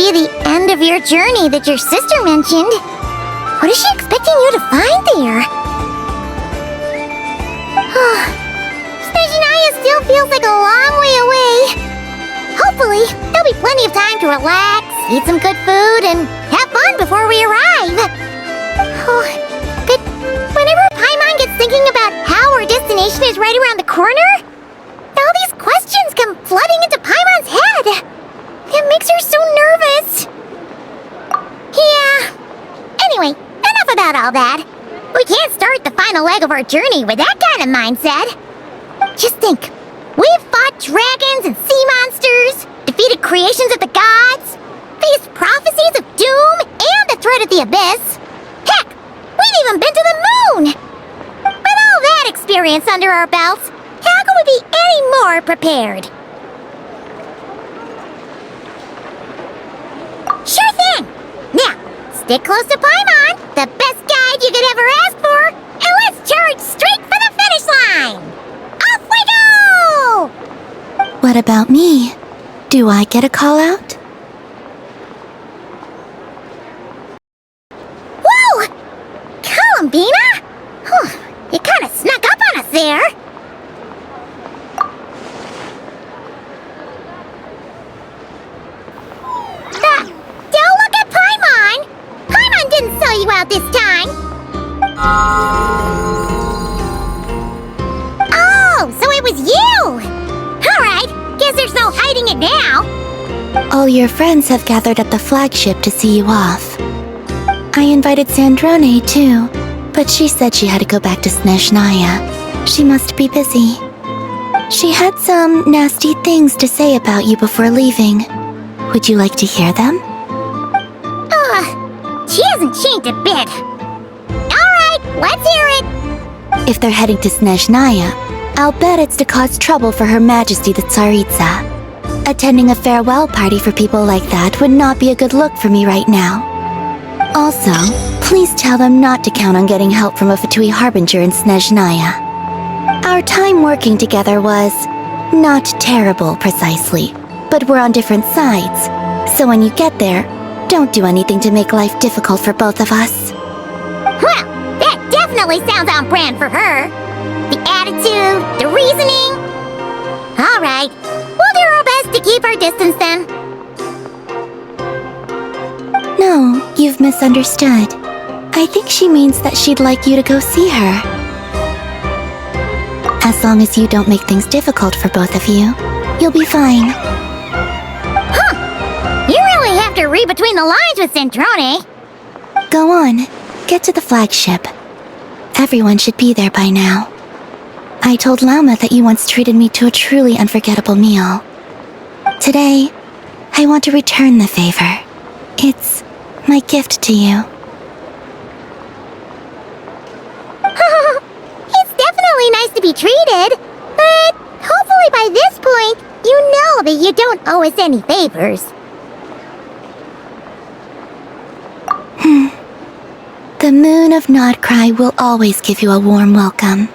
be the end of your journey that your sister mentioned. What is she expecting you to find there? Snezhnaya still feels like a long way away. Hopefully, there'll be plenty of time to relax, eat some good food, and have fun before we arrive. But whenever Paimon gets thinking about how our destination is right around the corner, all these questions come flooding into Paimon's head. It makes her so nervous. Yeah. Anyway, enough about all that. We can't start the final leg of our journey with that kind of mindset. Just think. We've fought dragons and sea monsters, defeated creations of the gods, faced prophecies of doom and the threat of the abyss. Heck, we've even been to the moon! With all that experience under our belts, how could we be any more prepared? Sure thing! Now, stick close to Paimon, the best guide you could ever ask for, and let's charge straight for the finish line! Off we go! What about me? Do I get a call out? Whoa! Columbina? You kinda snuck up on us there. Don't look at Paimon! Paimon didn't sell you out this time! Oh, so it was you! Alright, guess there's no hiding it now. All your friends have gathered at the flagship to see you off. I invited Snezhnaya too, but she said she had to go back to Snezhnaya. She must be busy. She had some nasty things to say about you before leaving. Would you like to hear them? She hasn't changed a bit. Alright, let's hear it. If they're heading to Snezhnaya, I'll bet it's to cause trouble for Her Majesty the Tsaritsa. Attending a farewell party for people like that would not be a good look for me right now. Also, please tell them not to count on getting help from a Fatui Harbinger in Snezhnaya. Our time working together was not terrible precisely, but we're on different sides. So when you get there, don't do anything to make life difficult for both of us. Well, that definitely sounds on brand for her. The attitude, the reasoning. All right, we'll do our best to keep our distance then. No, you've misunderstood. I think she means that she'd like you to go see her. As long as you don't make things difficult for both of you, you'll be fine. You really have to read between the lines with Centrone. Go on, get to the flagship. Everyone should be there by now. I told Lama that you once treated me to a truly unforgettable meal. Today, I want to return the favor. It's my gift to you. It's definitely nice to be treated, but hopefully by this point, you know that you don't owe us any favors. The moon of Nodcry will always give you a warm welcome.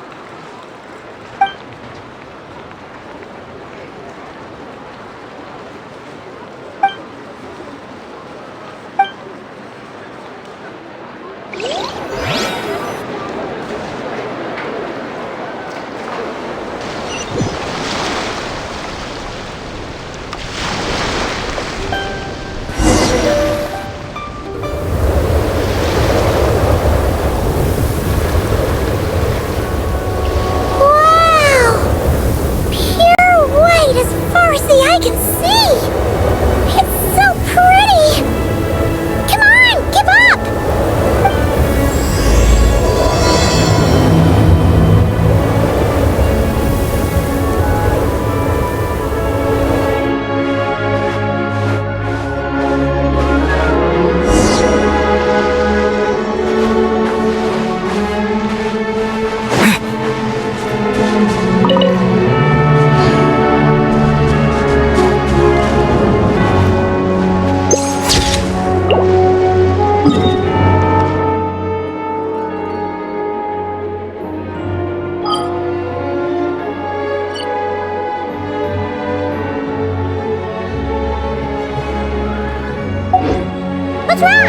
What's wrong?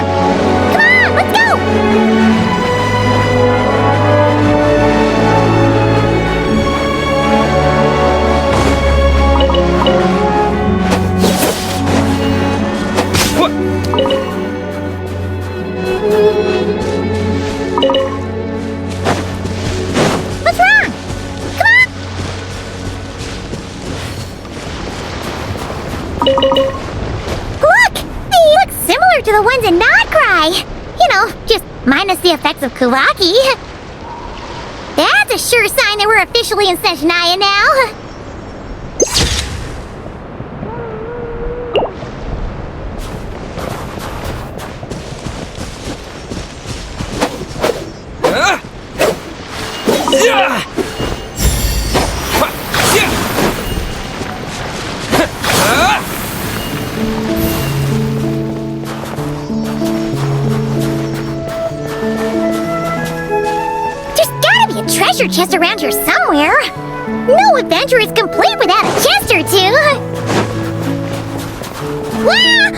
Come on, let's go! What? What's wrong? Come on! Look! They look similar to the ones in Notcry. You know, just minus the effects of Kawaki. That's a sure sign that we're officially in Snezhnaya now. Yeah! There's gotta be a treasure chest around here somewhere. No adventure is complete without a chest or two. Wah!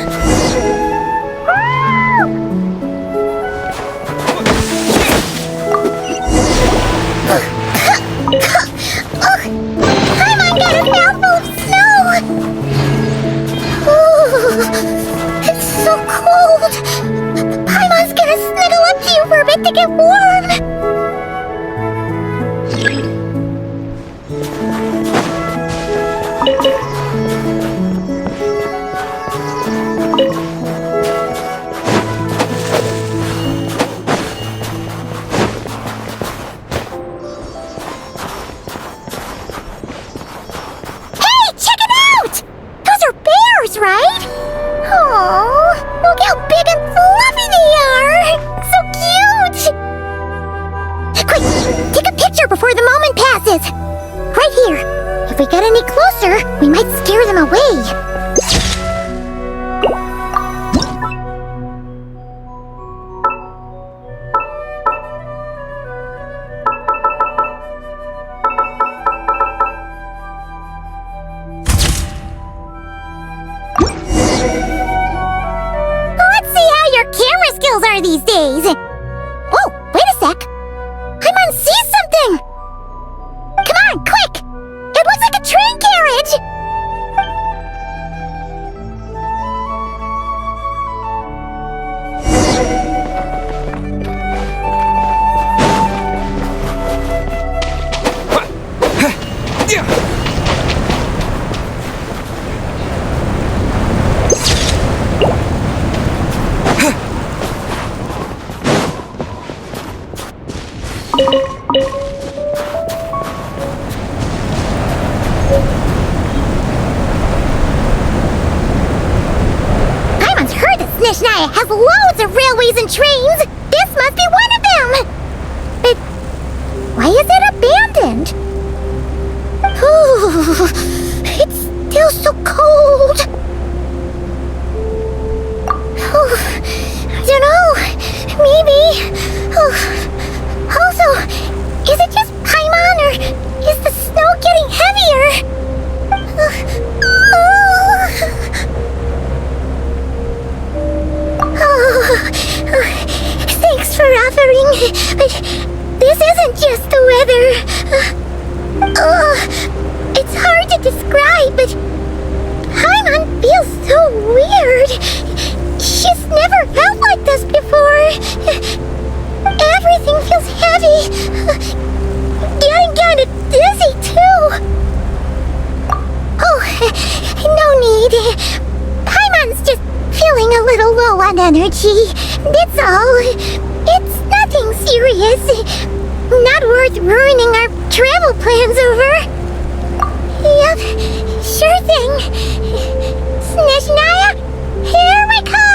Paimon got a mouthful of snow! Ooh, it's so cold! Paimon's gonna snuggle up to you for a bit to get warm! Right? Oh, look how big and fluffy they are! So cute! Quick, take a picture before the moment passes! Right here. If we get any closer, we might scare them away. Are these days? Oh, wait a sec. Paimon sees something! Come on, quick! It looks like a train carriage! Paimon's heard that Snezhnaya has loads of railways and trains! This must be one of them! But why is it abandoned? Ooh, it's still so cold! Ooh, I don't know, maybe... Also, is it just Paimon or is the snow getting heavier? Thanks for offering, but this isn't just the weather. It's hard to describe, but Paimon feels so weird. She's never felt like this before. Everything feels heavy. Getting kind of dizzy, too. Oh, no need. Paimon's just feeling a little low on energy. That's all. It's nothing serious. Not worth ruining our travel plans over. Yep, sure thing. Snezhnaya, here we come!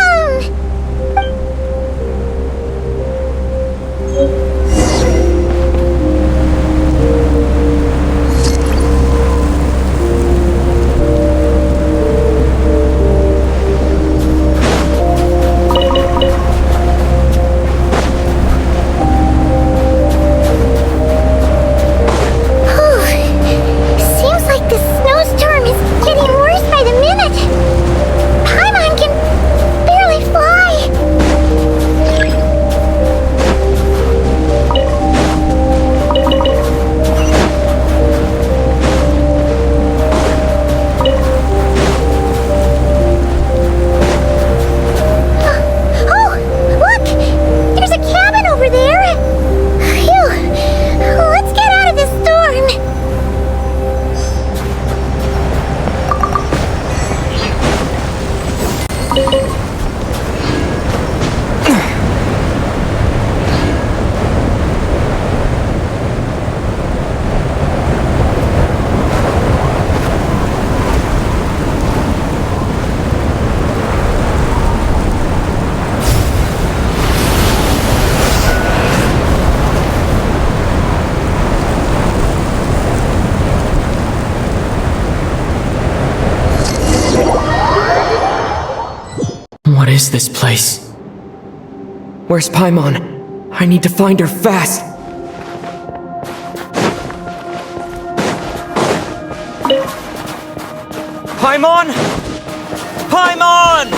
Seems like the snowstorm is getting worse by the minute. is this place? Where's Paimon? I need to find her fast! Paimon! Paimon!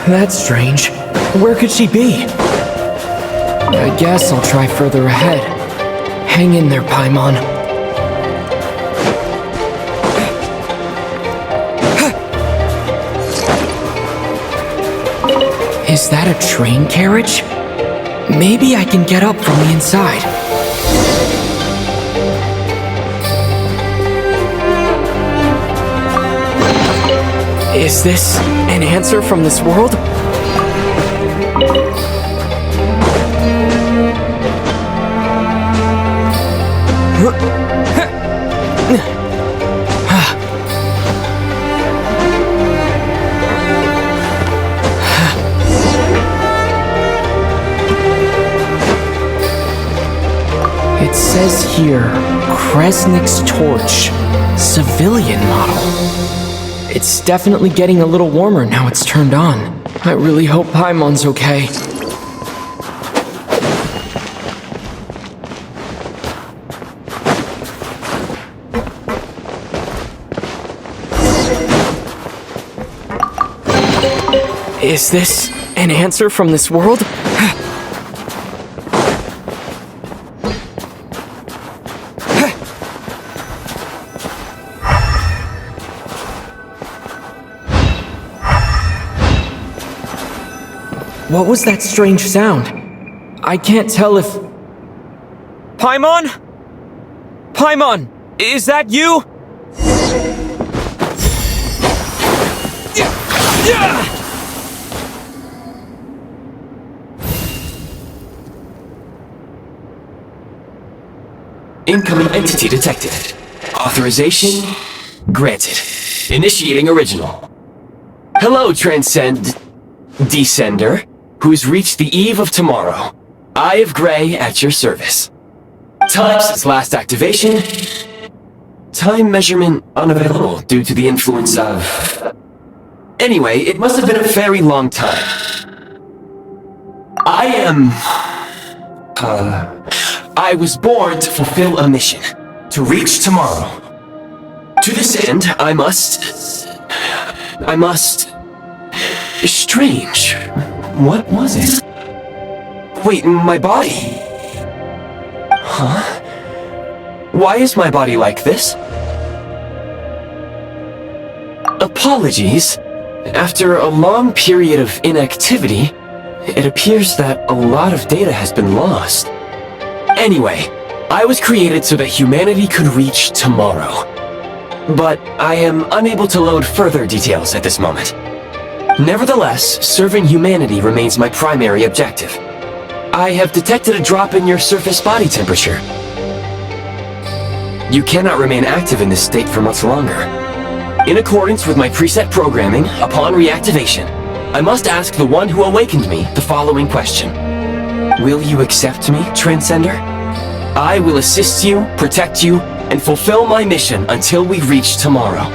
That's strange. Where could she be? I guess I'll try further ahead. Hang in there, Paimon. Is that a train carriage? Maybe I can get up from the inside. Is this an answer from this world? It says here, Kresnik's torch, civilian model. It's definitely getting a little warmer now it's turned on. I really hope Paimon's okay. Is this an answer from this world? What was that strange sound? I can't tell if... Paimon? Paimon, is that you? Incoming entity detected. Authorization granted. Initiating original. Hello, Descender, who's reached the eve of tomorrow. Eye of Grey at your service. Time since last activation. Time measurement unavailable due to the influence of... Anyway, it must have been a very long time. I was born to fulfill a mission. To reach tomorrow. To this end, I must... Strange. What was it? Wait, my body? Huh? Why is my body like this? Apologies. After a long period of inactivity, it appears that a lot of data has been lost. Anyway, I was created so that humanity could reach tomorrow. But I am unable to load further details at this moment. Nevertheless, serving humanity remains my primary objective. I have detected a drop in your surface body temperature. You cannot remain active in this state for much longer. In accordance with my preset programming, upon reactivation, I must ask the one who awakened me the following question. Will you accept me, Transcender? I will assist you, protect you, and fulfill my mission until we reach tomorrow.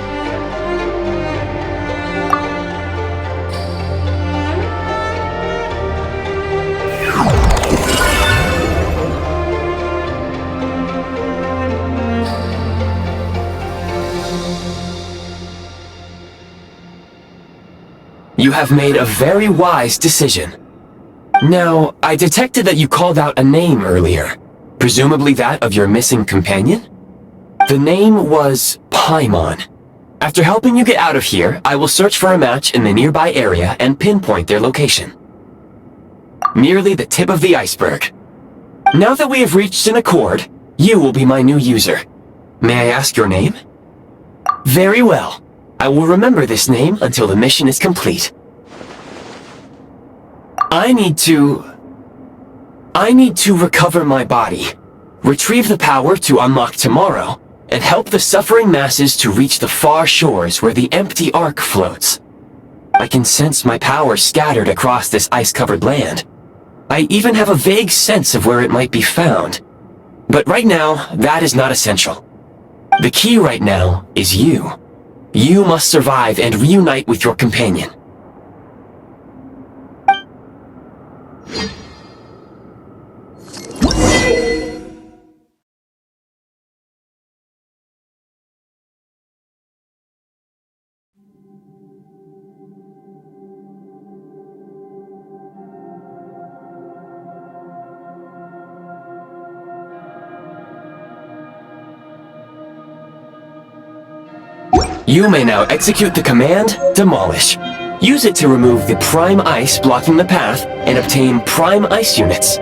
You have made a very wise decision. Now, I detected that you called out a name earlier. Presumably that of your missing companion? The name was Paimon. After helping you get out of here, I will search for a match in the nearby area and pinpoint their location. Merely the tip of the iceberg. Now that we have reached an accord, you will be my new user. May I ask your name? Very well. I will remember this name until the mission is complete. I need to recover my body, retrieve the power to unlock tomorrow, and help the suffering masses to reach the far shores where the empty Ark floats. I can sense my power scattered across this ice-covered land. I even have a vague sense of where it might be found. But right now, that is not essential. The key right now is you. You must survive and reunite with your companion. You may now execute the command, Demolish. Use it to remove the prime ice blocking the path and obtain prime ice units.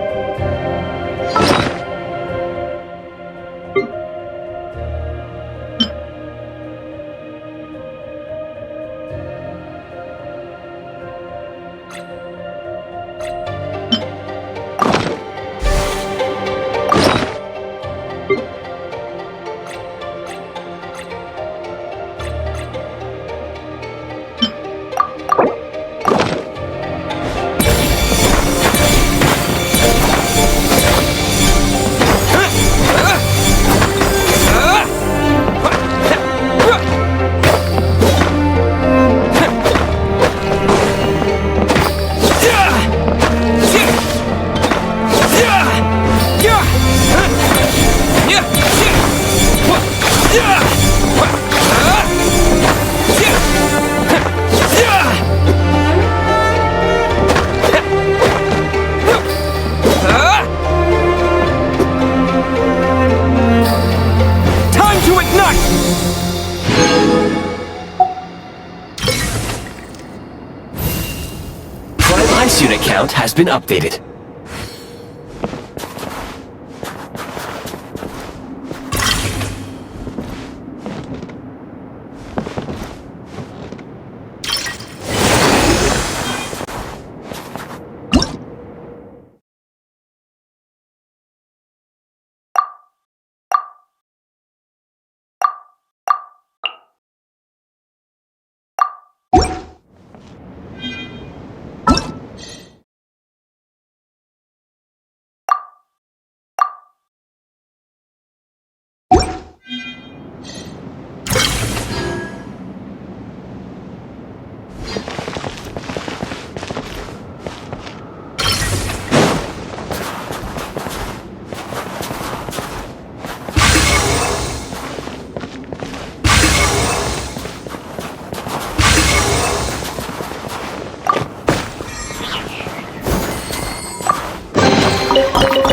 Unit count has been updated.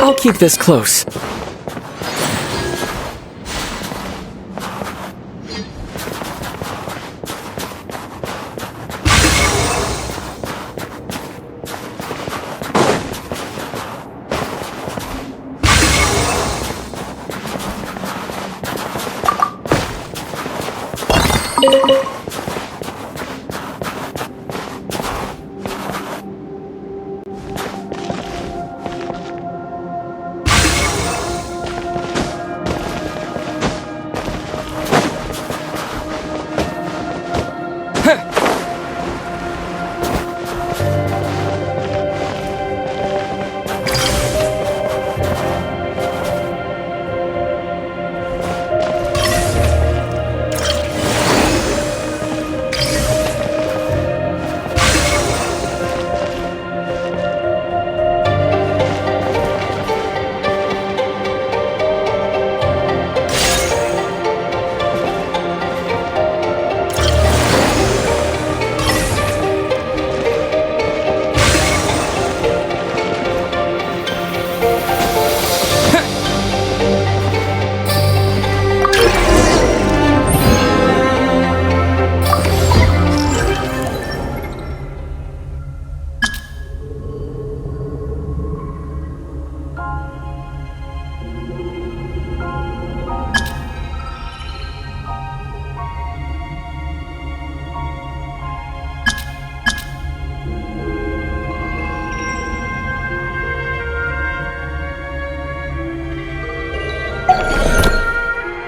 I'll keep this close.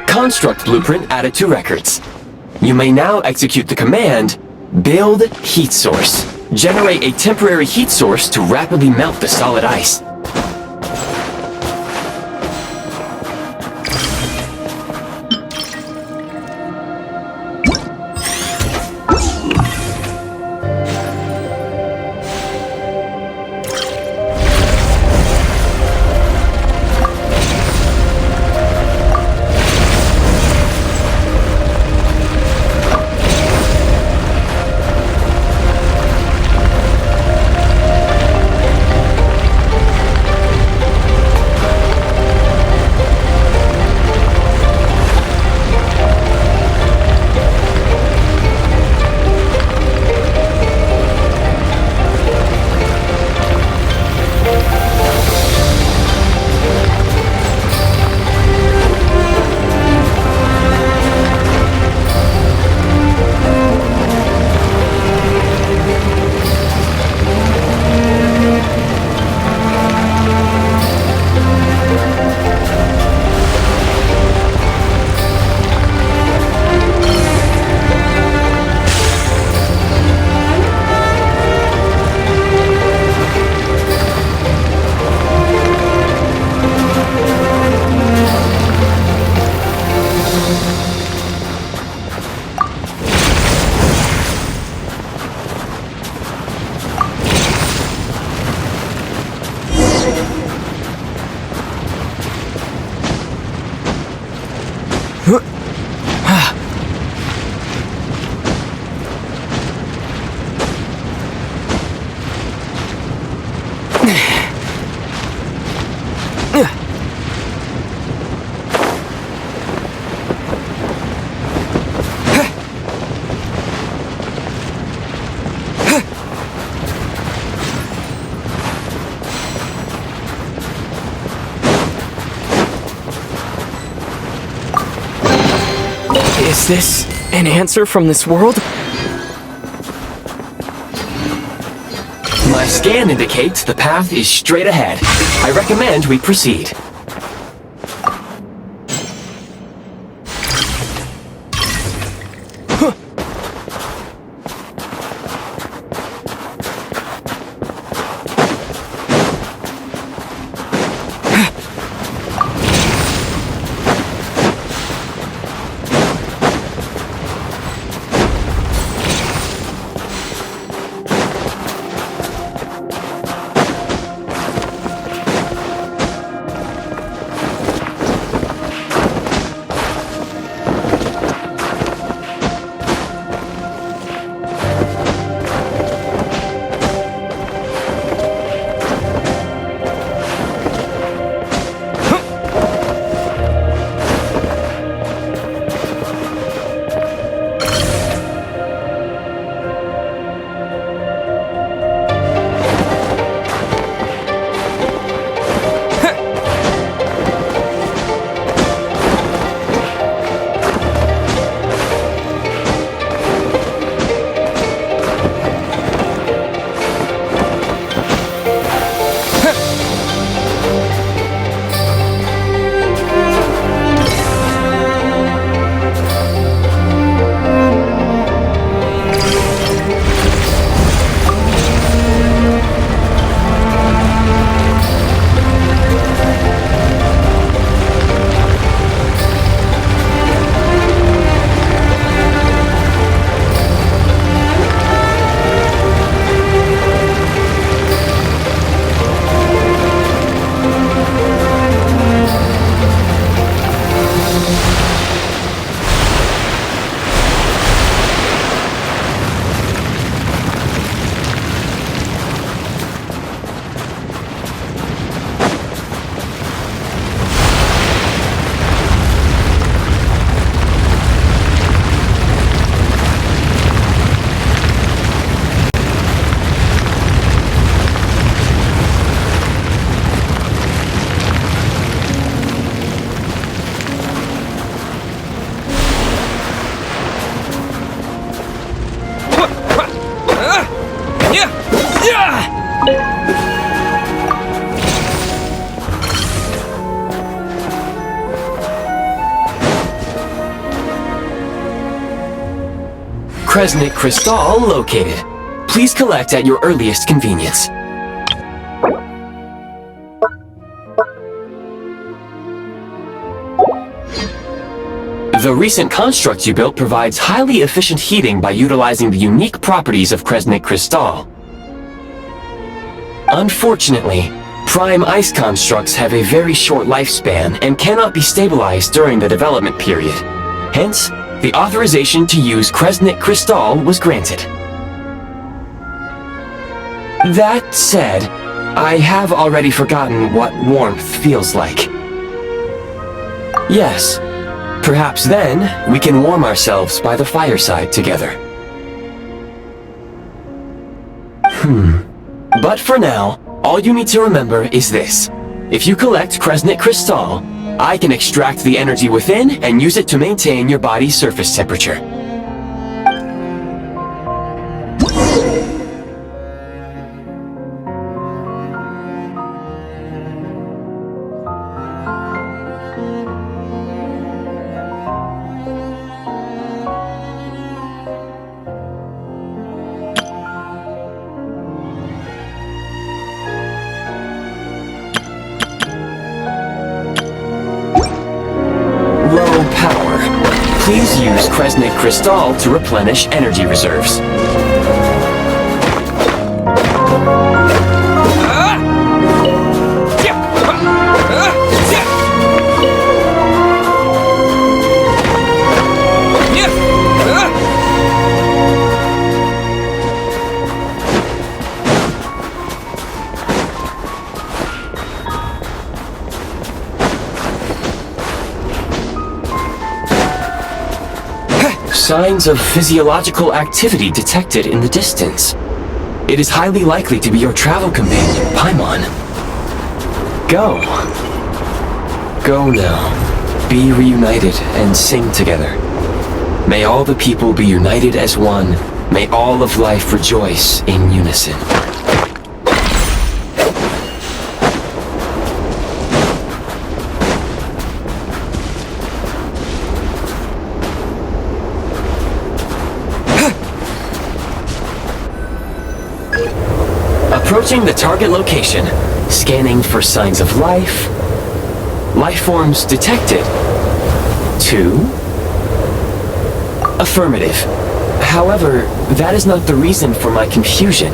Construct blueprint added to records. You may now execute the command, Build heat source. Generate a temporary heat source to rapidly melt the solid ice. Is this an answer from this world? My scan indicates the path is straight ahead. I recommend we proceed. Kresnik Crystal located. Please collect at your earliest convenience. The recent construct you built provides highly efficient heating by utilizing the unique properties of Kresnik Crystal. Unfortunately, prime ice constructs have a very short lifespan and cannot be stabilized during the development period. Hence, the authorization to use Kresnik Crystal was granted. That said, I have already forgotten what warmth feels like. Yes. Perhaps then, we can warm ourselves by the fireside together. But for now, all you need to remember is this. If you collect Kresnik Crystal, I can extract the energy within and use it to maintain your body's surface temperature. Please use Kresnik Crystal to replenish energy reserves. Signs of physiological activity detected in the distance. It is highly likely to be your travel companion, Paimon. Go. Go now. Be reunited and sing together. May all the people be united as one. May all of life rejoice in unison. Approaching the target location, scanning for signs of life. Life forms detected. 2. Affirmative. However, that is not the reason for my confusion.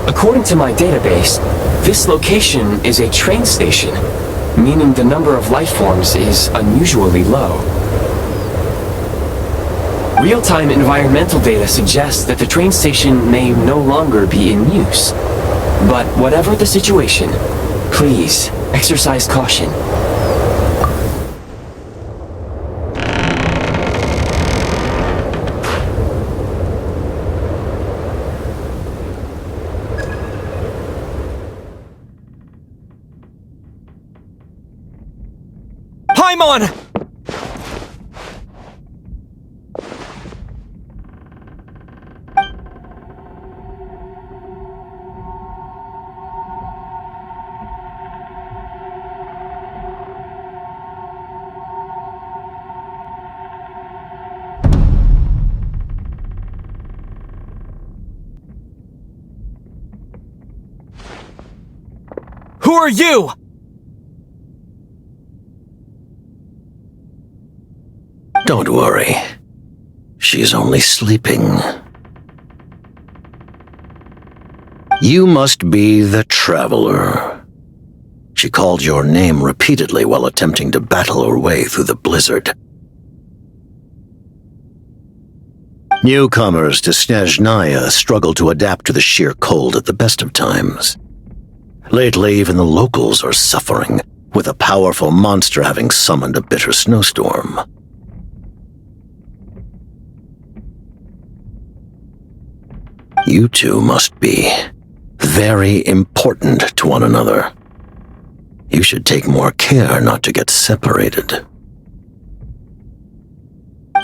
According to my database, this location is a train station, meaning the number of life forms is unusually low. Real-time environmental data suggests that the train station may no longer be in use. But whatever the situation, please exercise caution. Paimon! Who are you? Don't worry. She's only sleeping. You must be the Traveler. She called your name repeatedly while attempting to battle her way through the blizzard. Newcomers to Snezhnaya struggle to adapt to the sheer cold at the best of times. Lately, even the locals are suffering, with a powerful monster having summoned a bitter snowstorm. You two must be very important to one another. You should take more care not to get separated.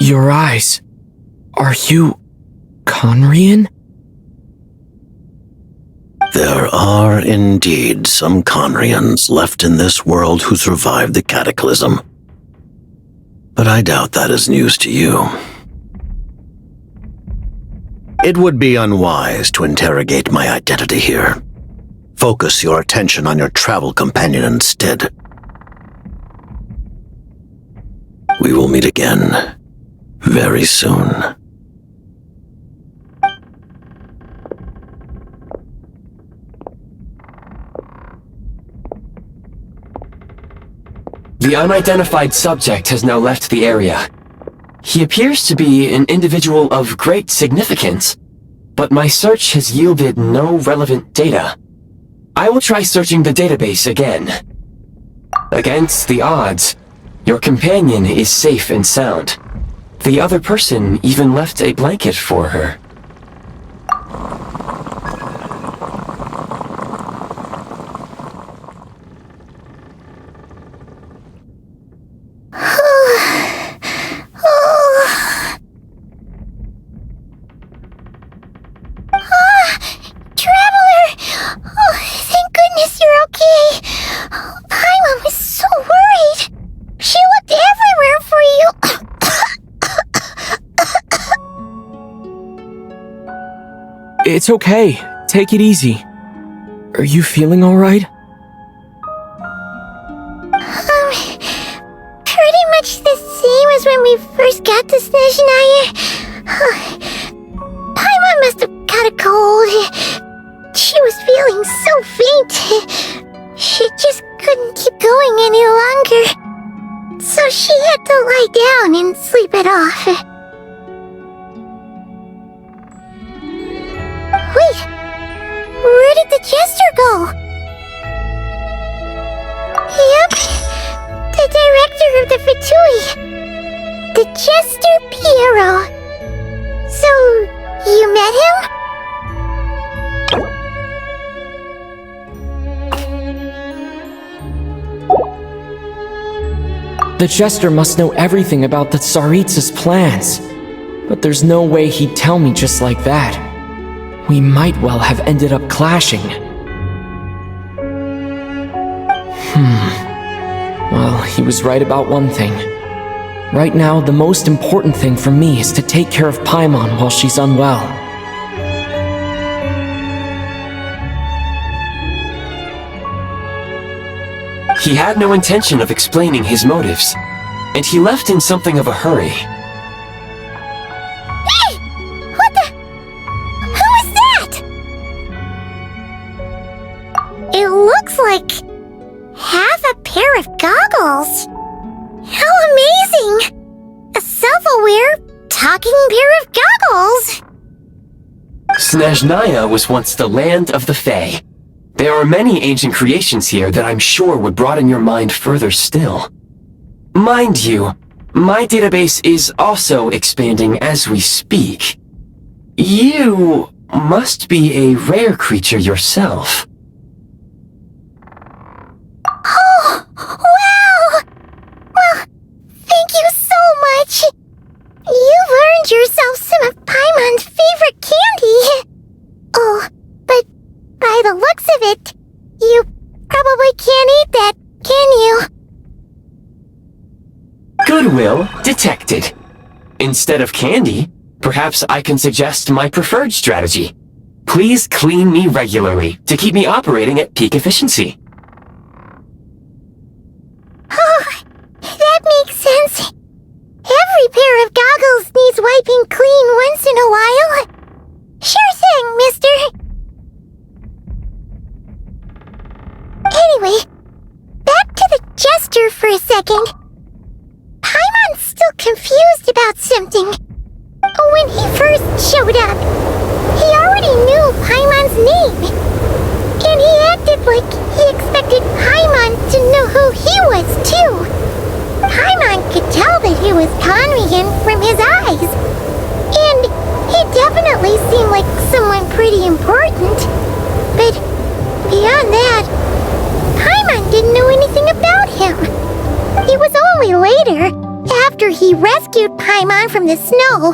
Your eyes. Are you Conrian? There are indeed some Conrians left in this world who survived the cataclysm. But I doubt that is news to you. It would be unwise to interrogate my identity here. Focus your attention on your travel companion instead. We will meet again very soon. The unidentified subject has now left the area. He appears to be an individual of great significance, but my search has yielded no relevant data. I will try searching the database again. Against the odds, your companion is safe and sound. The other person even left a blanket for her. It's okay. Take it easy. Are you feeling alright? Pretty much the same as when we first got to Snezhnaya. Paimon must have got a cold. She was feeling so faint. She just couldn't keep going any longer. So she had to lie down and sleep it off. Wait, where did the jester go? Yep, the director of the Fatui. The Jester Piero. So, you met him? The Jester must know everything about the Tsaritsa's plans. But there's no way he'd tell me just like that. We might well have ended up clashing. Well, he was right about one thing. Right now, the most important thing for me is to take care of Paimon while she's unwell. He had no intention of explaining his motives, and he left in something of a hurry. Hey! What the? Who is that? It looks like half a pair of goggles. How amazing! A self-aware, talking pair of goggles! Snezhnaya was once the land of the Fae. There are many ancient creations here that I'm sure would broaden your mind further still. Mind you, my database is also expanding as we speak. You must be a rare creature yourself. Oh, wow! Well, thank you so much! You've earned yourself some of Paimon's favorite candy! Oh, but by the looks of it, you probably can't eat that, can you? Goodwill detected. Instead of candy, perhaps I can suggest my preferred strategy. Please clean me regularly to keep me operating at peak efficiency. Oh, that makes sense. Every pair of goggles needs wiping clean once in a while. Sure thing, mister. Anyway, back to the Jester for a second. Paimon's still confused about something. When he first showed up, he already knew Paimon's name. And he acted like he expected Paimon to know who he was, too. Paimon could tell that he was conning him from his eyes. And he definitely seemed like someone pretty important. But beyond that, Paimon didn't know anything about him. It was only later, after he rescued Paimon from the snow,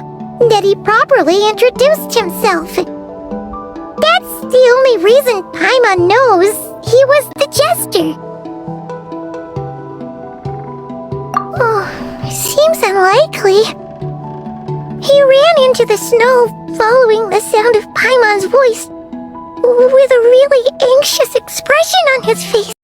that he properly introduced himself. That's the only reason Paimon knows he was the Jester. Oh, seems unlikely. He ran into the snow, following the sound of Paimon's voice, with a really anxious expression on his face.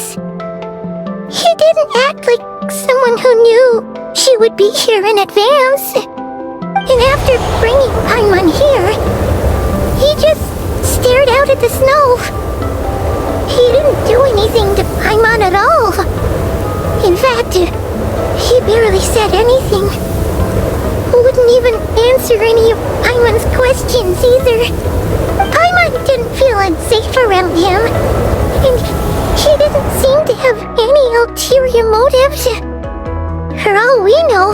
He didn't act like someone who knew she would be here in advance. And after bringing Paimon here, he just stared out at the snow. He didn't do anything to Paimon at all. In fact, he barely said anything. Wouldn't even answer any of Paimon's questions either. Paimon didn't feel unsafe around him, and he didn't seem to have any ulterior motives. For all we know,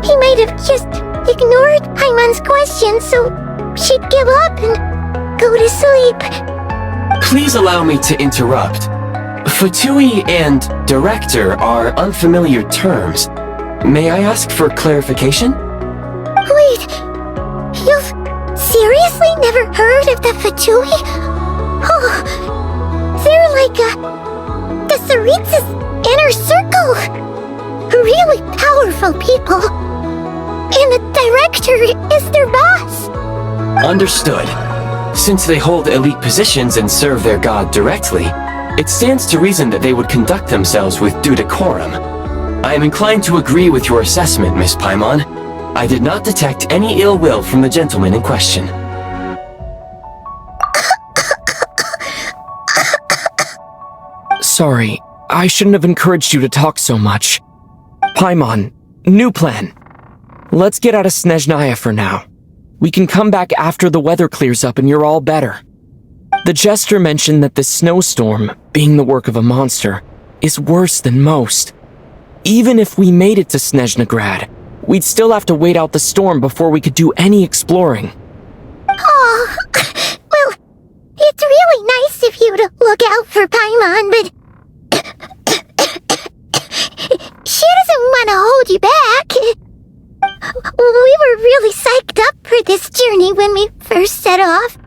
he might have just ignored Paimon's questions so she'd give up and go to sleep. Please allow me to interrupt. Fatui and director are unfamiliar terms. May I ask for clarification? Wait, you've seriously never heard of the Fatui? Oh, they're like the Tsaritsa's inner circle. Really powerful people. And the director is their boss. Understood. Since they hold elite positions and serve their god directly, it stands to reason that they would conduct themselves with due decorum. I am inclined to agree with your assessment, Miss Paimon. I did not detect any ill will from the gentleman in question. Sorry, I shouldn't have encouraged you to talk so much. Paimon, new plan. Let's get out of Snezhnaya for now. We can come back after the weather clears up and you're all better. The jester mentioned that this snowstorm, being the work of a monster, is worse than most. Even if we made it to Snezhnagrad, we'd still have to wait out the storm before we could do any exploring. Oh, well, it's really nice of you to look out for Paimon, but she doesn't want to hold you back. We were really psyched up for this journey when we first set off.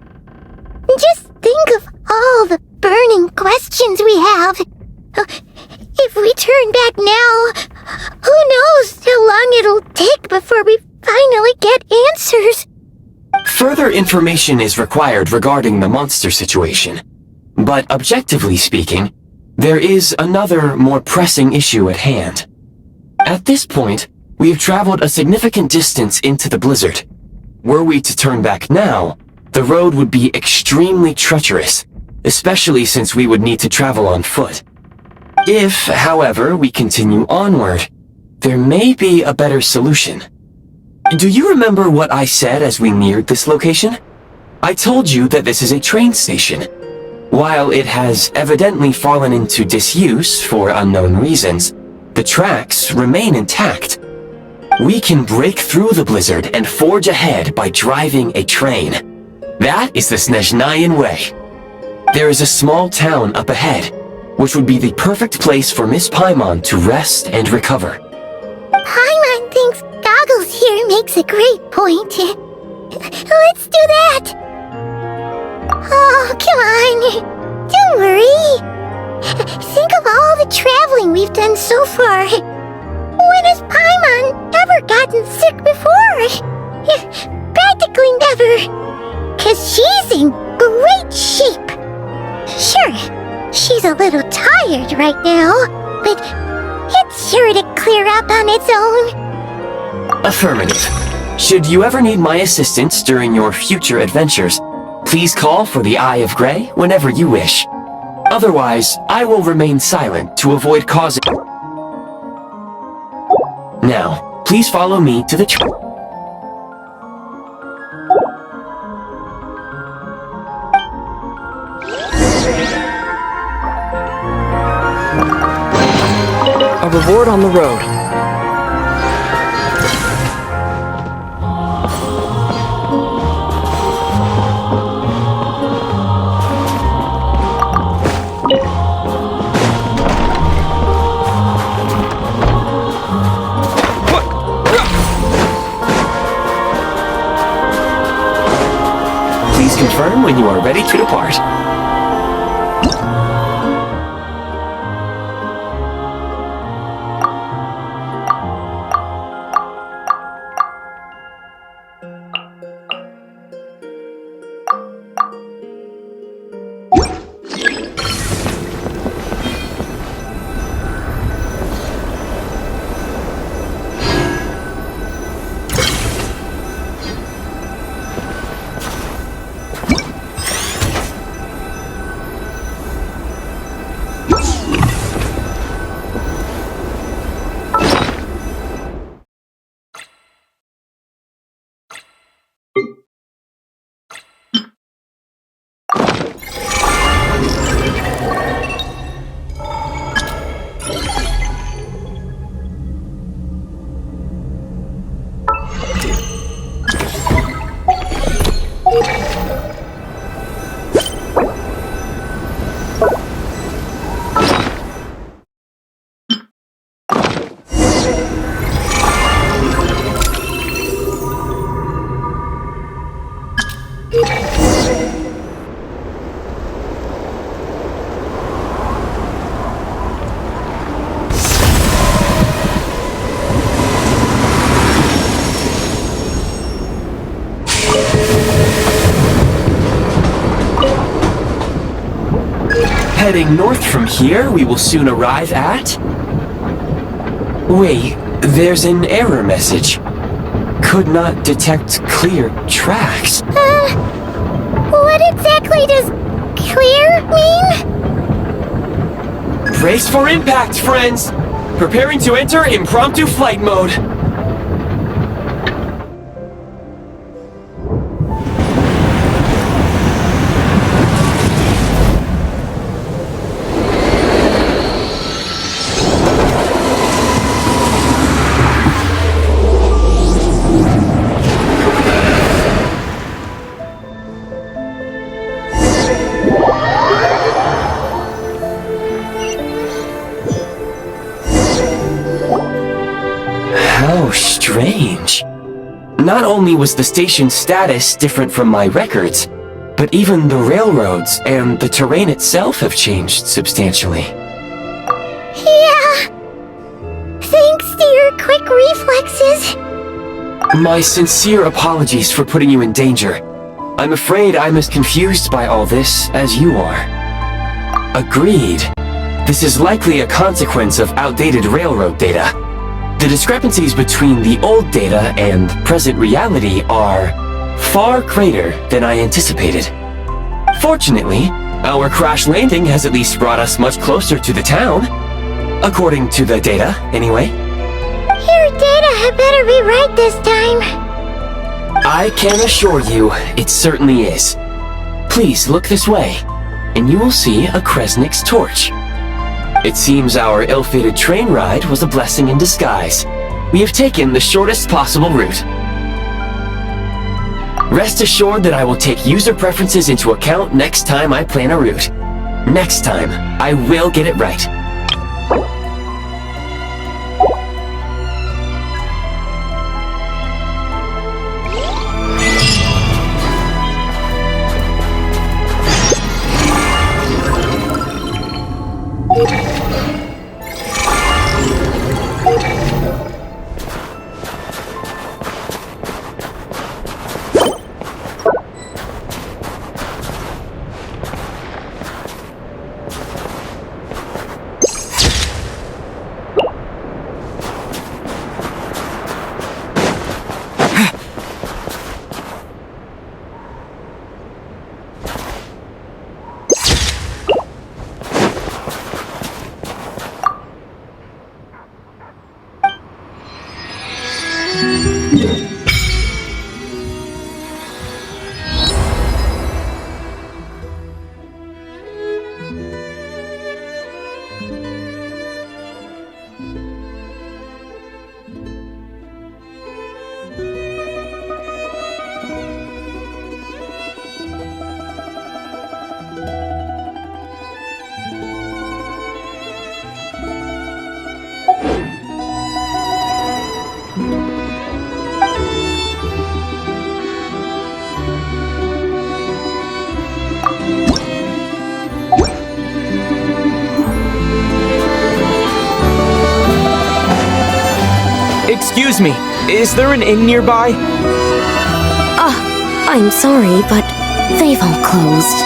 Just think of all the burning questions we have. If we turn back now, who knows how long it'll take before we finally get answers. Further information is required regarding the monster situation. But objectively speaking, there is another, more pressing issue at hand. At this point, we have traveled a significant distance into the blizzard. Were we to turn back now, the road would be extremely treacherous, especially since we would need to travel on foot. If, however, we continue onward, there may be a better solution. Do you remember what I said as we neared this location? I told you that this is a train station. While it has evidently fallen into disuse for unknown reasons, the tracks remain intact. We can break through the blizzard and forge ahead by driving a train. That is the Snezhnayan way. There is a small town up ahead, which would be the perfect place for Miss Paimon to rest and recover. Paimon thinks Goggles here makes a great point. Let's do that. Oh, come on. Don't worry. Think of all the traveling we've done so far. When has Paimon ever gotten sick before? Practically never. 'Cause she's in great shape. Sure, she's a little tired right now, but it's sure to clear up on its own. Affirmative. Should you ever need my assistance during your future adventures, please call for the Eye of Grey whenever you wish. Otherwise, I will remain silent to avoid causing... Now, please follow me to the A reward on the road. Please confirm when you are ready to depart. Heading north from here, we will soon arrive at... Wait, there's an error message. Could not detect clear tracks. What exactly does clear mean? Brace for impact, friends! Preparing to enter impromptu flight mode. How strange. Not only was the station's status different from my records, but even the railroads and the terrain itself have changed substantially. Yeah. Thanks to your quick reflexes. My sincere apologies for putting you in danger. I'm afraid I'm as confused by all this as you are. Agreed. This is likely a consequence of outdated railroad data. The discrepancies between the old data and present reality are far greater than I anticipated. Fortunately, our crash landing has at least brought us much closer to the town. According to the data, anyway. Your data had better be right this time. I can assure you, it certainly is. Please look this way, and you will see a Kresnik's torch. It seems our ill-fated train ride was a blessing in disguise. We have taken the shortest possible route. Rest assured that I will take user preferences into account next time I plan a route. Next time, I will get it right. Excuse me, is there an inn nearby? I'm sorry, but they've all closed.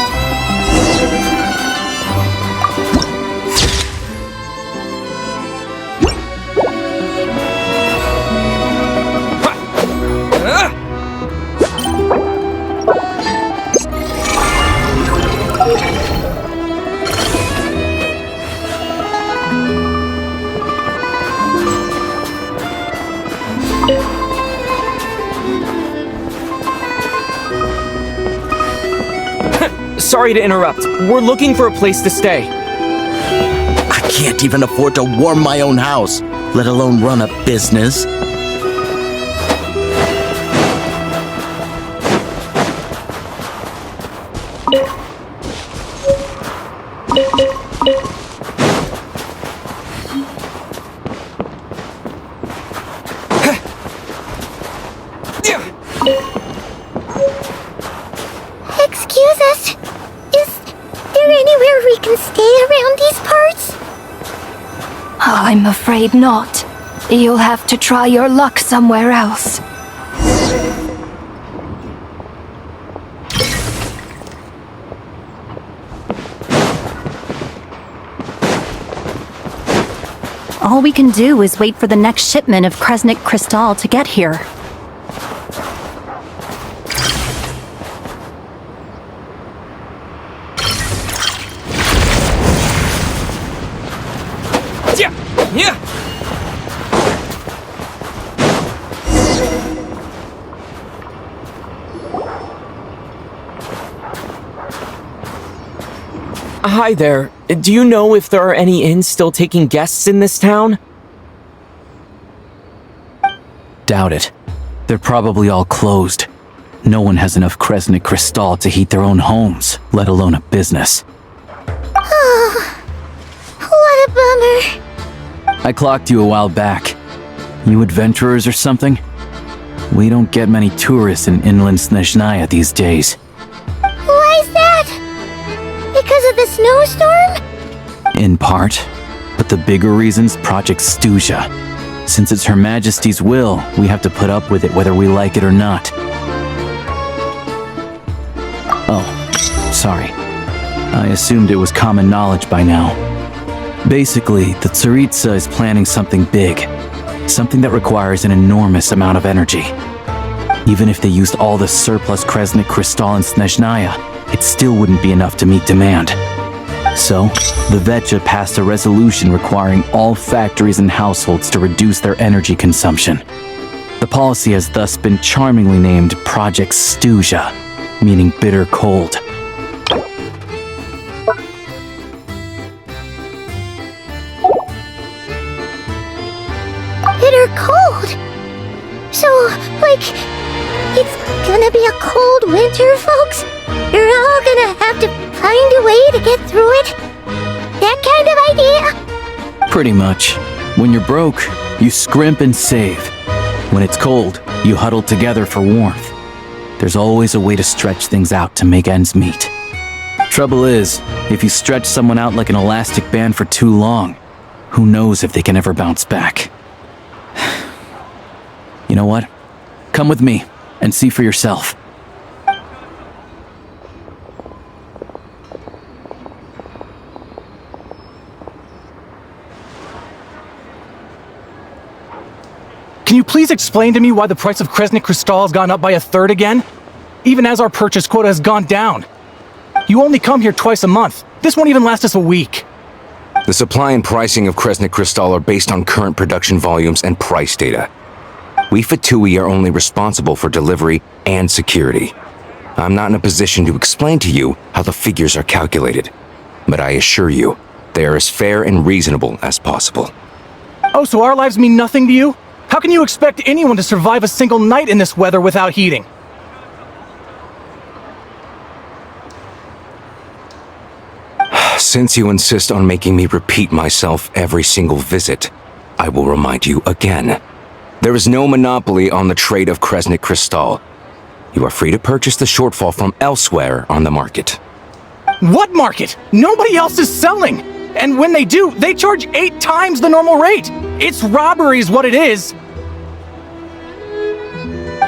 Sorry to interrupt. We're looking for a place to stay. I can't even afford to warm my own house, let alone run a business. Excuse us. Is there anywhere we can stay around these parts? I'm afraid not. You'll have to try your luck somewhere else. All we can do is wait for the next shipment of Kresnik Crystal to get here. Yeah. Hi there. Do you know if there are any inns still taking guests in this town? Doubt it. They're probably all closed. No one has enough Kresnik Crystal to heat their own homes, let alone a business. Oh, what a bummer. I clocked you a while back. You adventurers or something? We don't get many tourists in inland Snezhnaya these days. Why is that? Because of the snowstorm? In part, but the bigger reason's Project Stuzha. Since it's Her Majesty's will, we have to put up with it whether we like it or not. Oh, sorry. I assumed it was common knowledge by now. Basically, the Tsaritsa is planning something big. Something that requires an enormous amount of energy. Even if they used all the surplus Kresnik Crystal in Snezhnaya, it still wouldn't be enough to meet demand. So, the Vecha passed a resolution requiring all factories and households to reduce their energy consumption. The policy has thus been charmingly named Project Stuzha, meaning bitter cold. Bitter cold. So, like, it's gonna be a cold winter, folks? You're all gonna have to find a way to get through it? That kind of idea? Pretty much. When you're broke, you scrimp and save. When it's cold, you huddle together for warmth. There's always a way to stretch things out to make ends meet. Trouble is, if you stretch someone out like an elastic band for too long, who knows if they can ever bounce back. You know what? Come with me and see for yourself. Can you please explain to me why the price of Kresnik Crystal has gone up by 1/3 again? Even as our purchase quota has gone down. You only come here twice a month. This won't even last us a week. The supply and pricing of Kresnik Crystal are based on current production volumes and price data. We Fatui are only responsible for delivery and security. I'm not in a position to explain to you how the figures are calculated, but I assure you, they are as fair and reasonable as possible. Oh, so our lives mean nothing to you? How can you expect anyone to survive a single night in this weather without heating? Since you insist on making me repeat myself every single visit, I will remind you again. There is no monopoly on the trade of Kresnik Crystal. You are free to purchase the shortfall from elsewhere on the market. What market? Nobody else is selling! And when they do, they charge 8 times the normal rate! It's robbery is what it is!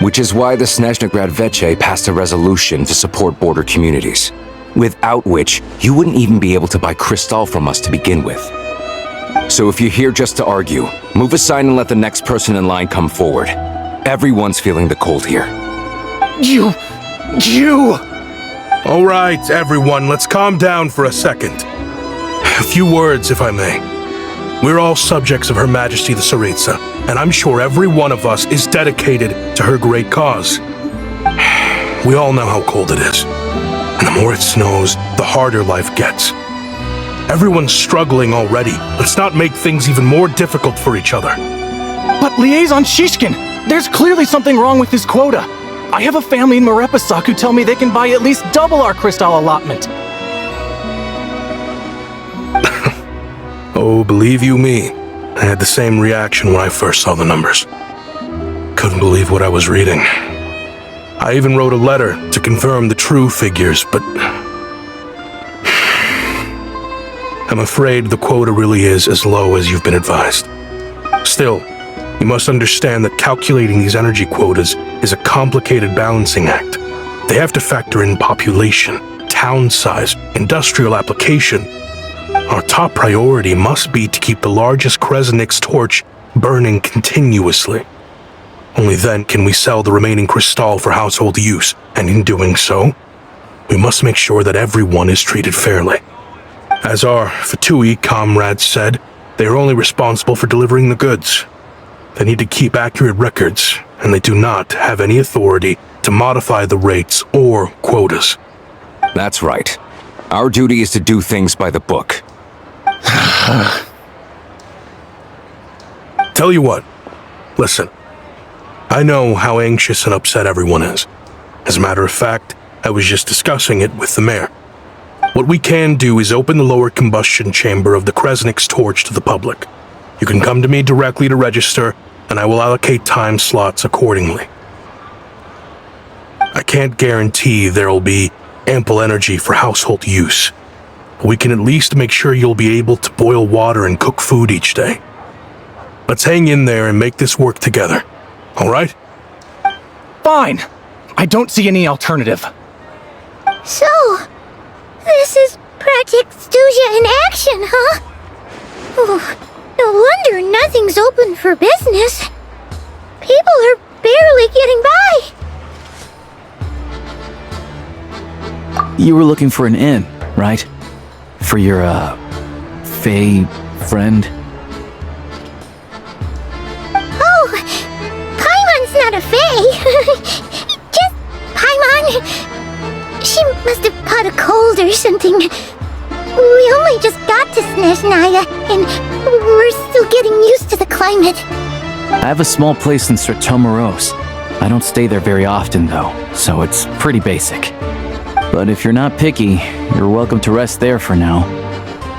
Which is why the Snezhnaya Veche passed a resolution to support border communities, without which you wouldn't even be able to buy crystal from us to begin with. So if you're here just to argue, move aside and let the next person in line come forward. Everyone's feeling the cold here. You... All right, everyone, let's calm down for a second. A few words, if I may. We're all subjects of Her Majesty the Tsaritsa, and I'm sure every one of us is dedicated to her great cause. We all know how cold it is, and the more it snows, the harder life gets. Everyone's struggling already. Let's not make things even more difficult for each other. But Liaison Shishkin, there's clearly something wrong with this quota. I have a family in Marepasak who tell me they can buy at least double our crystal allotment. Oh, believe you me, I had the same reaction when I first saw the numbers. Couldn't believe what I was reading. I even wrote a letter to confirm the true figures, but I'm afraid the quota really is as low as you've been advised. Still, you must understand that calculating these energy quotas is a complicated balancing act. They have to factor in population, town size, industrial application. Our top priority must be to keep the largest Kresnik's torch burning continuously. Only then can we sell the remaining crystal for household use, and in doing so, we must make sure that everyone is treated fairly. As our Fatui comrades said, they are only responsible for delivering the goods. They need to keep accurate records, and they do not have any authority to modify the rates or quotas. That's right. Our duty is to do things by the book. Tell you what, listen. I know how anxious and upset everyone is. As a matter of fact, I was just discussing it with the mayor. What we can do is open the lower combustion chamber of the Kresnik's torch to the public. You can come to me directly to register, and I will allocate time slots accordingly. I can't guarantee there will be ample energy for household use, but we can at least make sure you'll be able to boil water and cook food each day. Let's hang in there and make this work together, all right? Fine. I don't see any alternative. So, this is Project Stuja in action, huh? Oh, no wonder nothing's open for business. People are barely getting by. You were looking for an inn, right? For your, Fae friend? Oh, Paimon's not a fae. Just Paimon. She must have caught a cold or something. We only just got to Snezhnaya, and we're still getting used to the climate. I have a small place in Srtomoros. I don't stay there very often, though, so it's pretty basic. But if you're not picky, you're welcome to rest there for now.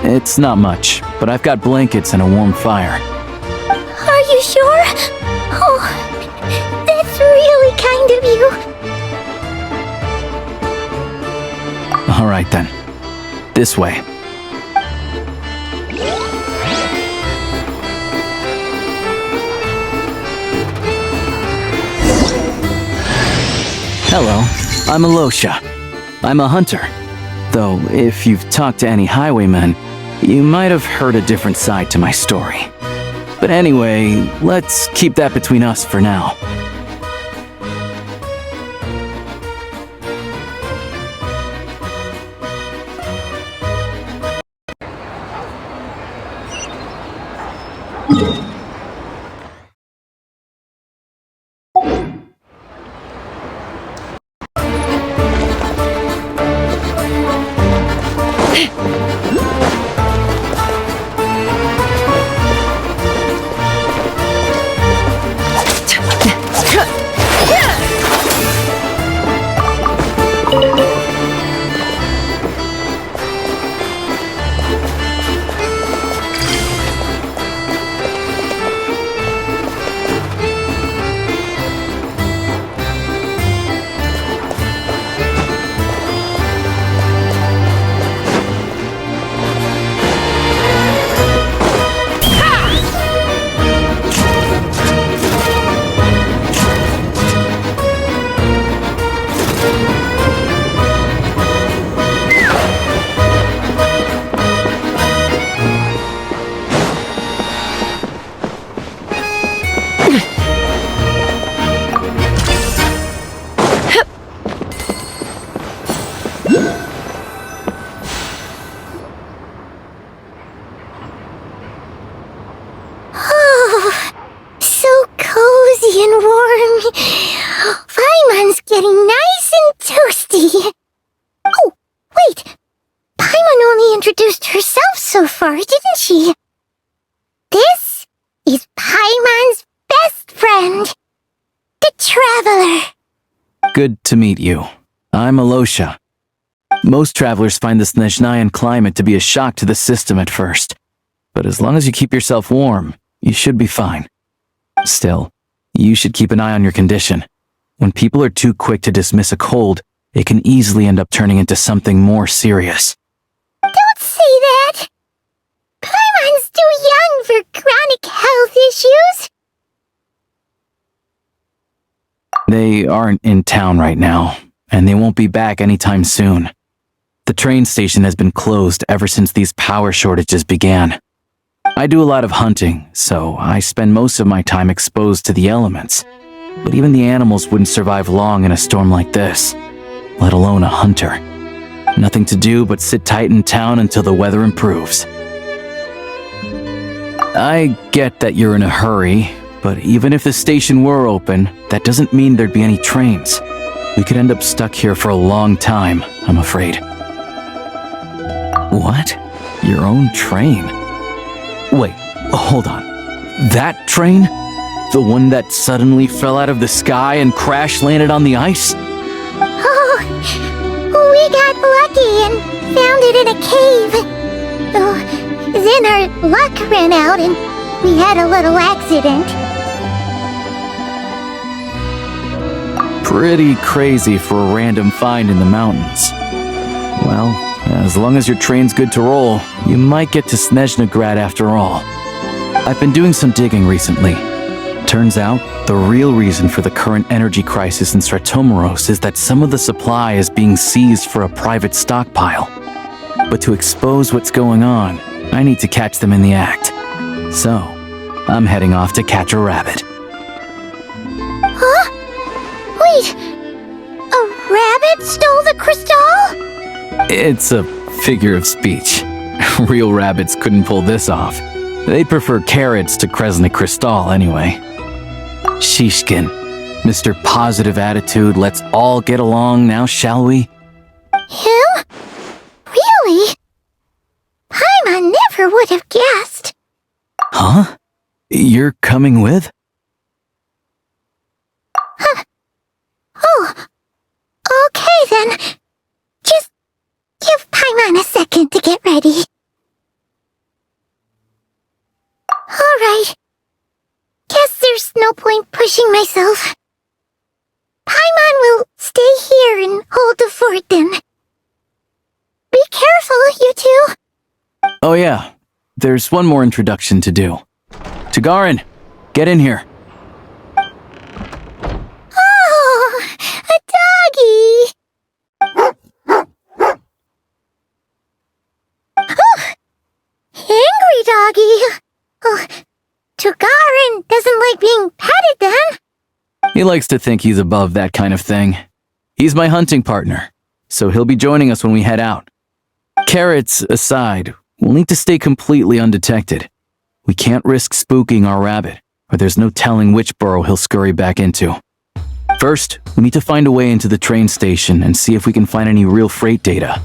It's not much, but I've got blankets and a warm fire. Are you sure? Oh, that's really kind of you. All right, then. This way. Hello, I'm Alosha. I'm a hunter. Though, if you've talked to any highwaymen, you might have heard a different side to my story. But anyway, let's keep that between us for now. Paimon's getting nice and toasty. Oh, wait. Paimon only introduced herself so far, didn't she? This is Paimon's best friend, the Traveler. Good to meet you. I'm Alosha. Most travelers find the Snezhnayan climate to be a shock to the system at first. But as long as you keep yourself warm, you should be fine. Still, you should keep an eye on your condition. When people are too quick to dismiss a cold, it can easily end up turning into something more serious. Don't say that! Paimon's too young for chronic health issues. They aren't in town right now, and they won't be back anytime soon. The train station has been closed ever since these power shortages began. I do a lot of hunting, so I spend most of my time exposed to the elements. But even the animals wouldn't survive long in a storm like this, let alone a hunter. Nothing to do but sit tight in town until the weather improves. I get that you're in a hurry, but even if the station were open, that doesn't mean there'd be any trains. We could end up stuck here for a long time, I'm afraid. What? Your own train? Wait, hold on. That train? The one that suddenly fell out of the sky and crash-landed on the ice? Oh, we got lucky and found it in a cave. Oh, then our luck ran out and we had a little accident. Pretty crazy for a random find in the mountains. Well, as long as your train's good to roll, you might get to Snezhnaya after all. I've been doing some digging recently. Turns out, the real reason for the current energy crisis in Stratomaros is that some of the supply is being seized for a private stockpile. But to expose what's going on, I need to catch them in the act. So, I'm heading off to catch a rabbit. Huh? Wait, a rabbit stole the crystal? It's a figure of speech. Real rabbits couldn't pull this off. They prefer carrots to Kresnik Crystal anyway. Shishkin, Mr. Positive Attitude, let's all get along now, shall we? Him? Really? Paimon never would have guessed. Huh? You're coming with? Huh. Oh, okay then. Just give Paimon a second to get ready. Alright. Guess there's no point pushing myself. Paimon will stay here and hold the fort then. Be careful, you two. Oh yeah, there's one more introduction to do. Tagarin, get in here. Oh, a doggy. Oh, angry doggy. Oh, Tagarin doesn't like being petted then. He likes to think he's above that kind of thing. He's my hunting partner, so he'll be joining us when we head out. Carrots aside, we'll need to stay completely undetected. We can't risk spooking our rabbit, or there's no telling which burrow he'll scurry back into. First, we need to find a way into the train station and see if we can find any real freight data.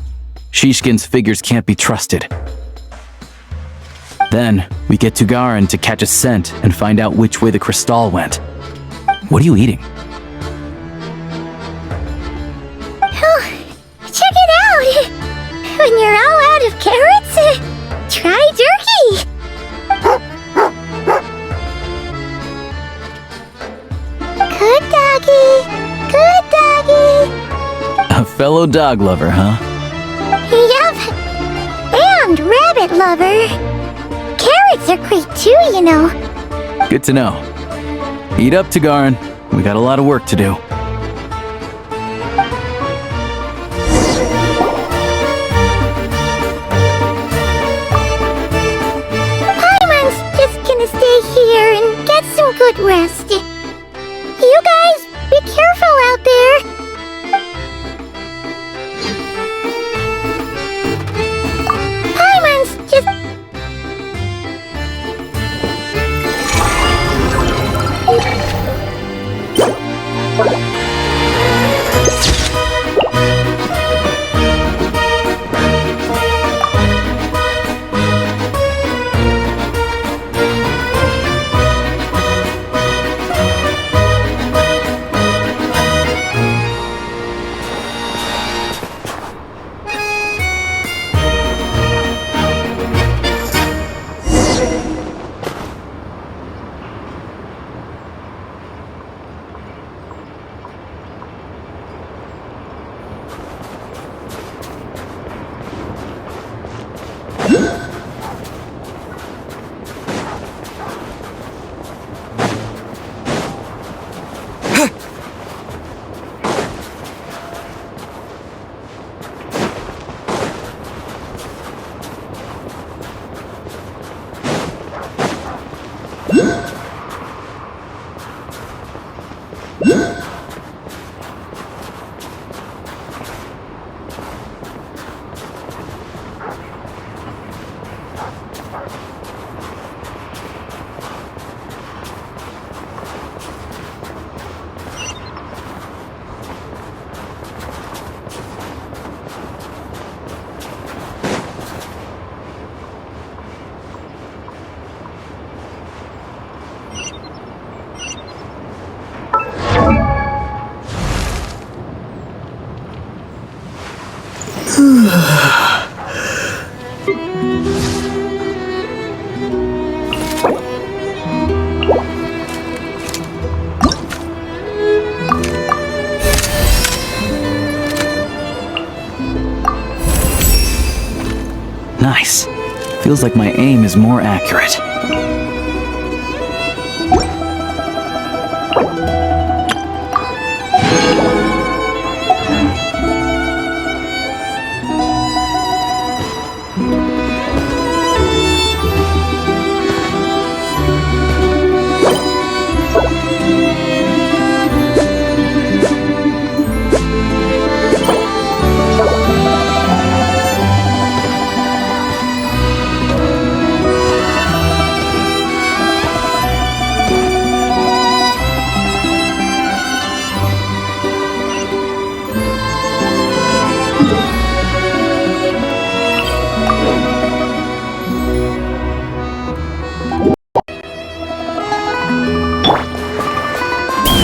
Shishkin's figures can't be trusted. Then, we get Tagarin to catch a scent and find out which way the crystal went. What are you eating? Oh, check it out. When you're all out of carrots, try jerky. Good doggy. Good doggy. A fellow dog lover, huh? Yep. And rabbit lover. Carrots are great too, you know. Good to know. Eat up, Tagarin. We got a lot of work to do. Paimon's just gonna stay here and get some good rest. You guys, be careful out there. Paimon's just... Nice. Feels like my aim is more accurate.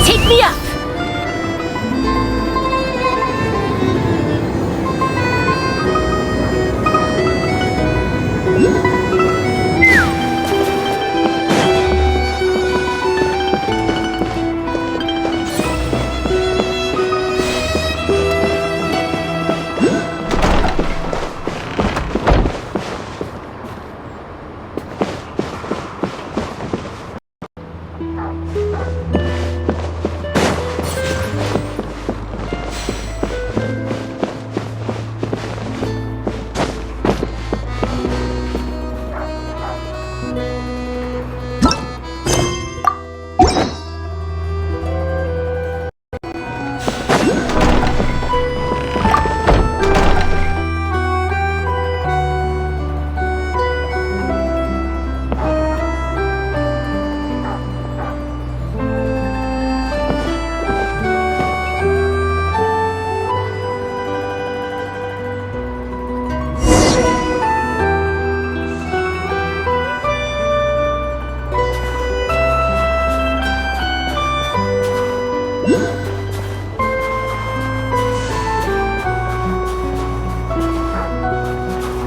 Take me up!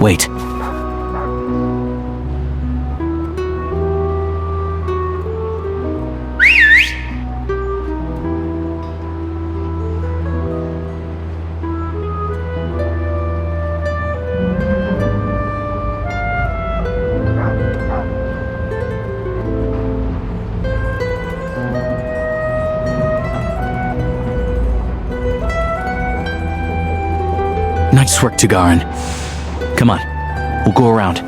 Wait. Nice work, Tagarin. Come on, we'll go around.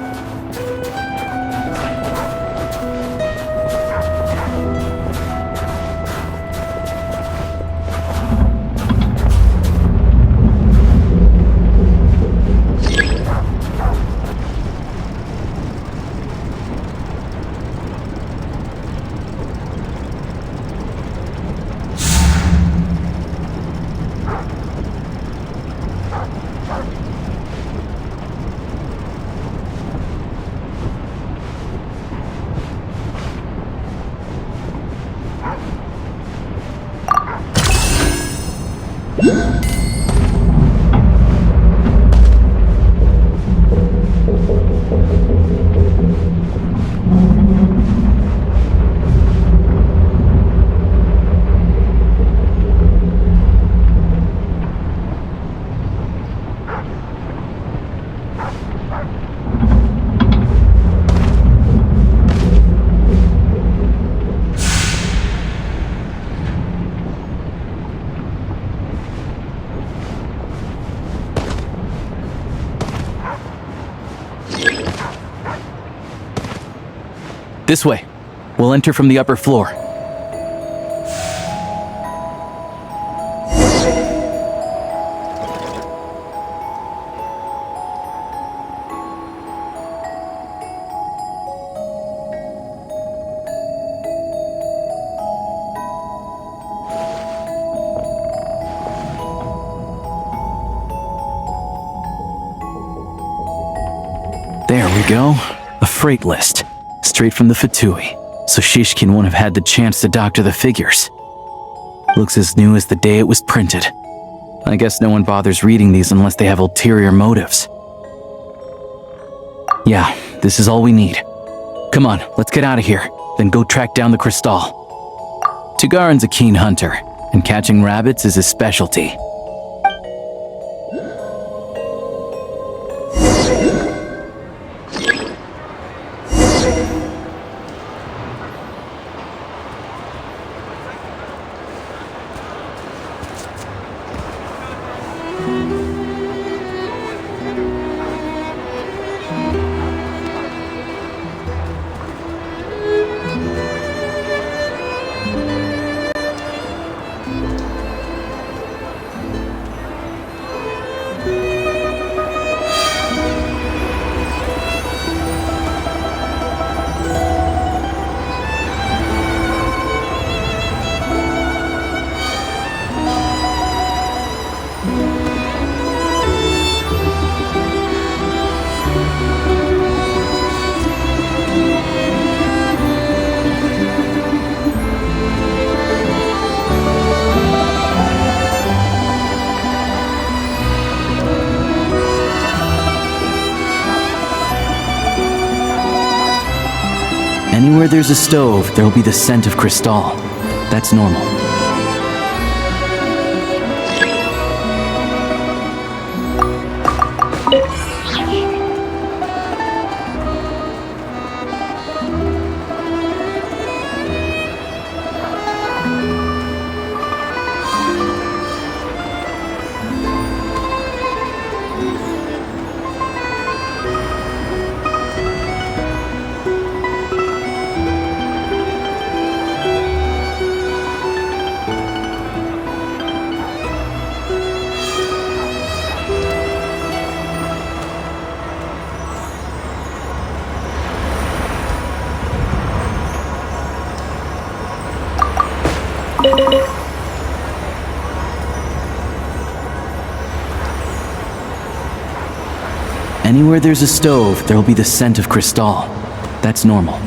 This way. We'll enter from the upper floor. There we go. A freight list. Straight from the Fatui, so Shishkin won't have had the chance to doctor the figures. Looks as new as the day it was printed. I guess no one bothers reading these unless they have ulterior motives. Yeah, this is all we need. Come on, let's get out of here, then go track down the crystal. Tugarin's a keen hunter, and catching rabbits is his specialty. Anywhere there's a stove, there'll be the scent of crystal. That's normal. Anywhere there's a stove, there'll be the scent of crystal. That's normal.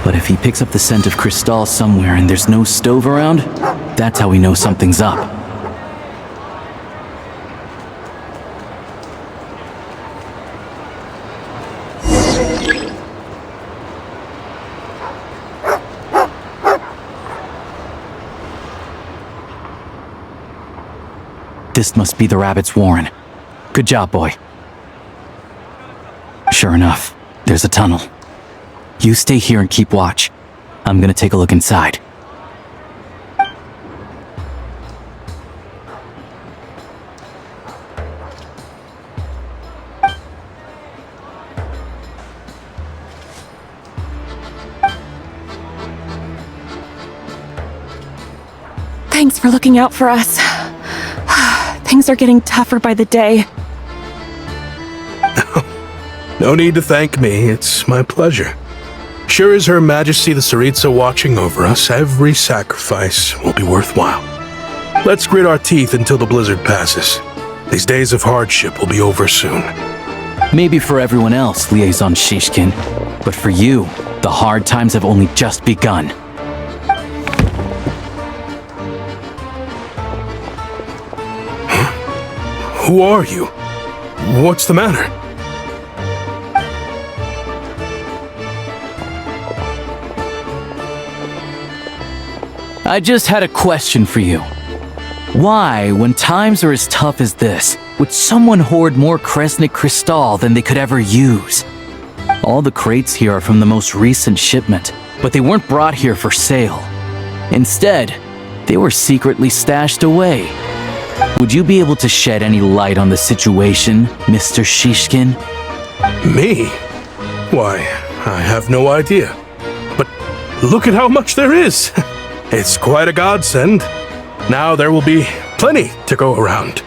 But if he picks up the scent of crystal somewhere and there's no stove around, that's how we know something's up. This must be the rabbit's warren. Good job, boy. Sure enough, there's a tunnel. You stay here and keep watch. I'm gonna take a look inside. Thanks for looking out for us. Things are getting tougher by the day. No need to thank me, it's my pleasure. Sure as Her Majesty the Tsaritsa watching over us, every sacrifice will be worthwhile. Let's grit our teeth until the blizzard passes. These days of hardship will be over soon. Maybe for everyone else, Liaison Shishkin, but for you, the hard times have only just begun. Who are you? What's the matter? I just had a question for you. Why, when times are as tough as this, would someone hoard more Kresnik crystal than they could ever use? All the crates here are from the most recent shipment, but they weren't brought here for sale. Instead, they were secretly stashed away. Would you be able to shed any light on the situation, Mr. Shishkin? Me? Why, I have no idea. But look at how much there is! It's quite a godsend. Now there will be plenty to go around.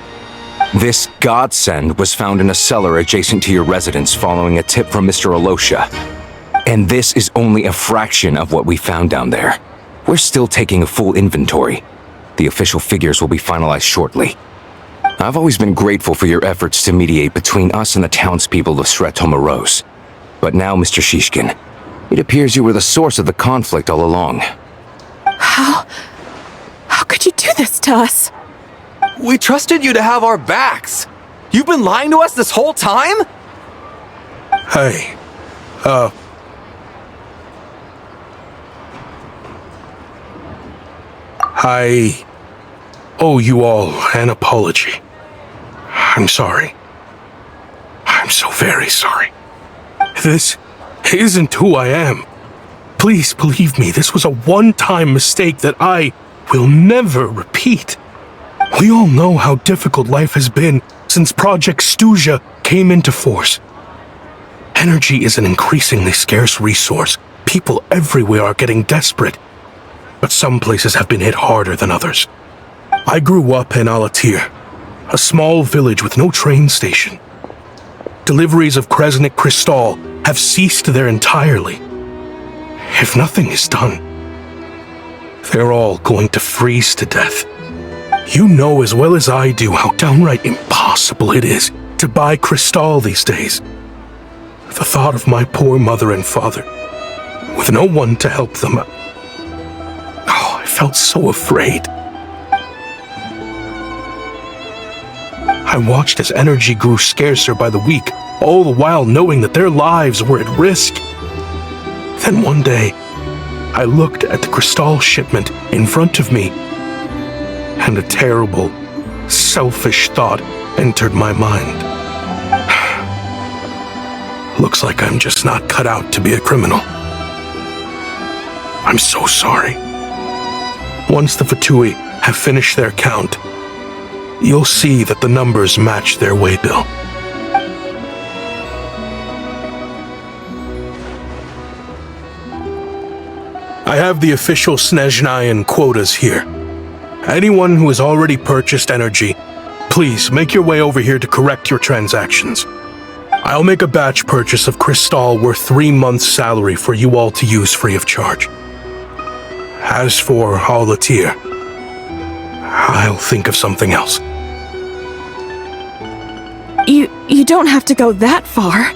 This godsend was found in a cellar adjacent to your residence following a tip from Mr. Alosha. And this is only a fraction of what we found down there. We're still taking a full inventory. The official figures will be finalized shortly. I've always been grateful for your efforts to mediate between us and the townspeople of Sretomaros. But now, Mr. Shishkin, it appears you were the source of the conflict all along. How could you do this to us? We trusted you to have our backs. You've been lying to us this whole time? Hey, I owe you all an apology. I'm sorry. I'm so very sorry. This isn't who I am. Please believe me, this was a one-time mistake that I will never repeat. We all know how difficult life has been since Project Stuja came into force. Energy is an increasingly scarce resource. People everywhere are getting desperate. But some places have been hit harder than others. I grew up in Alatir, a small village with no train station. Deliveries of Kresnik Crystal have ceased there entirely. If nothing is done, they're all going to freeze to death. You know as well as I do how downright impossible it is to buy Crystal these days. The thought of my poor mother and father, with no one to help them, I felt so afraid. I watched as energy grew scarcer by the week, all the while knowing that their lives were at risk. Then one day, I looked at the Crystal shipment in front of me, and a terrible, selfish thought entered my mind. Looks like I'm just not cut out to be a criminal. I'm so sorry. Once the Fatui have finished their count, you'll see that the numbers match their waybill. I have the official Snezhnayan quotas here. Anyone who has already purchased energy, please make your way over here to correct your transactions. I'll make a batch purchase of Crystal worth 3 months' salary for you all to use free of charge. As for Alatir, I'll think of something else. You don't have to go that far.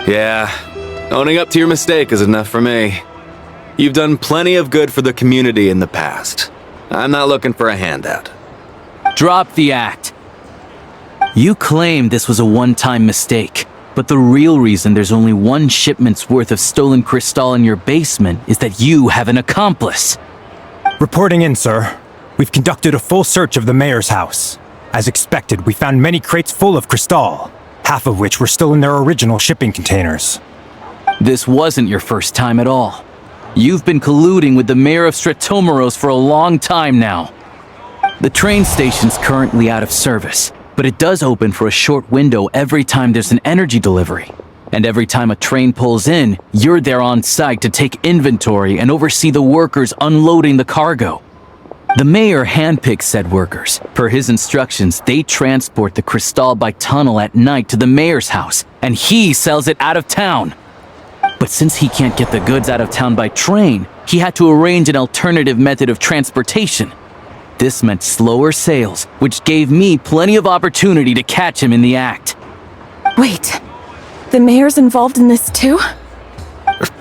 Yeah, owning up to your mistake is enough for me. You've done plenty of good for the community in the past. I'm not looking for a handout. Drop the act. You claim this was a one-time mistake, but the real reason there's only one shipment's worth of stolen Crystal in your basement is that you have an accomplice. Reporting in, sir. We've conducted a full search of the mayor's house. As expected, we found many crates full of Crystal, half of which were still in their original shipping containers. This wasn't your first time at all. You've been colluding with the mayor of Sretomaros for a long time now. The train station's currently out of service, but it does open for a short window every time there's an energy delivery. And every time a train pulls in, you're there on site to take inventory and oversee the workers unloading the cargo. The mayor handpicks said workers. Per his instructions, they transport the Crystal by tunnel at night to the mayor's house, and he sells it out of town. But since he can't get the goods out of town by train, he had to arrange an alternative method of transportation. This meant slower sales, which gave me plenty of opportunity to catch him in the act. Wait, the mayor's involved in this too?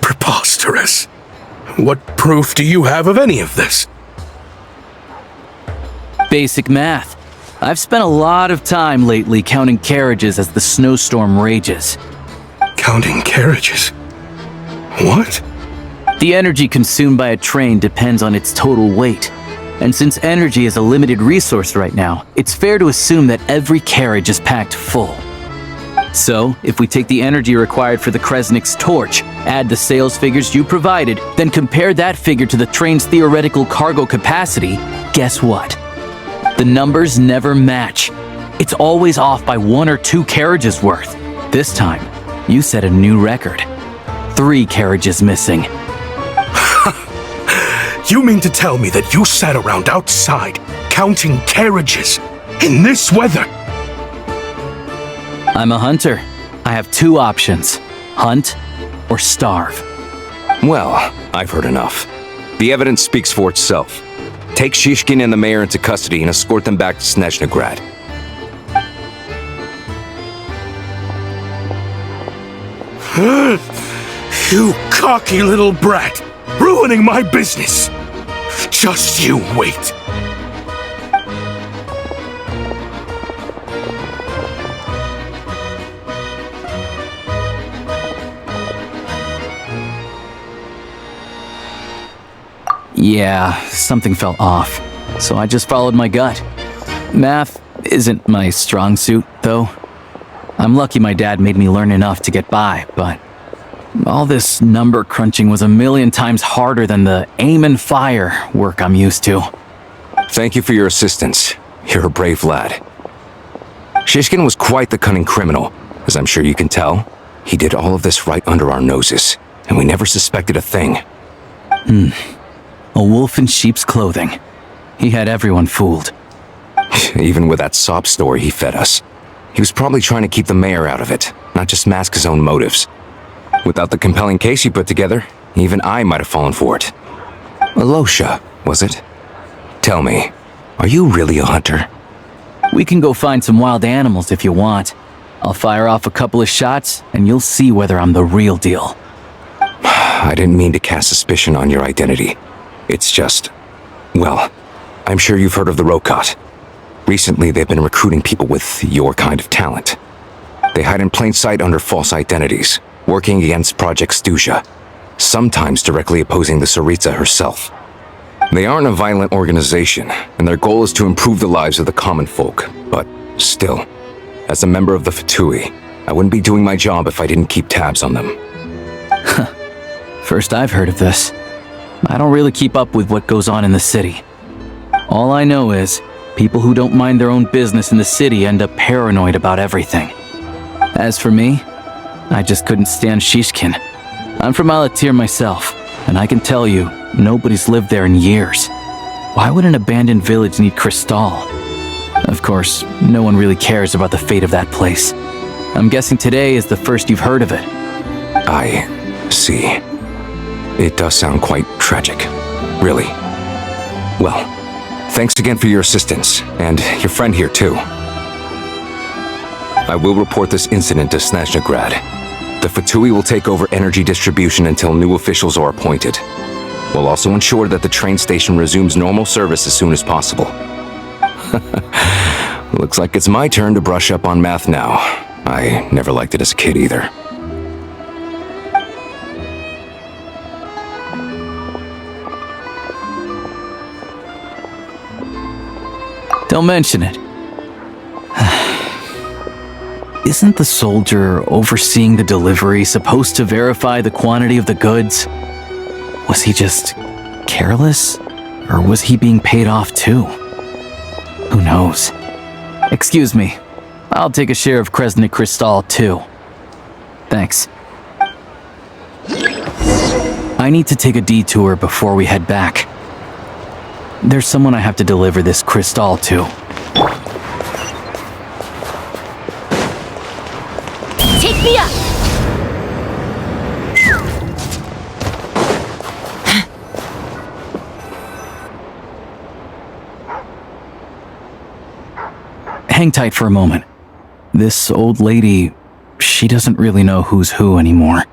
Preposterous. What proof do you have of any of this? Basic math. I've spent a lot of time lately counting carriages as the snowstorm rages. Counting carriages? What? The energy consumed by a train depends on its total weight. And since energy is a limited resource right now, it's fair to assume that every carriage is packed full. So, if we take the energy required for the Kresnik's torch, add the sales figures you provided, then compare that figure to the train's theoretical cargo capacity, guess what? The numbers never match. It's always off by 1 or 2 carriages worth. This time, you set a new record. 3 carriages missing. You mean to tell me that you sat around outside, counting carriages, in this weather? I'm a hunter. I have 2 options. Hunt or starve. Well, I've heard enough. The evidence speaks for itself. Take Shishkin and the mayor into custody and escort them back to Snezhnaya. You cocky little brat! Ruining my business! Just you wait! Yeah, something felt off, so I just followed my gut. Math isn't my strong suit, though. I'm lucky my dad made me learn enough to get by, but all this number crunching was a million times harder than the aim and fire work I'm used to. Thank you for your assistance. You're a brave lad. Shishkin was quite the cunning criminal, as I'm sure you can tell. He did all of this right under our noses, and we never suspected a thing. A wolf in sheep's clothing. He had everyone fooled. Even with that sob story he fed us. He was probably trying to keep the mayor out of it, not just mask his own motives. Without the compelling case he put together, even I might have fallen for it. Alosha, was it? Tell me, are you really a hunter? We can go find some wild animals if you want. I'll fire off a couple of shots, and you'll see whether I'm the real deal. I didn't mean to cast suspicion on your identity. It's just... well, I'm sure you've heard of the Rokot. Recently, they've been recruiting people with your kind of talent. They hide in plain sight under false identities, working against Project Stuzha, sometimes directly opposing the Tsaritsa herself. They aren't a violent organization, and their goal is to improve the lives of the common folk, but still, as a member of the Fatui, I wouldn't be doing my job if I didn't keep tabs on them. First I've heard of this. I don't really keep up with what goes on in the city. All I know is, people who don't mind their own business in the city end up paranoid about everything. As for me, I just couldn't stand Shishkin. I'm from Alatir myself, and I can tell you, nobody's lived there in years. Why would an abandoned village need Crystal? Of course, no one really cares about the fate of that place. I'm guessing today is the first you've heard of it. I see. It does sound quite tragic. Really. Well, thanks again for your assistance, and your friend here too. I will report this incident to Snezhnaya. The Fatui will take over energy distribution until new officials are appointed. We'll also ensure that the train station resumes normal service as soon as possible. Looks like it's my turn to brush up on math now. I never liked it as a kid either. Don't mention it. Isn't the soldier overseeing the delivery supposed to verify the quantity of the goods? Was he just careless? Or was he being paid off too? Who knows? Excuse me. I'll take a share of Kresnik Crystal too. Thanks. I need to take a detour before we head back. There's someone I have to deliver this crystal to. Take me up! Hang tight for a moment. This old lady, she doesn't really know who's who anymore.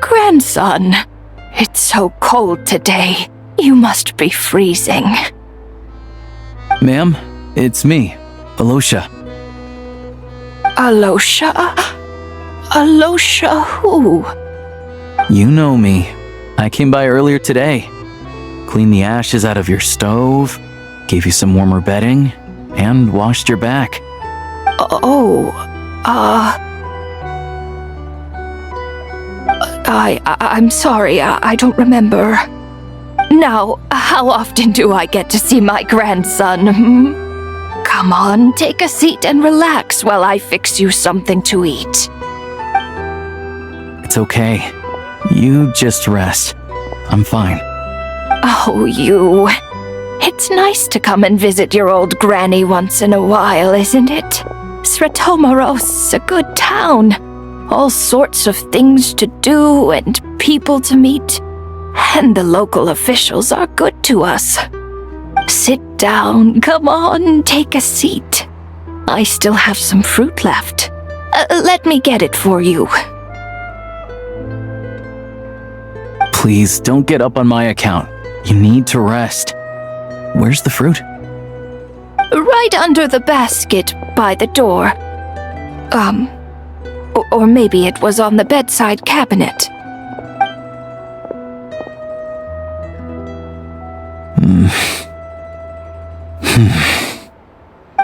Grandson, it's so cold today. You must be freezing. Ma'am, it's me, Alosha. Alosha? Alosha who? You know me. I came by earlier today. Cleaned the ashes out of your stove, gave you some warmer bedding, and washed your back. I'm sorry, I don't remember. Now, how often do I get to see my grandson? Come on, take a seat and relax while I fix you something to eat. It's okay. You just rest. I'm fine. Oh, you. It's nice to come and visit your old granny once in a while, isn't it? Sretomaros, a good town. All sorts of things to do and people to meet. And the local officials are good to us. Sit down, come on, take a seat. I still have some fruit left. Let me get it for you. Please, don't get up on my account. You need to rest. Where's the fruit? Right under the basket by the door. Or maybe it was on the bedside cabinet.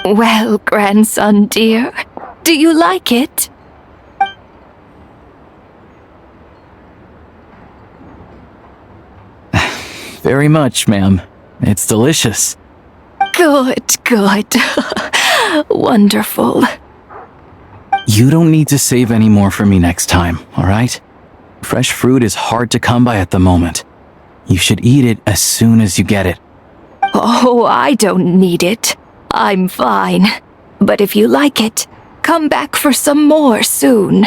Well, grandson dear, do you like it? Very much, ma'am. It's delicious. Good. Wonderful. You don't need to save any more for me next time, alright? Fresh fruit is hard to come by at the moment. You should eat it as soon as you get it. Oh, I don't need it. I'm fine. But if you like it, come back for some more soon.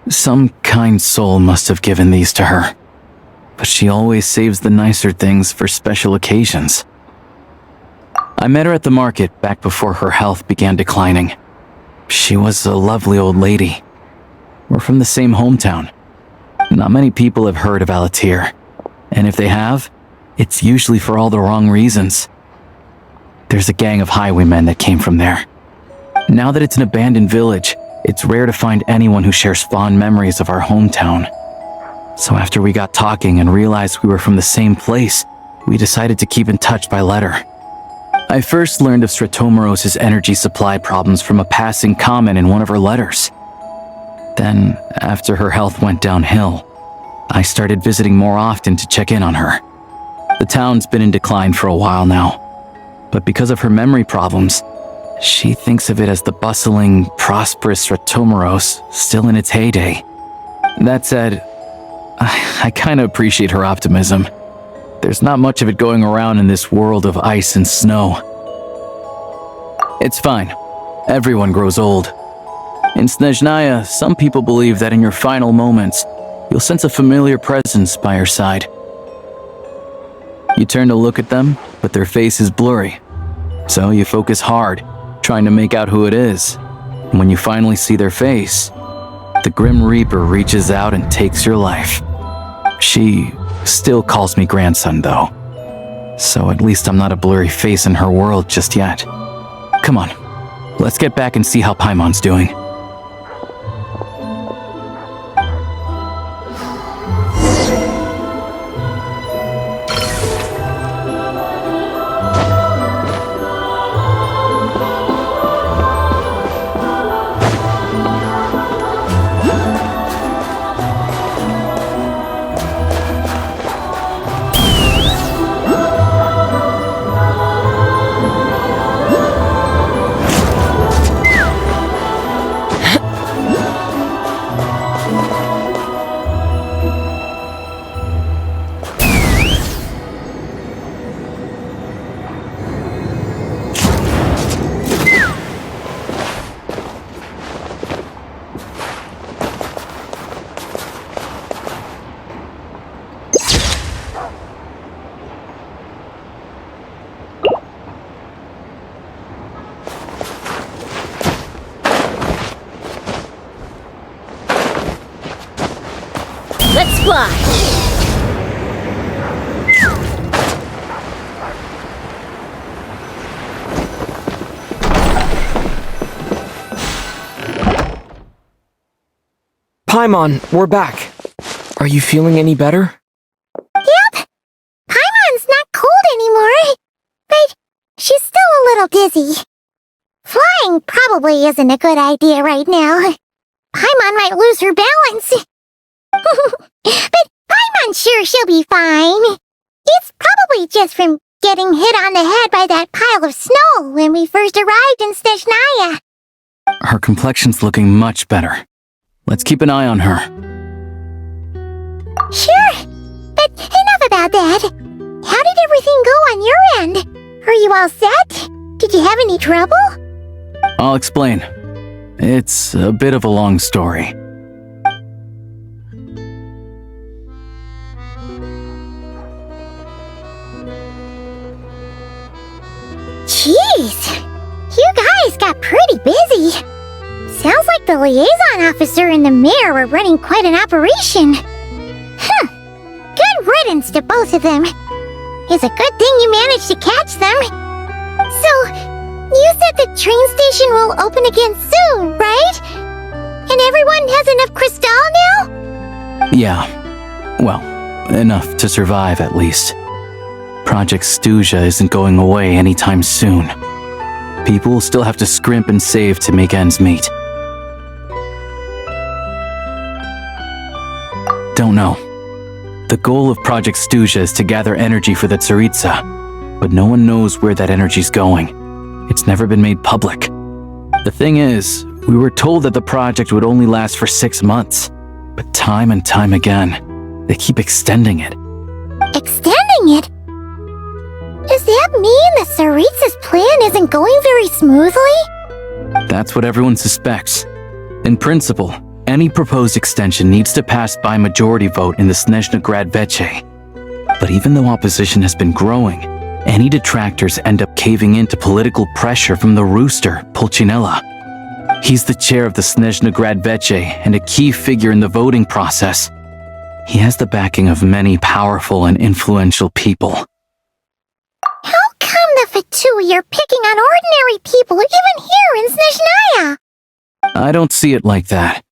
Some kind soul must have given these to her. But she always saves the nicer things for special occasions. I met her at the market back before her health began declining. She was a lovely old lady. We're from the same hometown. Not many people have heard of Alatir. And if they have, it's usually for all the wrong reasons. There's a gang of highwaymen that came from there. Now that it's an abandoned village, it's rare to find anyone who shares fond memories of our hometown. So after we got talking and realized we were from the same place, we decided to keep in touch by letter. I first learned of Sretomaros' energy supply problems from a passing comment in one of her letters. Then, after her health went downhill, I started visiting more often to check in on her. The town's been in decline for a while now, but because of her memory problems, she thinks of it as the bustling, prosperous Sretomaros still in its heyday. That said, I kinda appreciate her optimism. There's not much of it going around in this world of ice and snow. It's fine. Everyone grows old. In Snezhnaya, some people believe that in your final moments, you'll sense a familiar presence by your side. You turn to look at them, but their face is blurry. So you focus hard, trying to make out who it is. And when you finally see their face, the Grim Reaper reaches out and takes your life. She still calls me grandson, though. So at least I'm not a blurry face in her world just yet. Come on, let's get back and see how Paimon's doing. Let's fly! Paimon, we're back. Are you feeling any better? Yep. Paimon's not cold anymore, but she's still a little dizzy. Flying probably isn't a good idea right now. Paimon might lose her balance. But Paimon's sure she'll be fine. It's probably just from getting hit on the head by that pile of snow when we first arrived in Snezhnaya. Her complexion's looking much better. Let's keep an eye on her. Sure, but enough about that. How did everything go on your end? Are you all set? Did you have any trouble? I'll explain. It's a bit of a long story. Jeez, you guys got pretty busy. Sounds like the liaison officer and the mayor were running quite an operation. Huh. Good riddance to both of them. It's a good thing you managed to catch them. So, you said the train station will open again soon, right? And everyone has enough crystal now? Yeah. Well, enough to survive at least. Project Snezhnaya isn't going away anytime soon. People will still have to scrimp and save to make ends meet. Don't know. The goal of Project Snezhnaya is to gather energy for the Tsaritsa, but no one knows where that energy's going. It's never been made public. The thing is, we were told that the project would only last for 6 months, but time and time again, they keep extending it. Extending it? Does that mean the Tsaritsa's plan isn't going very smoothly? That's what everyone suspects. In principle, any proposed extension needs to pass by majority vote in the Snezhnaya Veche. But even though opposition has been growing, any detractors end up caving into political pressure from the rooster, Pulcinella. He's the chair of the Snezhnaya Veche and a key figure in the voting process. He has the backing of many powerful and influential people. How come the Fatui are picking on ordinary people even here in Snezhnaya? I don't see it like that.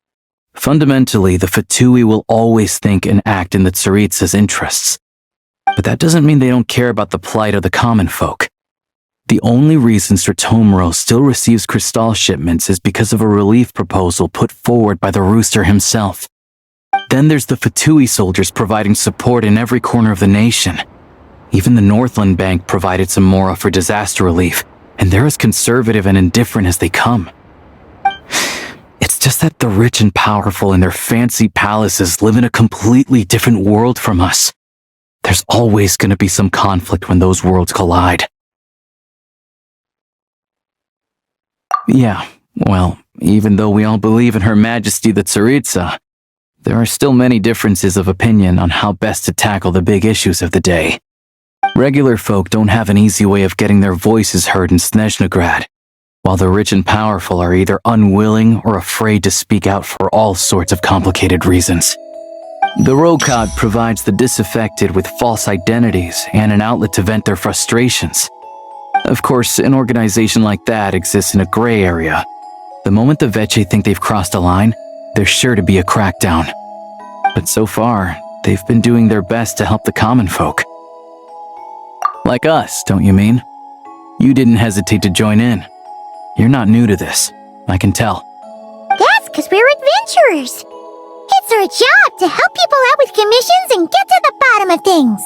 Fundamentally, the Fatui will always think and act in the Tsaritsa's interests. But that doesn't mean they don't care about the plight of the common folk. The only reason Stratomero still receives crystal shipments is because of a relief proposal put forward by the rooster himself. Then there's the Fatui soldiers providing support in every corner of the nation. Even the Northland Bank provided some mora for disaster relief, and they're as conservative and indifferent as they come. It's just that the rich and powerful in their fancy palaces live in a completely different world from us. There's always going to be some conflict when those worlds collide. Yeah, well, even though we all believe in Her Majesty the Tsaritsa, there are still many differences of opinion on how best to tackle the big issues of the day. Regular folk don't have an easy way of getting their voices heard in Snezhnaya, while the rich and powerful are either unwilling or afraid to speak out for all sorts of complicated reasons. The Rokad provides the disaffected with false identities and an outlet to vent their frustrations. Of course, an organization like that exists in a gray area. The moment the Veche think they've crossed a line, there's sure to be a crackdown. But so far, they've been doing their best to help the common folk. Like us, don't you mean? You didn't hesitate to join in. You're not new to this, I can tell. That's because we're adventurers. It's our job to help people out with commissions and get to the bottom of things.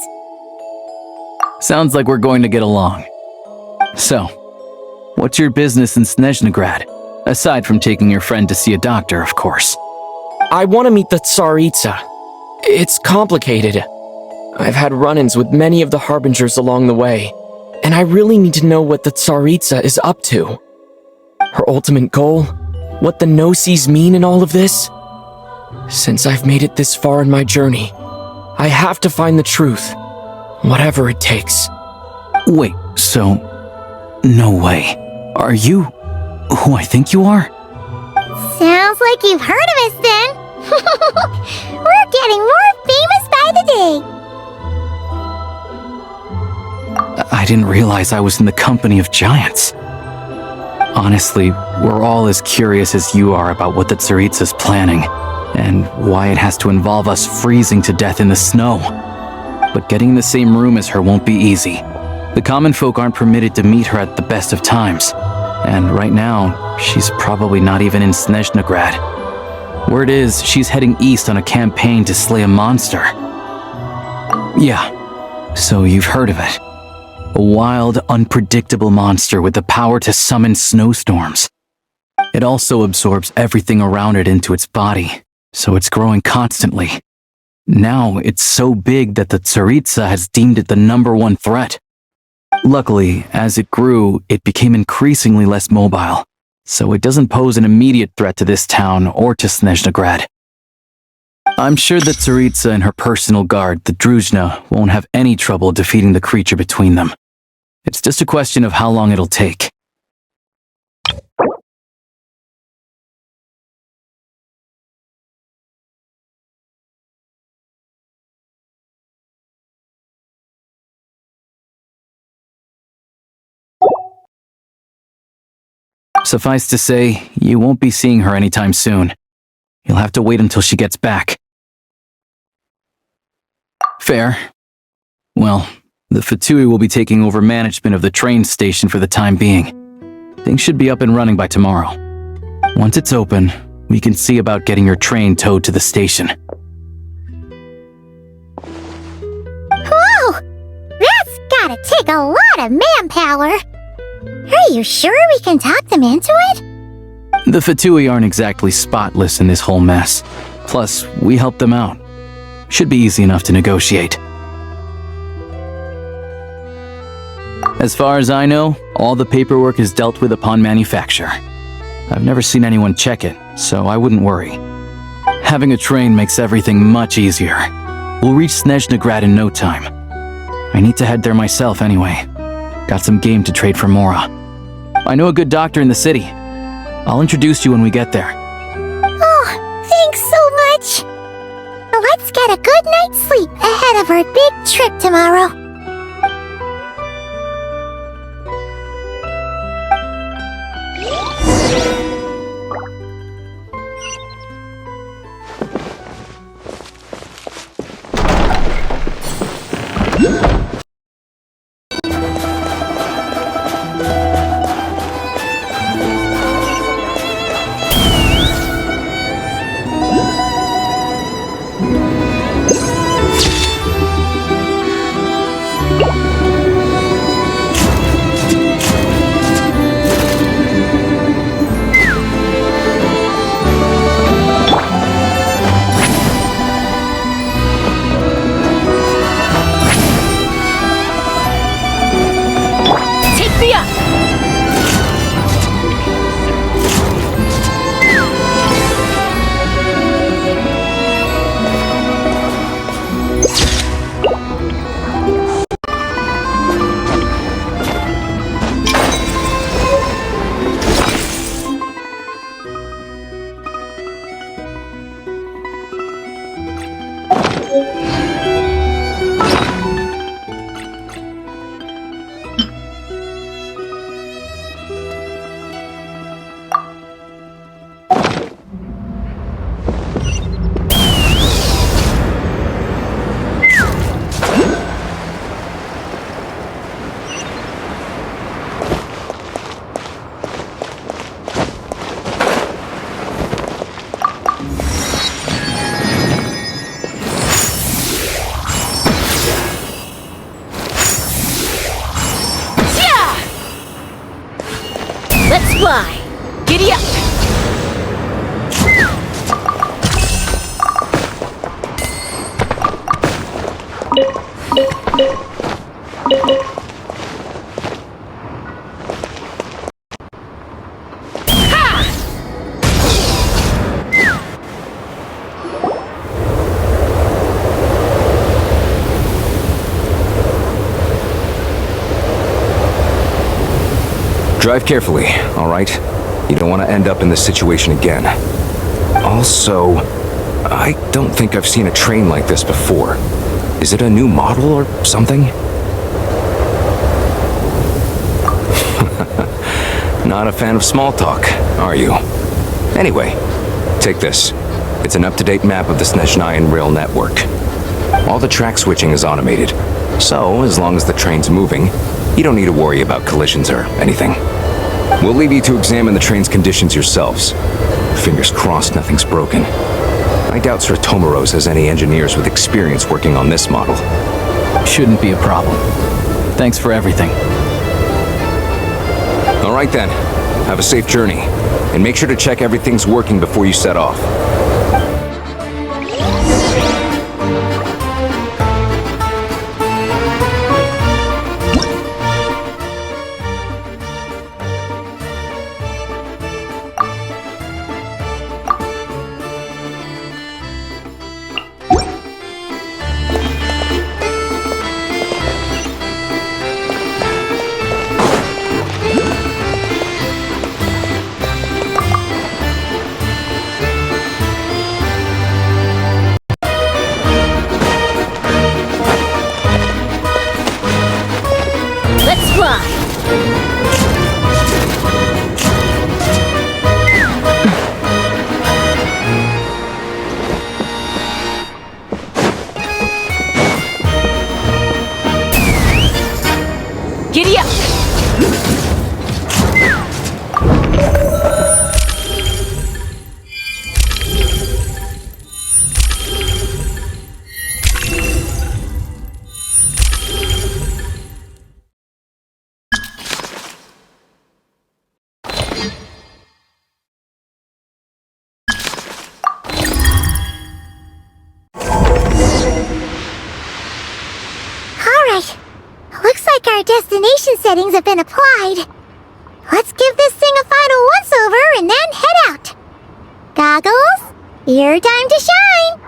Sounds like we're going to get along. So, what's your business in Snezhnaya? Aside from taking your friend to see a doctor, of course. I want to meet the Tsaritsa. It's complicated. I've had run-ins with many of the Harbingers along the way, and I really need to know what the Tsaritsa is up to. Her ultimate goal? What the Gnosis mean in all of this? Since I've made it this far in my journey, I have to find the truth, whatever it takes. Wait, so... No way. Are you who I think you are? Sounds like you've heard of us then. We're getting more famous by the day. I didn't realize I was in the company of giants. Honestly, we're all as curious as you are about what the Tsaritsa's planning, and why it has to involve us freezing to death in the snow. But getting in the same room as her won't be easy. The common folk aren't permitted to meet her at the best of times, and right now, she's probably not even in Snezhnaya. Word is, she's heading east on a campaign to slay a monster. Yeah, so you've heard of it. A wild, unpredictable monster with the power to summon snowstorms. It also absorbs everything around it into its body, so it's growing constantly. Now it's so big that the Tsaritsa has deemed it the #1 threat. Luckily, as it grew, it became increasingly less mobile, so it doesn't pose an immediate threat to this town or to Snezhnagrad. I'm sure that Tsaritsa and her personal guard, the Druzhna, won't have any trouble defeating the creature between them. It's just a question of how long it'll take. Suffice to say, you won't be seeing her anytime soon. You'll have to wait until she gets back. Fair. Well, the Fatui will be taking over management of the train station for the time being. Things should be up and running by tomorrow. Once it's open, we can see about getting your train towed to the station. Whoa! That's gotta take a lot of manpower. Are you sure we can talk them into it? The Fatui aren't exactly spotless in this whole mess. Plus, we helped them out. Should be easy enough to negotiate. As far as I know, all the paperwork is dealt with upon manufacture. I've never seen anyone check it, so I wouldn't worry. Having a train makes everything much easier. We'll reach Snezhnagrad in no time. I need to head there myself anyway. Got some game to trade for Mora. I know a good doctor in the city. I'll introduce you when we get there. Oh, thanks so much. Let's get a good night's sleep ahead of our big trip tomorrow. Let's fly! Giddy up! Drive carefully, all right? You don't want to end up in this situation again. Also, I don't think I've seen a train like this before. Is it a new model or something? Not a fan of small talk, are you? Anyway, take this. It's an up-to-date map of the Snezhnayan rail network. All the track switching is automated, so as long as the train's moving, you don't need to worry about collisions or anything. We'll leave you to examine the train's conditions yourselves. Fingers crossed nothing's broken. I doubt Sir Tomoros has any engineers with experience working on this model. Shouldn't be a problem. Thanks for everything. All right then. Have a safe journey, and make sure to check everything's working before you set off. Let's fly! Giddy up! Alright. Looks like our destination settings have been applied. Let's give this thing a final once-over and then head out. Goggles, your time to shine!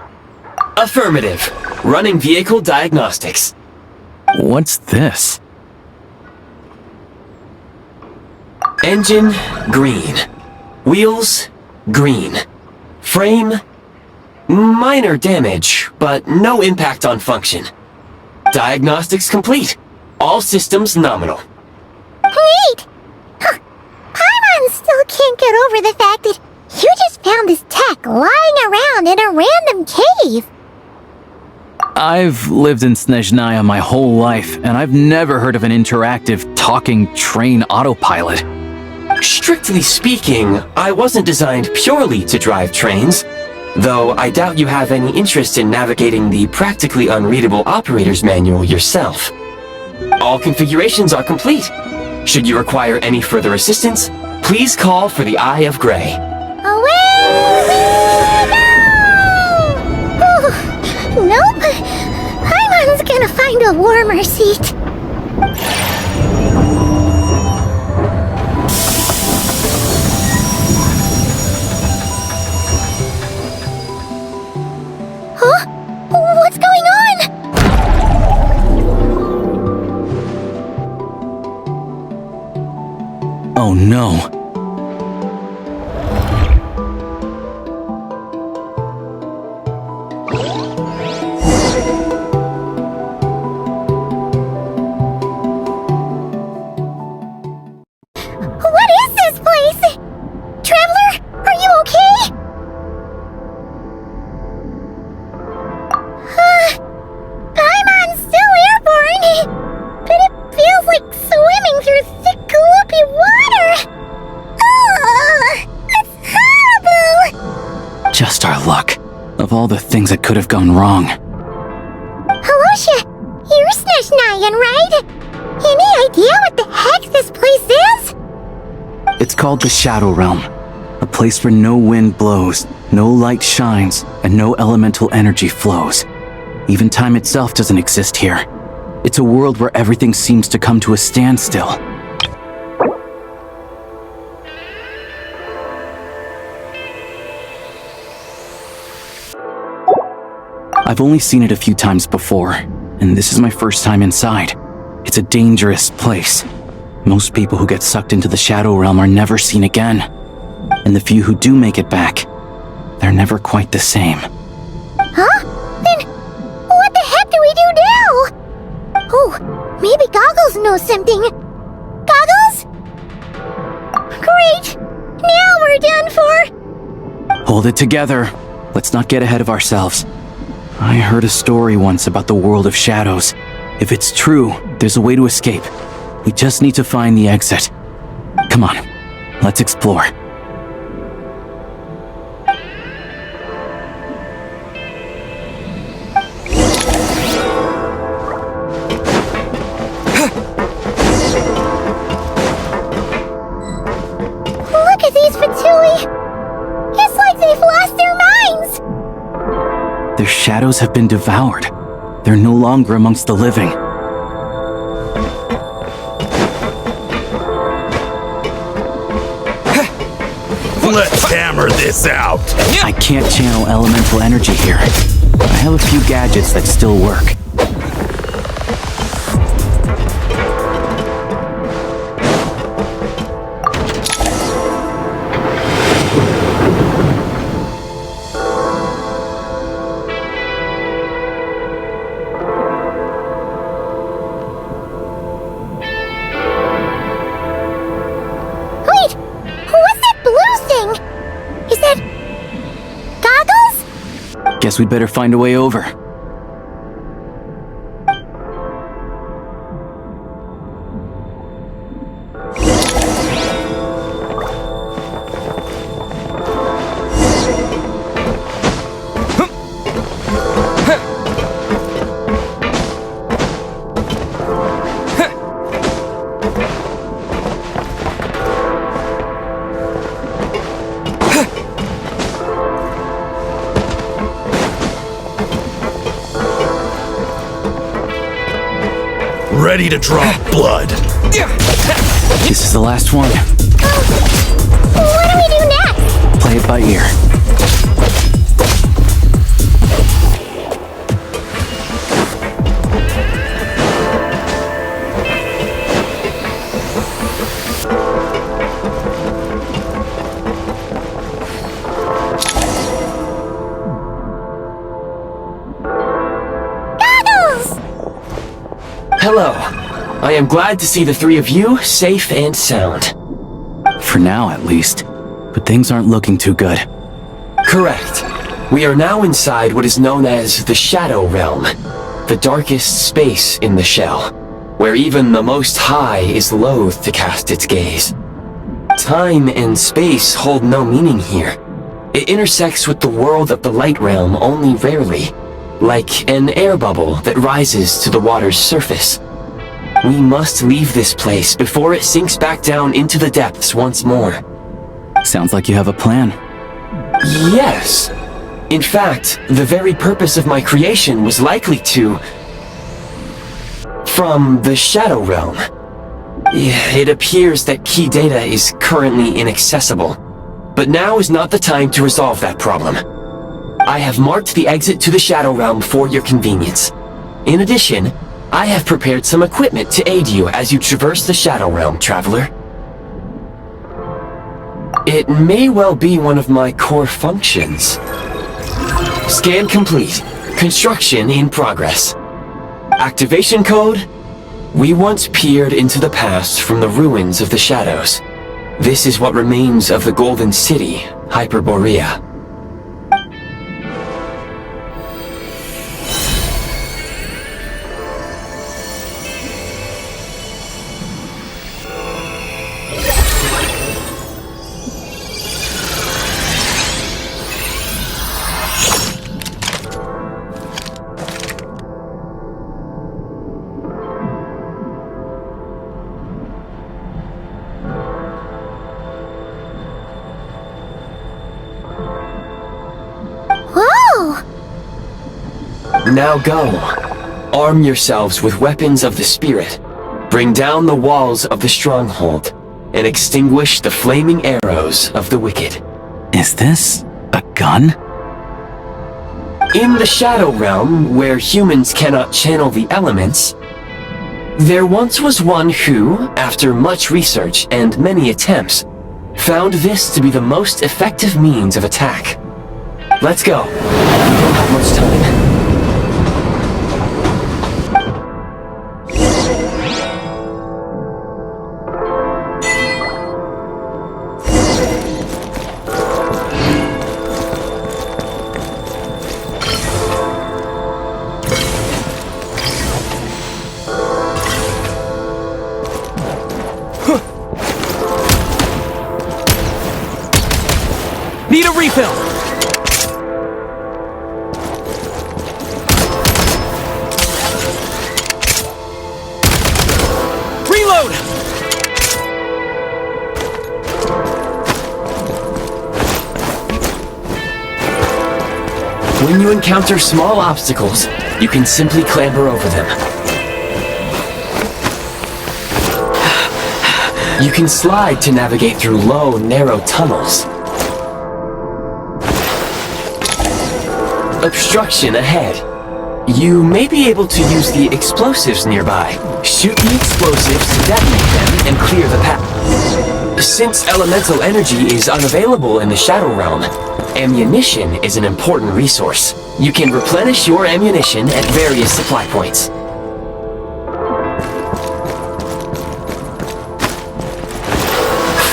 Affirmative. Running vehicle diagnostics. What's this? Engine, green. Wheels, green. Frame, minor damage, but no impact on function. Diagnostics complete. All systems nominal. Wait! Huh. Paimon still can't get over the fact that you just found this tech lying around in a random cave. I've lived in Snezhnaya my whole life, and I've never heard of an interactive, talking train autopilot. Strictly speaking, I wasn't designed purely to drive trains, though I doubt you have any interest in navigating the practically unreadable operator's manual yourself. All configurations are complete. Should you require any further assistance, please call for the Eye of Grey. Away we go! Oh, nope. Paimon's gonna find a warmer seat. Huh? What's going on? Oh no. What is this place? Traveler, are you okay? Paimon's still airborne, but it feels like swimming through thick, gloopy water. It's horrible! Just our luck. Of all the things that could have gone wrong. Halosha, you're Snezhnayan, right? Any idea what the heck this place is? It's called the Shadow Realm. A place where no wind blows, no light shines, and no elemental energy flows. Even time itself doesn't exist here. It's a world where everything seems to come to a standstill. I've only seen it a few times before, and this is my first time inside. It's a dangerous place. Most people who get sucked into the Shadow Realm are never seen again. And the few who do make it back, they're never quite the same. Huh? Then, what the heck do we do now? Oh, maybe Goggles knows something. Goggles? Great! Now we're done for! Hold it together. Let's not get ahead of ourselves. I heard a story once about the world of shadows. If it's true, there's a way to escape. We just need to find the exit. Come on, let's explore. shadows have been devoured. They're no longer amongst the living. Let's hammer this out! I can't channel elemental energy here. I have a few gadgets that still work. Guess we'd better find a way over. Ready to draw blood. This is the last one. What do we do next? Play it by ear. Hello. I am glad to see the three of you safe and sound. For now, at least. But things aren't looking too good. Correct. We are now inside what is known as the Shadow Realm, the darkest space in the shell, where even the Most High is loath to cast its gaze. Time and space hold no meaning here. It intersects with the world of the Light Realm only rarely, like an air bubble that rises to the water's surface. We must leave this place before it sinks back down into the depths once more. Sounds like you have a plan. Yes. In fact, the very purpose of my creation was likely to... from the Shadow Realm. It appears that key data is currently inaccessible, but now is not the time to resolve that problem. I have marked the exit to the Shadow Realm for your convenience. In addition, I have prepared some equipment to aid you as you traverse the Shadow Realm, traveler. It may well be one of my core functions. Scan complete. Construction in progress. Activation code? We once peered into the past from the ruins of the shadows. This is what remains of the Golden City, Hyperborea. Now go. Arm yourselves with weapons of the spirit. Bring down the walls of the stronghold, and extinguish the flaming arrows of the wicked. Is this a gun? In the Shadow Realm, where humans cannot channel the elements, there once was one who, after much research and many attempts, found this to be the most effective means of attack. Let's go. We don't have much time. Need a refill! Reload! When When you encounter small obstacles, you can simply clamber over them. You can slide to navigate through low, narrow tunnels. Obstruction ahead. You may be able to use the explosives nearby. Shoot the explosives to detonate them and clear the path. Since elemental energy is unavailable in the Shadow Realm, ammunition is an important resource. You can replenish your ammunition at various supply points.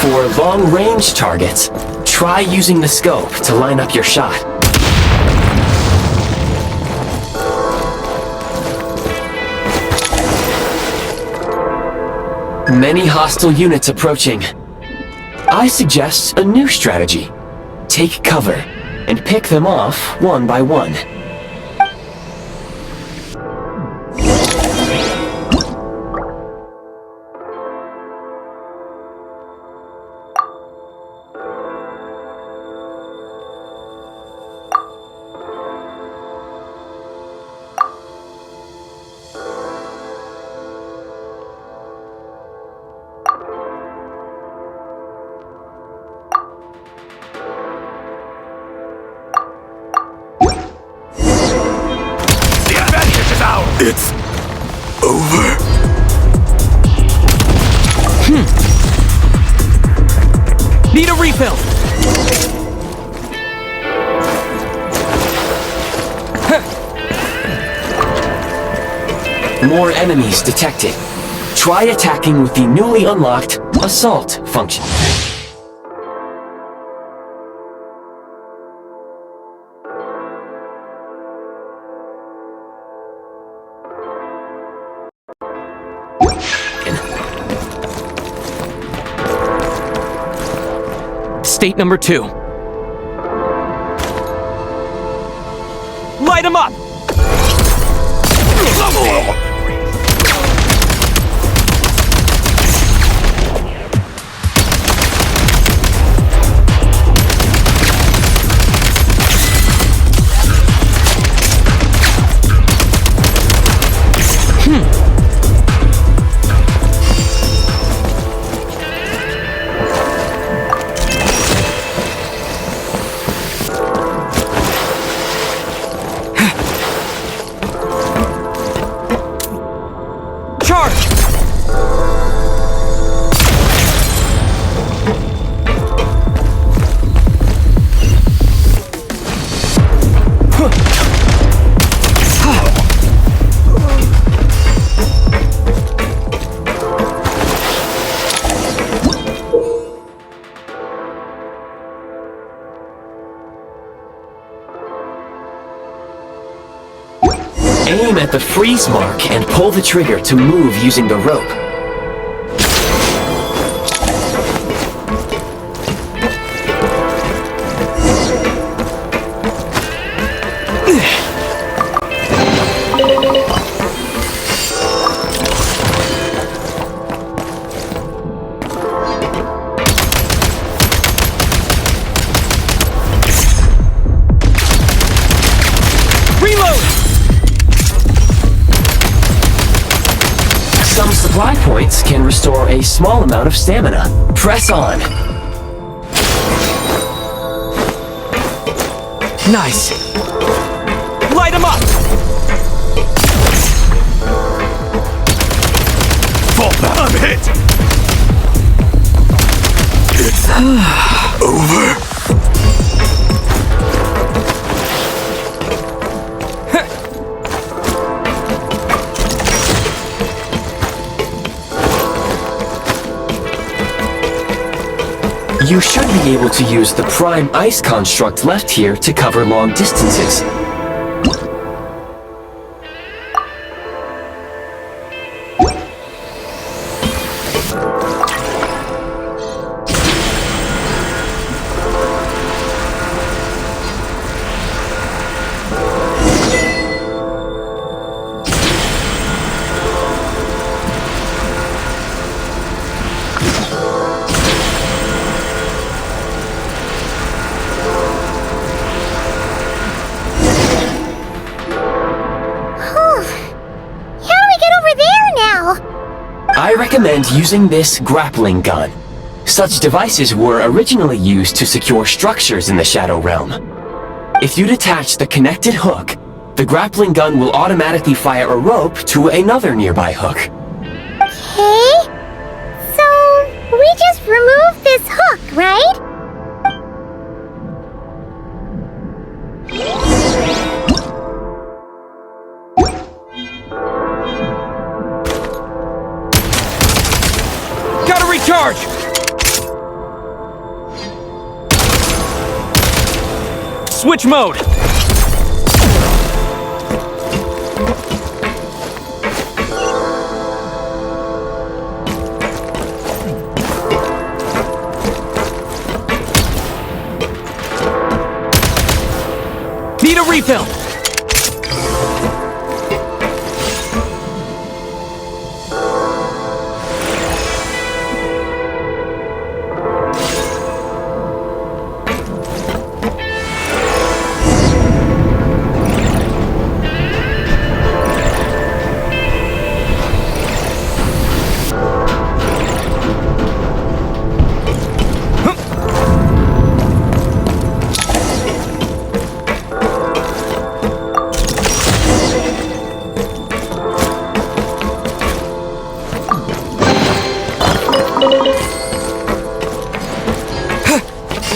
For long-range targets, try using the scope to line up your shot. Many hostile units approaching. I suggest a new strategy. Take cover and pick them off one by one. It's over. Need a refill! More enemies detected. Try attacking with the newly unlocked Assault function. State number 2. Light him up! Aim at the freeze mark and pull the trigger to move using the rope. Supply points can restore a small amount of stamina. Press on. Nice. Light him up! Fall back. I'm hit! It's over. You should be able to use the Prime Ice construct left here to cover long distances. I recommend using this grappling gun. Such devices were originally used to secure structures in the Shadow Realm. If you detach the connected hook, the grappling gun will automatically fire a rope to another nearby hook. Okay. So, we just remove this hook, right? Gotta recharge! Switch mode! Need a refill!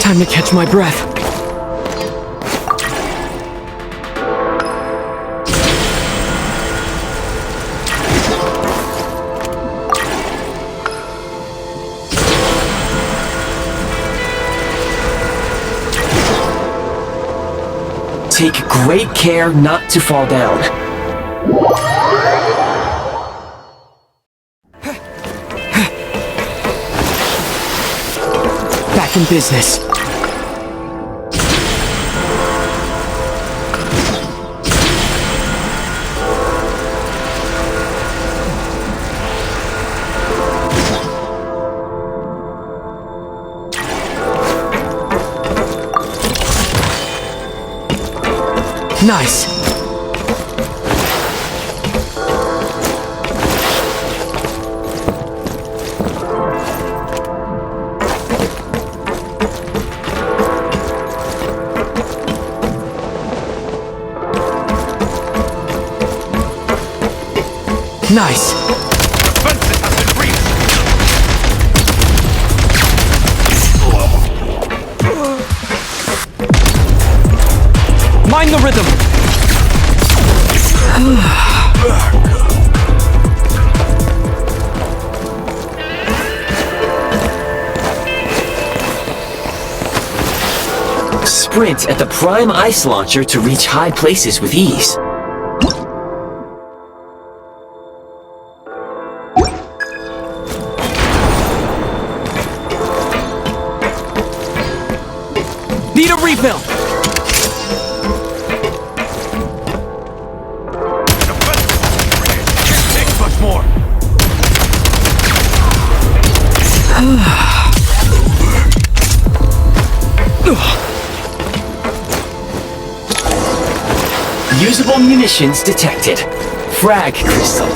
Time to catch my breath. Take great care not to fall down. Back in business. Nice. Nice. Mind the rhythm. Sprint at the prime ice launcher to reach high places with ease. Need a refill. Much more. Usable munitions detected. Frag crystal.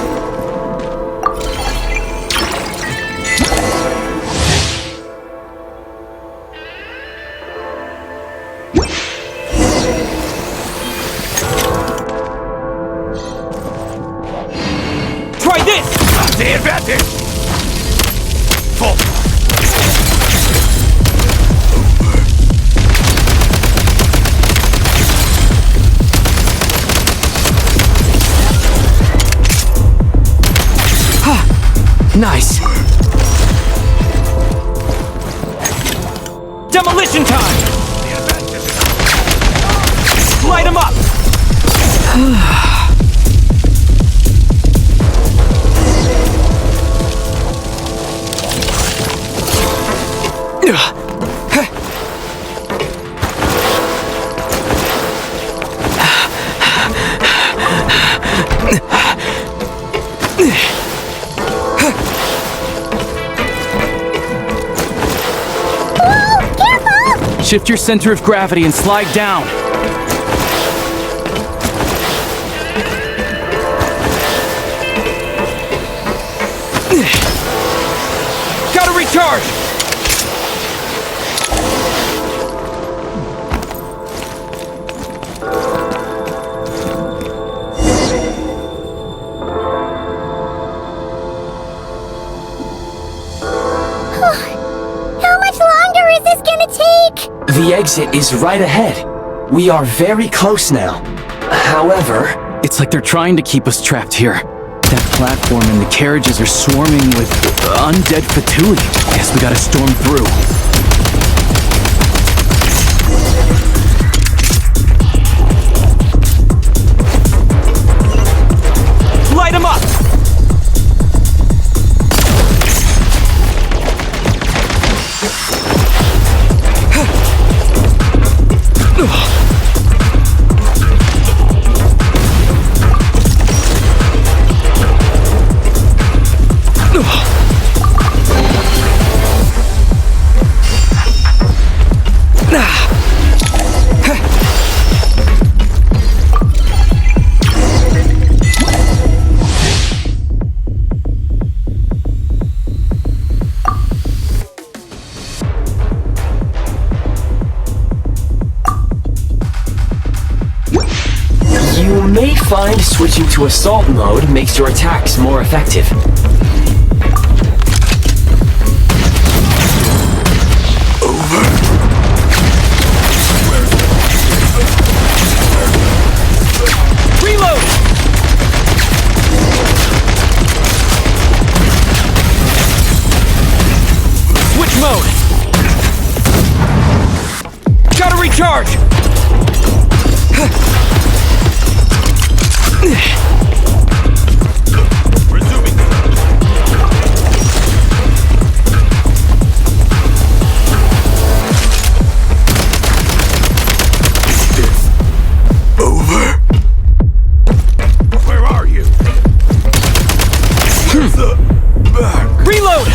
Try this! The advantage! Full. Nice. Demolition time! Light him up! Shift your center of gravity and slide down. Gotta recharge! How much longer is this gonna take? The exit is right ahead. We are very close now. However... It's like they're trying to keep us trapped here. That platform and the carriages are swarming with undead Fatui. Guess we gotta storm through. Light 'em up! You may find switching to assault mode makes your attacks more effective. Reload! Switch mode! Gotta recharge! Resuming. Over. Where are you? Where's the back? Reload!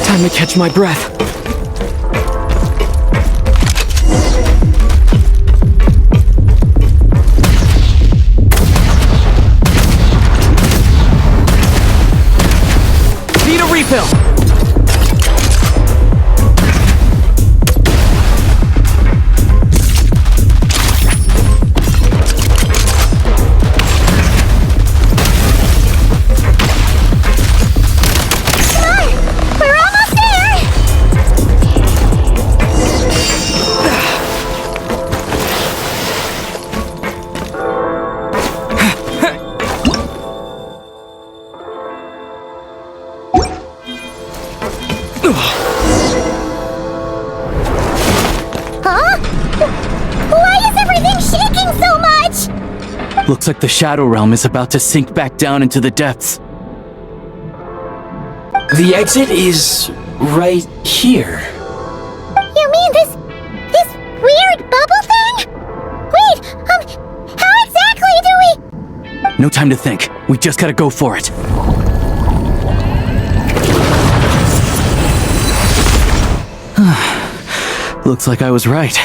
Time to catch my breath. Need a refill. We're almost there! Huh? Why is everything shaking so much? Looks like the Shadow Realm is about to sink back down into the depths. The exit is right here. You mean this weird bubble thing? Wait, how exactly do we... No time to think. We just gotta go for it. Looks like I was right.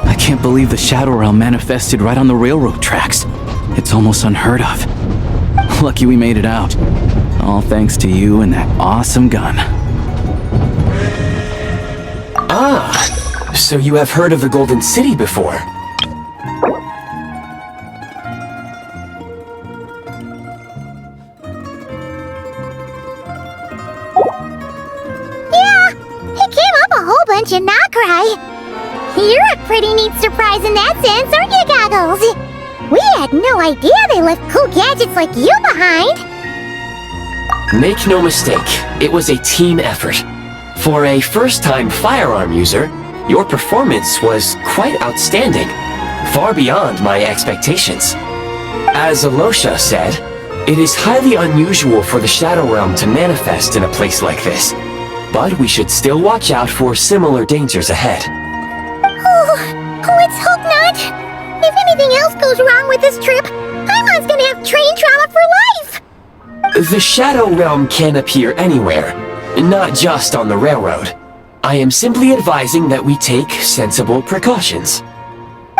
I can't believe the Shadow Realm manifested right on the railroad tracks. It's almost unheard of. Lucky we made it out. All thanks to you and that awesome gun. Ah, so you have heard of the Golden City before? Yeah, it came up a whole bunch in Nokrai. You're a pretty neat surprise in that sense, aren't you, Goggles? We had no idea they left cool gadgets like you behind. Make no mistake, it was a team effort. For a first-time firearm user, your performance was quite outstanding. far beyond my expectations. As Alosha said, it is highly unusual for the Shadow Realm to manifest in a place like this, but we should still watch out for similar dangers ahead. Let's hope not. If anything else goes wrong with this trip, Paimon's gonna have train trauma for life! The Shadow Realm can appear anywhere, not just on the railroad. I am simply advising that we take sensible precautions.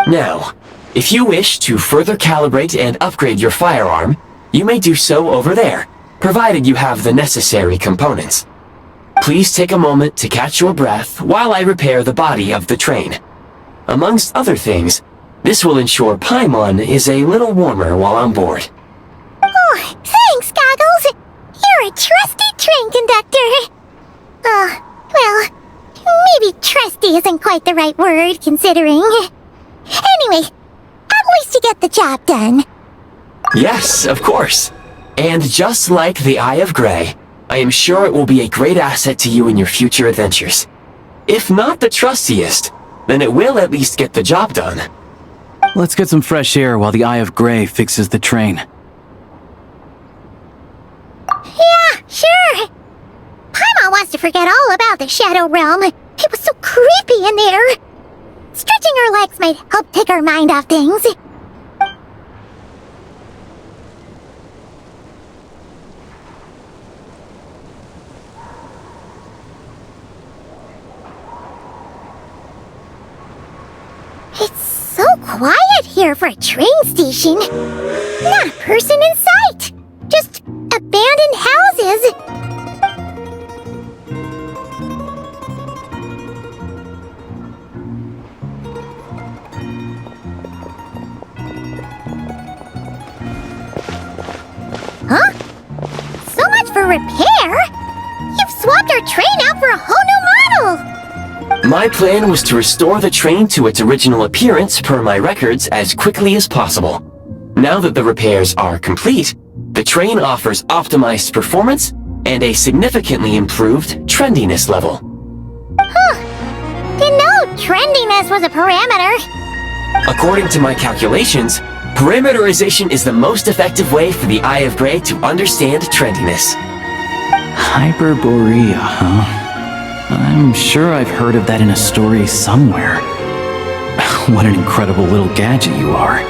Now, if you wish to further calibrate and upgrade your firearm, you may do so over there, provided you have the necessary components. Please take a moment to catch your breath while I repair the body of the train. Amongst other things, this will ensure Paimon is a little warmer while on board. Oh, thanks, Goggles! You're a trusty train conductor! Well, maybe trusty isn't quite the right word, considering. Anyway, at least you get the job done. Yes, of course. And just like the Eye of Grey, I am sure it will be a great asset to you in your future adventures. If not the trustiest, then it will at least get the job done. Let's get some fresh air while the Eye of Grey fixes the train. Yeah, sure! Paimon wants to forget all about the Shadow Realm. It was so creepy in there. Stretching our legs might help take our mind off things. It's so quiet here for a train station. Not a person in sight. Just abandoned houses. Huh? So much for repair? You've swapped our train out for a whole new model! My plan was to restore the train to its original appearance per my records as quickly as possible. Now that the repairs are complete, the train offers optimized performance and a significantly improved trendiness level. Didn't know trendiness was a parameter. According to my calculations, parameterization is the most effective way for the Eye of Grey to understand trendiness. Hyperborea, huh? I'm sure I've heard of that in a story somewhere. What an incredible little gadget you are.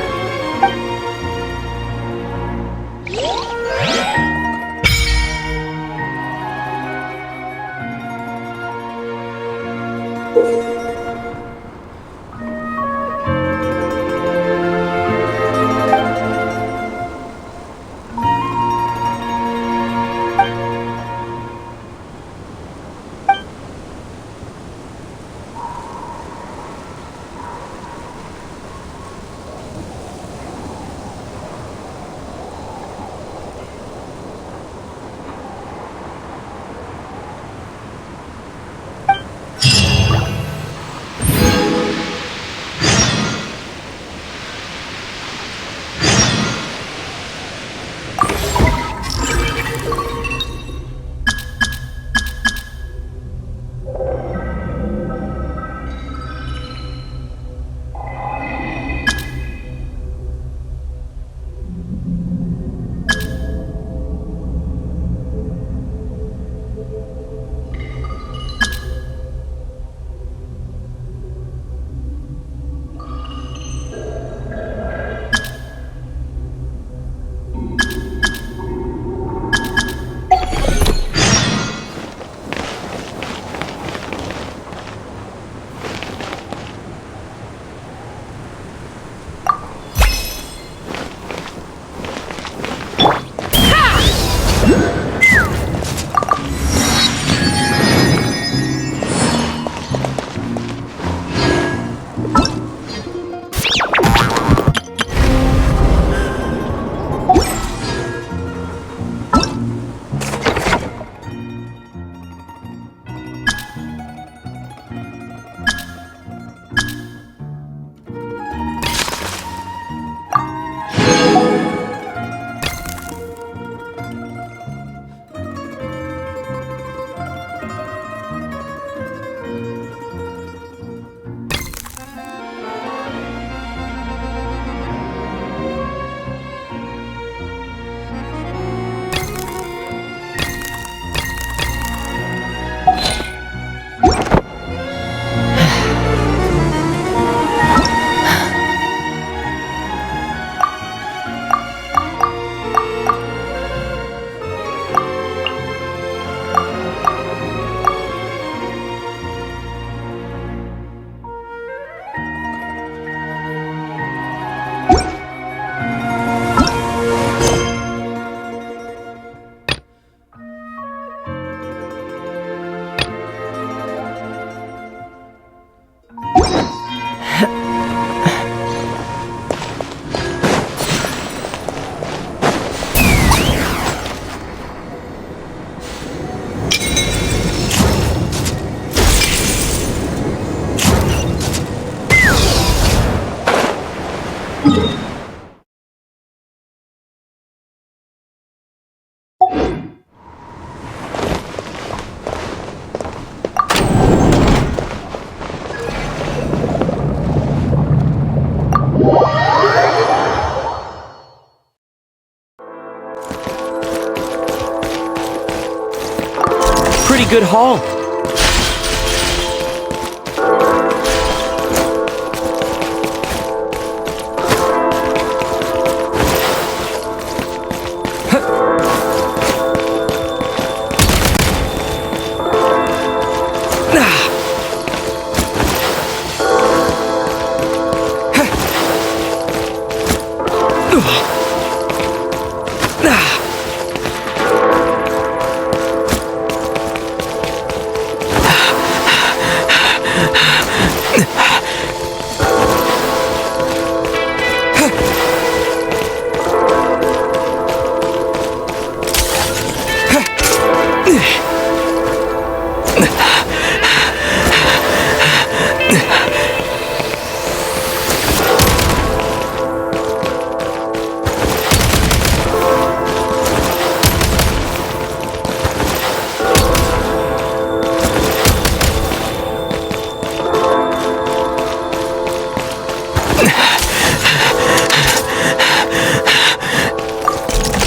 good haul.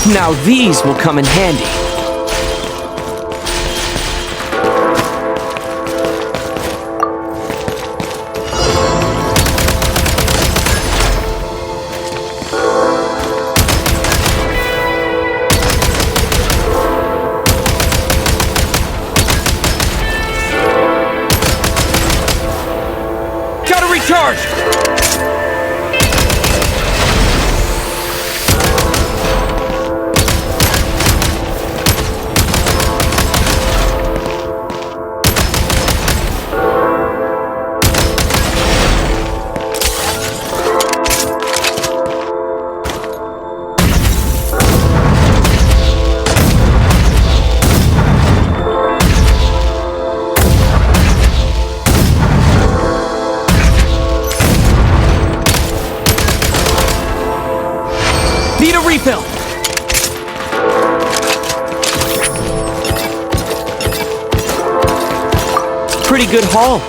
Now these will come in handy. Gotta recharge! Need a refill! Pretty good haul.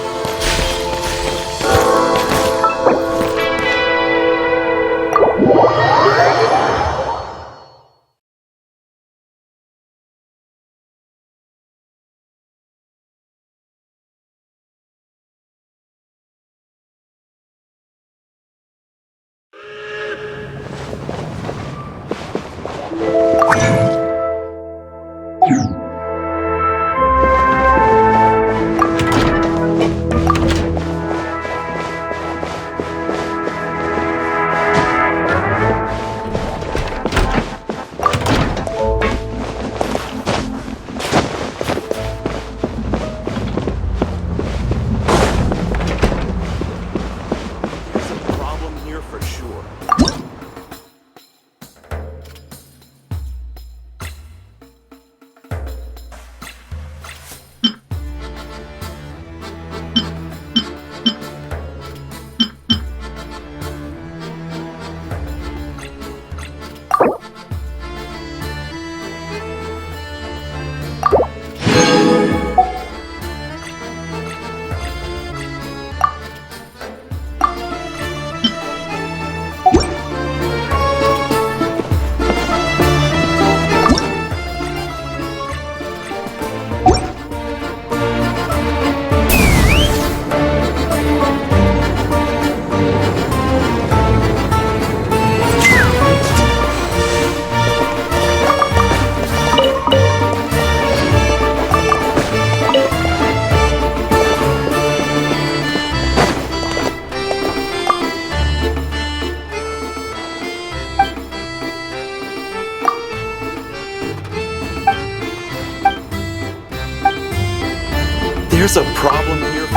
There's a problem here.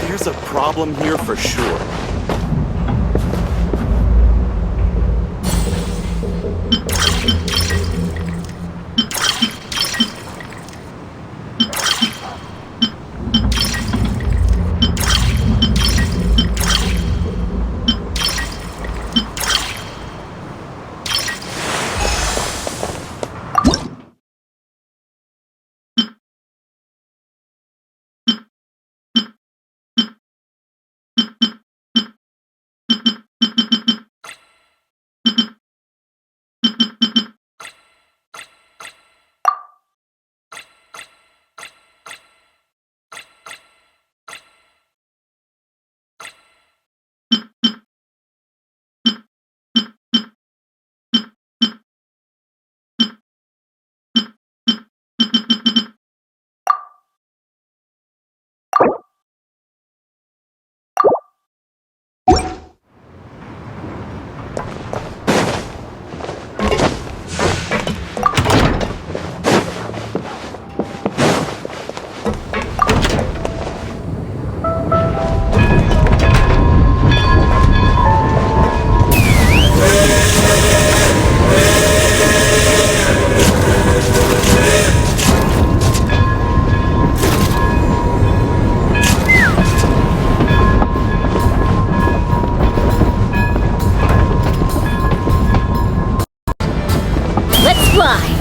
There's a problem here for sure. Let's fly!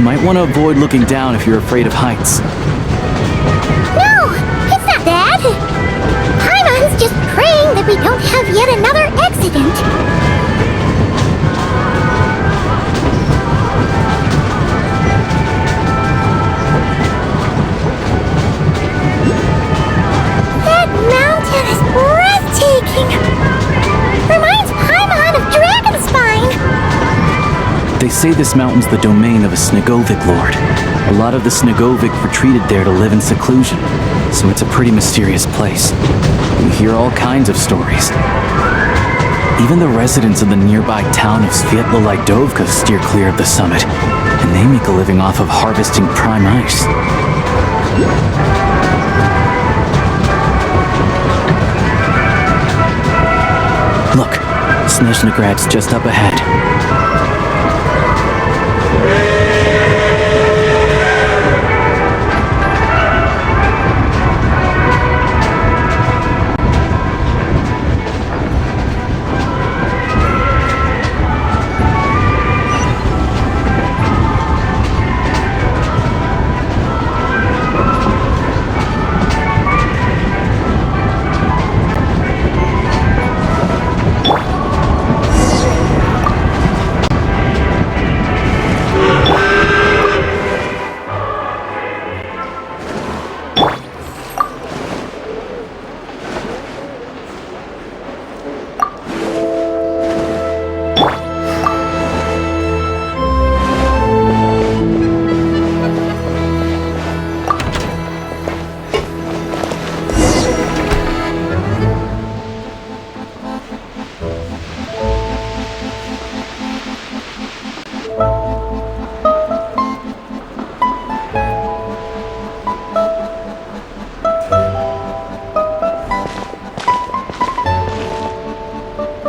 might want to avoid looking down if you're afraid of heights. No, it's not that. Paimon's just praying that we don't have yet another accident. That mountain is breathtaking. Reminds Paimon of Dragonspine. They say this mountain's the domain of a Snegovic lord. A lot of the Snegovic retreated there to live in seclusion, so it's a pretty mysterious place. We hear all kinds of stories. Even the residents of the nearby town of Svietlo-Lidovka steer clear of the summit, and they make a living off of harvesting prime ice. Look, Snezhnagrad's just up ahead.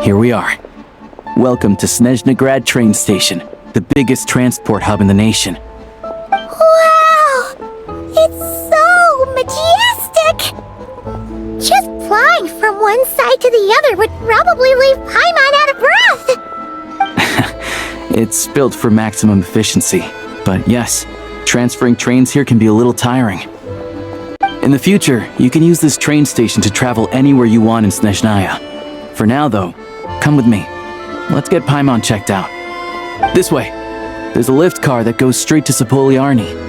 Here we are. Welcome to Snezhnagrad train station, the biggest transport hub in the nation. Wow! It's so majestic! Just flying from one side to the other would probably leave Paimon out of breath! It's built for maximum efficiency, but yes, transferring trains here can be a little tiring. In the future, you can use this train station to travel anywhere you want in Snezhnaya. For now, though, come with me. Let's get Paimon checked out. This way. There's a lift car that goes straight to Sapoliarni.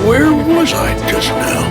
Where was I just now?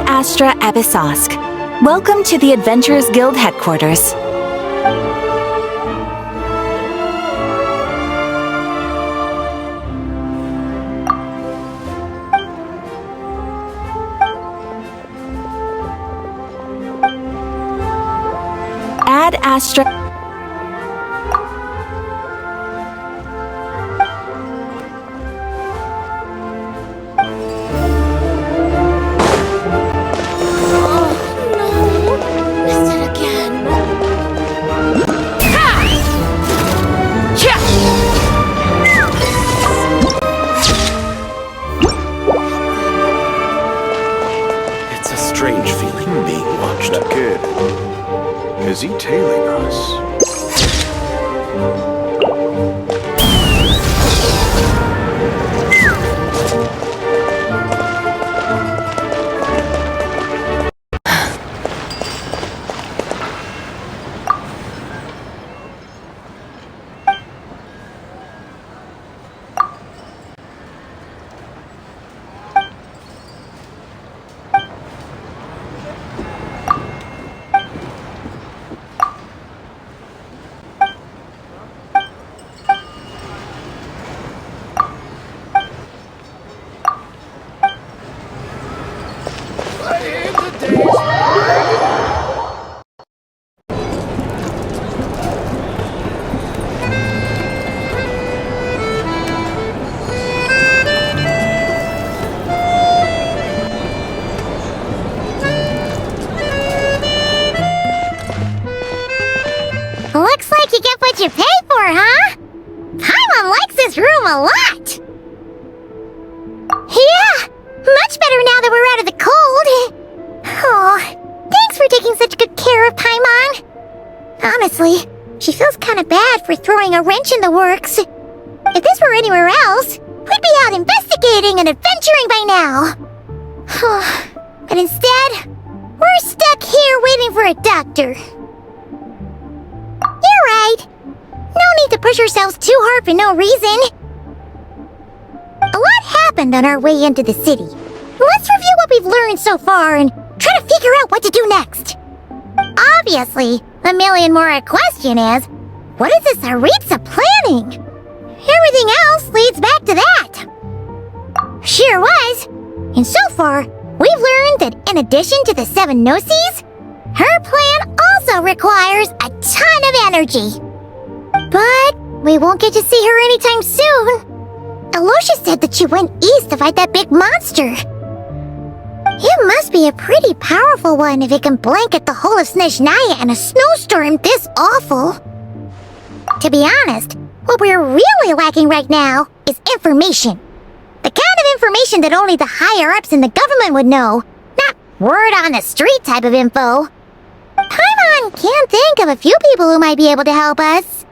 Astra Abyssosque. Welcome to the Adventurers Guild headquarters. Ad Astra. It's a strange feeling being watched. That kid. Is he tailing us? Looks like you get what you pay for, huh? Paimon likes this room a lot! Yeah! Much better now that we're out of the cold! Oh, thanks for taking such good care of Paimon! Honestly, she feels kinda bad for throwing a wrench in the works. If this were anywhere else, we'd be out investigating and adventuring by now! But instead, we're stuck here waiting for a doctor. You're right. No need to push ourselves too hard for no reason. A lot happened on our way into the city. Let's review what we've learned so far and try to figure out what to do next. Obviously, the million more question is, what is the Tsaritsa planning? Everything else leads back to that. Sure was. And so far, we've learned that in addition to the 7 Gnosis, her plan also requires a ton of energy. But we won't get to see her anytime soon. Alosha said that she went east to fight that big monster. It must be a pretty powerful one if it can blanket the whole of Snezhnaya in a snowstorm this awful. To be honest, what we're really lacking right now is information. The kind of information that only the higher-ups in the government would know, not word on the street type of info. Paimon can think of a few people who might be able to help us,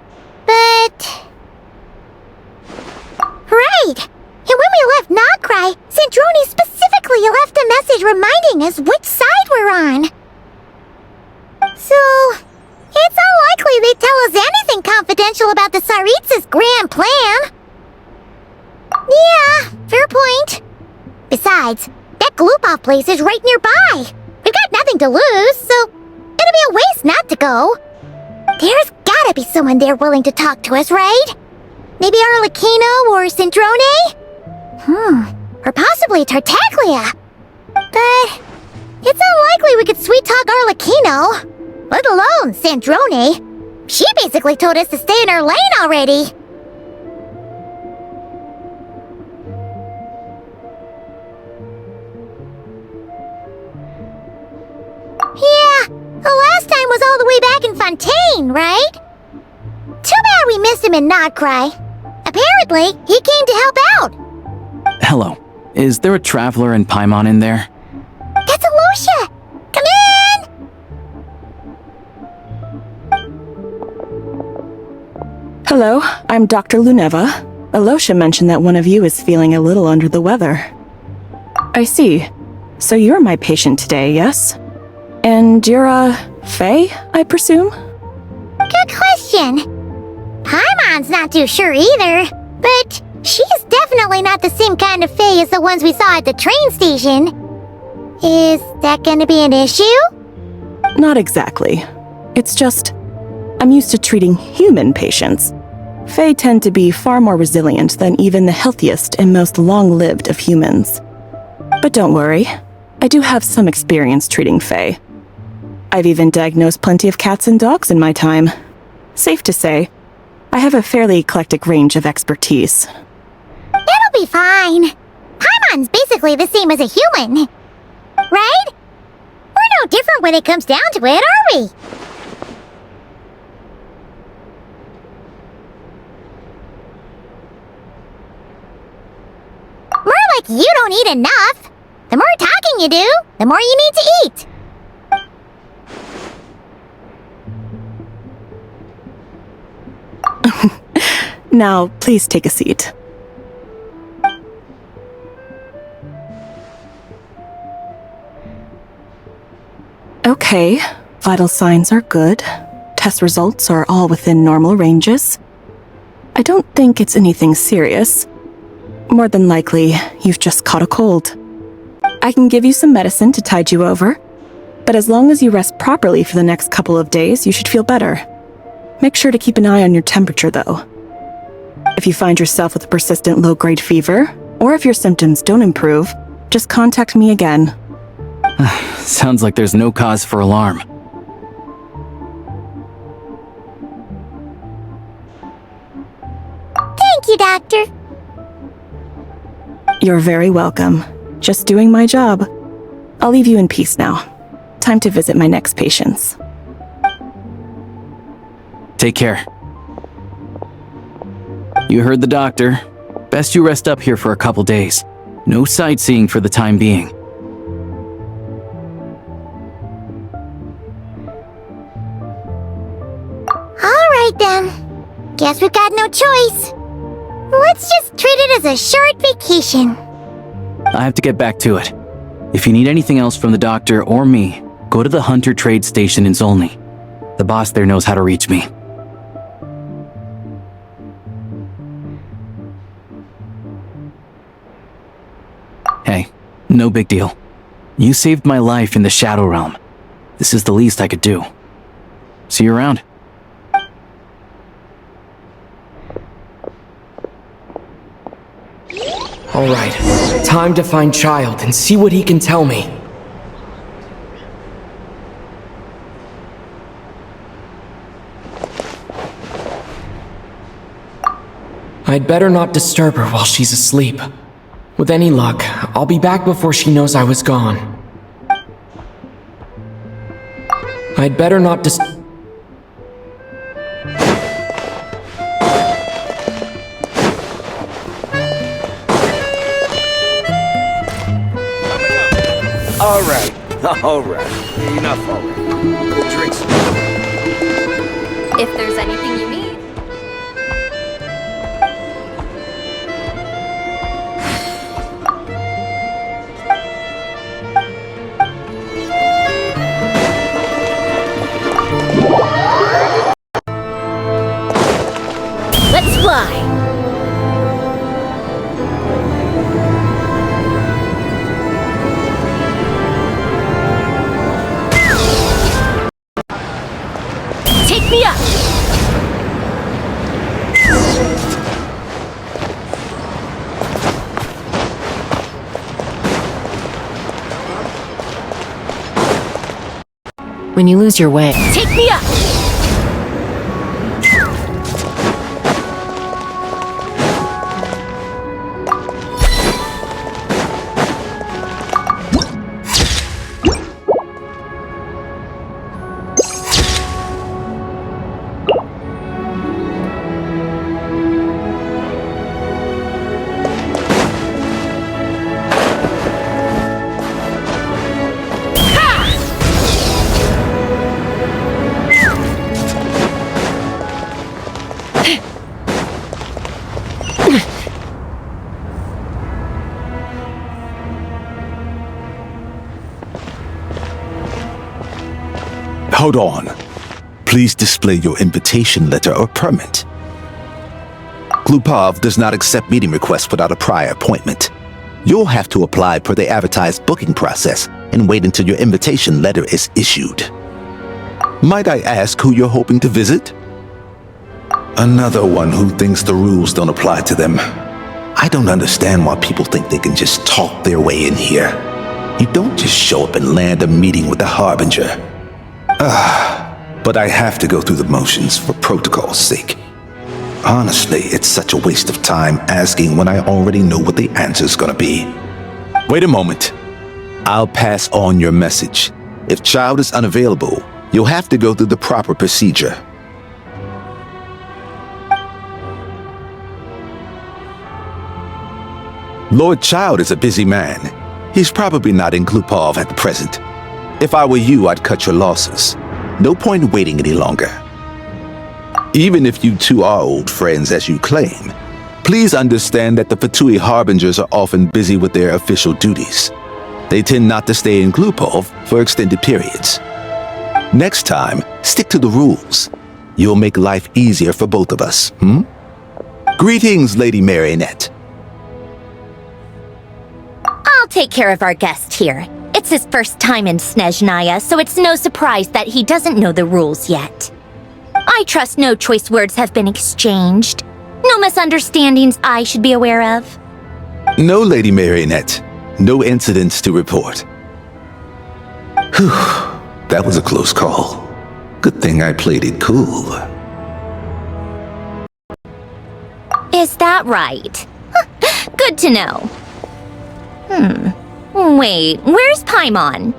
but... Right! And when we left Nocry, Sandrone specifically left a message reminding us which side we're on. So, it's unlikely they'd tell us anything confidential about the Tsaritsa's grand plan. Yeah, fair point. Besides, that Gloop-off place is right nearby. We've got nothing to lose, so it'll be a waste not to go. There's gotta be someone there willing to talk to us, right? Maybe Arlecchino or Sandrone? Or possibly Tartaglia. But it's unlikely we could sweet-talk Arlecchino, let alone Sandrone. She basically told us to stay in her lane already. Yeah, the last time was all the way back in Fontaine, right? Too bad we missed him in Nocry. Apparently, he came to help out. Hello. Is there a traveler in Paimon in there? That's Alosha! Come in! Hello, I'm Dr. Luneva. Alosha mentioned that one of you is feeling a little under the weather. I see. So you're my patient today, yes? And you're Fae, I presume? Good question. Paimon's not too sure either, but she's definitely not the same kind of Fae as the ones we saw at the train station. Is that gonna be an issue? Not exactly. It's just, I'm used to treating human patients. Fae tend to be far more resilient than even the healthiest and most long-lived of humans. But don't worry, I do have some experience treating Fae. I've even diagnosed plenty of cats and dogs in my time. Safe to say, I have a fairly eclectic range of expertise. It'll be fine. Paimon's basically the same as a human. Right? We're no different when it comes down to it, are we? More like you don't eat enough. The more talking you do, the more you need to eat. Now, please take a seat. Okay, vital signs are good. Test results are all within normal ranges. I don't think it's anything serious. More than likely, you've just caught a cold. I can give you some medicine to tide you over, but as long as you rest properly for the next couple of days, you should feel better. Make sure to keep an eye on your temperature, though. If you find yourself with a persistent low-grade fever, or if your symptoms don't improve, just contact me again. Sounds like there's no cause for alarm. Thank you, Doctor. You're very welcome. Just doing my job. I'll leave you in peace now. Time to visit my next patients. Take care. You heard the doctor. Best you rest up here for a couple days. No sightseeing for the time being. Alright then. Guess we've got no choice. Let's just treat it as a short vacation. I have to get back to it. If you need anything else from the doctor or me, go to the Hunter Trade Station in Zolny. The boss there knows how to reach me. Hey, no big deal. You saved my life in the Shadow Realm. This is the least I could do. See you around. Alright, time to find Child and see what he can tell me. I'd better not disturb her while she's asleep. With any luck, I'll be back before she knows I was gone. I'd better not Alright. Enough already. Drinks. If there's anything you need. Let's fly. Take me up! When you lose your way. Take me up! Hold on. Please display your invitation letter or permit. Glupov does not accept meeting requests without a prior appointment. You'll have to apply per the advertised booking process and wait until your invitation letter is issued. Might I ask who you're hoping to visit? Another one who thinks the rules don't apply to them. I don't understand why people think they can just talk their way in here. You don't just show up and land a meeting with the Harbinger. But I have to go through the motions for protocol's sake. Honestly, it's such a waste of time asking when I already know what the answer's gonna be. Wait a moment. I'll pass on your message. If Child is unavailable, you'll have to go through the proper procedure. Lord Child is a busy man. He's probably not in Glupov at the present. If I were you, I'd cut your losses. No point in waiting any longer. Even if you two are old friends as you claim, please understand that the Fatui Harbingers are often busy with their official duties. They tend not to stay in Glupov for extended periods. Next time, stick to the rules. You'll make life easier for both of us, Greetings, Lady Marionette. I'll take care of our guest here. It's his first time in Snezhnaya, so it's no surprise that he doesn't know the rules yet. I trust no choice words have been exchanged. No misunderstandings I should be aware of. No, Lady Marionette. No incidents to report. Whew, that was a close call. Good thing I played it cool. Is that right? Good to know. Wait, where's Paimon?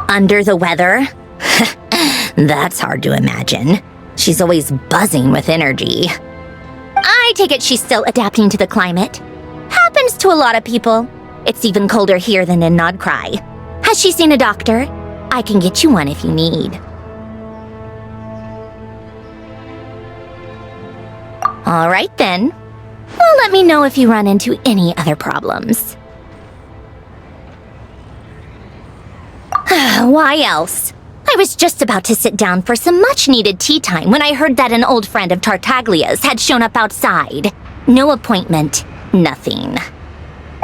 Under the weather? That's hard to imagine. She's always buzzing with energy. I take it she's still adapting to the climate. Happens to a lot of people. It's even colder here than in Nodcry. Has she seen a doctor? I can get you one if you need. All right then. Well, let me know if you run into any other problems. Why else? I was just about to sit down for some much-needed tea time when I heard that an old friend of Tartaglia's had shown up outside. No appointment, nothing.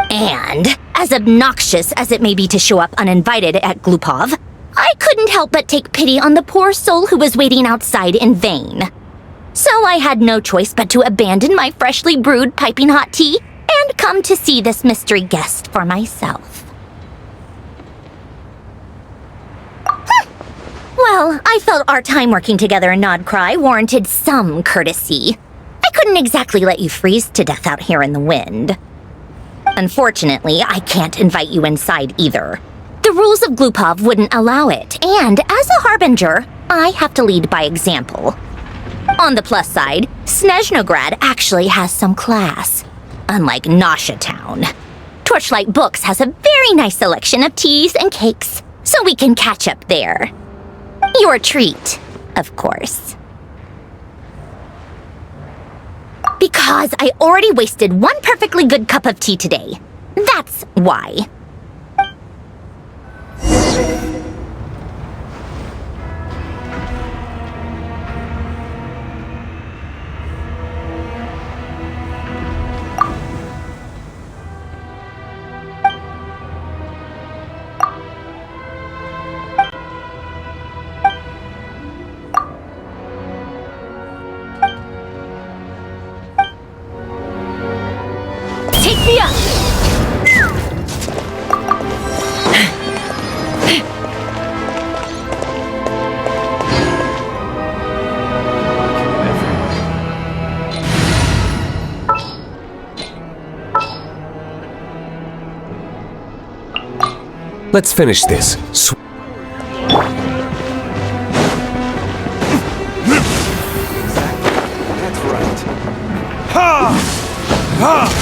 And, as obnoxious as it may be to show up uninvited at Glupov, I couldn't help but take pity on the poor soul who was waiting outside in vain. So I had no choice but to abandon my freshly brewed piping hot tea and come to see this mystery guest for myself. Well, I felt our time working together in Nodcry warranted some courtesy. I couldn't exactly let you freeze to death out here in the wind. Unfortunately, I can't invite you inside either. The rules of Glupov wouldn't allow it, and as a Harbinger, I have to lead by example. On the plus side, Snezhnograd actually has some class, unlike Nasha Town. Torchlight Books has a very nice selection of teas and cakes, so we can catch up there. Your treat, of course. Because I already wasted one perfectly good cup of tea today. That's why. Take me up! Let's finish this. That's right. Ha! Ha!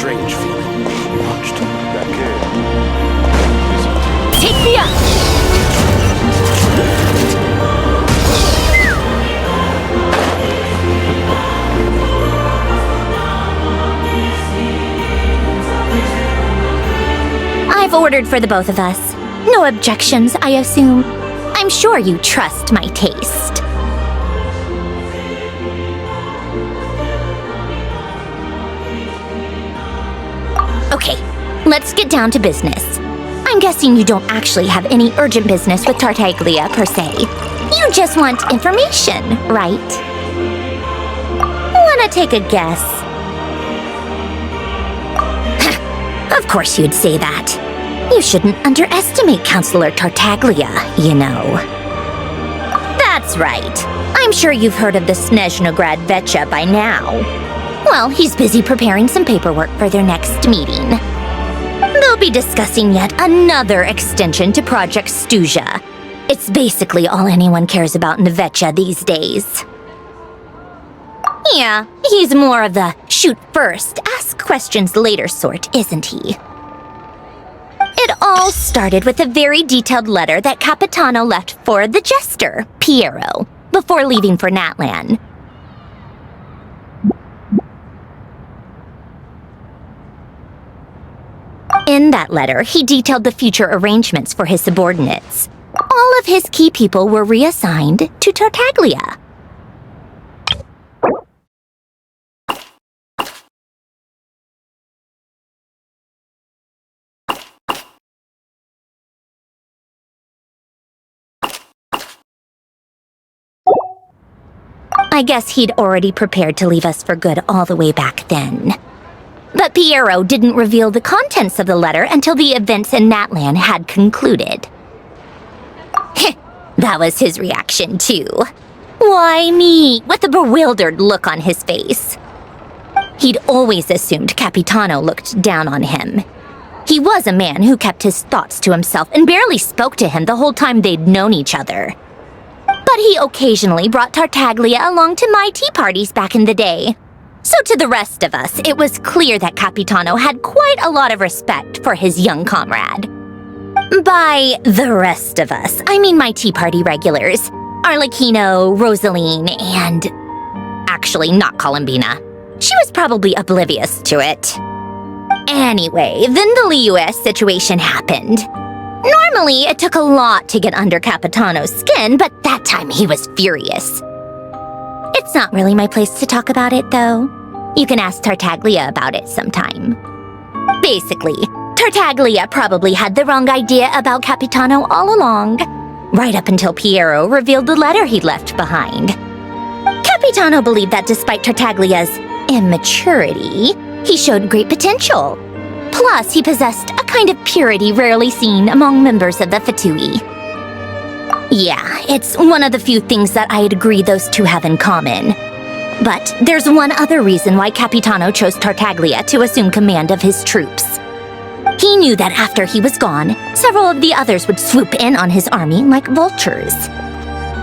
strange feeling. Watched. Take me up! I've ordered for the both of us. No objections, I assume. I'm sure you trust my taste. Okay, let's get down to business. I'm guessing you don't actually have any urgent business with Tartaglia, per se. You just want information, right? Wanna take a guess? Of course you'd say that. You shouldn't underestimate Counselor Tartaglia, you know. That's right. I'm sure you've heard of the Snezhnaya Vetcha by now. Well, he's busy preparing some paperwork for their next meeting. They'll be discussing yet another extension to Project Stuzha. It's basically all anyone cares about in Vetcha these days. Yeah, he's more of the shoot first, ask questions later sort, isn't he? It all started with a very detailed letter that Capitano left for the jester, Piero, before leaving for Natlan. In that letter, he detailed the future arrangements for his subordinates. All of his key people were reassigned to Tartaglia. I guess he'd already prepared to leave us for good all the way back then. But Piero didn't reveal the contents of the letter until the events in Natlan had concluded. That was his reaction, too. Why me? With a bewildered look on his face. He'd always assumed Capitano looked down on him. He was a man who kept his thoughts to himself and barely spoke to him the whole time they'd known each other. But he occasionally brought Tartaglia along to my tea parties back in the day. So to the rest of us, it was clear that Capitano had quite a lot of respect for his young comrade. By the rest of us, I mean my tea party regulars. Arlecchino, Rosaline, and... actually, not Columbina. She was probably oblivious to it. Anyway, then the Liues situation happened. Normally, it took a lot to get under Capitano's skin, but that time he was furious. It's not really my place to talk about it, though. You can ask Tartaglia about it sometime. Basically, Tartaglia probably had the wrong idea about Capitano all along, right up until Piero revealed the letter he'd left behind. Capitano believed that despite Tartaglia's immaturity, he showed great potential. Plus, he possessed a kind of purity rarely seen among members of the Fatui. Yeah, it's one of the few things that I'd agree those two have in common. But there's one other reason why Capitano chose Tartaglia to assume command of his troops. He knew that after he was gone, several of the others would swoop in on his army like vultures.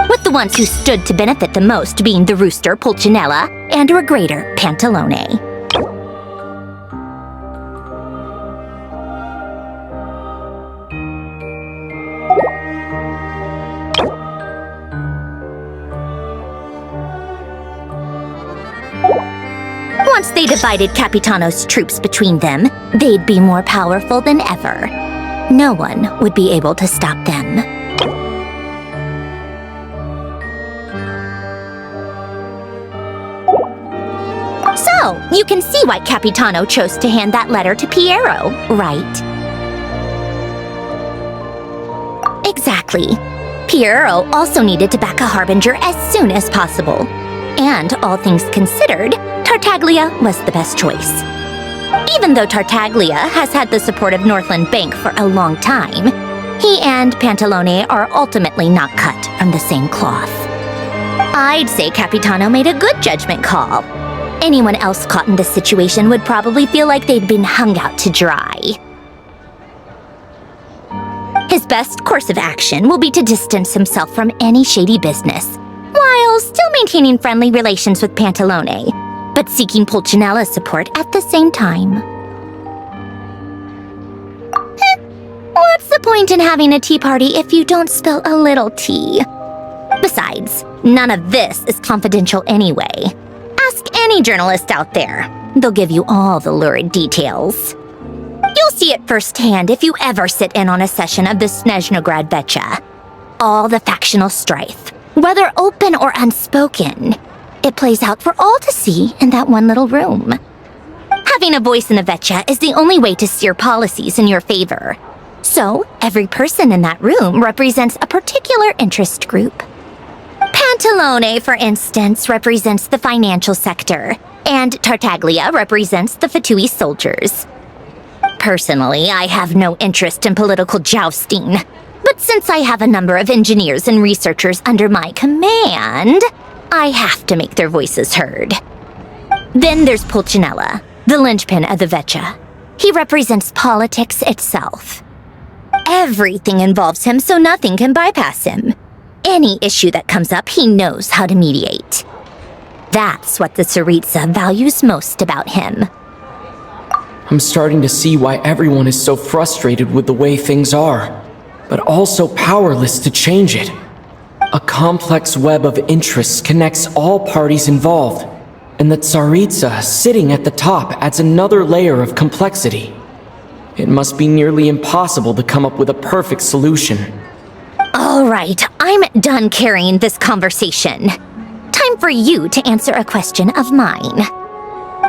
With the ones who stood to benefit the most being the rooster Pulcinella and regrator Pantalone. Once they divided Capitano's troops between them, they'd be more powerful than ever. No one would be able to stop them. So, you can see why Capitano chose to hand that letter to Piero, right? Exactly. Piero also needed to back a harbinger as soon as possible. And all things considered, Tartaglia was the best choice. Even though Tartaglia has had the support of Northland Bank for a long time, he and Pantalone are ultimately not cut from the same cloth. I'd say Capitano made a good judgment call. Anyone else caught in this situation would probably feel like they'd been hung out to dry. His best course of action will be to distance himself from any shady business, while still maintaining friendly relations with Pantalone, but seeking Pulcinella's support at the same time. What's the point in having a tea party if you don't spill a little tea? Besides, none of this is confidential anyway. Ask any journalist out there. They'll give you all the lurid details. You'll see it firsthand if you ever sit in on a session of the Snezhnaya Vecha. All the factional strife, whether open or unspoken, it plays out for all to see in that one little room. Having a voice in the Vecha is the only way to steer policies in your favor. So, every person in that room represents a particular interest group. Pantalone, for instance, represents the financial sector, and Tartaglia represents the Fatui soldiers. Personally, I have no interest in political jousting, but since I have a number of engineers and researchers under my command, I have to make their voices heard. Then there's Pulcinella, the linchpin of the Vecha. He represents politics itself. Everything involves him, so nothing can bypass him. Any issue that comes up, he knows how to mediate. That's what the Tsaritsa values most about him. I'm starting to see why everyone is so frustrated with the way things are, but also powerless to change it. A complex web of interests connects all parties involved, and the Tsaritsa sitting at the top adds another layer of complexity. It must be nearly impossible to come up with a perfect solution. All right, I'm done carrying this conversation. Time for you to answer a question of mine.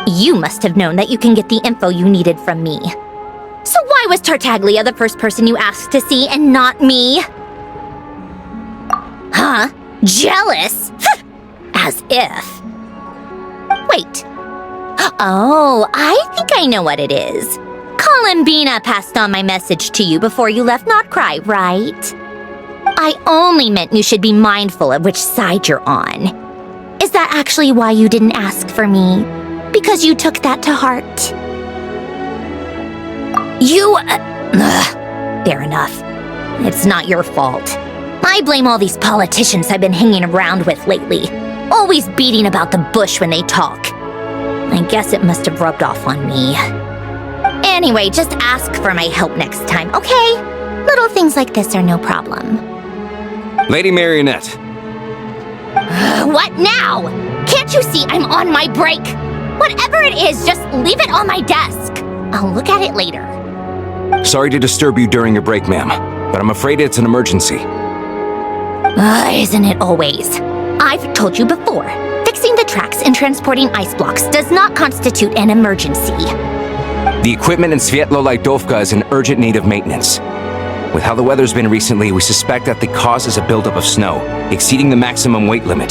You must have known that you can get the info you needed from me. So why was Tartaglia the first person you asked to see and not me? Huh? Jealous? As if. Wait. Oh, I think I know what it is. Columbina passed on my message to you before you left Notcry, right? I only meant you should be mindful of which side you're on. Is that actually why you didn't ask for me? Because you took that to heart? Fair enough. It's not your fault. I blame all these politicians I've been hanging around with lately. Always beating about the bush when they talk. I guess it must have rubbed off on me. Anyway, just ask for my help next time, okay? Little things like this are no problem. Lady Marionette. What now? Can't you see I'm on my break? Whatever it is, just leave it on my desk. I'll look at it later. Sorry to disturb you during your break, ma'am, but I'm afraid it's an emergency. Isn't it always? I've told you before, fixing the tracks and transporting ice blocks does not constitute an emergency. The equipment in Svietlo-Lidovka is in urgent need of maintenance. With how the weather's been recently, we suspect that the cause is a buildup of snow, exceeding the maximum weight limit.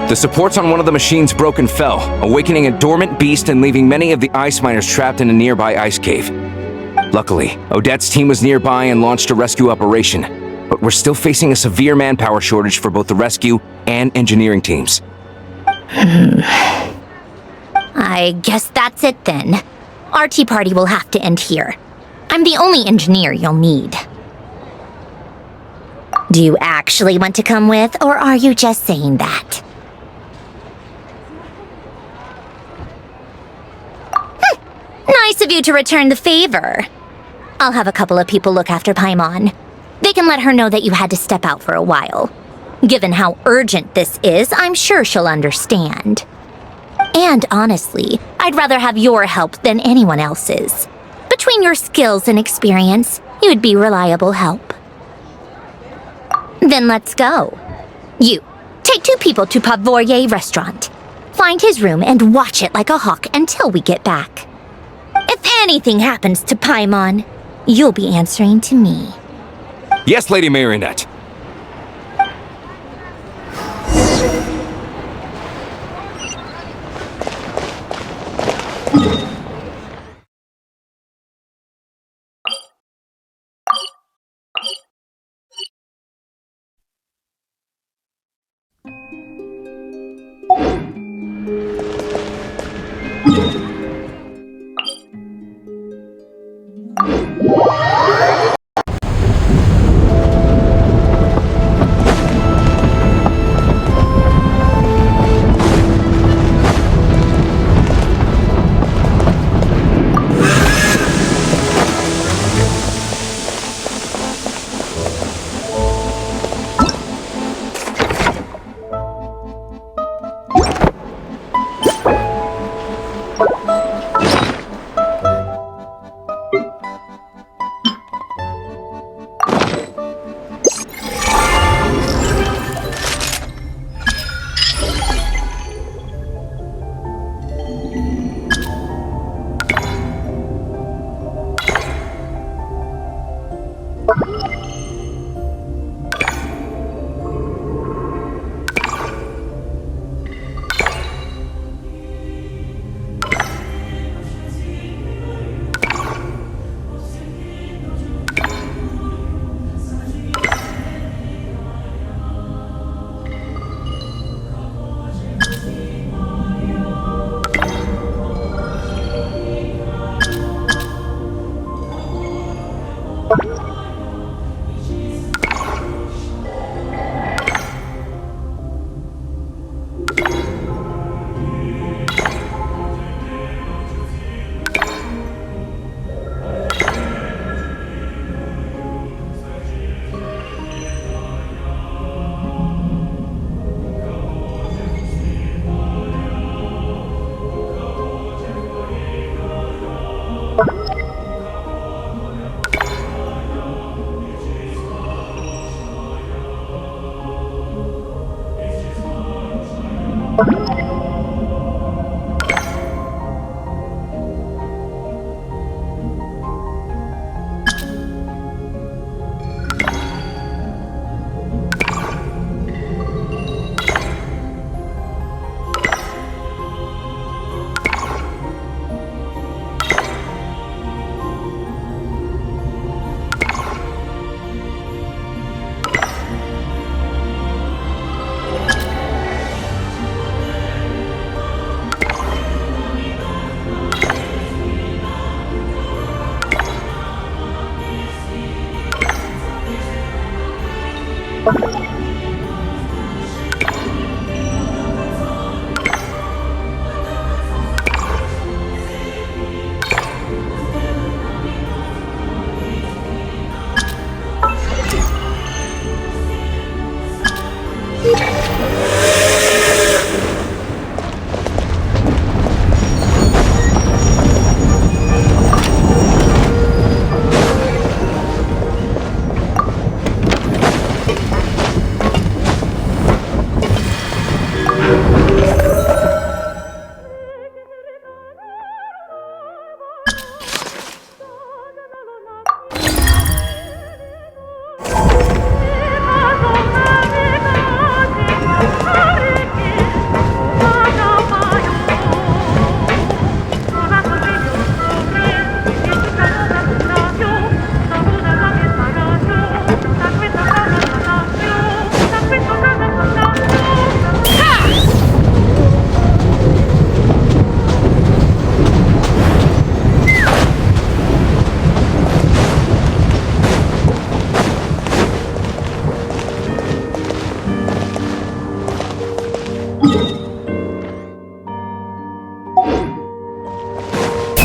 The supports on one of the machines broke and fell, awakening a dormant beast and leaving many of the ice miners trapped in a nearby ice cave. Luckily, Odette's team was nearby and launched a rescue operation, but we're still facing a severe manpower shortage for both the rescue and engineering teams. I guess that's it then. Our tea party will have to end here. I'm the only engineer you'll need. Do you actually want to come with, or are you just saying that? Nice of you to return the favor. I'll have a couple of people look after Paimon. They can let her know that you had to step out for a while. Given how urgent this is, I'm sure she'll understand. And honestly, I'd rather have your help than anyone else's. Between your skills and experience, you'd be reliable help. Then let's go. You, take 2 people to Pavoye restaurant. Find his room and watch it like a hawk until we get back. If anything happens to Paimon, you'll be answering to me. Yes, Lady Marionette.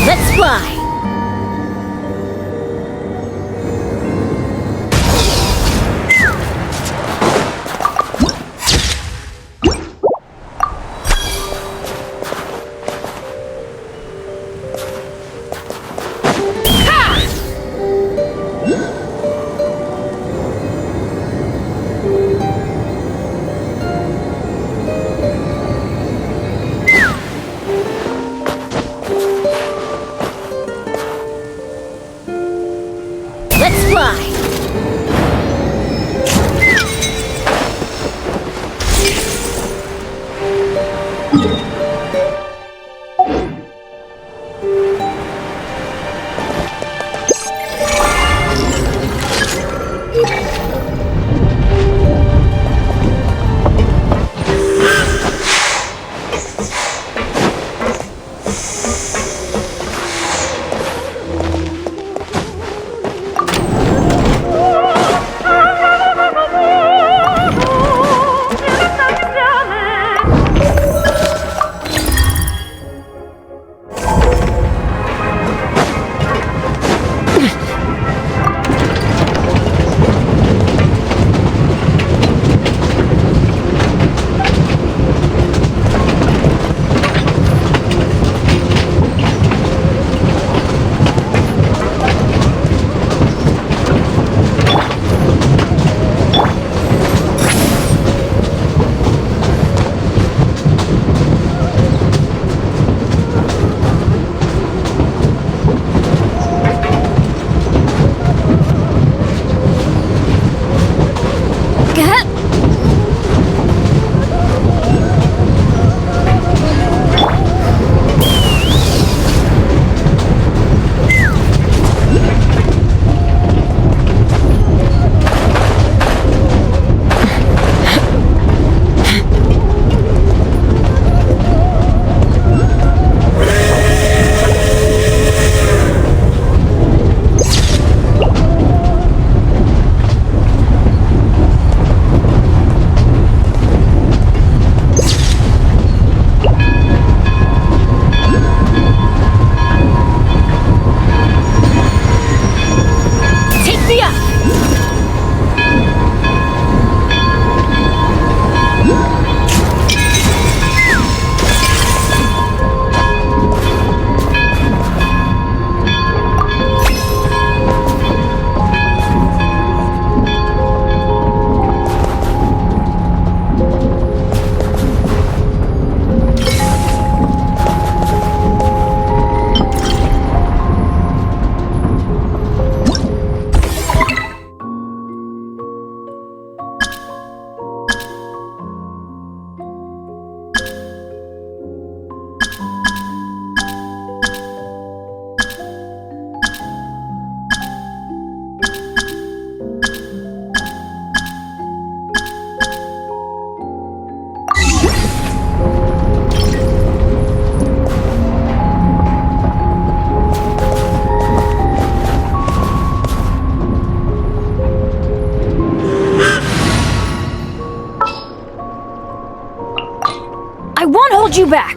Let's fly! Let's fly! hold you back.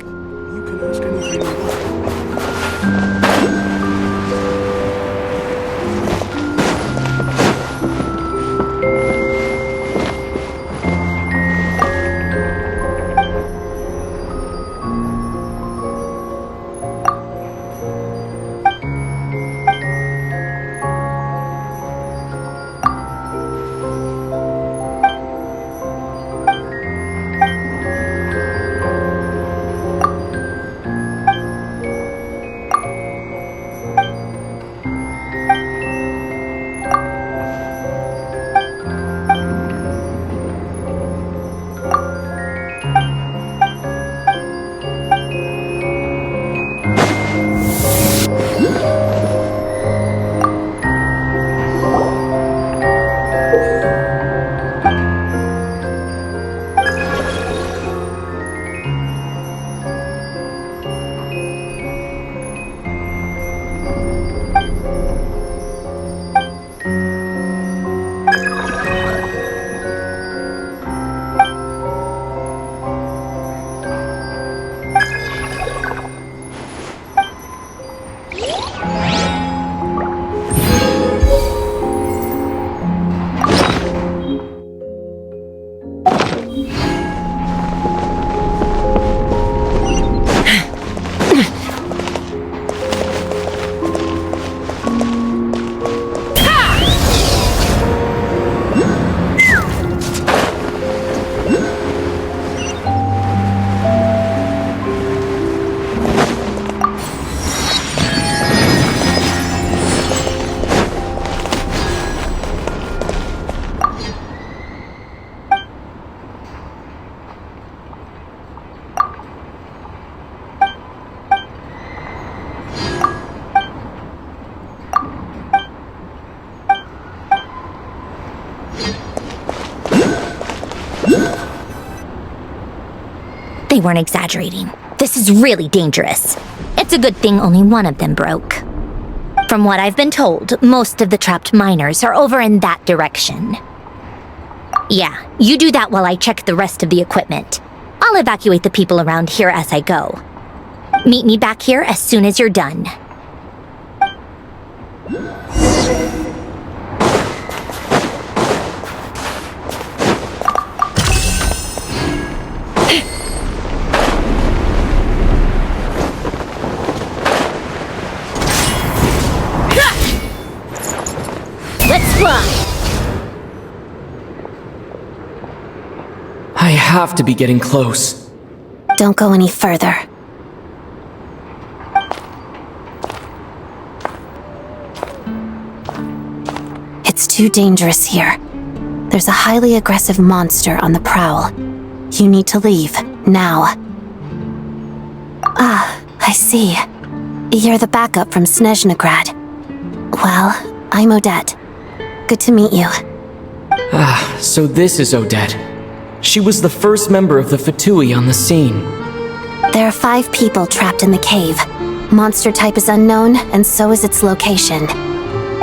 They weren't exaggerating. This is really dangerous. It's a good thing only one of them broke. From what I've been told, most of the trapped miners are over in that direction. Yeah, you do that while I check the rest of the equipment. I'll evacuate the people around here as I go. Meet me back here as soon as you're done. Let's fly! I have to be getting close. Don't go any further. It's too dangerous here. There's a highly aggressive monster on the prowl. You need to leave, now. Ah, I see. You're the backup from Snezhnaya. Well, I'm Odette. Good to meet you. Ah, so this is Odette. She was the first member of the Fatui on the scene. There are 5 people trapped in the cave. Monster type is unknown, and so is its location.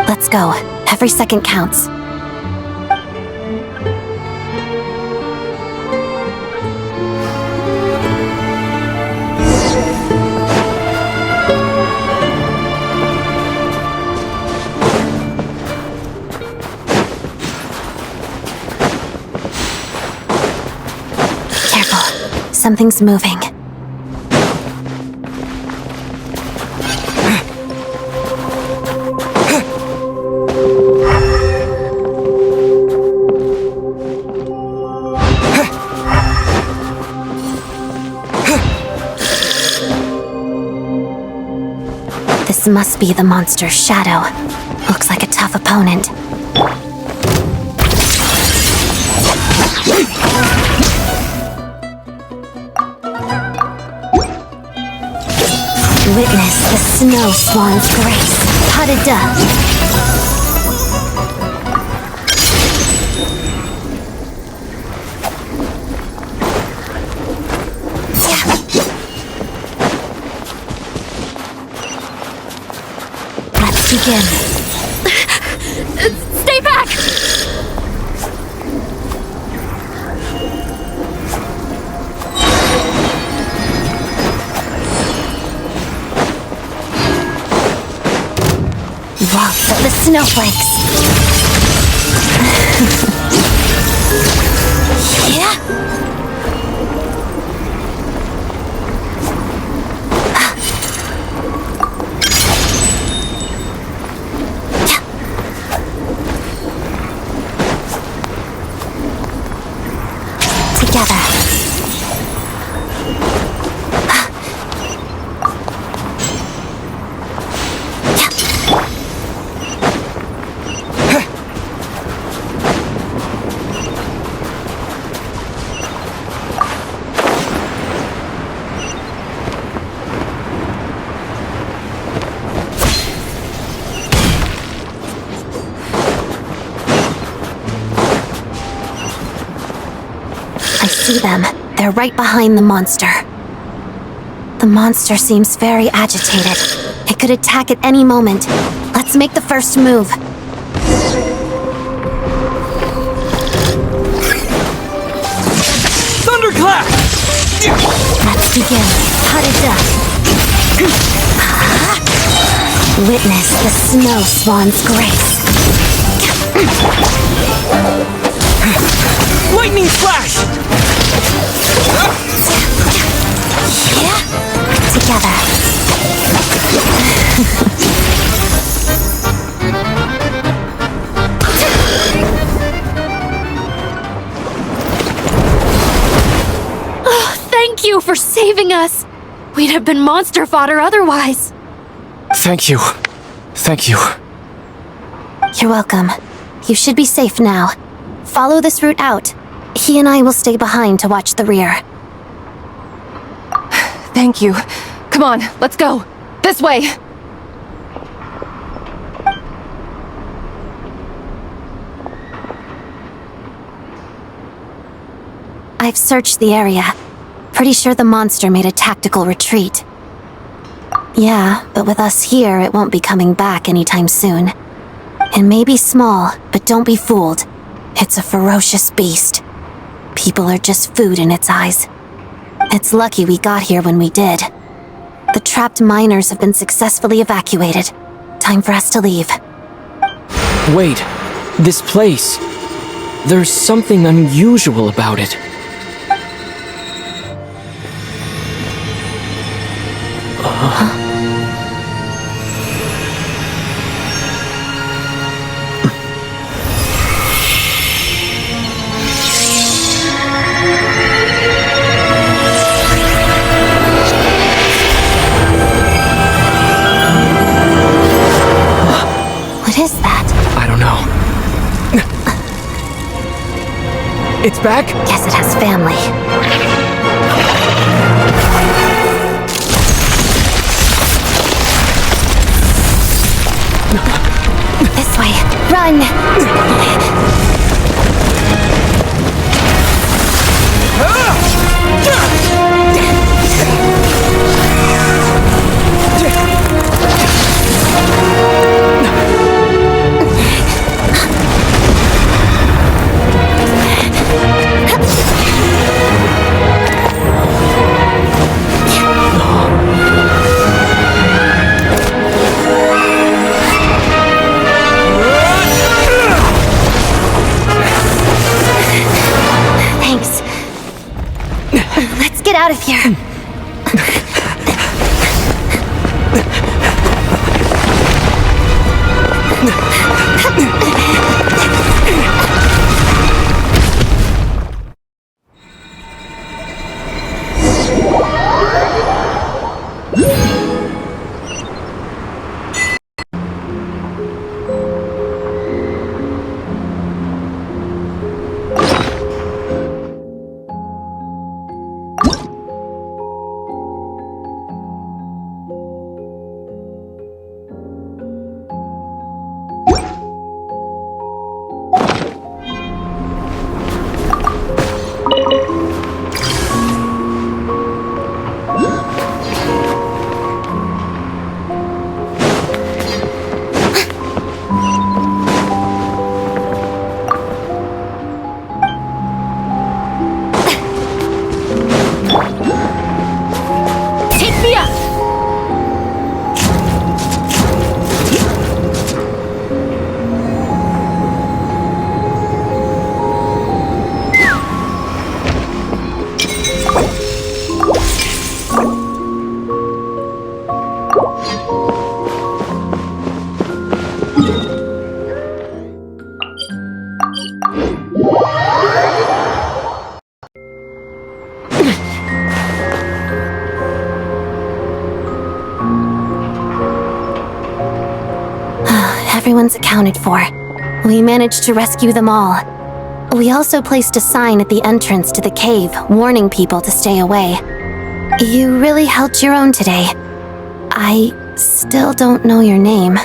Let's go. Every second counts. Careful. Something's moving. This must be the monster's shadow. Looks like a tough opponent. Witness the snow swan's grace. Padada. Let's begin. Stay back! Lots of the snowflakes. Yeah. Together. I see them. They're right behind the monster. The monster seems very agitated. It could attack at any moment. Let's make the first move. Thunderclap! Let's begin. Harada. Witness the snow swan's grace. Lightning flash! Together. Oh, thank you for saving us. We'd have been monster fodder otherwise. Thank you. Thank you. You're welcome. You should be safe now. Follow this route out. He and I will stay behind to watch the rear. Thank you. Come on, let's go. This way. I've searched the area. Pretty sure the monster made a tactical retreat. Yeah, but with us here, it won't be coming back anytime soon. It may be small, but don't be fooled. It's a ferocious beast. People are just food in its eyes. It's lucky we got here when we did. The trapped miners have been successfully evacuated. Time for us to leave. Wait, this place. There's something unusual about it. What is that? I don't know. It's back? Guess it has family. This way. Run! Thanks. Let's get out of here. everyone's accounted for. We managed to rescue them all. We also placed a sign at the entrance to the cave, warning people to stay away. You really held your own today. I still don't know your name.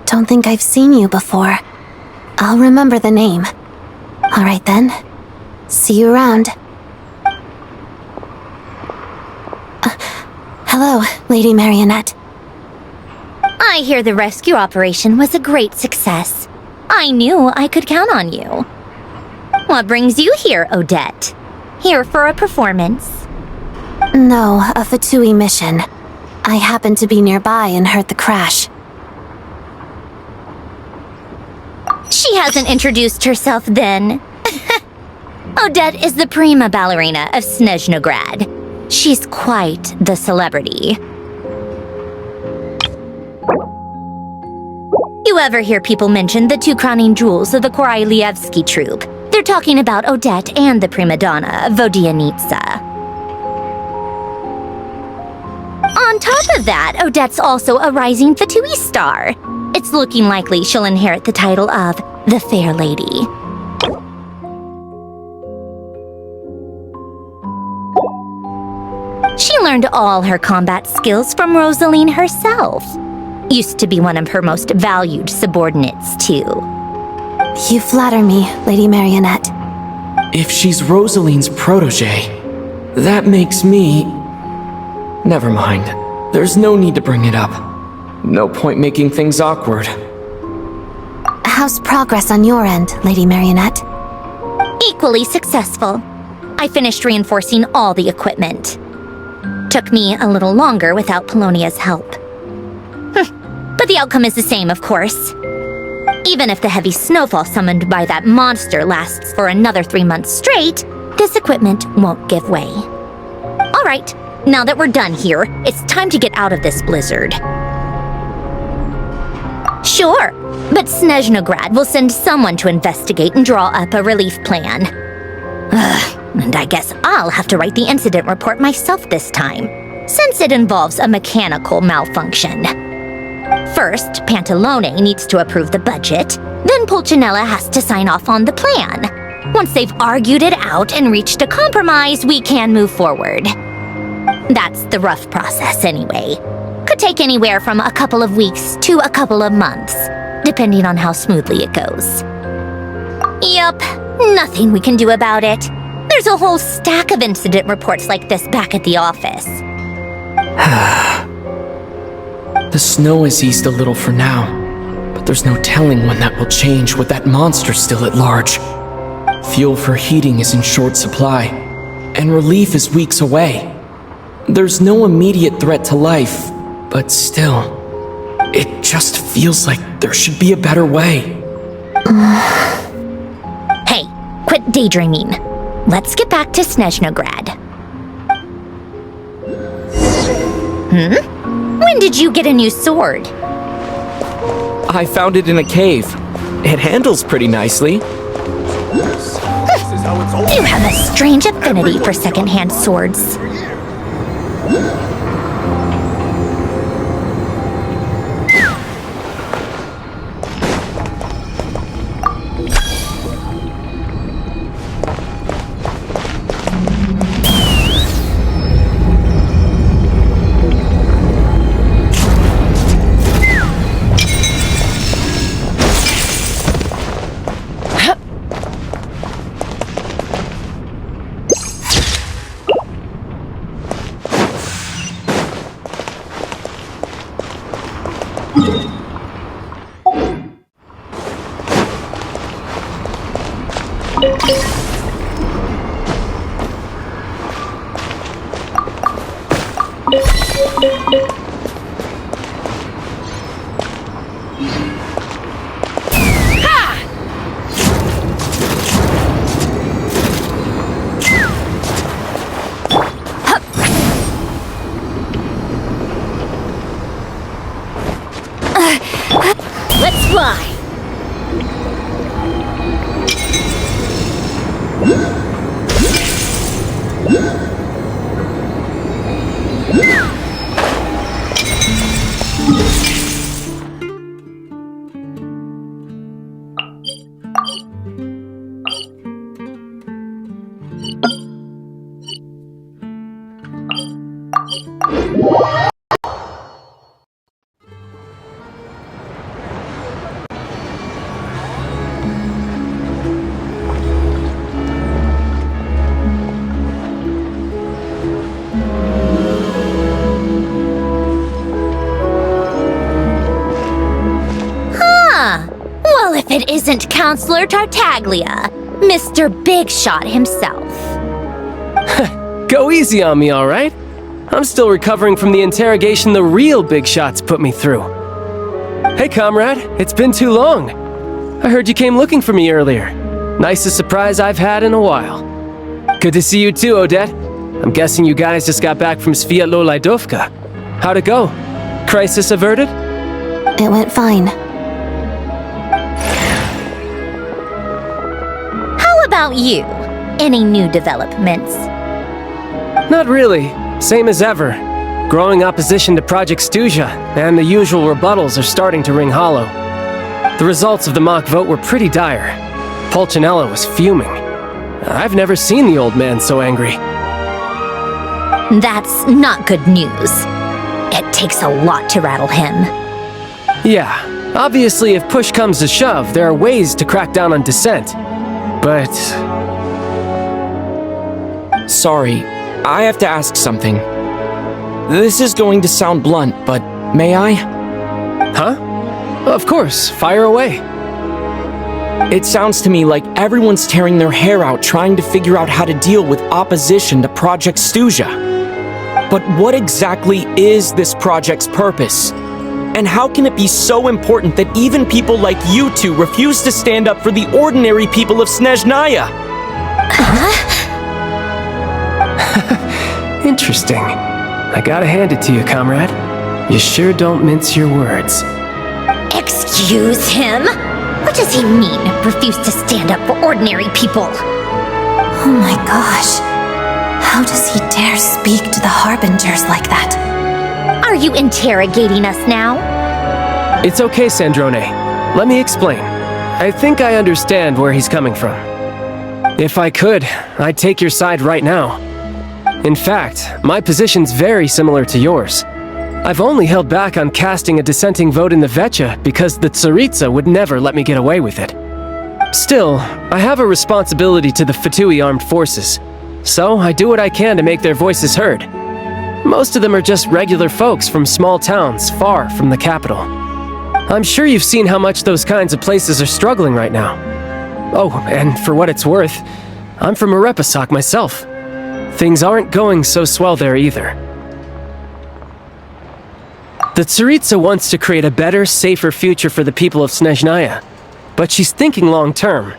Don't think I've seen you before. I'll remember the name. All right then. See you around. Hello, Lady Marionette. I hear the rescue operation was a great success. I knew I could count on you. What brings you here, Odette? Here for a performance? No, a Fatui mission. I happened to be nearby and heard the crash. She hasn't introduced herself then. Odette is the prima ballerina of Snezhnograd. She's quite the celebrity. You ever hear people mention the two crowning jewels of the Korailievsky troupe? They're talking about Odette and the prima donna, Vodianitsa. On top of that, Odette's also a rising Fatui star. It's looking likely she'll inherit the title of the Fair Lady. She learned all her combat skills from Rosaline herself. Used to be one of her most valued subordinates, too. You flatter me, Lady Marionette. If she's Rosaline's protege, that makes me... Never mind. There's no need to bring it up. No point making things awkward. How's progress on your end, Lady Marionette? Equally successful. I finished reinforcing all the equipment. Took me a little longer without Polonia's help. But the outcome is the same, of course. Even if the heavy snowfall summoned by that monster lasts for another 3 months straight, this equipment won't give way. All right, now that we're done here, it's time to get out of this blizzard. Sure, but Snezhnograd will send someone to investigate and draw up a relief plan. And I guess I'll have to write the incident report myself this time, since it involves a mechanical malfunction. First, Pantalone needs to approve the budget, then Pulcinella has to sign off on the plan. Once they've argued it out and reached a compromise, we can move forward. That's the rough process anyway. Could take anywhere from a couple of weeks to a couple of months, depending on how smoothly it goes. Yup, nothing we can do about it. There's a whole stack of incident reports like this back at the office. The snow has eased a little for now, but there's no telling when that will change with that monster still at large. Fuel for heating is in short supply, and relief is weeks away. There's no immediate threat to life, but still, it just feels like there should be a better way. Hey, quit daydreaming. Let's get back to Snezhnograd. When did you get a new sword? I found it in a cave. It handles pretty nicely. You have a strange affinity for second-hand swords. Let's fly! Well, if it isn't Counselor Tartaglia, Mr. Big Shot himself. Go easy on me, all right? I'm still recovering from the interrogation the real Big Shots put me through. Hey, comrade, it's been too long. I heard you came looking for me earlier. Nicest surprise I've had in a while. Good to see you too, Odette. I'm guessing you guys just got back from Snezhnaya. How'd it go? Crisis averted? It went fine. How about you? Any new developments? Not really. Same as ever. Growing opposition to Project Stuzha, and the usual rebuttals are starting to ring hollow. The results of the mock vote were pretty dire. Pulcinella was fuming. I've never seen the old man so angry. That's not good news. It takes a lot to rattle him. Yeah, obviously if push comes to shove, there are ways to crack down on dissent. But... Sorry, I have to ask something. This is going to sound blunt, but may I? Huh? Of course, fire away. It sounds to me like everyone's tearing their hair out trying to figure out how to deal with opposition to Project Stuzha. But what exactly is this project's purpose? And how can it be so important that even people like you two refuse to stand up for the ordinary people of Snezhnaya? Interesting. I gotta hand it to you, comrade. You sure don't mince your words. Excuse him? What does he mean, refuse to stand up for ordinary people? Oh my gosh. How does he dare speak to the Harbingers like that? Are you interrogating us now? It's okay, Sandrone. Let me explain. I think I understand where he's coming from. If I could, I'd take your side right now. In fact, my position's very similar to yours. I've only held back on casting a dissenting vote in the Vecha because the Tsaritsa would never let me get away with it. Still, I have a responsibility to the Fatui armed forces, so I do what I can to make their voices heard. Most of them are just regular folks from small towns far from the capital. I'm sure you've seen how much those kinds of places are struggling right now. Oh, and for what it's worth, I'm from Arepasak myself. Things aren't going so swell there either. The Tsaritsa wants to create a better, safer future for the people of Snezhnaya, but she's thinking long-term.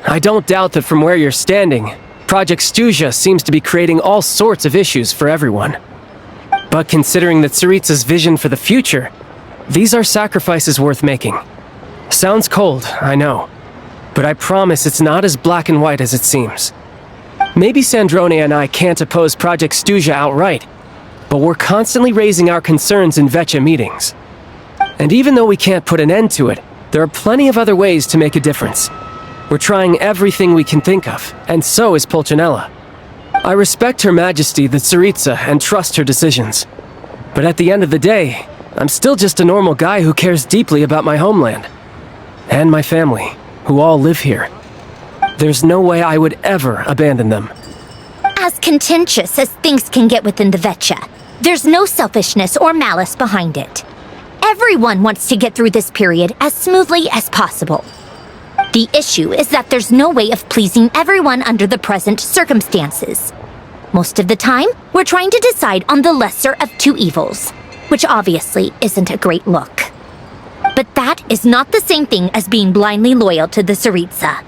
I don't doubt that from where you're standing, Project Stuzha seems to be creating all sorts of issues for everyone. But considering the Tsaritsa's vision for the future, these are sacrifices worth making. Sounds cold, I know, but I promise it's not as black and white as it seems. Maybe Sandrone and I can't oppose Project Stuzha outright, but we're constantly raising our concerns in Vecha meetings. And even though we can't put an end to it, there are plenty of other ways to make a difference. We're trying everything we can think of, and so is Pulcinella. I respect Her Majesty the Tsaritsa and trust her decisions. But at the end of the day, I'm still just a normal guy who cares deeply about my homeland. And my family, who all live here. There's no way I would ever abandon them. As contentious as things can get within the Vecha, there's no selfishness or malice behind it. Everyone wants to get through this period as smoothly as possible. The issue is that there's no way of pleasing everyone under the present circumstances. Most of the time, we're trying to decide on the lesser of two evils, which obviously isn't a great look. But that is not the same thing as being blindly loyal to the Tsaritsa.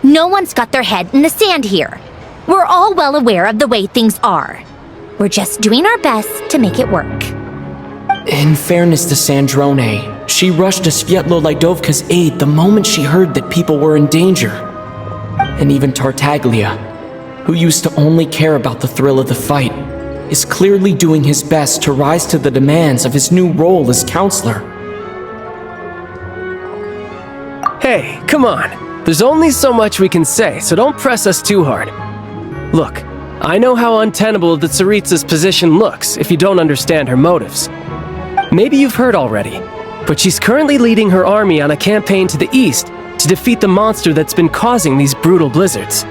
No one's got their head in the sand here. We're all well aware of the way things are. We're just doing our best to make it work. In fairness to Sandrone, she rushed to Svetlolaidovka's aid the moment she heard that people were in danger. And even Tartaglia, who used to only care about the thrill of the fight, is clearly doing his best to rise to the demands of his new role as counselor. Hey, come on. There's only so much we can say, so don't press us too hard. Look, I know how untenable the Tsaritsa's position looks if you don't understand her motives. Maybe you've heard already, but she's currently leading her army on a campaign to the east to defeat the monster that's been causing these brutal blizzards.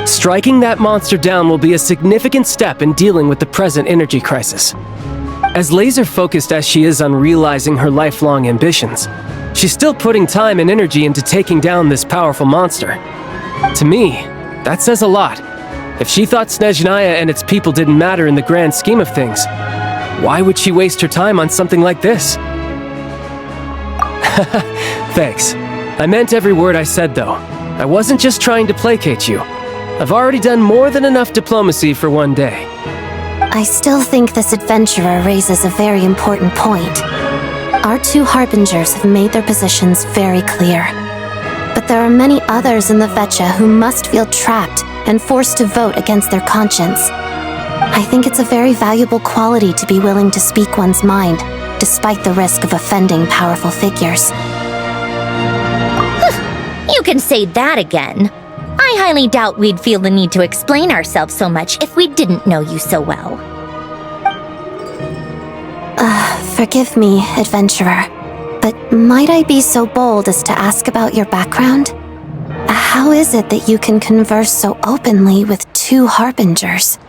Striking that monster down will be a significant step in dealing with the present energy crisis. As laser-focused as she is on realizing her lifelong ambitions, she's still putting time and energy into taking down this powerful monster. To me, that says a lot. If she thought Snezhnaya and its people didn't matter in the grand scheme of things, why would she waste her time on something like this? Thanks. I meant every word I said, though. I wasn't just trying to placate you. I've already done more than enough diplomacy for one day. I still think this adventurer raises a very important point. Our two harbingers have made their positions very clear. But there are many others in the Vecha who must feel trapped and forced to vote against their conscience. I think it's a very valuable quality to be willing to speak one's mind, despite the risk of offending powerful figures. You can say that again. I highly doubt we'd feel the need to explain ourselves so much if we didn't know you so well. Forgive me, adventurer, but might I be so bold as to ask about your background? How is it that you can converse so openly with two harbingers?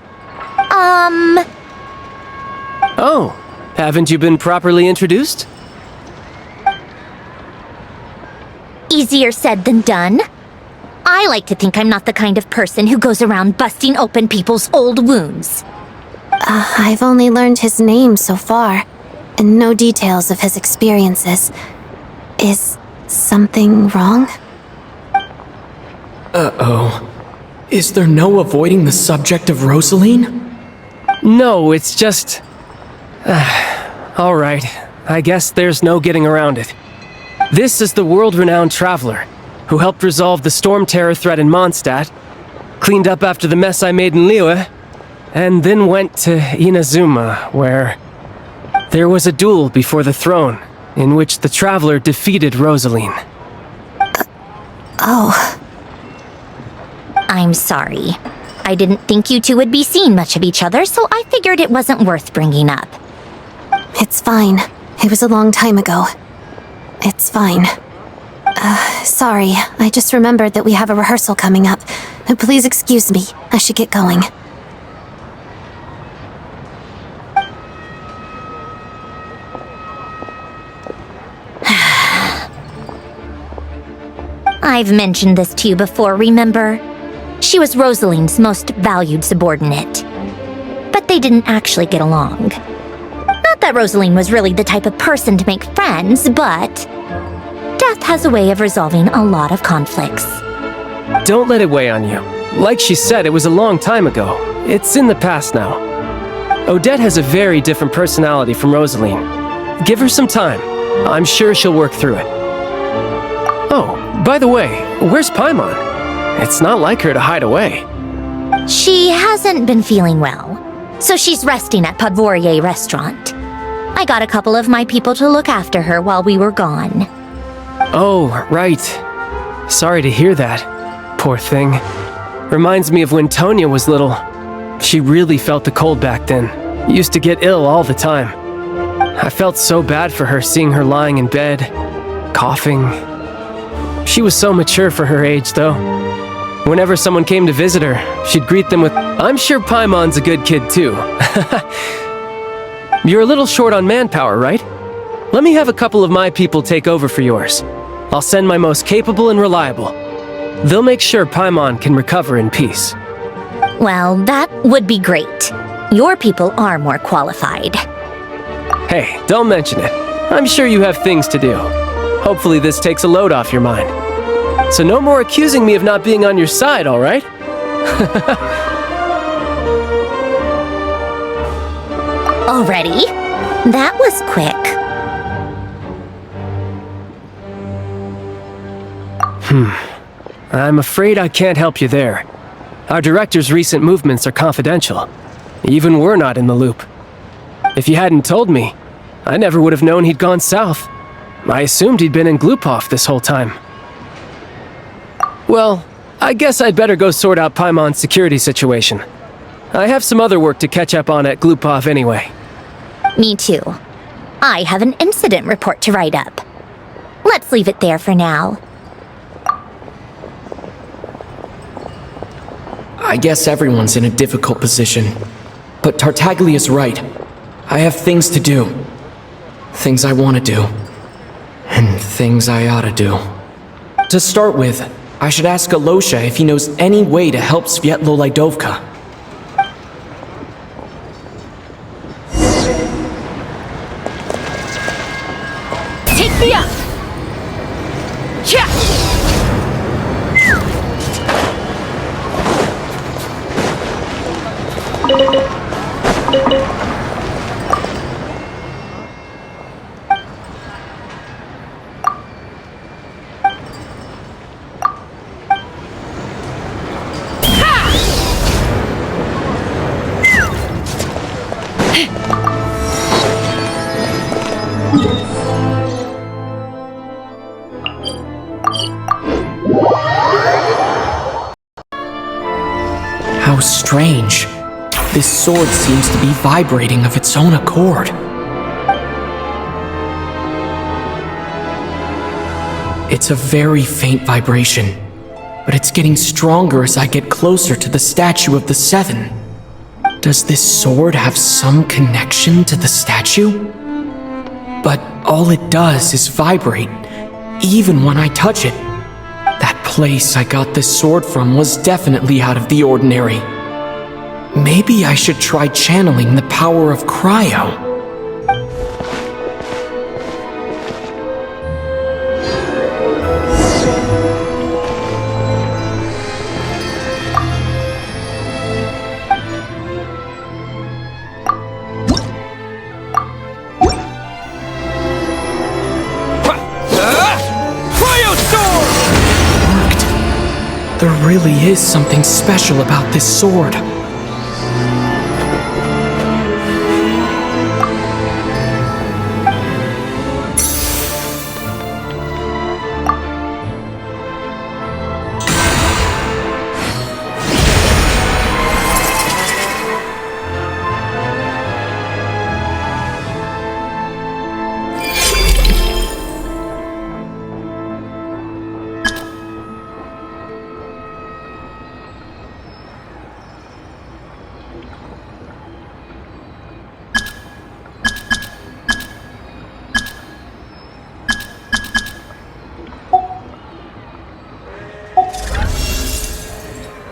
Oh, haven't you been properly introduced? Easier said than done. I like to think I'm not the kind of person who goes around busting open people's old wounds. I've only learned his name so far, and no details of his experiences. Is something wrong? Uh-oh. Is there no avoiding the subject of Rosaline? No, it's just... all right, I guess there's no getting around it. This is the world-renowned traveler, who helped resolve the storm terror threat in Mondstadt, cleaned up after the mess I made in Liyue, and then went to Inazuma, where there was a duel before the throne, in which the traveler defeated Rosaline. Oh. I'm sorry. I didn't think you two would be seeing much of each other, so I figured it wasn't worth bringing up. It's fine. It was a long time ago. It's fine. Sorry, I just remembered that we have a rehearsal coming up. Please excuse me. I should get going. I've mentioned this to you before, remember? She was Rosaline's most valued subordinate. But they didn't actually get along. Not that Rosaline was really the type of person to make friends, but death has a way of resolving a lot of conflicts. Don't let it weigh on you. Like she said, it was a long time ago. It's in the past now. Odette has a very different personality from Rosaline. Give her some time. I'm sure she'll work through it. Oh, by the way, where's Paimon? It's not like her to hide away. She hasn't been feeling well, so she's resting at Podvorier restaurant. I got a couple of my people to look after her while we were gone. Oh, right. Sorry to hear that. Poor thing. Reminds me of when Tonya was little. She really felt the cold back then. Used to get ill all the time. I felt so bad for her seeing her lying in bed, coughing. She was so mature for her age, though. Whenever someone came to visit her, she'd greet them with, "I'm sure Paimon's a good kid, too." You're a little short on manpower, right? Let me have a couple of my people take over for yours. I'll send my most capable and reliable. They'll make sure Paimon can recover in peace. Well, that would be great. Your people are more qualified. Hey, don't mention it. I'm sure you have things to do. Hopefully this takes a load off your mind. So no more accusing me of not being on your side, all right? Already? That was quick. I'm afraid I can't help you there. Our director's recent movements are confidential. Even we're not in the loop. If you hadn't told me, I never would have known he'd gone south. I assumed he'd been in Glupov this whole time. Well, I guess I'd better go sort out Paimon's security situation. I have some other work to catch up on at Glupov anyway. Me too. I have an incident report to write up. Let's leave it there for now. I guess everyone's in a difficult position. But Tartaglia's right. I have things to do. Things I want to do. And things I ought to do. To start with, I should ask Alosha if he knows any way to help Svietlo Lydovka. Take me up! Yeah! How strange. This sword seems to be vibrating of its own accord. It's a very faint vibration, but it's getting stronger as I get closer to the statue of the Seven. Does this sword have some connection to the statue? But all it does is vibrate, even when I touch it. That place I got this sword from was definitely out of the ordinary. Maybe I should try channeling the power of cryo. There really is something special about this sword.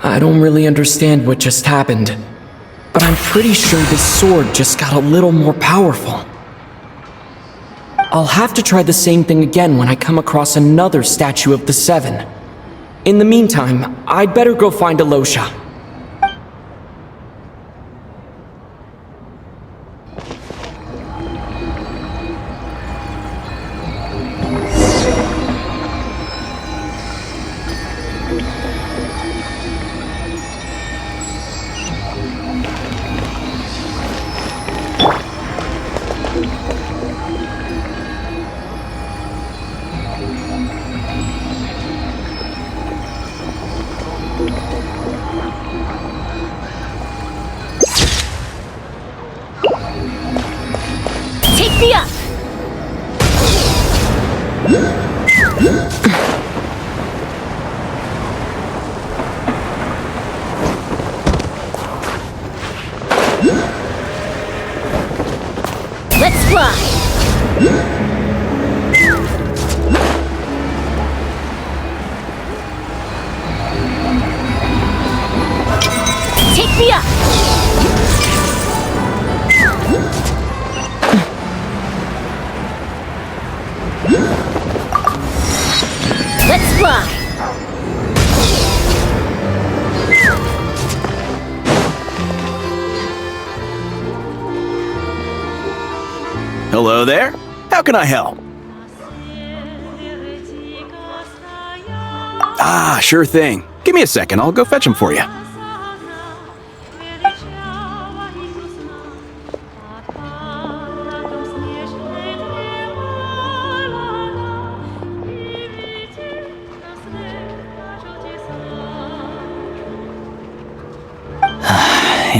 I don't really understand what just happened, but I'm pretty sure this sword just got a little more powerful. I'll have to try the same thing again when I come across another statue of the Seven. In the meantime, I'd better go find Alosha. Take me up! Let's fly! Take me up! Let's fly! Hello there. How can I help? Ah, sure thing. Give me a second. I'll go fetch him for you.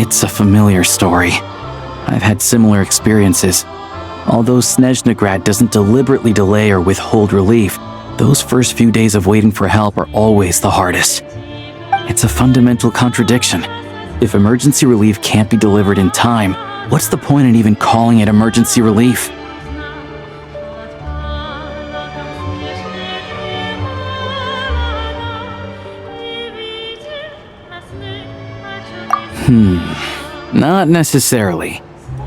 It's a familiar story. I've had similar experiences. Although Snezhnagrad doesn't deliberately delay or withhold relief, those first few days of waiting for help are always the hardest. It's a fundamental contradiction. If emergency relief can't be delivered in time, what's the point in even calling it emergency relief? Not necessarily.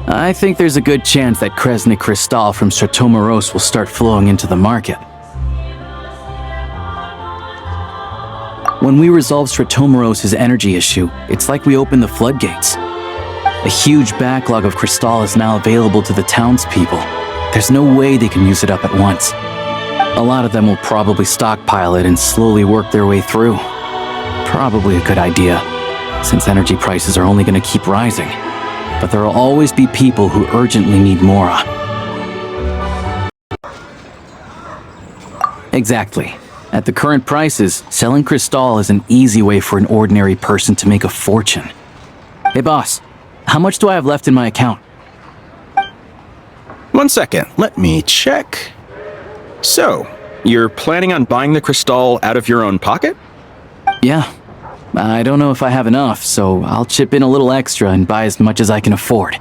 I think there's a good chance that Kresnik Kristall from Stratomoros will start flowing into the market. When we resolve Stratomoros' energy issue, it's like we open the floodgates. A huge backlog of Kristall is now available to the townspeople. There's no way they can use it up at once. A lot of them will probably stockpile it and slowly work their way through. Probably a good idea, since energy prices are only going to keep rising. But there will always be people who urgently need Mora. Exactly. At the current prices, selling Kristall is an easy way for an ordinary person to make a fortune. Hey boss, how much do I have left in my account? 1 second, let me check. So, you're planning on buying the Kristall out of your own pocket? Yeah. I don't know if I have enough, so I'll chip in a little extra and buy as much as I can afford.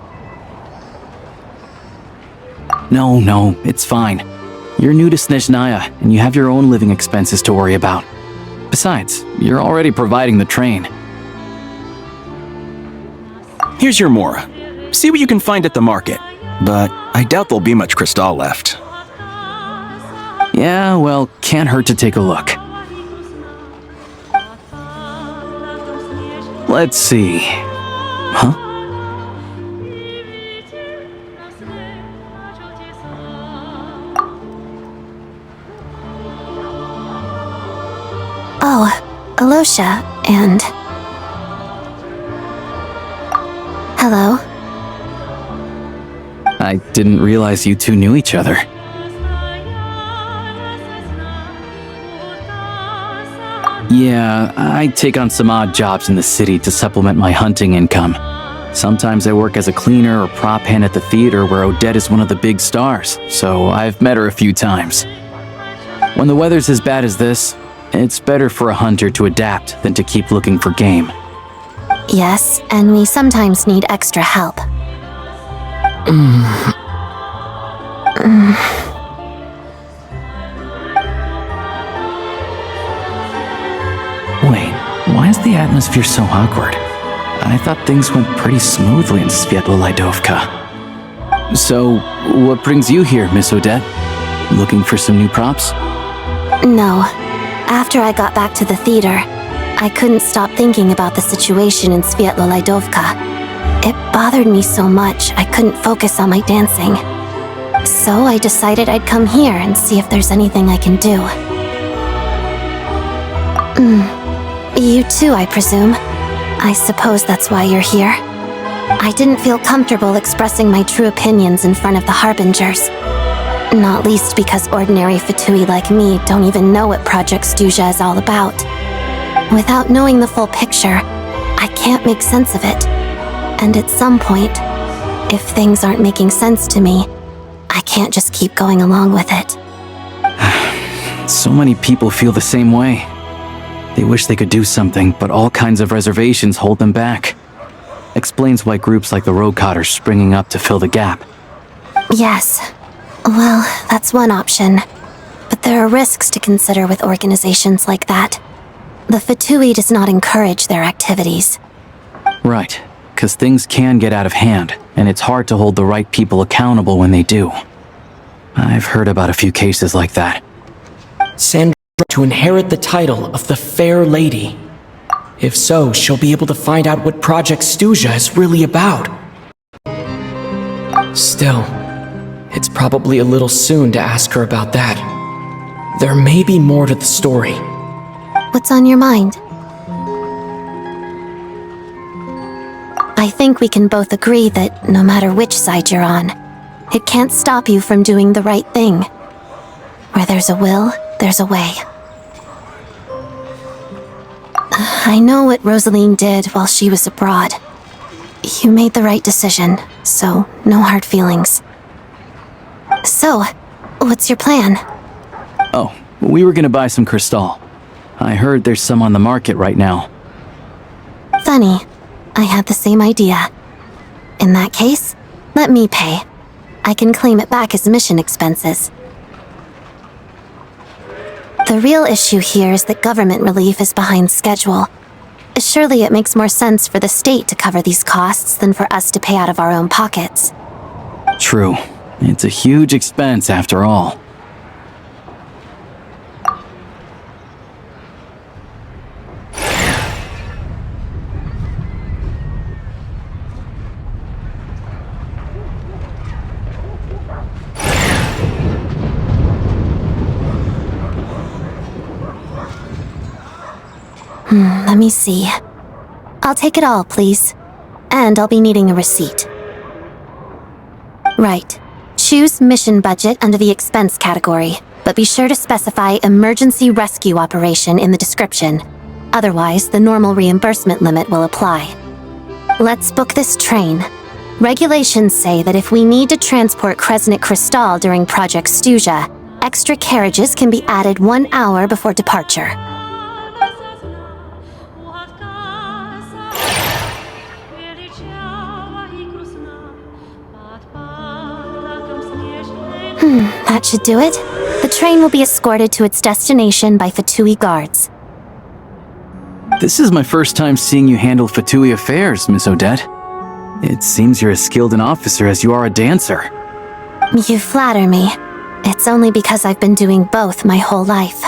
No, it's fine. You're new to Snezhnaya, and you have your own living expenses to worry about. Besides, you're already providing the train. Here's your Mora. See what you can find at the market, but I doubt there'll be much Kristall left. Yeah, well, can't hurt to take a look. Let's see. Huh? Oh, Alosha, and... Hello? I didn't realize you two knew each other. Yeah, I take on some odd jobs in the city to supplement my hunting income. Sometimes I work as a cleaner or prop hand at the theater where Odette is one of the big stars, so I've met her a few times. When the weather's as bad as this, it's better for a hunter to adapt than to keep looking for game. Yes, and we sometimes need extra help. Wait, why is the atmosphere so awkward? I thought things went pretty smoothly in Sviatlo-Lidovka. So, what brings you here, Miss Odette? Looking for some new props? No. After I got back to the theater, I couldn't stop thinking about the situation in Sviatlo-Lidovka. It bothered me so much I couldn't focus on my dancing. So I decided I'd come here and see if there's anything I can do. You too, I presume. I suppose that's why you're here. I didn't feel comfortable expressing my true opinions in front of the Harbingers. Not least because ordinary Fatui like me don't even know what Project Stuzha is all about. Without knowing the full picture, I can't make sense of it. And at some point, if things aren't making sense to me, I can't just keep going along with it. So many people feel the same way. They wish they could do something, but all kinds of reservations hold them back. Explains why groups like the Rokot are springing up to fill the gap. Yes. Well, that's one option. But there are risks to consider with organizations like that. The Fatui does not encourage their activities. Right, because things can get out of hand, and it's hard to hold the right people accountable when they do. I've heard about a few cases like that. Sandra to inherit the title of the Fair Lady. If so, she'll be able to find out what Project Stuzha is really about. Still, it's probably a little soon to ask her about that. There may be more to the story. What's on your mind? I think we can both agree that no matter which side you're on, it can't stop you from doing the right thing. Where there's a will, there's a way. I know what Rosaline did while she was abroad. You made the right decision, so no hard feelings. So, what's your plan? Oh, we were gonna buy some crystal. I heard there's some on the market right now. Funny. I had the same idea. In that case, let me pay. I can claim it back as mission expenses. The real issue here is that government relief is behind schedule. Surely it makes more sense for the state to cover these costs than for us to pay out of our own pockets. True. It's a huge expense after all. Let me see. I'll take it all, please. And I'll be needing a receipt. Right. Choose mission budget under the expense category, but be sure to specify emergency rescue operation in the description. Otherwise, the normal reimbursement limit will apply. Let's book this train. Regulations say that if we need to transport Kresnik Crystal during Project Stuja, extra carriages can be added 1 hour before departure. That should do it. The train will be escorted to its destination by Fatui guards. This is my first time seeing you handle Fatui affairs, Miss Odette. It seems you're as skilled an officer as you are a dancer. You flatter me. It's only because I've been doing both my whole life.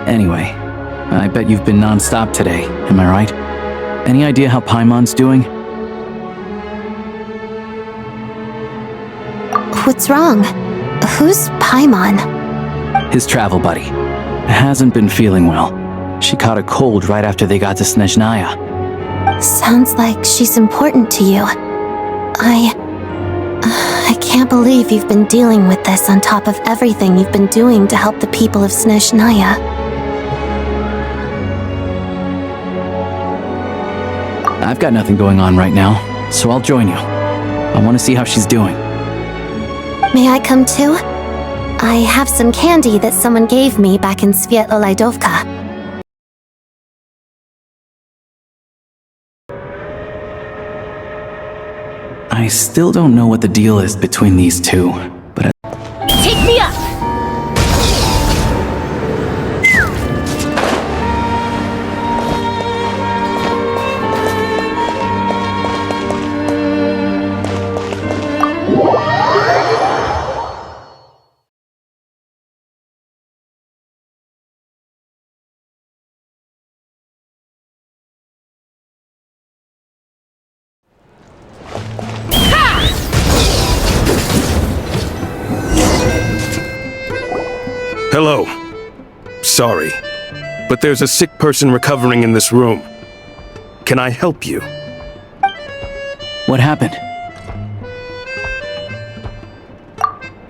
Anyway, I bet you've been non-stop today, am I right? Any idea how Paimon's doing? What's wrong? Who's Paimon? His travel buddy. Hasn't been feeling well. She caught a cold right after they got to Snezhnaya. Sounds like she's important to you. I can't believe you've been dealing with this on top of everything you've been doing to help the people of Snezhnaya. I've got nothing going on right now, so I'll join you. I want to see how she's doing. May I come too? I have some candy that someone gave me back in Svietlolaidovka. I still don't know what the deal is between these two, but Take me up! Hello. Sorry, but there's a sick person recovering in this room. Can I help you? what happened?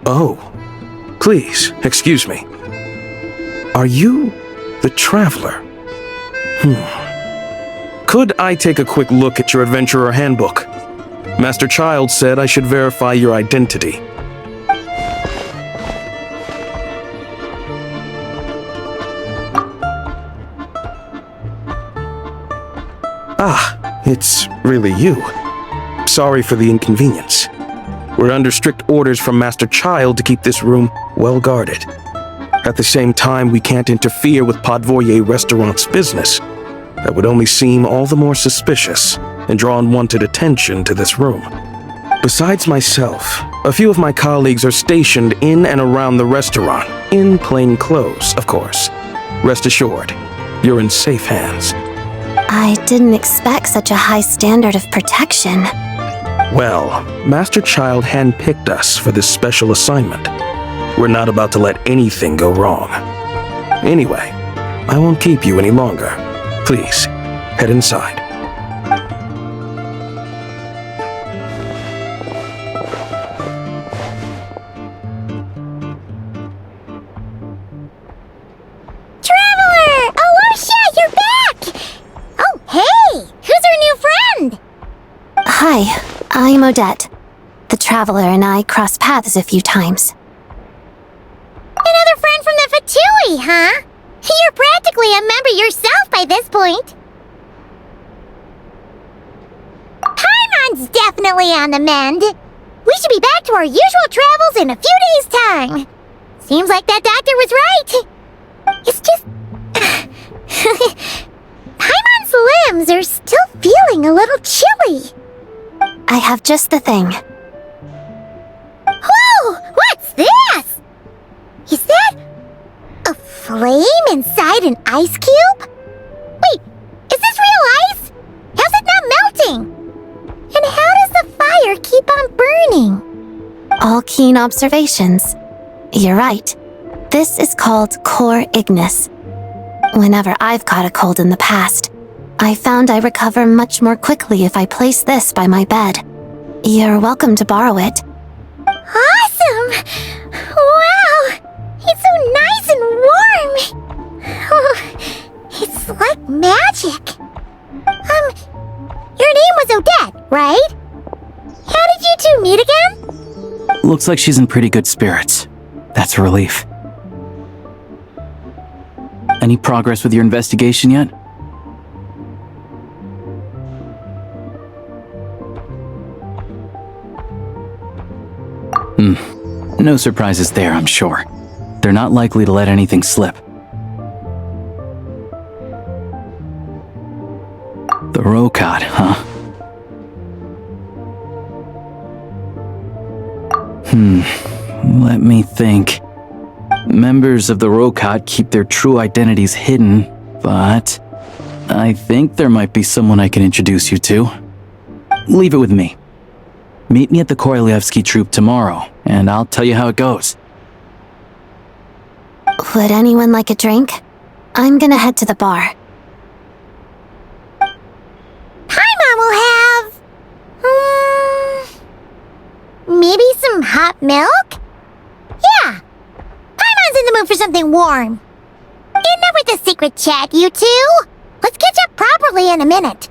Oh, please, excuse me. Are you the Traveler? Could I take a quick look at your Adventurer Handbook? Master Child said I should verify your identity. Ah, it's really you. Sorry for the inconvenience. We're under strict orders from Master Child to keep this room well guarded. At the same time, we can't interfere with Podvoye Restaurant's business. That would only seem all the more suspicious and draw unwanted attention to this room. Besides myself, A few of my colleagues are stationed in and around the restaurant, in plain clothes, of course. Rest assured, you're in safe hands. I didn't expect such a high standard of protection. Well, Master Child handpicked us for this special assignment. We're not about to let anything go wrong. Anyway, I won't keep you any longer. Please, head inside. Traveler! Alosha, you're back! Oh, hey! Who's our new friend? Hi, I'm Odette. The Traveler and I crossed paths a few times. Another friend from the Fatui, huh? You're practically a member yourself by this point. Paimon's definitely on the mend. We should be back to our usual travels in a few days' time. Seems like that doctor was right. It's just... Paimon's limbs are still feeling a little chilly. I have just the thing. Whoa! What's this? Is that a flame inside an ice cube? Wait, is this real ice? How's it not melting? And how does the fire keep on burning? All keen observations. You're right. This is called core ignis. Whenever I've caught a cold in the past, I found I recover much more quickly if I place this by my bed. You're welcome to borrow it. Awesome! Wow! It's so nice and warm! Oh, it's like magic. Your name was Odette, right? How did you two meet again? Looks like she's in pretty good spirits. That's a relief. Any progress with your investigation yet? No surprises there, I'm sure. They're not likely to let anything slip. The Rokad, huh? Let me think. Members of the Rokad keep their true identities hidden, but I think there might be someone I can introduce you to. Leave it with me. Meet me at the Korolyevsky Troop tomorrow, and I'll tell you how it goes. Would anyone like a drink? I'm gonna head to the bar. Paimon will have... maybe some hot milk? Yeah. Paimon's in the mood for something warm. Enough with the secret chat, you two. Let's catch up properly in a minute.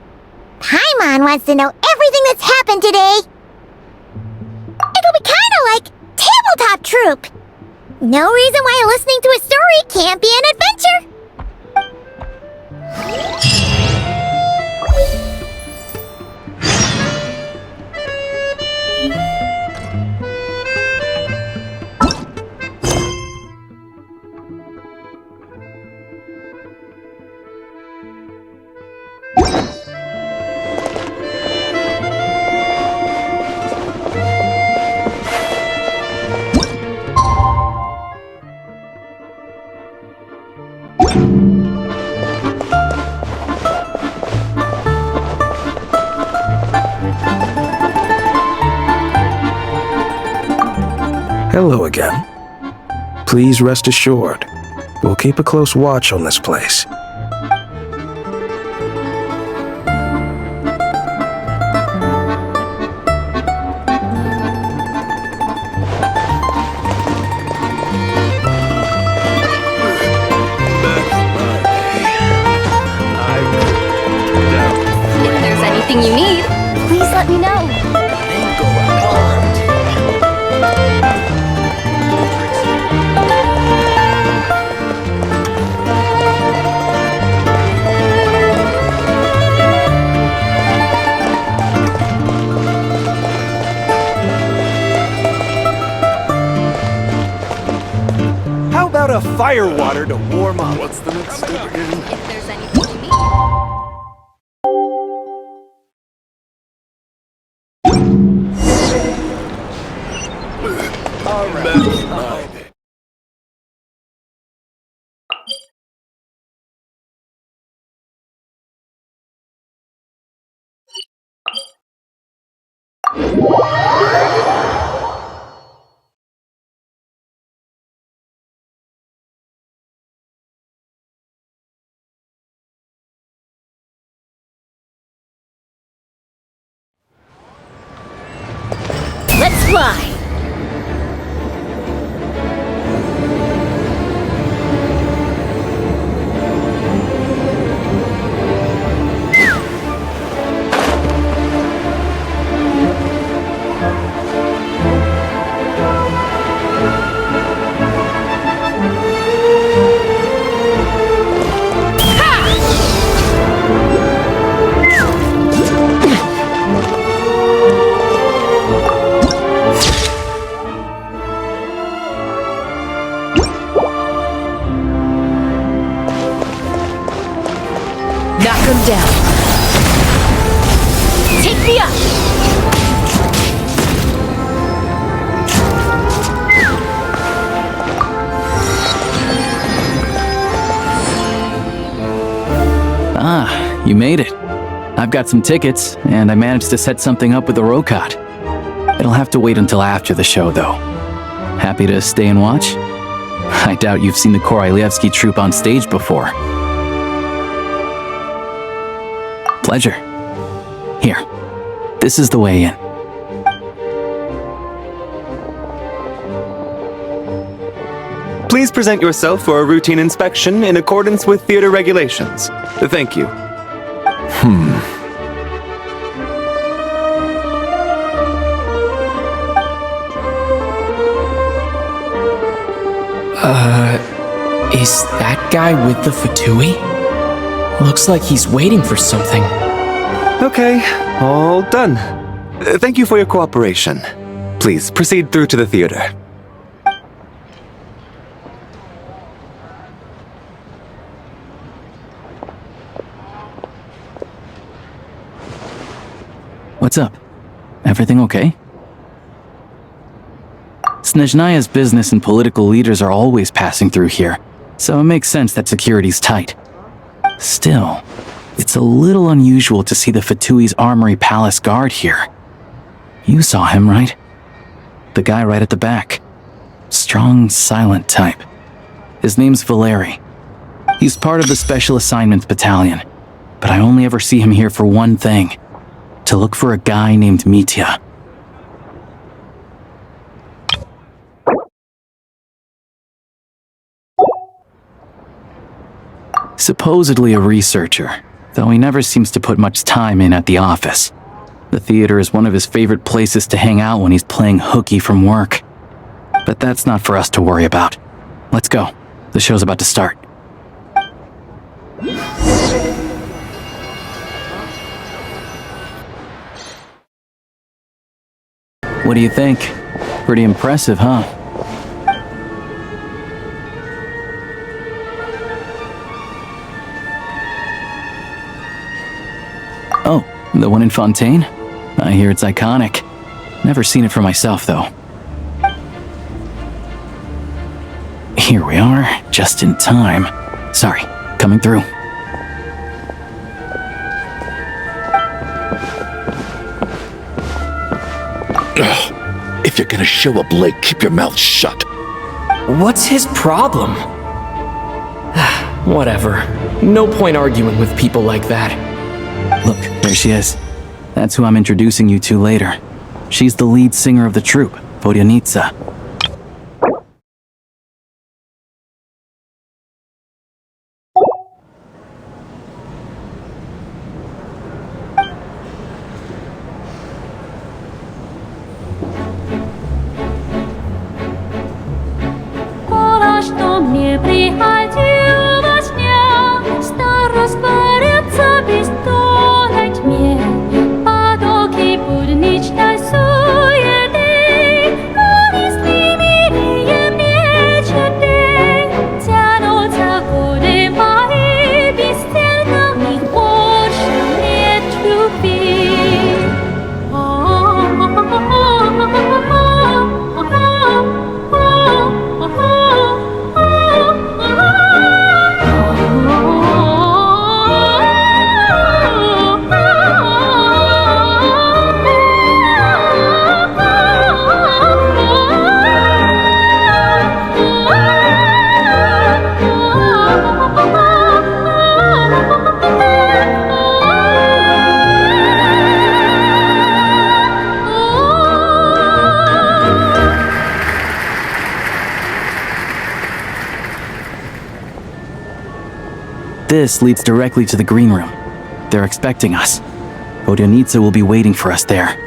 Paimon wants to know everything that's happened today. It'll be kinda like Tabletop Troop. No reason why listening to a story can't be an adventure. Hello again. Please rest assured, we'll keep a close watch on this place. If there's anything you need, please let me know. How about a fire water to warm up? What's the next step again? If there's anything you need. Let's fly! Knock him down. Take me up! Ah, you made it. I've got some tickets, and I managed to set something up with the Rokat. It'll have to wait until after the show, though. Happy to stay and watch? I doubt you've seen the Korolyevsky troupe on stage before. Pleasure. Here, this is the way in. Please present yourself for a routine inspection in accordance with theater regulations. Thank you. Is that guy with the Fatui? Looks like he's waiting for something. Okay, all done. Thank you for your cooperation. Please proceed through to the theater. What's up? Everything okay? Snezhnaya's business and political leaders are always passing through here, so it makes sense that security's tight. Still, it's a little unusual to see the Fatui's Armory Palace guard here. You saw him, right? The guy right at the back. Strong, silent type. His name's Valeri. He's part of the Special Assignments Battalion, but I only ever see him here for one thing. To look for a guy named Mitya. Supposedly a researcher, though he never seems to put much time in at the office. The theater is one of his favorite places to hang out when he's playing hooky from work. But that's not for us to worry about. Let's go. The show's about to start. What do you think? Pretty impressive, huh? Oh, the one in Fontaine? I hear it's iconic. Never seen it for myself, though. Here we are, just in time. Sorry, coming through. If you're gonna show a blade, keep your mouth shut. What's his problem? Whatever. No point arguing with people like that. Look, there she is. That's who I'm introducing you to later. She's the lead singer of the troupe, Vodyanitsa. Что мне приходил во сне, старость борется без тона тьме, потоки будничной суеты, неистребимые мечты, тянутся годы мои, бесцельно их больше нет любви. this leads directly to the green room. They're expecting us. Vodionitsa will be waiting for us there.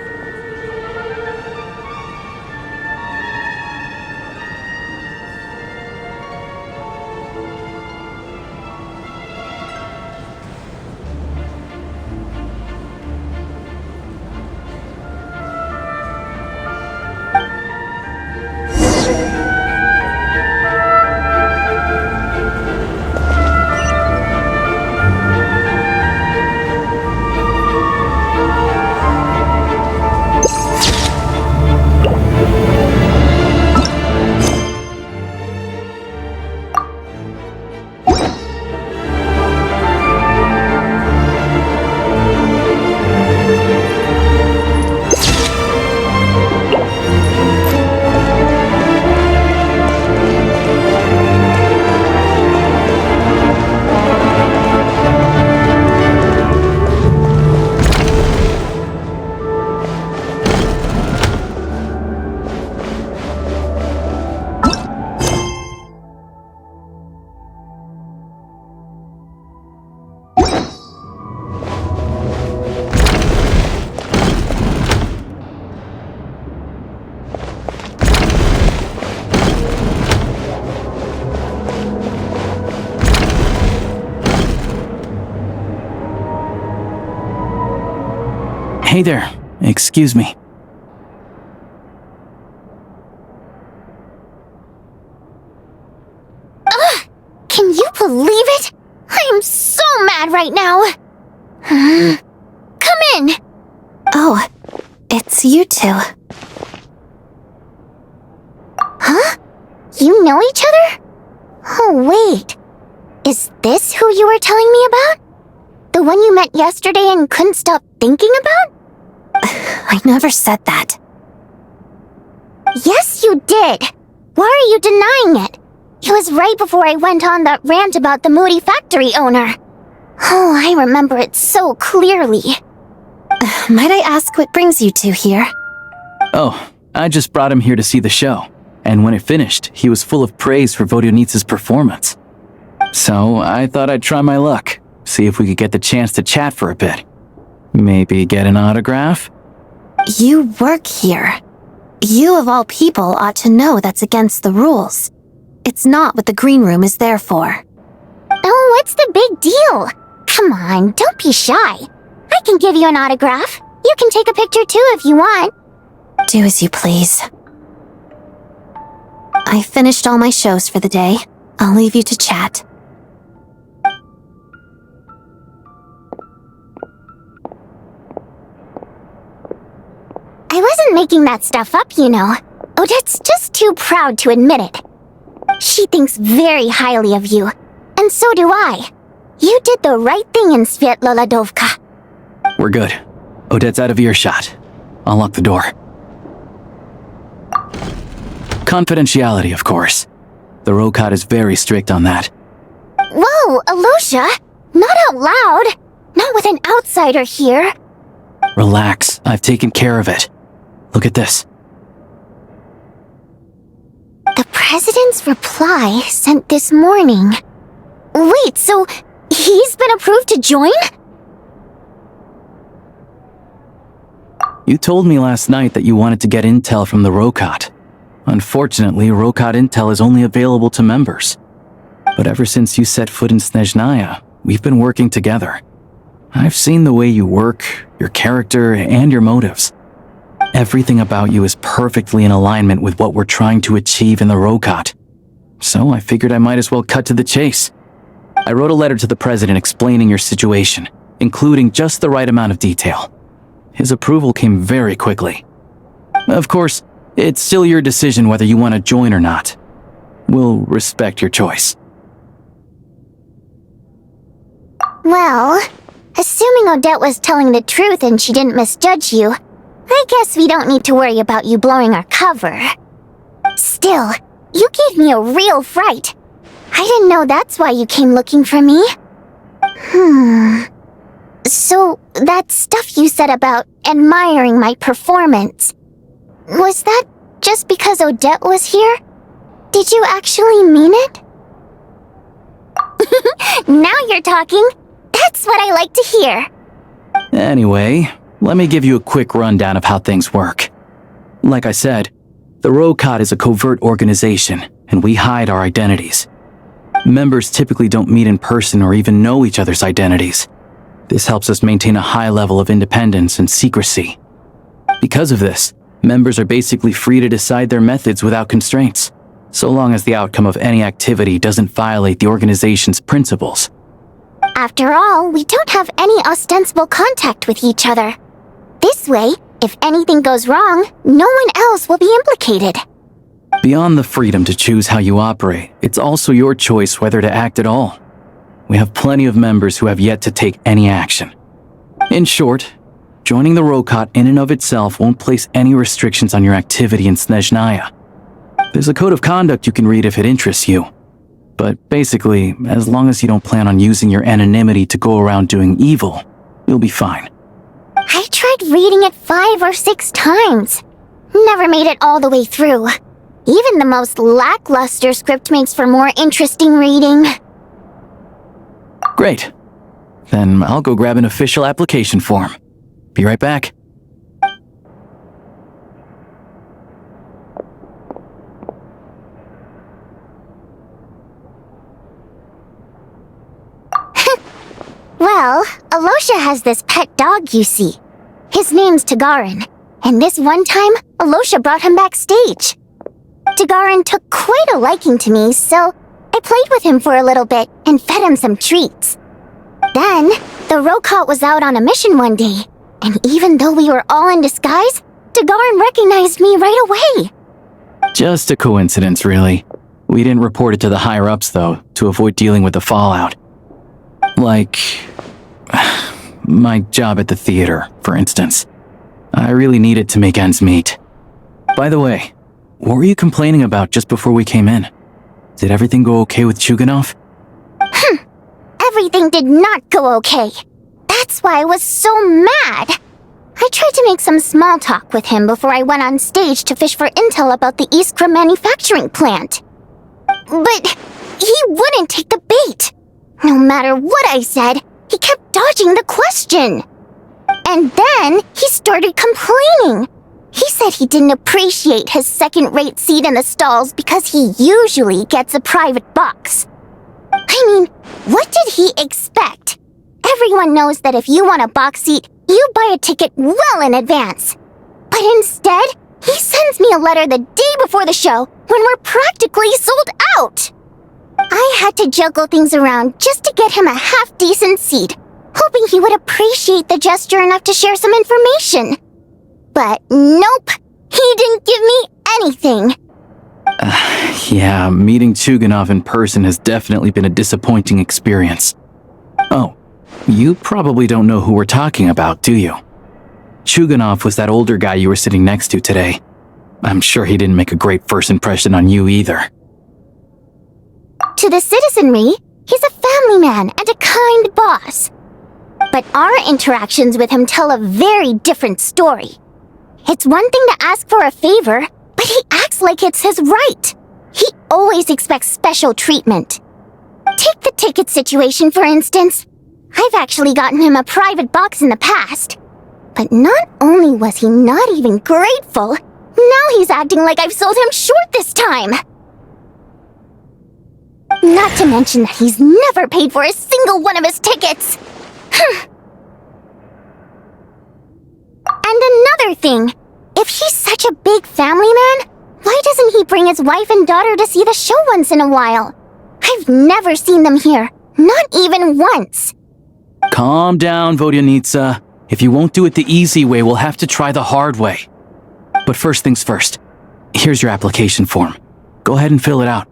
Hey there, excuse me. Can you believe it? I am so mad right now. Come in. Oh, it's you two. Huh? You know each other? Oh, wait. Is this who you were telling me about? The one you met yesterday and couldn't stop thinking about? I never said that. Yes, you did. Why are you denying it? It was right before I went on that rant about the moody factory owner. Oh, I remember it so clearly. Might I ask what brings you two here? Oh, I just brought him here to see the show. And when it finished, he was full of praise for Vodionitsa's performance. So I thought I'd try my luck, see if we could get the chance to chat for a bit. Maybe get an autograph? You work here. You of all people ought to know that's against the rules. It's not what the green room is there for. Oh, what's the big deal? Come on, don't be shy. I can give you an autograph. You can take a picture too if you want. Do as you please. I finished all my shows for the day. I'll leave you to chat. I wasn't making that stuff up, you know. Odette's just too proud to admit it. She thinks very highly of you, and so do I. You did the right thing in Svietloladovka. We're good. Odette's out of earshot. I'll lock the door. Confidentiality, of course. The Rokat is very strict on that. Whoa, Alosha! Not out loud! Not with an outsider here! Relax, I've taken care of it. Look at this. The president's reply sent this morning. Wait, so he's been approved to join? You told me last night that you wanted to get intel from the Rokat. Unfortunately, Rokat intel is only available to members. But ever since you set foot in Snezhnaya, we've been working together. I've seen the way you work, your character, and your motives. Everything about you is perfectly in alignment with what we're trying to achieve in the Rokat. So I figured I might as well cut to the chase. I wrote a letter to the president explaining your situation, including just the right amount of detail. His approval came very quickly. Of course, it's still your decision whether you want to join or not. We'll respect your choice. Well, assuming Odette was telling the truth and she didn't misjudge you, I guess we don't need to worry about you blowing our cover. Still, you gave me a real fright. I didn't know that's why you came looking for me. So, that stuff you said about admiring my performance, was that just because Odette was here? Did you actually mean it? Now you're talking. That's what I like to hear. Anyway, let me give you a quick rundown of how things work. Like I said, the Rokot is a covert organization, and we hide our identities. Members typically don't meet in person or even know each other's identities. This helps us maintain a high level of independence and secrecy. Because of this, members are basically free to decide their methods without constraints, so long as the outcome of any activity doesn't violate the organization's principles. After all, we don't have any ostensible contact with each other. This way, if anything goes wrong, no one else will be implicated. Beyond the freedom to choose how you operate, it's also your choice whether to act at all. We have plenty of members who have yet to take any action. In short, joining the Rokot in and of itself won't place any restrictions on your activity in Snezhnaya. There's a code of conduct you can read if it interests you. But basically, as long as you don't plan on using your anonymity to go around doing evil, you'll be fine. I tried reading it 5 or 6 times. Never made it all the way through. Even the most lackluster script makes for more interesting reading. Great. Then I'll go grab an official application form. Be right back. Well, Alosha has this pet dog, you see. His name's Tagarin, and this one time, Alosha brought him backstage. Tagarin took quite a liking to me, so I played with him for a little bit and fed him some treats. Then, the Rokot was out on a mission one day, and even though we were all in disguise, Tagarin recognized me right away. Just a coincidence, really. We didn't report it to the higher-ups, though, to avoid dealing with the fallout. Like, my job at the theater, for instance. I really needed to make ends meet. By the way, what were you complaining about just before we came in? Did everything go okay with Chuganov? Everything did not go okay. That's why I was so mad. I tried to make some small talk with him before I went on stage to fish for intel about the Iskra manufacturing plant. But he wouldn't take the bait. No matter what I said, he kept dodging the question. And then he started complaining. He said he didn't appreciate his second-rate seat in the stalls because he usually gets a private box. I mean, what did he expect? Everyone knows that if you want a box seat, you buy a ticket well in advance. But instead, he sends me a letter the day before the show when we're practically sold out. I had to juggle things around just to get him a half-decent seat, hoping he would appreciate the gesture enough to share some information. But nope, he didn't give me anything. Yeah, meeting Chuganov in person has definitely been a disappointing experience. Oh, you probably don't know who we're talking about, do you? Chuganov was that older guy you were sitting next to today. I'm sure he didn't make a great first impression on you either. To the citizenry, he's a family man and a kind boss. But our interactions with him tell a very different story. It's one thing to ask for a favor, but he acts like it's his right. He always expects special treatment. Take the ticket situation, for instance. I've actually gotten him a private box in the past. But not only was he not even grateful, now he's acting like I've sold him short this time. Not to mention that he's never paid for a single one of his tickets. And another thing, if he's such a big family man, why doesn't he bring his wife and daughter to see the show once in a while? I've never seen them here, not even once. Calm down, Vodyanitsa. If you won't do it the easy way, we'll have to try the hard way. But first things first, here's your application form. Go ahead and fill it out.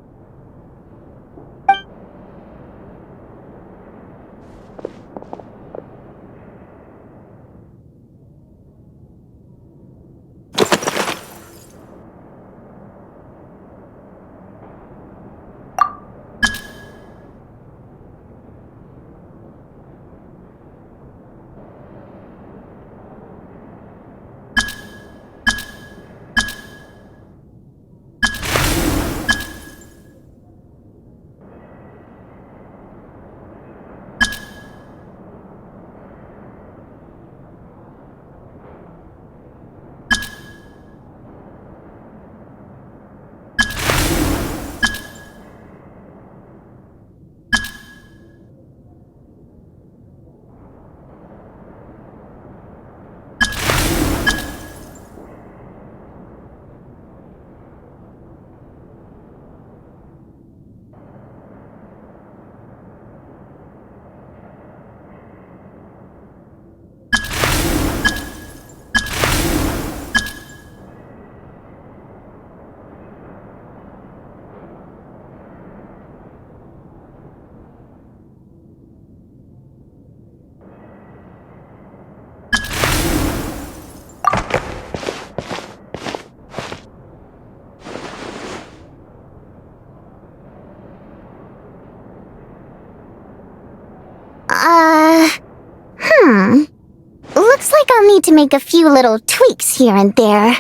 need to make a few little tweaks here and there.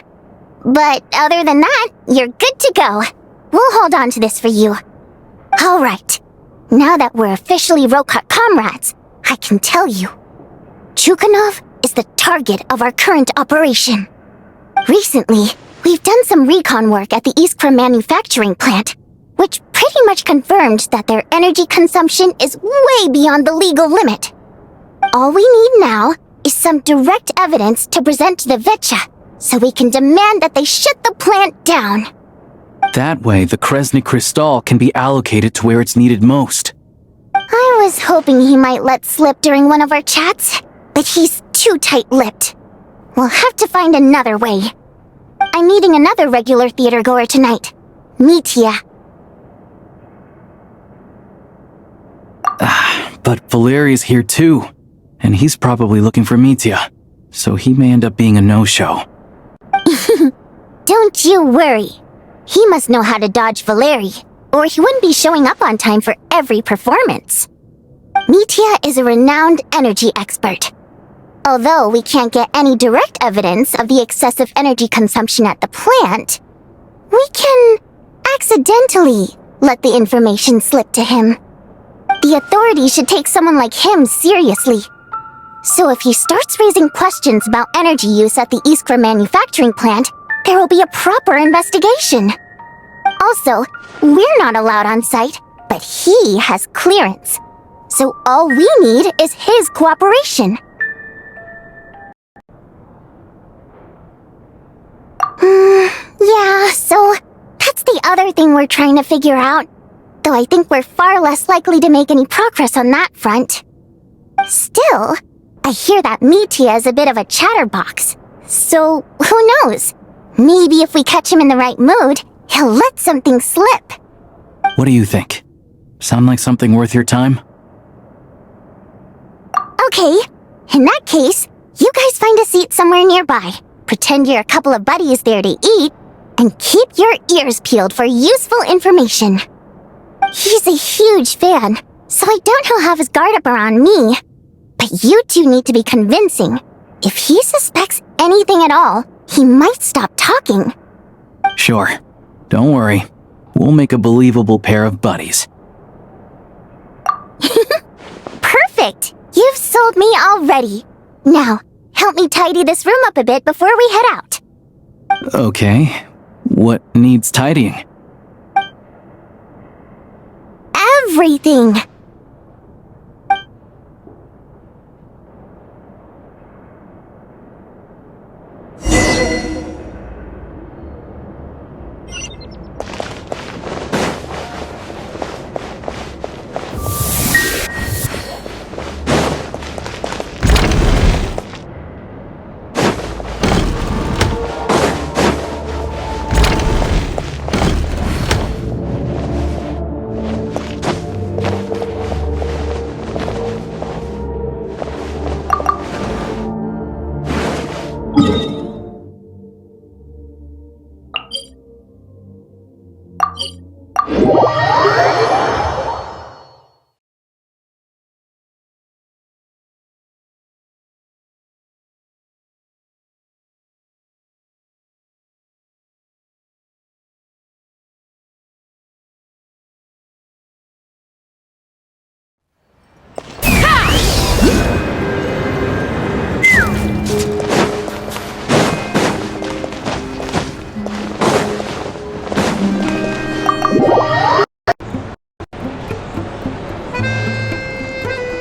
But other than that, you're good to go. We'll hold on to this for you. Alright, now that we're officially Rokot comrades, I can tell you. Chukhanov is the target of our current operation. Recently, we've done some recon work at the Iskra manufacturing plant, which pretty much confirmed that their energy consumption is way beyond the legal limit. All we need now is some direct evidence to present to the Vecha, so we can demand that they shut the plant down. That way, the Kresnik Crystal can be allocated to where it's needed most. I was hoping he might let slip during one of our chats, but he's too tight-lipped. We'll have to find another way. I'm meeting another regular theater-goer tonight, Mitya. But Valeri's here too, and he's probably looking for Mitya, so he may end up being a no-show. Don't you worry. He must know how to dodge Valeri, or he wouldn't be showing up on time for every performance. Mitya is a renowned energy expert. Although we can't get any direct evidence of the excessive energy consumption at the plant, we can accidentally let the information slip to him. The authorities should take someone like him seriously. So if he starts raising questions about energy use at the Iskra manufacturing plant, there will be a proper investigation. Also, we're not allowed on site, but he has clearance. So all we need is his cooperation. Yeah, so that's the other thing we're trying to figure out. Though I think we're far less likely to make any progress on that front. Still, I hear that Mitya is a bit of a chatterbox. So, who knows? Maybe if we catch him in the right mood, he'll let something slip. What do you think? Sound like something worth your time? Okay, in that case, you guys find a seat somewhere nearby, pretend you're a couple of buddies there to eat, and keep your ears peeled for useful information. He's a huge fan, so I doubt he'll have his guard up around me. But you two need to be convincing. If he suspects anything at all, he might stop talking. Sure. Don't worry. We'll make a believable pair of buddies. Perfect! You've sold me already. Now, help me tidy this room up a bit before we head out. Okay. What needs tidying? Everything!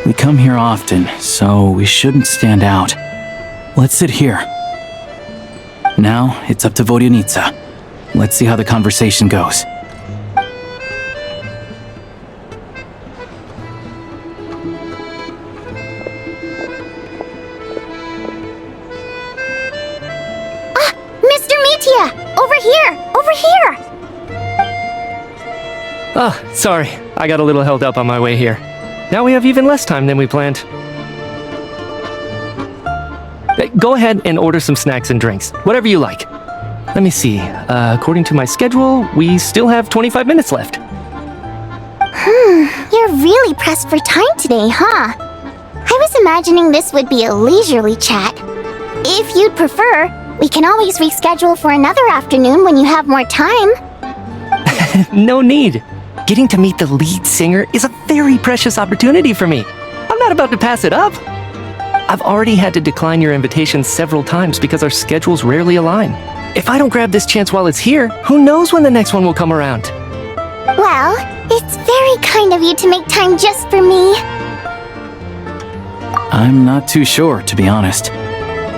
We come here often, so we shouldn't stand out. Let's sit here. Now, it's up to Vodyanitsa. Let's see how the conversation goes. Mr. Mitya! Over here! Over here! Ah, sorry. I got a little held up on my way here. Now we have even less time than we planned. Go ahead and order some snacks and drinks, whatever you like. Let me see. According to my schedule, we still have 25 minutes left. You're really pressed for time today, huh? I was imagining this would be a leisurely chat. If you'd prefer, we can always reschedule for another afternoon when you have more time. No need. Getting to meet the lead singer is a very precious opportunity for me. I'm not about to pass it up. I've already had to decline your invitation several times because our schedules rarely align. If I don't grab this chance while it's here, who knows when the next one will come around? Well, it's very kind of you to make time just for me. I'm not too sure, to be honest.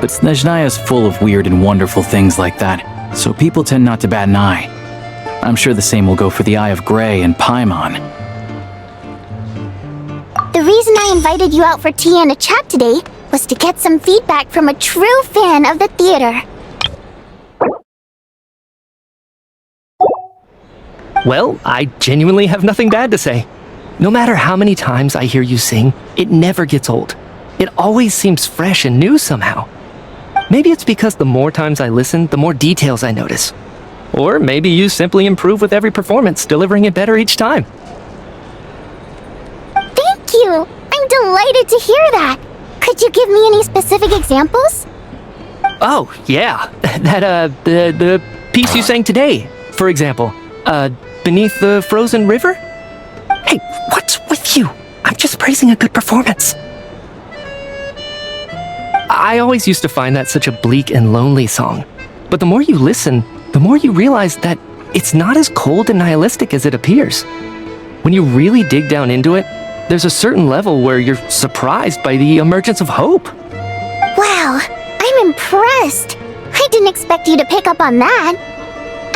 But Snezhnaya's full of weird and wonderful things like that, so people tend not to bat an eye. I'm sure the same will go for the Eye of Grey and Paimon. The reason I invited you out for tea and a chat today was to get some feedback from a true fan of the theater. Well, I genuinely have nothing bad to say. No matter how many times I hear you sing, it never gets old. It always seems fresh and new somehow. Maybe it's because the more times I listen, the more details I notice. Or maybe you simply improve with every performance, delivering it better each time. Thank you! I'm delighted to hear that! Could you give me any specific examples? Oh, yeah. The piece you sang today, for example. Beneath the Frozen River? Hey, what's with you? I'm just praising a good performance. I always used to find that such a bleak and lonely song. But the more you listen, the more you realize that it's not as cold and nihilistic as it appears. When you really dig down into it, there's a certain level where you're surprised by the emergence of hope. Wow, I'm impressed. I didn't expect you to pick up on that.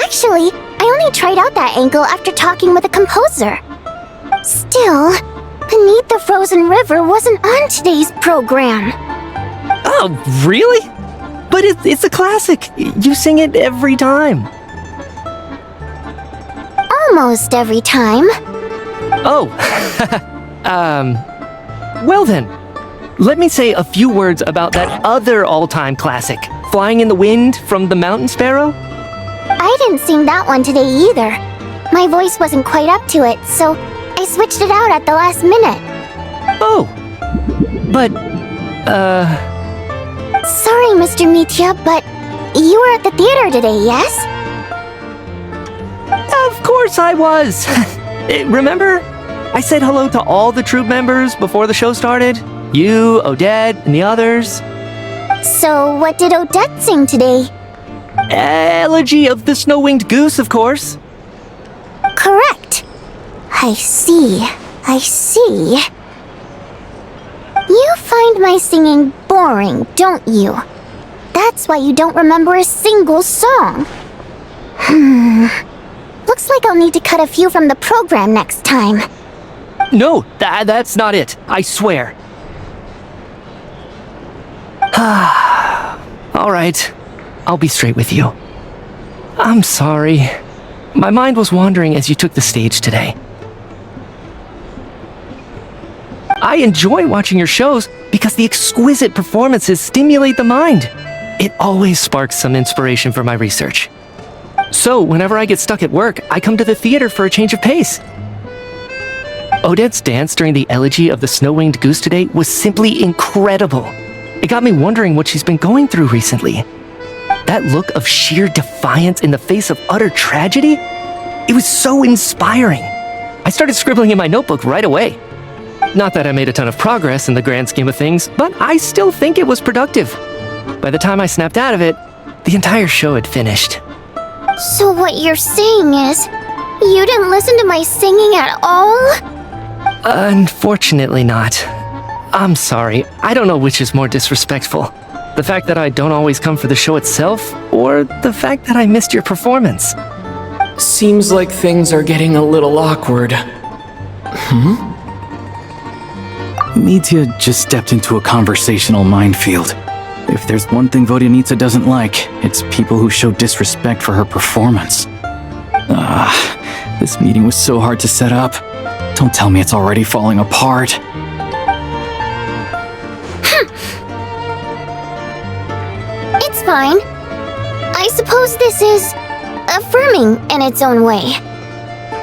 Actually, I only tried out that angle after talking with a composer. Still, Beneath the Frozen River wasn't on today's program. Oh, really? But it's a classic. You sing it every time. Almost every time. Oh, well then, let me say a few words about that other all-time classic, Flying in the Wind from the Mountain Sparrow. I didn't sing that one today either. My voice wasn't quite up to it, so I switched it out at the last minute. Oh, but, Sorry, Mr. Mitya, but you were at the theater today, yes? Of course I was. Remember? I said hello to all the troupe members before the show started. You, Odette, and the others. So what did Odette sing today? Elegy of the Snow-Winged Goose, of course. Correct. I see. You find my singing boring, don't you? That's why you don't remember a single song. Looks like I'll need to cut a few from the program next time. No, that's not it. I swear. All right. I'll be straight with you. I'm sorry. My mind was wandering as you took the stage today. I enjoy watching your shows because the exquisite performances stimulate the mind. It always sparks some inspiration for my research. So, whenever I get stuck at work, I come to the theater for a change of pace. Odette's dance during the elegy of the Snow-Winged Goose today was simply incredible. It got me wondering what she's been going through recently. That look of sheer defiance in the face of utter tragedy? It was so inspiring. I started scribbling in my notebook right away. Not that I made a ton of progress in the grand scheme of things, but I still think it was productive. By the time I snapped out of it, the entire show had finished. So what you're saying is, you didn't listen to my singing at all? Unfortunately not. I'm sorry, I don't know which is more disrespectful. The fact that I don't always come for the show itself, or the fact that I missed your performance. Seems like things are getting a little awkward. Mitya just stepped into a conversational minefield. If there's one thing Vodyanitsa doesn't like, it's people who show disrespect for her performance. This meeting was so hard to set up. Don't tell me it's already falling apart. It's fine. I suppose this is affirming in its own way.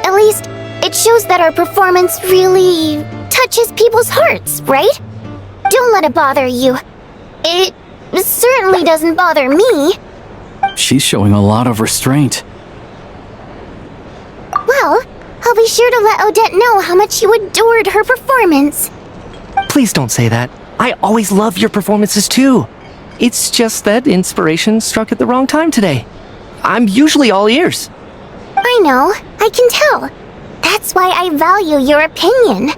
At least, it shows that our performance really touches people's hearts, right? Don't let it bother you. It certainly doesn't bother me. She's showing a lot of restraint. Well, I'll be sure to let Odette know how much you adored her performance. Please don't say that. I always love your performances too. It's just that inspiration struck at the wrong time today. I'm usually all ears. I know, I can tell. That's why I value your opinion.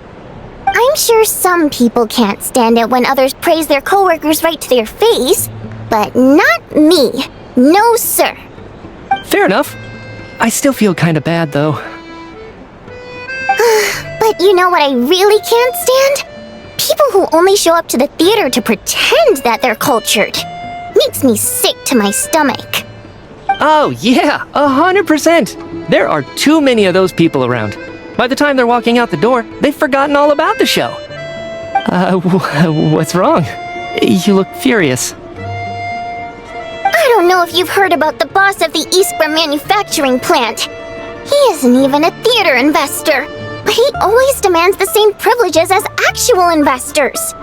I'm sure some people can't stand it when others praise their coworkers right to their face, but not me. No, sir. Fair enough. I still feel kinda bad, though. But you know what I really can't stand? People who only show up to the theater to pretend that they're cultured. Makes me sick to my stomach. Oh, yeah, 100%. There are too many of those people around. By the time they're walking out the door, they've forgotten all about the show. What's wrong? You look furious. I don't know if you've heard about the boss of the Iskra manufacturing plant. He isn't even a theater investor, but he always demands the same privileges as actual investors.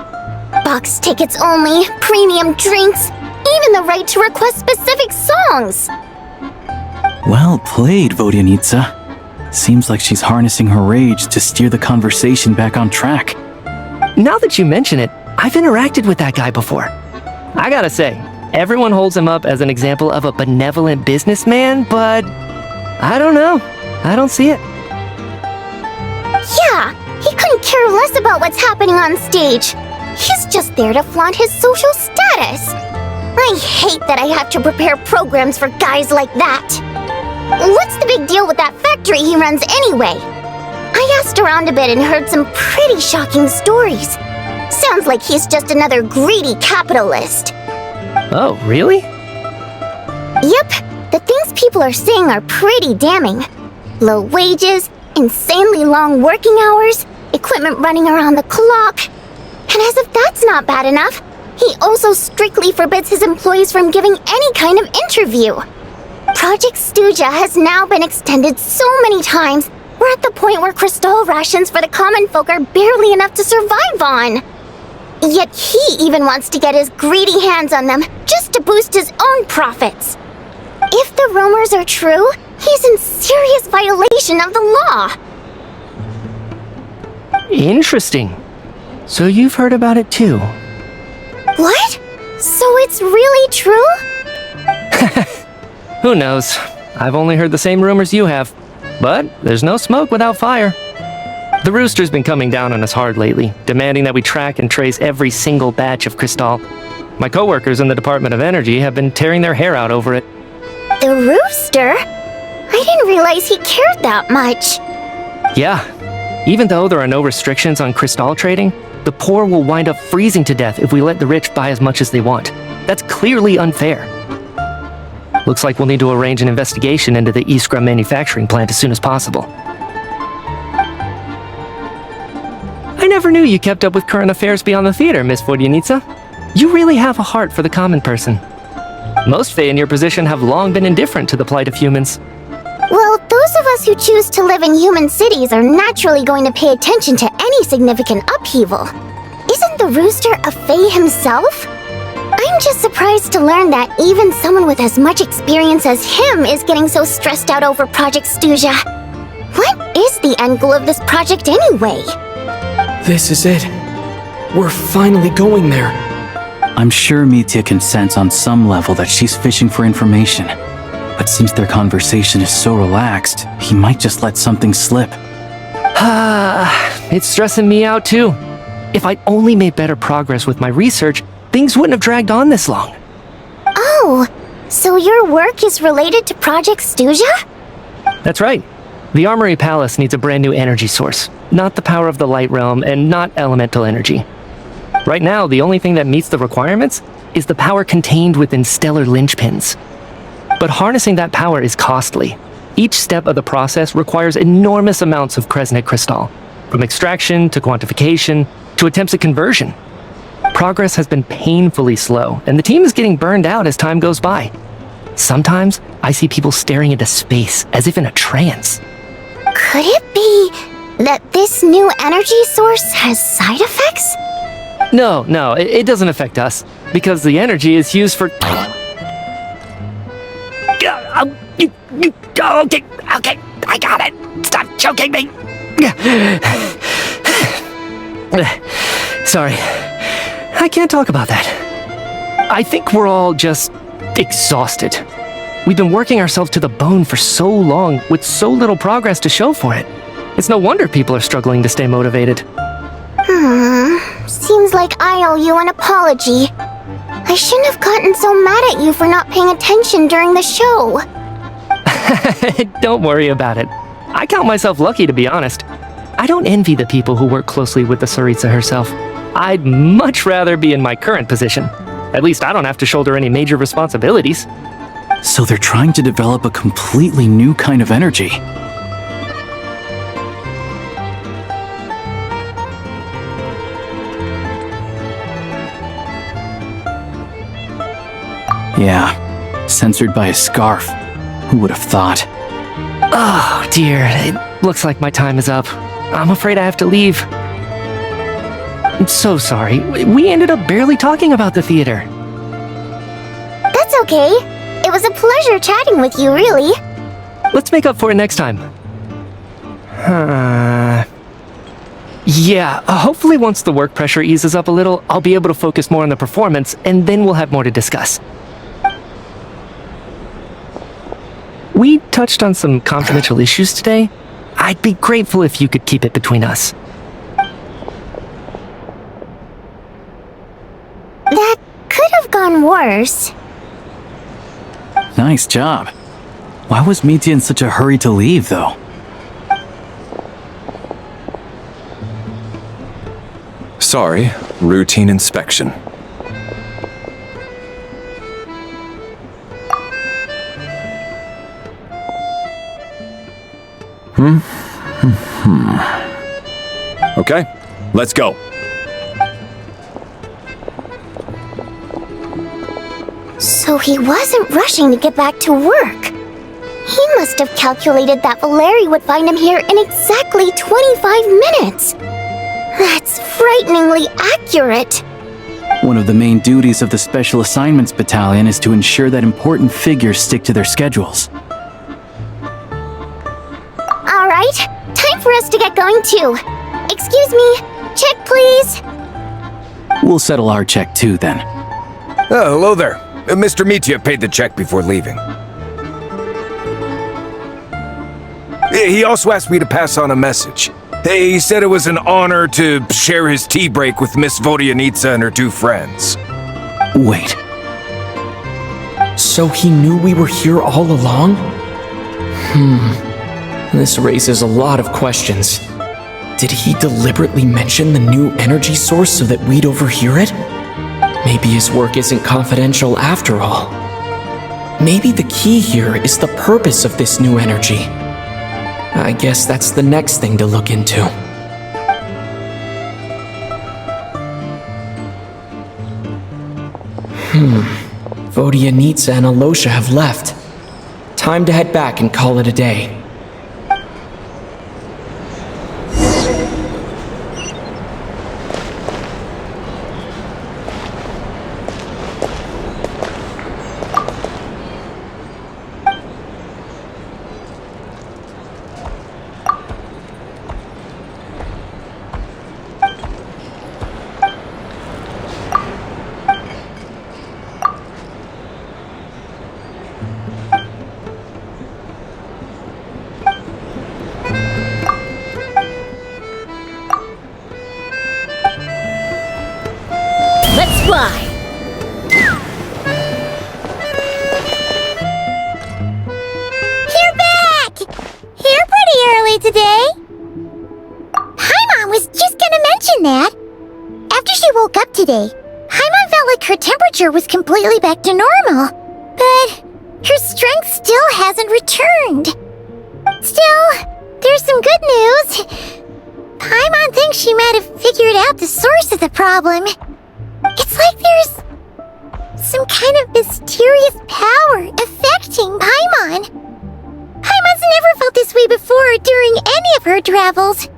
Box tickets only, premium drinks, even the right to request specific songs. Well played, Vodyanitsa. Seems like she's harnessing her rage to steer the conversation back on track. Now that you mention it, I've interacted with that guy before. I gotta say, everyone holds him up as an example of a benevolent businessman, but I don't know. I don't see it. Yeah, he couldn't care less about what's happening on stage. He's just there to flaunt his social status. I hate that I have to prepare programs for guys like that. What's the big deal with that factory he runs anyway? I asked around a bit and heard some pretty shocking stories. Sounds like he's just another greedy capitalist. Oh, really? Yep, the things people are saying are pretty damning. Low wages, insanely long working hours, equipment running around the clock. And as if that's not bad enough, he also strictly forbids his employees from giving any kind of interview. Project Stuja has now been extended so many times, we're at the point where crystal rations for the common folk are barely enough to survive on. Yet he even wants to get his greedy hands on them just to boost his own profits. If the rumors are true, he's in serious violation of the law. Interesting. So you've heard about it too. What? So it's really true? Who knows? I've only heard the same rumors you have. But there's no smoke without fire. The rooster's been coming down on us hard lately, demanding that we track and trace every single batch of crystal. My coworkers in the Department of Energy have been tearing their hair out over it. The rooster? I didn't realize he cared that much. Yeah. Even though there are no restrictions on crystal trading, the poor will wind up freezing to death if we let the rich buy as much as they want. That's clearly unfair. Looks like we'll need to arrange an investigation into the Iskra manufacturing plant as soon as possible. I never knew you kept up with current affairs beyond the theater, Miss Vodyanitsa. You really have a heart for the common person. Most Fae in your position have long been indifferent to the plight of humans. Well, those of us who choose to live in human cities are naturally going to pay attention to any significant upheaval. Isn't the rooster a Fae himself? I'm just surprised to learn that even someone with as much experience as him is getting so stressed out over Project Stuja. What is the end goal of this project anyway? This is it. We're finally going there. I'm sure Mitya can sense on some level that she's fishing for information. But since their conversation is so relaxed, he might just let something slip. It's stressing me out too. If I'd only made better progress with my research, things wouldn't have dragged on this long. Oh, so your work is related to Project Stuja? That's right. The Armory Palace needs a brand new energy source. Not the power of the Light Realm and not elemental energy. Right now, the only thing that meets the requirements is the power contained within stellar linchpins. But harnessing that power is costly. Each step of the process requires enormous amounts of Kresnik crystal, from extraction to quantification to attempts at conversion. Progress has been painfully slow, and the team is getting burned out as time goes by. Sometimes, I see people staring into space as if in a trance. Could it be that this new energy source has side effects? No, it doesn't affect us. because the energy is used for... Okay, I got it. Stop choking me. Sorry, I can't talk about that. I think we're all just exhausted. We've been working ourselves to the bone for so long with so little progress to show for it. It's no wonder people are struggling to stay motivated. Seems like I owe you an apology. I shouldn't have gotten so mad at you for not paying attention during the show. Don't worry about it. I count myself lucky, to be honest. I don't envy the people who work closely with the Tsaritsa herself. I'd much rather be in my current position. At least I don't have to shoulder any major responsibilities. So they're trying to develop a completely new kind of energy. Yeah, censored by a scarf. Who would have thought? Oh dear, it looks like my time is up. I'm afraid I have to leave. I'm so sorry. We ended up barely talking about the theater. That's okay. It was a pleasure chatting with you, really. Let's make up for it next time. Yeah, hopefully once the work pressure eases up a little, I'll be able to focus more on the performance, and then we'll have more to discuss. We touched on some confidential issues today. I'd be grateful if you could keep it between us. That could have gone worse. Nice job. Why was Mitya in such a hurry to leave, though? Sorry, routine inspection. Okay, let's go. So he wasn't rushing to get back to work. He must have calculated that Valeri would find him here in exactly 25 minutes. That's frighteningly accurate. One of the main duties of the Special Assignments Battalion is to ensure that important figures stick to their schedules. All right, time for us to get going too. Excuse me, check please. We'll settle our check too, then. Oh, hello there. Mr. Mitya paid the check before leaving. He also asked me to pass on a message. He said it was an honor to share his tea break with Miss Vodyanitsa and her two friends. Wait. So he knew we were here all along? This raises a lot of questions. Did he deliberately mention the new energy source so that we'd overhear it? Maybe his work isn't confidential after all. Maybe the key here is the purpose of this new energy. I guess that's the next thing to look into. Vodyanitsa and Alosha have left. Time to head back and call it a day. Let's fly! You're back! Here pretty early today. Paimon was just gonna mention that. After she woke up today, Paimon felt like her temperature was completely back to normal. But her strength still hasn't returned. Still, there's some good news. Paimon thinks she might have figured out the source of the problem. It's like there's some kind of mysterious power affecting Paimon. Paimon's never felt this way before during any of her travels.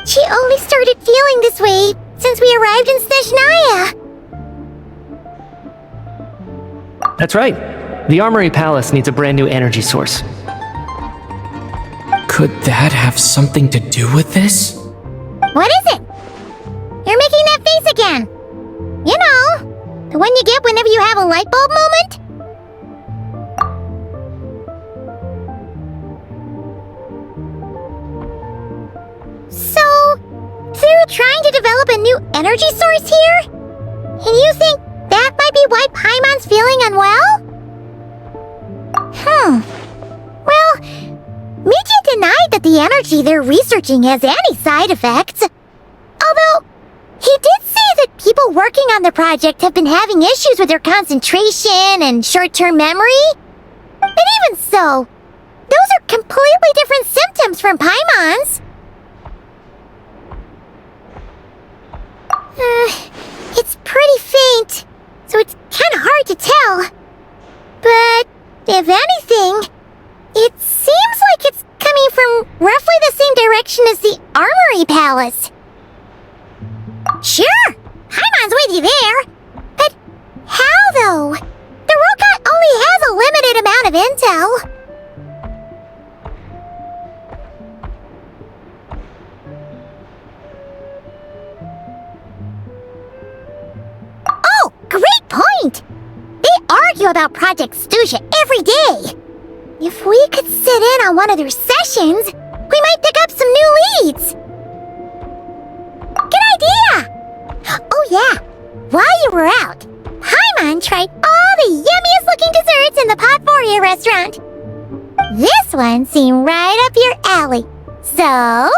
She only started feeling this way since we arrived in Snezhnaya. That's right. The Armory Palace needs a brand new energy source. Could that have something to do with this? What is it? You're making that face again. You know, the one you get whenever you have a light bulb moment? So, they're trying to develop a new energy source here? And you think that might be why Paimon's feeling unwell? Well, Miki denied that the energy they're researching has any side effects. Although, he did say that people working on the project have been having issues with their concentration and short-term memory. But even so, those are completely different symptoms from Paimon's. It's pretty faint, so it's kinda hard to tell. But, if anything, it seems like it's coming from roughly the same direction as the Armory Palace. Sure, Paimon's with you there. But how, though? The robot only has a limited amount of intel. Oh, great point! They argue about Project Stuzha every day. If we could sit in on one of their sessions, we might pick up some new leads. Good idea! Oh yeah, while you were out, Paimon tried all the yummiest looking desserts in the Potforia restaurant. This one seemed right up your alley. So,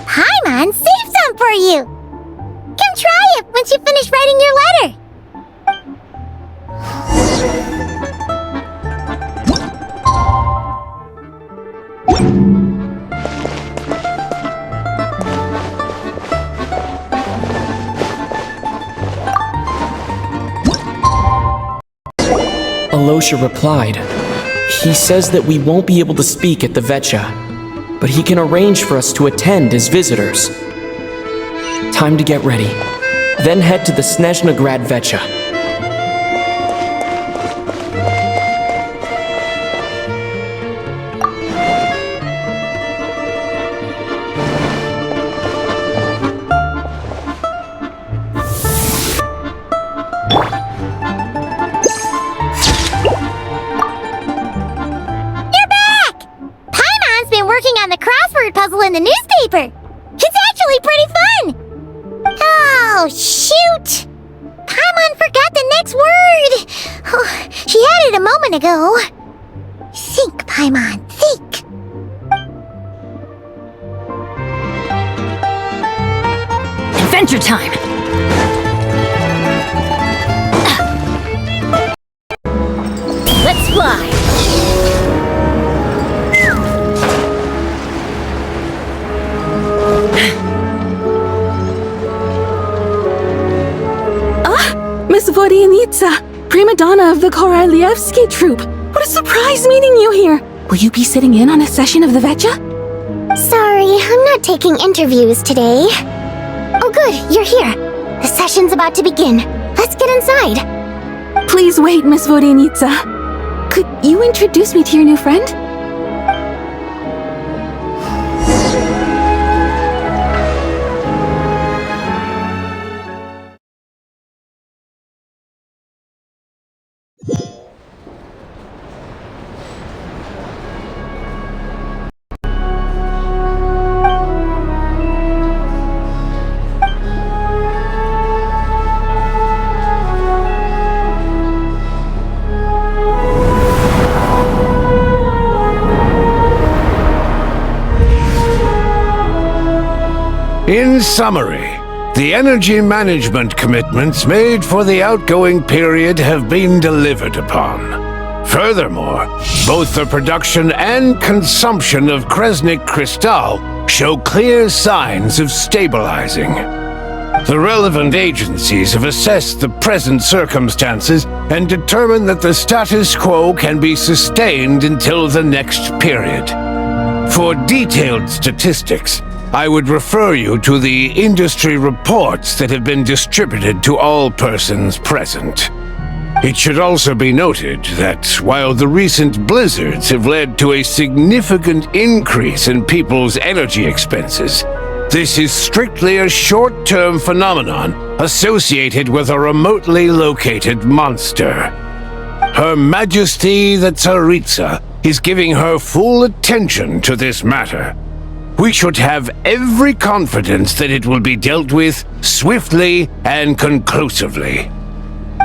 Paimon saved some for you. Come try it once you finish writing your letter. Alosha replied. He says that we won't be able to speak at the Vetcha, but he can arrange for us to attend as visitors. Time to get ready. Then head to the Snezhnaya Vetcha. Puzzle in the newspaper. It's actually pretty fun. Oh, shoot. Paimon forgot the next word. Oh, she had it a moment ago. Think, Paimon, think. Adventure time! Let's fly! Miss Vodyanitsa, prima donna of the Korolievsky troupe. What a surprise meeting you here. Will you be sitting in on a session of the Vetcha? Sorry, I'm not taking interviews today. Oh good, you're here. The session's about to begin. Let's get inside. Please wait, Miss Vodyanitsa. Could you introduce me to your new friend? In summary, the energy management commitments made for the outgoing period have been delivered upon. Furthermore, both the production and consumption of Kresnik Crystal show clear signs of stabilizing. The relevant agencies have assessed the present circumstances and determined that the status quo can be sustained until the next period. For detailed statistics, I would refer you to the industry reports that have been distributed to all persons present. It should also be noted that while the recent blizzards have led to a significant increase in people's energy expenses, this is strictly a short-term phenomenon associated with a remotely located monster. Her Majesty the Tsaritsa is giving her full attention to this matter. We should have every confidence that it will be dealt with swiftly and conclusively.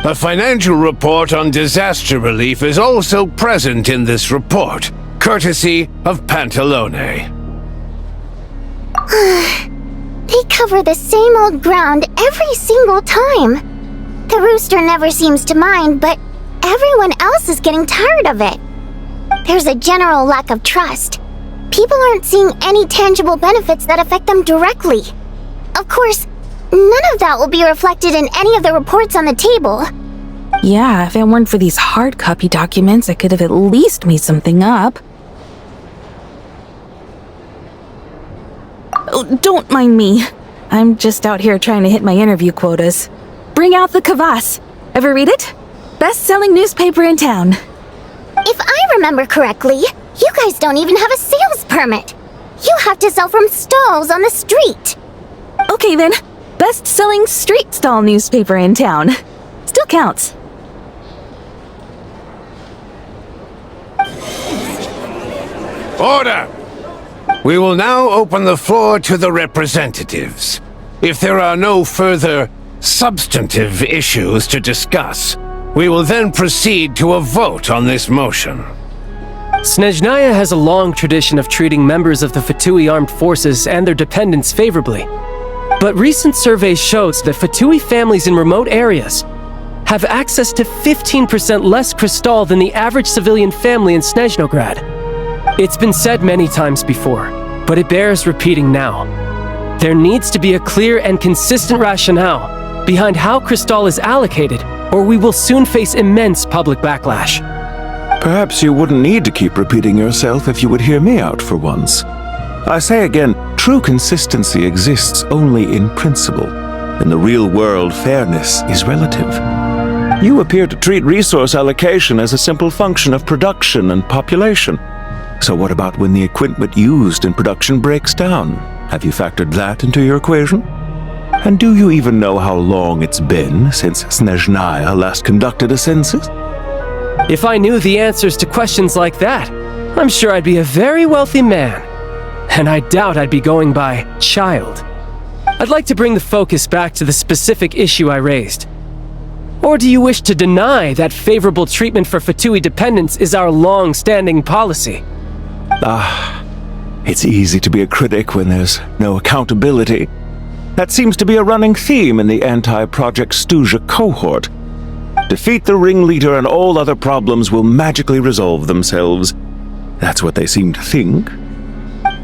A financial report on disaster relief is also present in this report, courtesy of Pantalone. They cover the same old ground every single time. The rooster never seems to mind, but everyone else is getting tired of it. There's a general lack of trust. People aren't seeing any tangible benefits that affect them directly. Of course, none of that will be reflected in any of the reports on the table. Yeah, if it weren't for these hard copy documents, I could have at least made something up. Oh, don't mind me. I'm just out here trying to hit my interview quotas. Bring out the kvass. Ever read it? Best-selling newspaper in town. If I remember correctly, you guys don't even have a sales permit. You have to sell from stalls on the street. Okay then, best-selling street stall newspaper in town. Still counts. Order! We will now open the floor to the representatives. If there are no further substantive issues to discuss, we will then proceed to a vote on this motion. Snezhnaya has a long tradition of treating members of the Fatui armed forces and their dependents favorably. But recent surveys shows that Fatui families in remote areas have access to 15% less crystal than the average civilian family in Snezhnograd. It's been said many times before, but it bears repeating now. There needs to be a clear and consistent rationale behind how crystal is allocated, or we will soon face immense public backlash. Perhaps you wouldn't need to keep repeating yourself if you would hear me out for once. I say again, true consistency exists only in principle. In the real world, fairness is relative. You appear to treat resource allocation as a simple function of production and population. So what about when the equipment used in production breaks down? Have you factored that into your equation? And do you even know how long it's been since Snezhnaya last conducted a census? If I knew the answers to questions like that, I'm sure I'd be a very wealthy man. And I doubt I'd be going by child. I'd like to bring the focus back to the specific issue I raised. Or do you wish to deny that favorable treatment for Fatui dependents is our long-standing policy? It's easy to be a critic when there's no accountability. That seems to be a running theme in the anti-Project Stuja cohort. Defeat the ringleader and all other problems will magically resolve themselves. That's what they seem to think.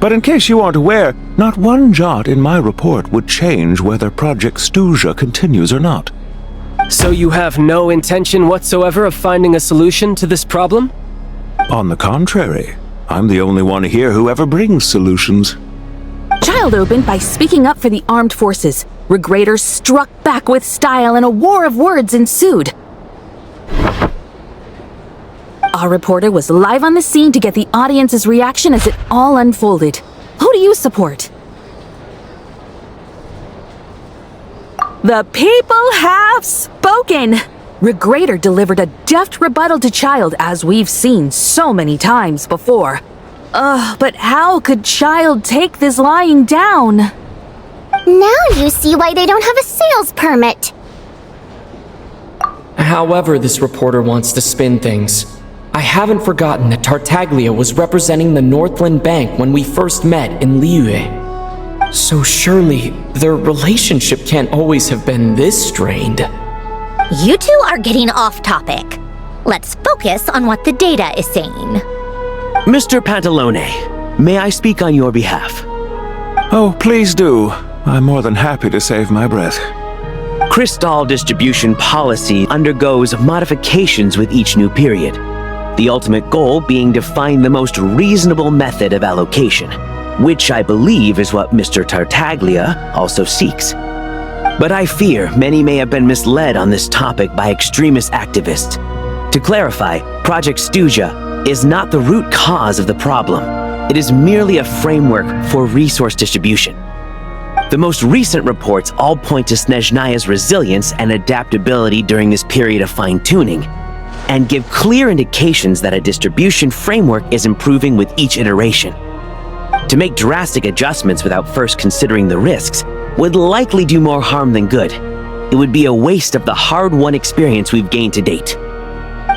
But in case you aren't aware, not one jot in my report would change whether Project Stuja continues or not. So you have no intention whatsoever of finding a solution to this problem? On the contrary, I'm the only one here who ever brings solutions. Child opened by speaking up for the armed forces. Regrator struck back with style and a war of words ensued. Our reporter was live on the scene to get the audience's reaction as it all unfolded. Who do you support? The people have spoken! Regrator delivered a deft rebuttal to Child, as we've seen so many times before. But how could Child take this lying down? Now you see why they don't have a sales permit. However this reporter wants to spin things, I haven't forgotten that Tartaglia was representing the Northland Bank when we first met in Liyue. So surely, their relationship can't always have been this strained. You two are getting off topic. Let's focus on what the data is saying. Mr. Pantalone, may I speak on your behalf? Oh, please do. I'm more than happy to save my breath. Crystal distribution policy undergoes modifications with each new period. The ultimate goal being to find the most reasonable method of allocation, which I believe is what Mr. Tartaglia also seeks. But I fear many may have been misled on this topic by extremist activists. To clarify, Project Stuja is not the root cause of the problem. It is merely a framework for resource distribution. The most recent reports all point to Snezhnaya's resilience and adaptability during this period of fine-tuning, and give clear indications that a distribution framework is improving with each iteration. To make drastic adjustments without first considering the risks would likely do more harm than good. It would be a waste of the hard-won experience we've gained to date.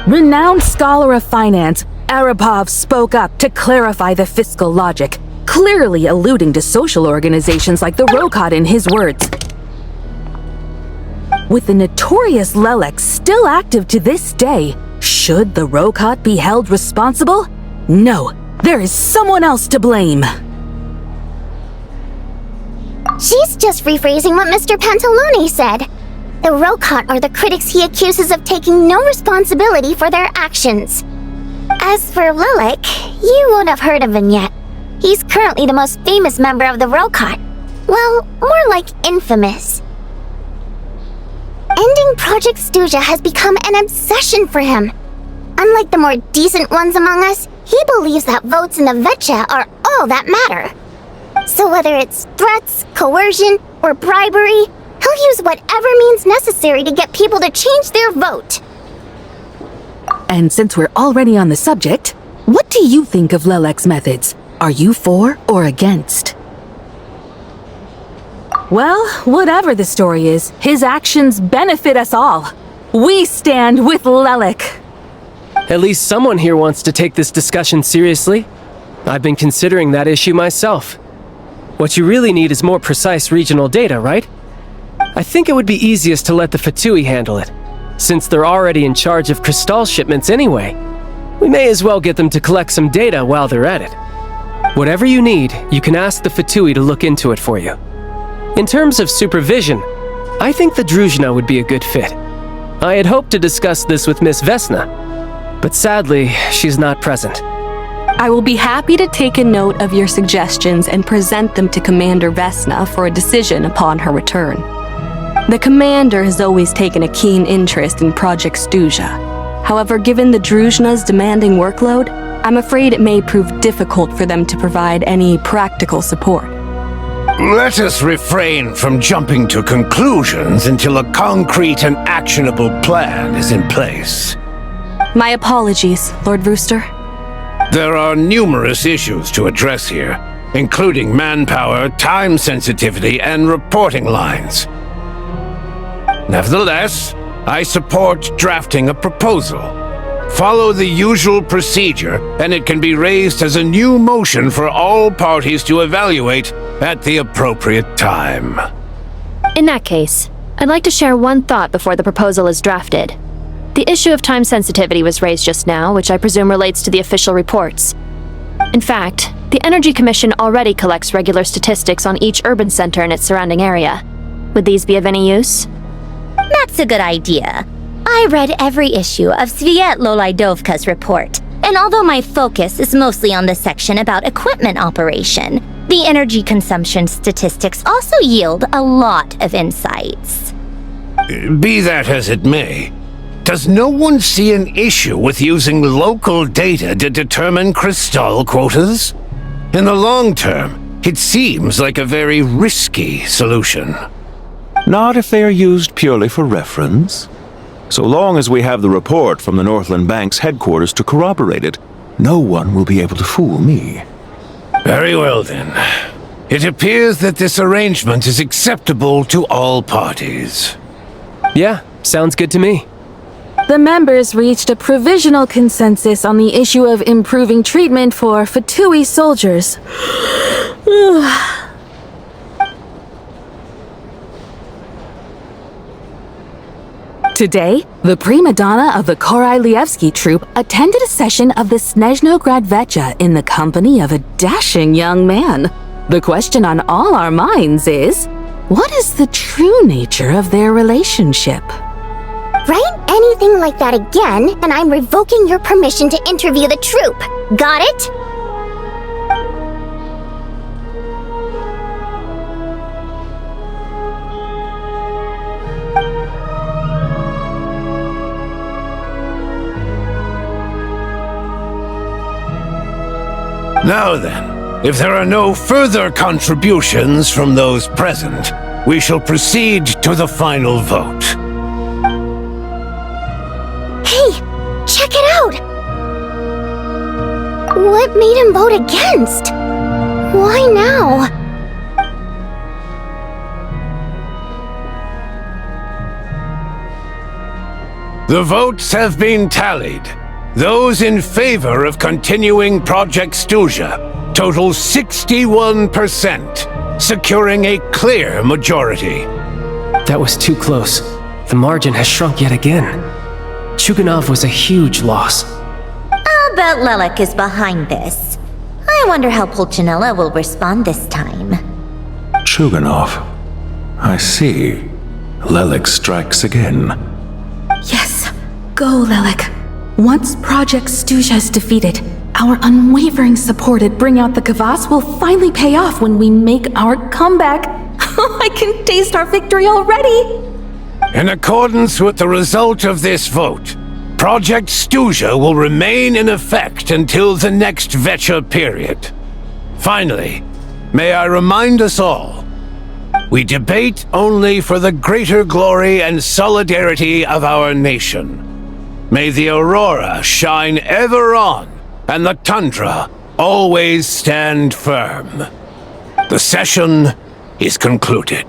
Renowned scholar of finance, Arapov spoke up to clarify the fiscal logic, clearly alluding to social organizations like the Rokot in his words. With the notorious Lelek still active to this day, should the Rokot be held responsible? No, there is someone else to blame. She's just rephrasing what Mr. Pantalone said. The Rokot are the critics he accuses of taking no responsibility for their actions. As for Lelek, you won't have heard of him yet. He's currently the most famous member of the Rokot. Well, more like infamous. Ending Project Stuja has become an obsession for him. Unlike the more decent ones among us, he believes that votes in the Vetcha are all that matter. So whether it's threats, coercion, or bribery, he'll use whatever means necessary to get people to change their vote. And since we're already on the subject, what do you think of Lelek's methods? Are you for or against? Well, whatever the story is, his actions benefit us all. We stand with Lelek. At least someone here wants to take this discussion seriously. I've been considering that issue myself. What you really need is more precise regional data, right? I think it would be easiest to let the Fatui handle it, since they're already in charge of Crystal shipments anyway. We may as well get them to collect some data while they're at it. Whatever you need, you can ask the Fatui to look into it for you. In terms of supervision, I think the Druzhna would be a good fit. I had hoped to discuss this with Miss Vesna, but sadly, she's not present. I will be happy to take a note of your suggestions and present them to Commander Vesna for a decision upon her return. The Commander has always taken a keen interest in Project Stuja. However, given the Druzhna's demanding workload, I'm afraid it may prove difficult for them to provide any practical support. Let us refrain from jumping to conclusions until a concrete and actionable plan is in place. My apologies, Lord Rooster. There are numerous issues to address here, including manpower, time sensitivity, and reporting lines. Nevertheless, I support drafting a proposal. Follow the usual procedure, and it can be raised as a new motion for all parties to evaluate at the appropriate time. In that case, I'd like to share one thought before the proposal is drafted. The issue of time sensitivity was raised just now, which I presume relates to the official reports. In fact, the Energy Commission already collects regular statistics on each urban center and its surrounding area. Would these be of any use? That's a good idea. I read every issue of Sviet Lolaidovka's report, and although my focus is mostly on the section about equipment operation, the energy consumption statistics also yield a lot of insights. Be that as it may, does no one see an issue with using local data to determine Crystal quotas? In the long term, it seems like a very risky solution. Not if they are used purely for reference. So long as we have the report from the Northland Bank's headquarters to corroborate it, no one will be able to fool me. Very well then. It appears that this arrangement is acceptable to all parties. Yeah, sounds good to me. The members reached a provisional consensus on the issue of improving treatment for Fatui soldiers. Today, the prima donna of the Korailievsky troupe attended a session of the Snezhnograd Vetcha in the company of a dashing young man. The question on all our minds is, what is the true nature of their relationship? Write anything like that again, and I'm revoking your permission to interview the troupe. Got it? Now then, if there are no further contributions from those present, we shall proceed to the final vote. Hey, check it out! What made him vote against? Why now? The votes have been tallied. Those in favor of continuing Project Stuzha total 61%, securing a clear majority. That was too close. The margin has shrunk yet again. Chuganov was a huge loss. I'll bet Lelek is behind this. I wonder how Pulcinella will respond this time. Chuganov. I see. Lelek strikes again. Yes, go, Lelek. Once Project Stuzha is defeated, our unwavering support at Bring Out the Kvass will finally pay off when we make our comeback. I can taste our victory already! In accordance with the result of this vote, Project Stuzha will remain in effect until the next Vecha period. Finally, may I remind us all, we debate only for the greater glory and solidarity of our nation. May the aurora shine ever on, and the tundra always stand firm. The session is concluded.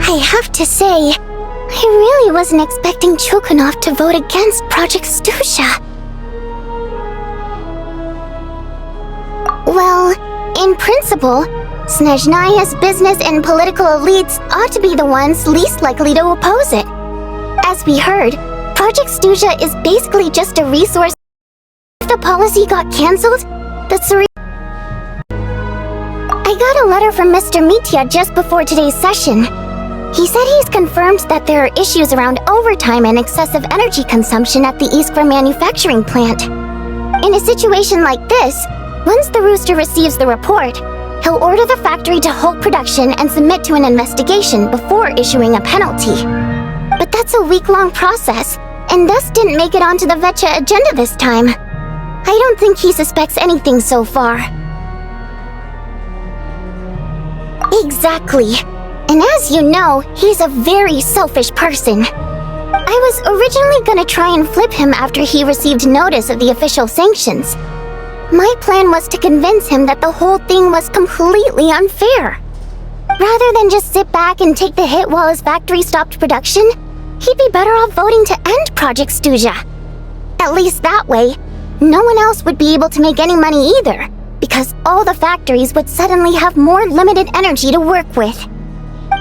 I have to say, I really wasn't expecting Chuganov to vote against Project Stuzha. Well, in principle, Snezhnaya's business and political elites ought to be the ones least likely to oppose it. As we heard, Project Stuzha is basically just a resource. If the policy got cancelled, the I got a letter from Mr. Mitya just before today's session. He said he's confirmed that there are issues around overtime and excessive energy consumption at the Iskra manufacturing plant. In a situation like this, once the Rooster receives the report, he'll order the factory to halt production and submit to an investigation before issuing a penalty. But that's a week-long process, and thus didn't make it onto the Vecha agenda this time. I don't think he suspects anything so far. Exactly. And as you know, he's a very selfish person. I was originally gonna try and flip him after he received notice of the official sanctions. My plan was to convince him that the whole thing was completely unfair. Rather than just sit back and take the hit while his factory stopped production, he'd be better off voting to end Project Stuzha. At least that way, no one else would be able to make any money either, because all the factories would suddenly have more limited energy to work with.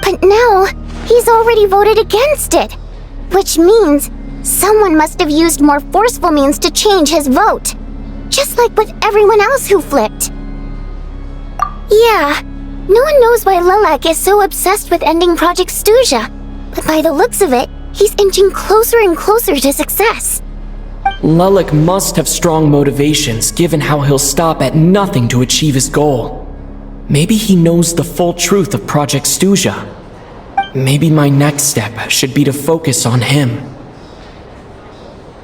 But now, he's already voted against it, which means someone must have used more forceful means to change his vote, just like with everyone else who flipped. Yeah, no one knows why Lelek is so obsessed with ending Project Stuzha, but by the looks of it, he's inching closer and closer to success. Lelek must have strong motivations, given how he'll stop at nothing to achieve his goal. Maybe he knows the full truth of Project Stuzha. Maybe my next step should be to focus on him.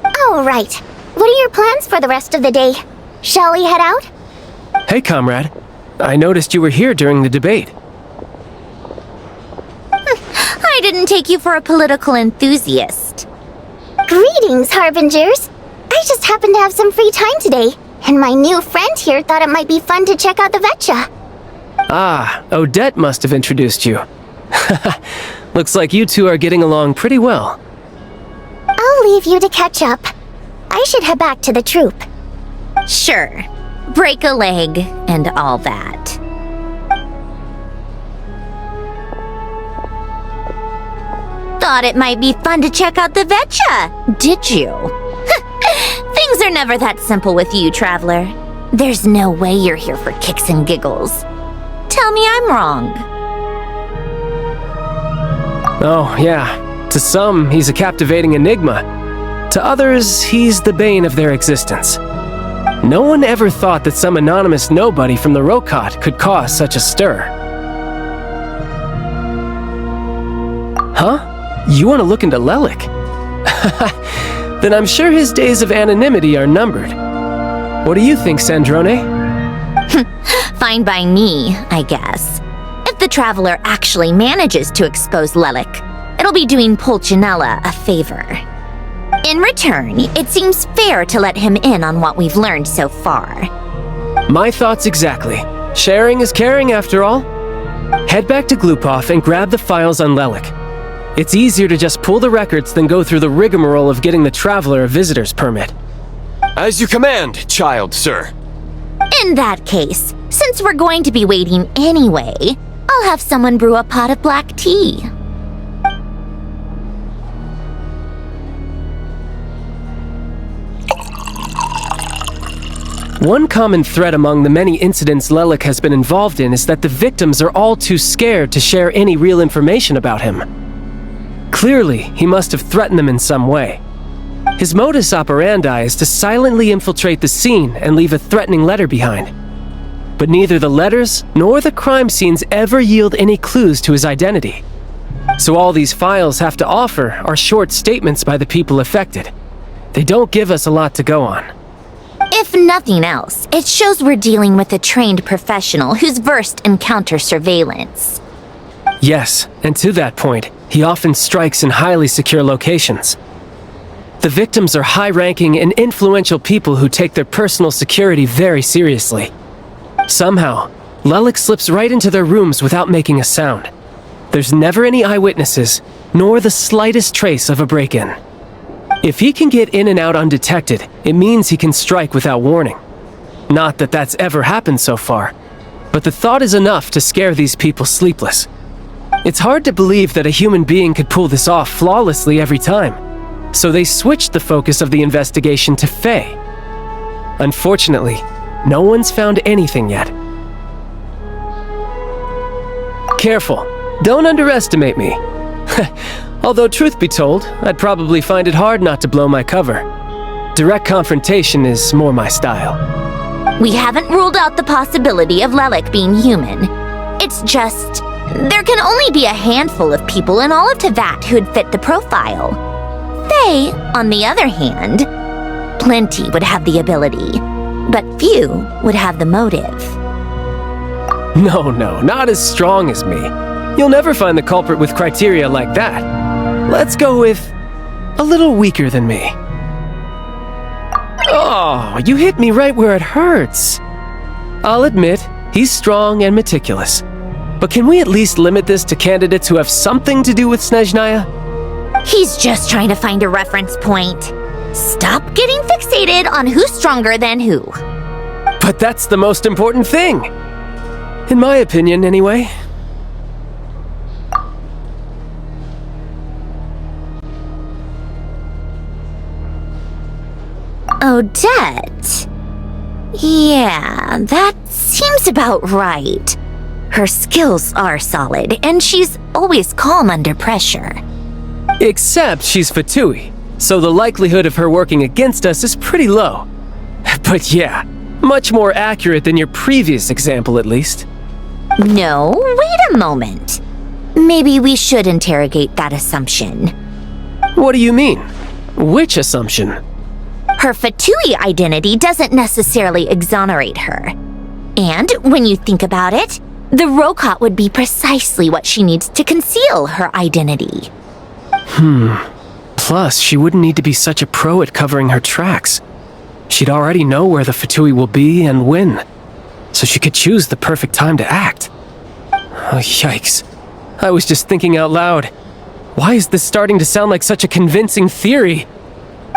All right. What are your plans for the rest of the day? Shall we head out? Hey, comrade. I noticed you were here during the debate. I didn't take you for a political enthusiast. Greetings, Harbingers. I just happened to have some free time today, and my new friend here thought it might be fun to check out the Vecha. Ah, Odette must have introduced you. Looks like you two are getting along pretty well. I'll leave you to catch up. I should head back to the troop. Sure. Break a leg and all that. thought it might be fun to check out the Vetcha, did you? Things are never that simple with you, Traveler. There's no way you're here for kicks and giggles. Tell me I'm wrong. Oh, yeah. To some, he's a captivating enigma. To others, he's the bane of their existence. No one ever thought that some anonymous nobody from the Rokot could cause such a stir. Huh? You want to look into Lelik? Then I'm sure his days of anonymity are numbered. What do you think, Sandrone? Fine by me, I guess. If the Traveler actually manages to expose Lelik, it'll be doing Pulcinella a favor. In return, it seems fair to let him in on what we've learned so far. My thoughts exactly. Sharing is caring, after all. Head back to Glupov and grab the files on Lelik. It's easier to just pull the records than go through the rigmarole of getting the Traveler a visitor's permit. As you command, child, sir. In that case, since we're going to be waiting anyway, I'll have someone brew a pot of black tea. One common thread among the many incidents Lelik has been involved in is that the victims are all too scared to share any real information about him. Clearly, he must have threatened them in some way. His modus operandi is to silently infiltrate the scene and leave a threatening letter behind. But neither the letters nor the crime scenes ever yield any clues to his identity. So all these files have to offer are short statements by the people affected. They don't give us a lot to go on. If nothing else, it shows we're dealing with a trained professional who's versed in counter-surveillance. Yes, and to that point, he often strikes in highly secure locations. The victims are high-ranking and influential people who take their personal security very seriously. Somehow, Lelik slips right into their rooms without making a sound. There's never any eyewitnesses, nor the slightest trace of a break-in. If he can get in and out undetected, it means he can strike without warning. Not that that's ever happened so far, but the thought is enough to scare these people sleepless. It's hard to believe that a human being could pull this off flawlessly every time, so they switched the focus of the investigation to Faye. Unfortunately, no one's found anything yet. Careful, don't underestimate me. Although truth be told, I'd probably find it hard not to blow my cover. Direct confrontation is more my style. We haven't ruled out the possibility of Lelik being human. It's just, there can only be a handful of people in all of Teyvat who'd fit the profile. Faye, on the other hand, plenty would have the ability, but few would have the motive. No, not as strong as me. You'll never find the culprit with criteria like that. Let's go with a little weaker than me. Oh, you hit me right where it hurts. I'll admit, he's strong and meticulous. But can we at least limit this to candidates who have something to do with Snezhnaya? He's just trying to find a reference point. Stop getting fixated on who's stronger than who. But that's the most important thing. In my opinion, anyway. Odette? Yeah, that seems about right. Her skills are solid, and she's always calm under pressure. Except she's Fatui, so the likelihood of her working against us is pretty low. But yeah, much more accurate than your previous example, at least. No, wait a moment. Maybe we should interrogate that assumption. What do you mean? Which assumption? Her Fatui identity doesn't necessarily exonerate her. And when you think about it, the Rokot would be precisely what she needs to conceal her identity. Plus, she wouldn't need to be such a pro at covering her tracks. She'd already know where the Fatui will be and when, so she could choose the perfect time to act. Oh, yikes. I was just thinking out loud. Why is this starting to sound like such a convincing theory?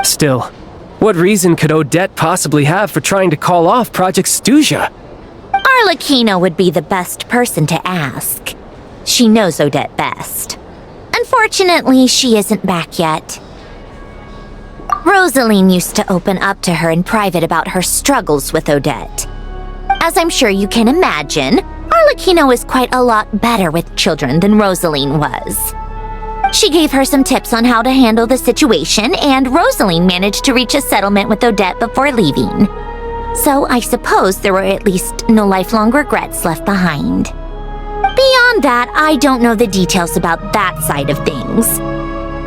Still, what reason could Odette possibly have for trying to call off Project Stuzha? Arlecchino would be the best person to ask. She knows Odette best. Unfortunately, she isn't back yet. Rosaline used to open up to her in private about her struggles with Odette. As I'm sure you can imagine, Arlecchino is quite a lot better with children than Rosaline was. She gave her some tips on how to handle the situation, and Rosaline managed to reach a settlement with Odette before leaving. So I suppose there were at least no lifelong regrets left behind. Beyond that, I don't know the details about that side of things.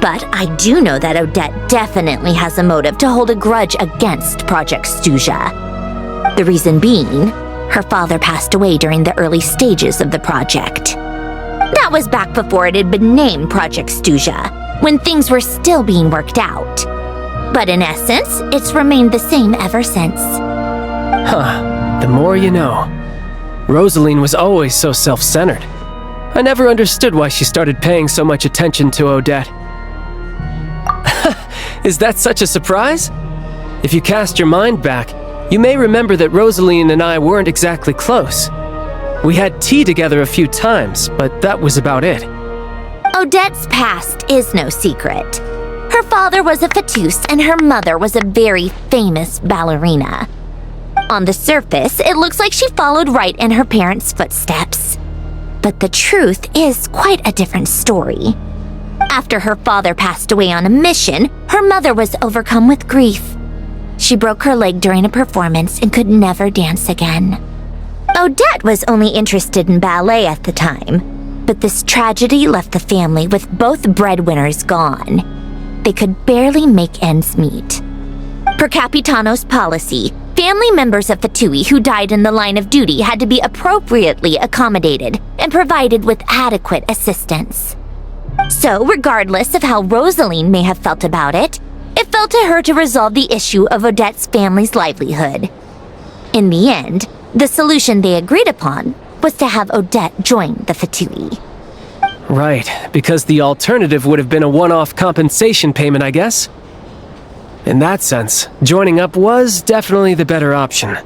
But I do know that Odette definitely has a motive to hold a grudge against Project Stuzha. The reason being, her father passed away during the early stages of the project. That was back before it had been named Project Stuzha, when things were still being worked out. But in essence, it's remained the same ever since. Huh, the more you know. Rosaline was always so self-centered. I never understood why she started paying so much attention to Odette. Is that such a surprise? If you cast your mind back, you may remember that Rosaline and I weren't exactly close. We had tea together a few times, but that was about it. Odette's past is no secret. Her father was a fatus and her mother was a very famous ballerina. On the surface, it looks like she followed right in her parents' footsteps. But the truth is quite a different story. After her father passed away on a mission, her mother was overcome with grief. She broke her leg during a performance and could never dance again. Odette was only interested in ballet at the time, but this tragedy left the family with both breadwinners gone. They could barely make ends meet. Per Capitano's policy, family members of Fatui who died in the line of duty had to be appropriately accommodated and provided with adequate assistance. So, regardless of how Rosaline may have felt about it, it fell to her to resolve the issue of Odette's family's livelihood. In the end, the solution they agreed upon was to have Odette join the Fatui. Right, because the alternative would have been a one-off compensation payment, I guess. In that sense, joining up was definitely the better option.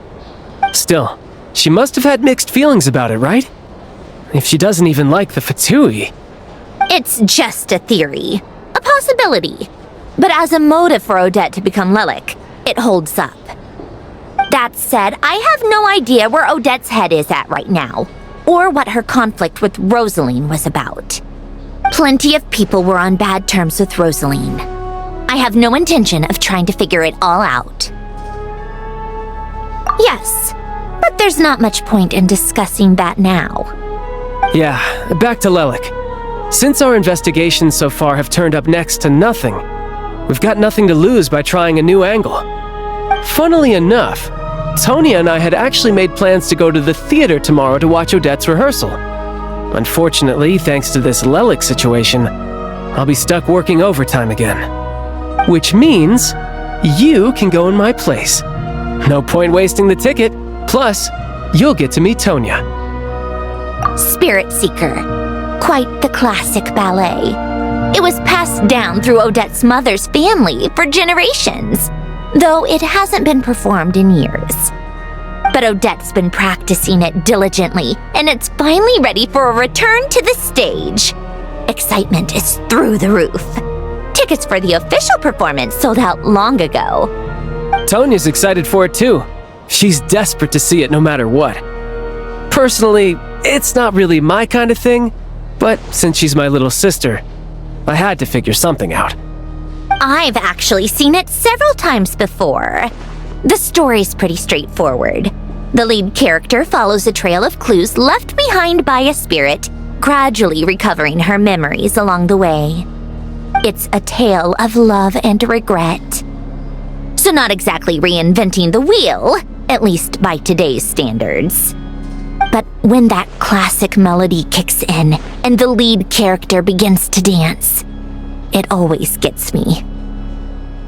Still, she must have had mixed feelings about it, right? If she doesn't even like the Fatui. It's just a theory, a possibility. But as a motive for Odette to become Lelik, it holds up. That said, I have no idea where Odette's head is at right now, or what her conflict with Rosaline was about. Plenty of people were on bad terms with Rosaline. I have no intention of trying to figure it all out. Yes, but there's not much point in discussing that now. Yeah, back to Lelik. Since our investigations so far have turned up next to nothing, we've got nothing to lose by trying a new angle. Funnily enough, Tonya and I had actually made plans to go to the theater tomorrow to watch Odette's rehearsal. Unfortunately, thanks to this Lelik situation, I'll be stuck working overtime again. Which means you can go in my place. No point wasting the ticket, plus you'll get to meet Tonya. Spirit Seeker. Quite the classic ballet. It was passed down through Odette's mother's family for generations, though it hasn't been performed in years. But Odette's been practicing it diligently, and it's finally ready for a return to the stage. Excitement is through the roof. Tickets for the official performance sold out long ago. Tonya's excited for it too. She's desperate to see it no matter what. Personally, it's not really my kind of thing, but since she's my little sister, I had to figure something out. I've actually seen it several times before. The story's pretty straightforward. The lead character follows a trail of clues left behind by a spirit, gradually recovering her memories along the way. It's a tale of love and regret. So not exactly reinventing the wheel, at least by today's standards. But when that classic melody kicks in and the lead character begins to dance, it always gets me.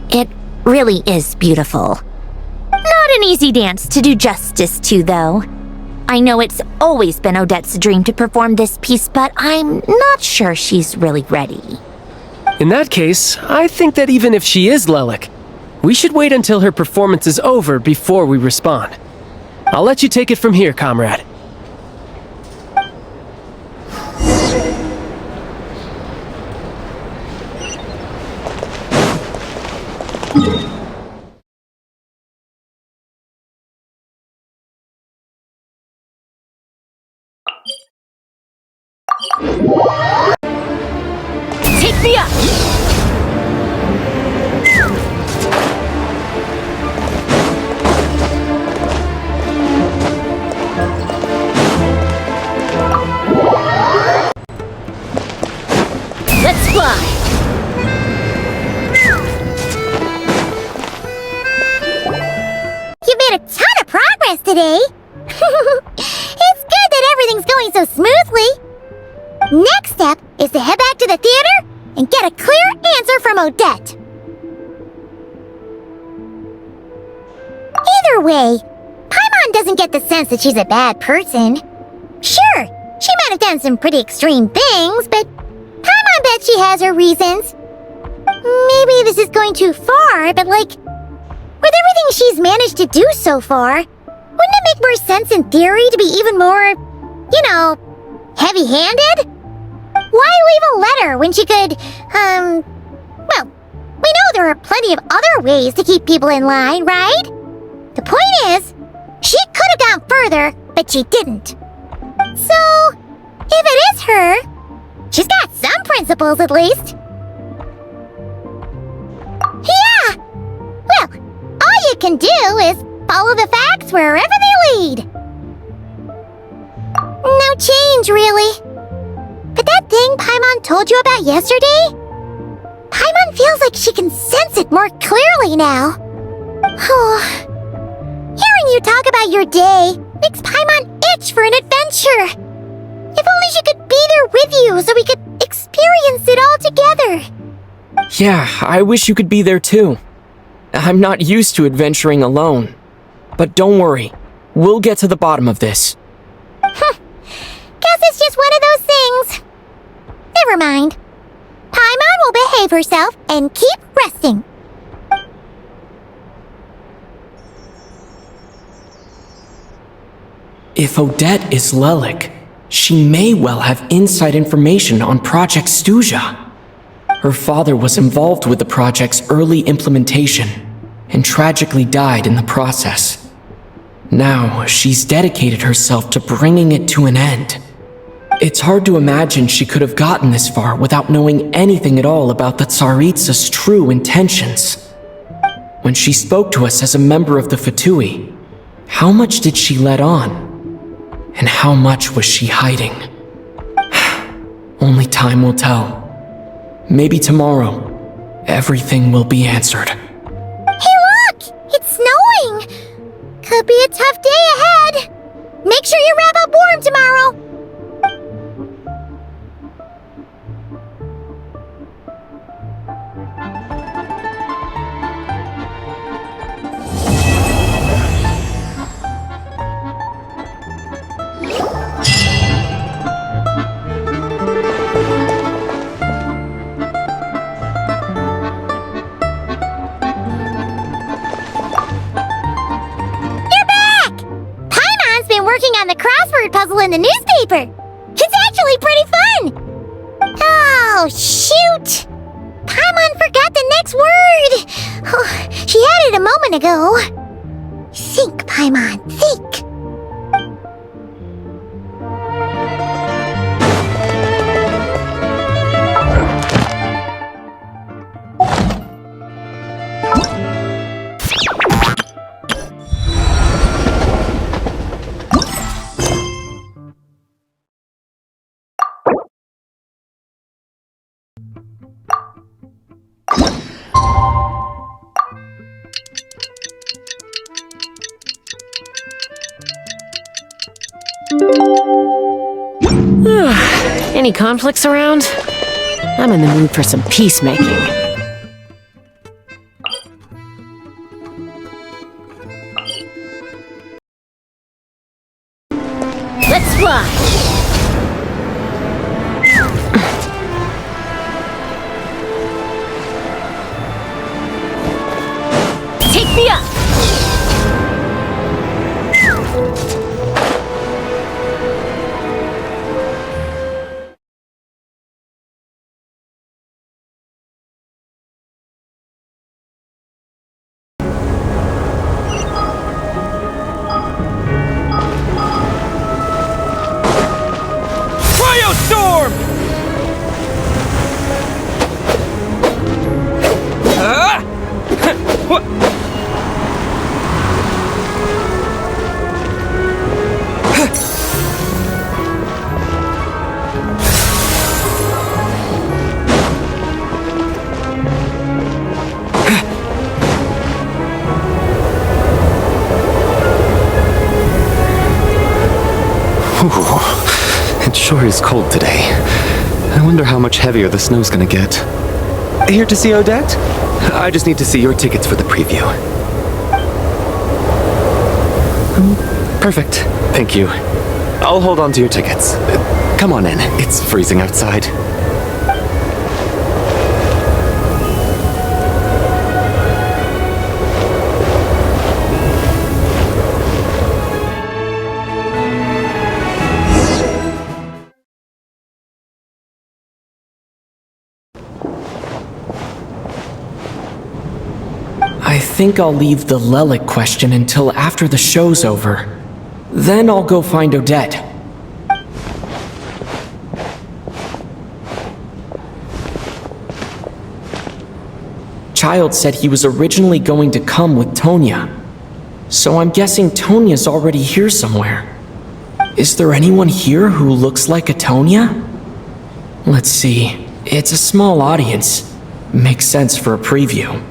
It really is beautiful. Not an easy dance to do justice to, though. I know it's always been Odette's dream to perform this piece, but I'm not sure she's really ready. In that case, I think that even if she is Lelik, we should wait until her performance is over before we respond. I'll let you take it from here, comrade. Take me up! Let's fly! You made a ton of progress today! It's good that everything's going so smoothly! Next step is to head back to the theater and get a clear answer from Odette. Either way, Paimon doesn't get the sense that she's a bad person. Sure, she might have done some pretty extreme things, but Paimon bet she has her reasons. Maybe this is going too far, but with everything she's managed to do so far, wouldn't it make more sense in theory to be even more, heavy-handed? Why leave a letter when she could, well, we know there are plenty of other ways to keep people in line, right? The point is, she could have gone further, but she didn't. So, if it is her, she's got some principles at least. Yeah! Well, all you can do is follow the facts wherever they lead. No change, really. But that thing Paimon told you about yesterday? Paimon feels like she can sense it more clearly now. Hearing you talk about your day makes Paimon itch for an adventure. If only she could be there with you so we could experience it all together. Yeah, I wish you could be there too. I'm not used to adventuring alone. But don't worry, we'll get to the bottom of this. Guess it's just one of those things. Never mind. Paimon will behave herself and keep resting. If Odette is Lelik, she may well have inside information on Project Stuja. Her father was involved with the project's early implementation and tragically died in the process. Now, she's dedicated herself to bringing it to an end. It's hard to imagine she could have gotten this far without knowing anything at all about the Tsaritsa's true intentions. When she spoke to us as a member of the Fatui, how much did she let on? And how much was she hiding? Only time will tell. Maybe tomorrow, everything will be answered. Hey look! It's snowing! Could be a tough day ahead. Make sure you wrap up warm tomorrow. Working on the crossword puzzle in the newspaper. It's actually pretty fun. Oh, shoot. Paimon forgot the next word. Oh, she had it a moment ago. Think, Paimon, think. Any conflicts around? I'm in the mood for some peacemaking. Let's fly! Take me up! It sure is cold today. I wonder how much heavier the snow's gonna get. Here to see Odette? I just need to see your tickets for the preview. Perfect. Thank you. I'll hold on to your tickets. Come on in. It's freezing outside. I think I'll leave the Lelic question until after the show's over. Then I'll go find Odette. Child said he was originally going to come with Tonya. So I'm guessing Tonya's already here somewhere. Is there anyone here who looks like a Tonya? Let's see. It's a small audience. Makes sense for a preview.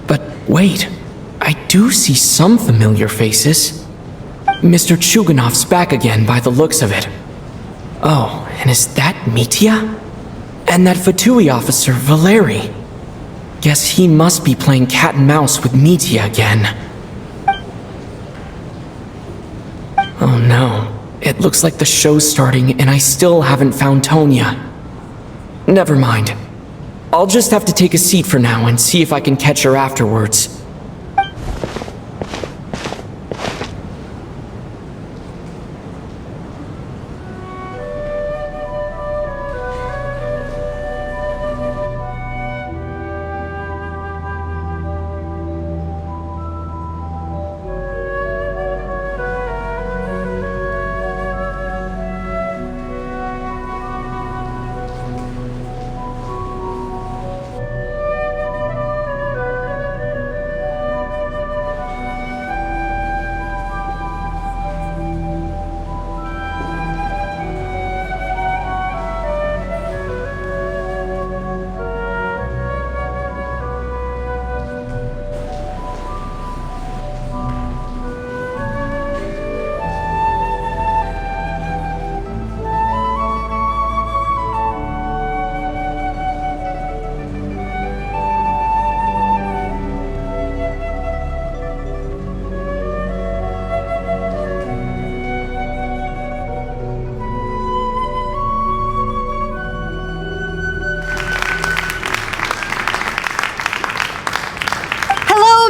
But wait, I do see some familiar faces. Mr. Chuganov's back again by the looks of it. Oh, and is that Mitya? And that Fatui officer, Valeri. Guess he must be playing cat and mouse with Mitya again. Oh no, it looks like the show's starting and I still haven't found Tonya. Never mind. I'll just have to take a seat for now and see if I can catch her afterwards.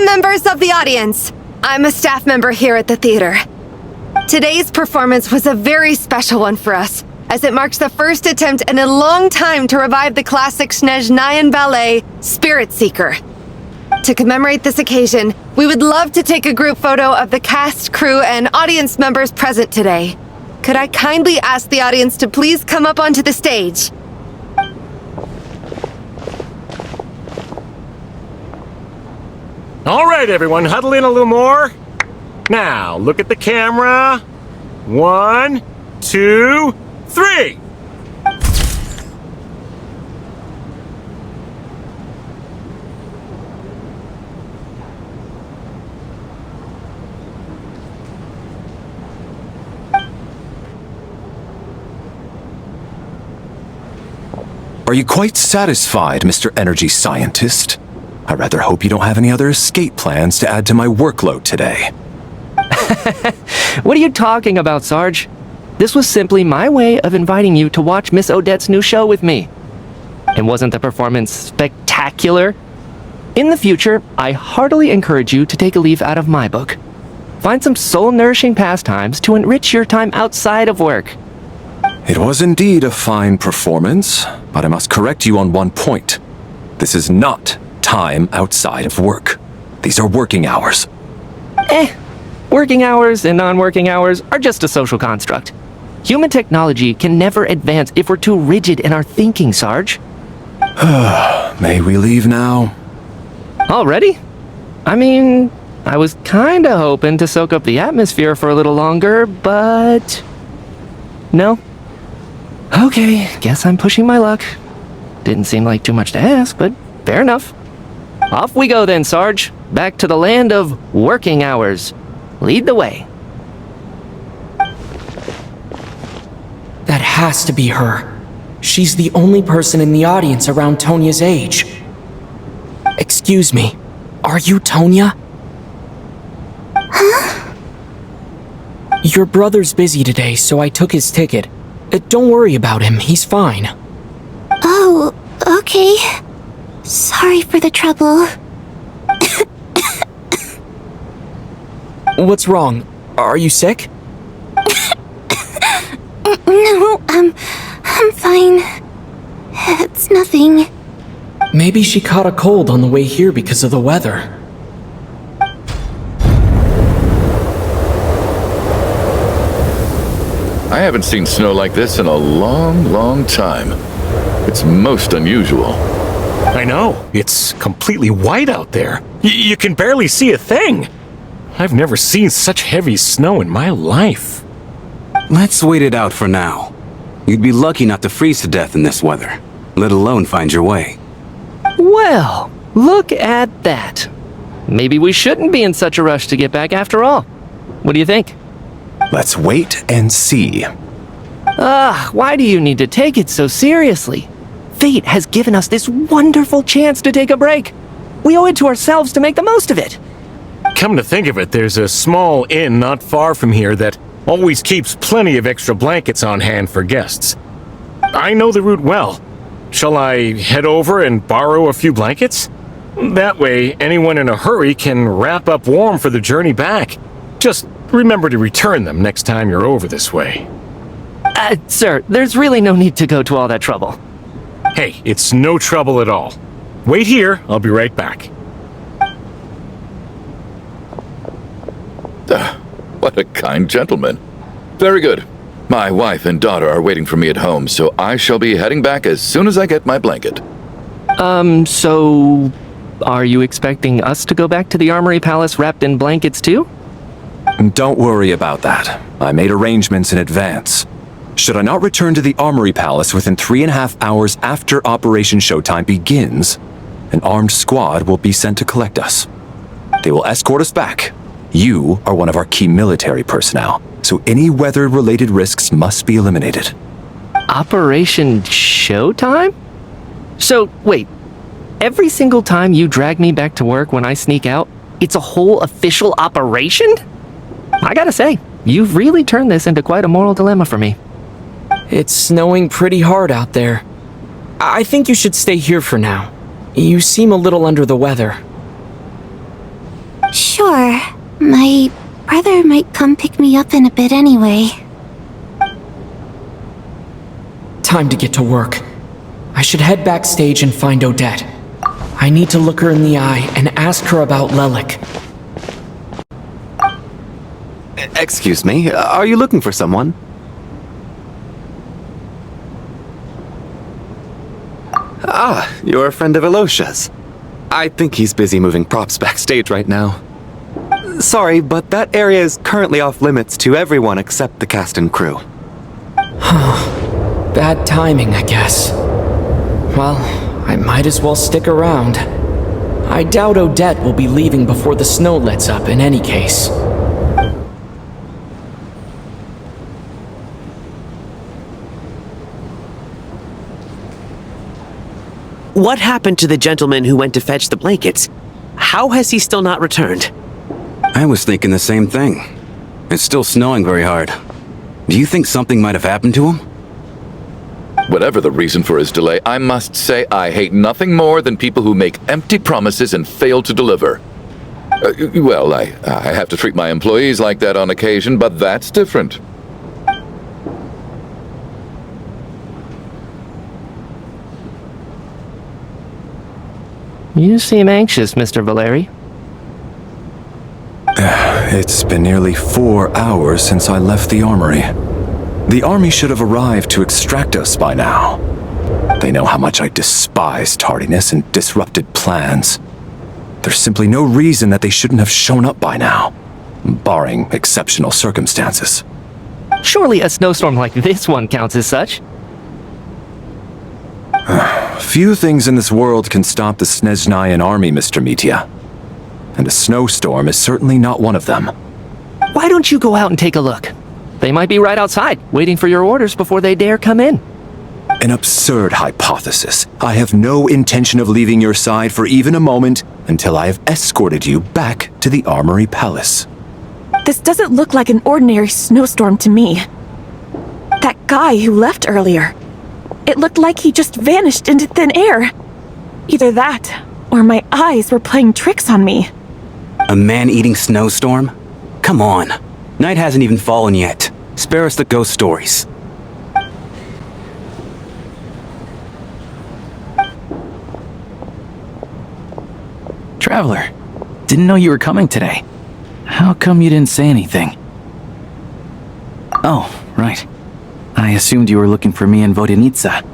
Members of the audience, I'm a staff member here at the theater. Today's performance was a very special one for us, as it marks the first attempt in a long time to revive the classic Snezhnayan ballet, Spirit Seeker. To commemorate this occasion, we would love to take a group photo of the cast, crew, and audience members present today. Could I kindly ask the audience to please come up onto the stage? All right, everyone, huddle in a little more. Now, look at the camera. 1, 2, 3. Are you quite satisfied, Mr. Energy Scientist? I rather hope you don't have any other escape plans to add to my workload today. What are you talking about, Sarge? This was simply my way of inviting you to watch Miss Odette's new show with me. And wasn't the performance spectacular? In the future, I heartily encourage you to take a leaf out of my book. Find some soul-nourishing pastimes to enrich your time outside of work. It was indeed a fine performance, but I must correct you on one point. This is not time outside of work. These are working hours. Working hours and non-working hours are just a social construct. Human technology can never advance if we're too rigid in our thinking, Sarge. May we leave now? Already? I mean, I was kinda hoping to soak up the atmosphere for a little longer, but... no. Okay, guess I'm pushing my luck. Didn't seem like too much to ask, but fair enough. Off we go then, Sarge. Back to the land of working hours. Lead the way. That has to be her. She's the only person in the audience around Tonya's age. Excuse me, are you Tonya? Huh? Your brother's busy today, so I took his ticket. Don't worry about him, he's fine. Oh, okay. Sorry for the trouble. What's wrong? Are you sick? No, I'm fine. It's nothing. Maybe she caught a cold on the way here because of the weather. I haven't seen snow like this in a long, long time. It's most unusual. I know. It's completely white out there. You can barely see a thing. I've never seen such heavy snow in my life. Let's wait it out for now. You'd be lucky not to freeze to death in this weather, let alone find your way. Well, look at that. Maybe we shouldn't be in such a rush to get back after all. What do you think? Let's wait and see. Why do you need to take it so seriously? Fate has given us this wonderful chance to take a break. We owe it to ourselves to make the most of it. Come to think of it, there's a small inn not far from here that always keeps plenty of extra blankets on hand for guests. I know the route well. Shall I head over and borrow a few blankets? That way, anyone in a hurry can wrap up warm for the journey back. Just remember to return them next time you're over this way. Sir, there's really no need to go to all that trouble. Hey, it's no trouble at all. Wait here, I'll be right back. What a kind gentleman. Very good. My wife and daughter are waiting for me at home, so I shall be heading back as soon as I get my blanket. So... are you expecting us to go back to the Armory Palace wrapped in blankets too? Don't worry about that. I made arrangements in advance. Should I not return to the Armory Palace within 3.5 hours after Operation Showtime begins, an armed squad will be sent to collect us. They will escort us back. You are one of our key military personnel, so any weather-related risks must be eliminated. Operation Showtime? So, wait. Every single time you drag me back to work when I sneak out, it's a whole official operation? I gotta say, you've really turned this into quite a moral dilemma for me. It's snowing pretty hard out there. I think you should stay here for now. You seem a little under the weather. Sure. My brother might come pick me up in a bit anyway. Time to get to work. I should head backstage and find Odette. I need to look her in the eye and ask her about Lelik. Excuse me, are you looking for someone? Ah, you're a friend of Elosha's. I think he's busy moving props backstage right now. Sorry, but that area is currently off limits to everyone except the cast and crew. Bad timing, I guess. Well, I might as well stick around. I doubt Odette will be leaving before the snow lets up in any case. What happened to the gentleman who went to fetch the blankets? How has he still not returned? I was thinking the same thing. It's still snowing very hard. Do you think something might have happened to him? Whatever the reason for his delay, I must say I hate nothing more than people who make empty promises and fail to deliver. Well, I have to treat my employees like that on occasion, but that's different. You seem anxious, Mr. Valeri. It's been nearly 4 hours since I left the armory. The army should have arrived to extract us by now. They know how much I despise tardiness and disrupted plans. There's simply no reason that they shouldn't have shown up by now, barring exceptional circumstances. Surely a snowstorm like this one counts as such. Few things in this world can stop the Snezhnayan army, Mr. Mitya. And a snowstorm is certainly not one of them. Why don't you go out and take a look? They might be right outside, waiting for your orders before they dare come in. An absurd hypothesis. I have no intention of leaving your side for even a moment until I have escorted you back to the Armory Palace. This doesn't look like an ordinary snowstorm to me. That guy who left earlier, it looked like he just vanished into thin air. Either that, or my eyes were playing tricks on me. A man-eating snowstorm? Come on. Night hasn't even fallen yet. Spare us the ghost stories. Traveler, didn't know you were coming today. How come you didn't say anything? Oh, right. I assumed you were looking for me and Vodenitsa.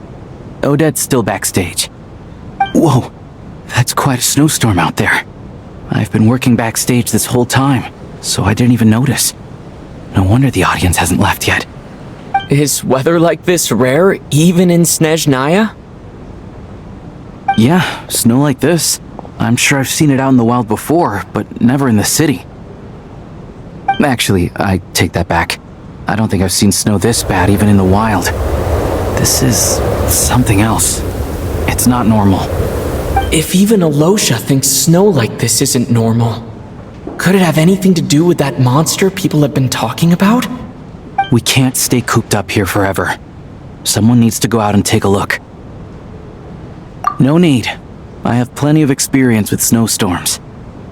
Odette's still backstage. Whoa, that's quite a snowstorm out there. I've been working backstage this whole time, so I didn't even notice. No wonder the audience hasn't left yet. Is weather like this rare, even in Snezhnaya? Yeah, snow like this. I'm sure I've seen it out in the wild before, but never in the city. Actually, I take that back. I don't think I've seen snow this bad even in the wild. This is something else. It's not normal. If even Alosha thinks snow like this isn't normal, could it have anything to do with that monster people have been talking about? We can't stay cooped up here forever. Someone needs to go out and take a look. No need. I have plenty of experience with snowstorms.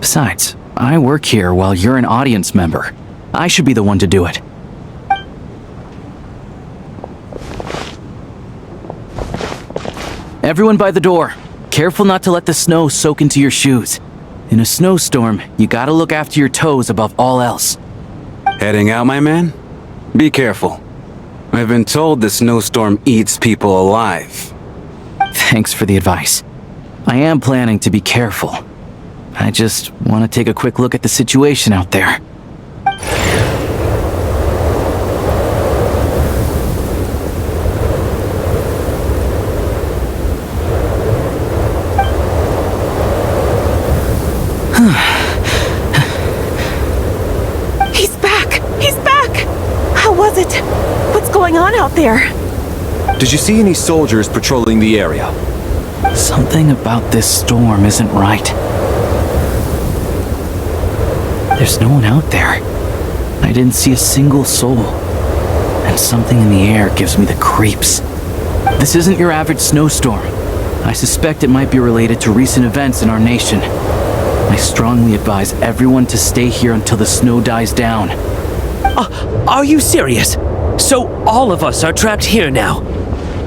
Besides, I work here while you're an audience member. I should be the one to do it. Everyone by the door. Careful not to let the snow soak into your shoes. In a snowstorm, you gotta look after your toes above all else. Heading out, my man? Be careful. I've been told the snowstorm eats people alive. Thanks for the advice. I am planning to be careful. I just want to take a quick look at the situation out there. He's back! He's back! How was it? What's going on out there? Did you see any soldiers patrolling the area? Something about this storm isn't right. There's no one out there. I didn't see a single soul. And something in the air gives me the creeps. This isn't your average snowstorm. I suspect it might be related to recent events in our nation. I strongly advise everyone to stay here until the snow dies down. Are you serious? So all of us are trapped here now?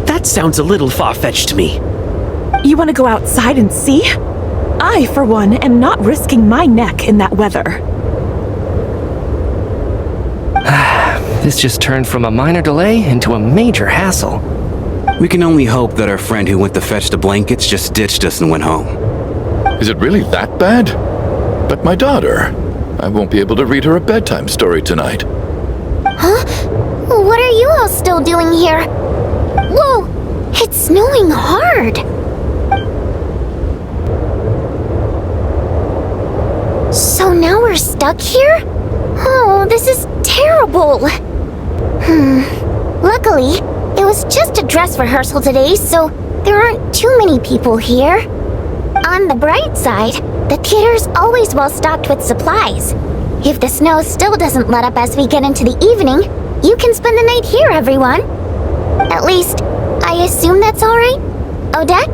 That sounds a little far-fetched to me. You want to go outside and see? I, for one, am not risking my neck in that weather. This just turned from a minor delay into a major hassle. We can only hope that our friend who went to fetch the blankets just ditched us and went home. Is it really that bad? But my daughter, I won't be able to read her a bedtime story tonight. Huh? What are you all still doing here? Whoa! It's snowing hard! So now we're stuck here? Oh, this is terrible! Luckily, it was just a dress rehearsal today, so there aren't too many people here. On the bright side, the theater's always well stocked with supplies. If the snow still doesn't let up as we get into the evening, you can spend the night here, everyone. At least, I assume that's alright? Odette?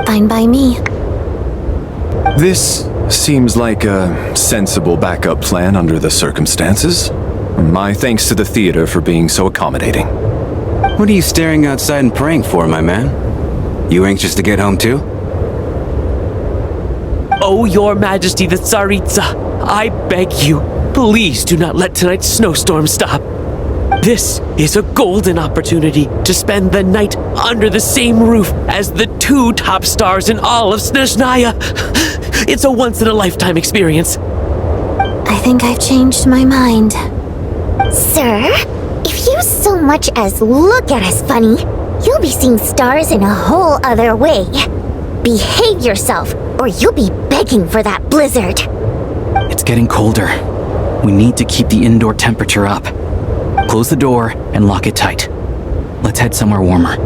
Fine by me. This seems like a sensible backup plan under the circumstances. My thanks to the theater for being so accommodating. What are you staring outside and praying for, my man? You anxious to get home too? Oh, Your Majesty the Tsaritsa, I beg you, please do not let tonight's snowstorm stop. This is a golden opportunity to spend the night under the same roof as the 2 top stars in all of Snezhnaya. It's a once-in-a-lifetime experience. I think I've changed my mind. Sir, if you so much as look at us funny, you'll be seeing stars in a whole other way. Behave yourself, or you'll be begging for that blizzard. It's getting colder. We need to keep the indoor temperature up. Close the door and lock it tight. Let's head somewhere warmer.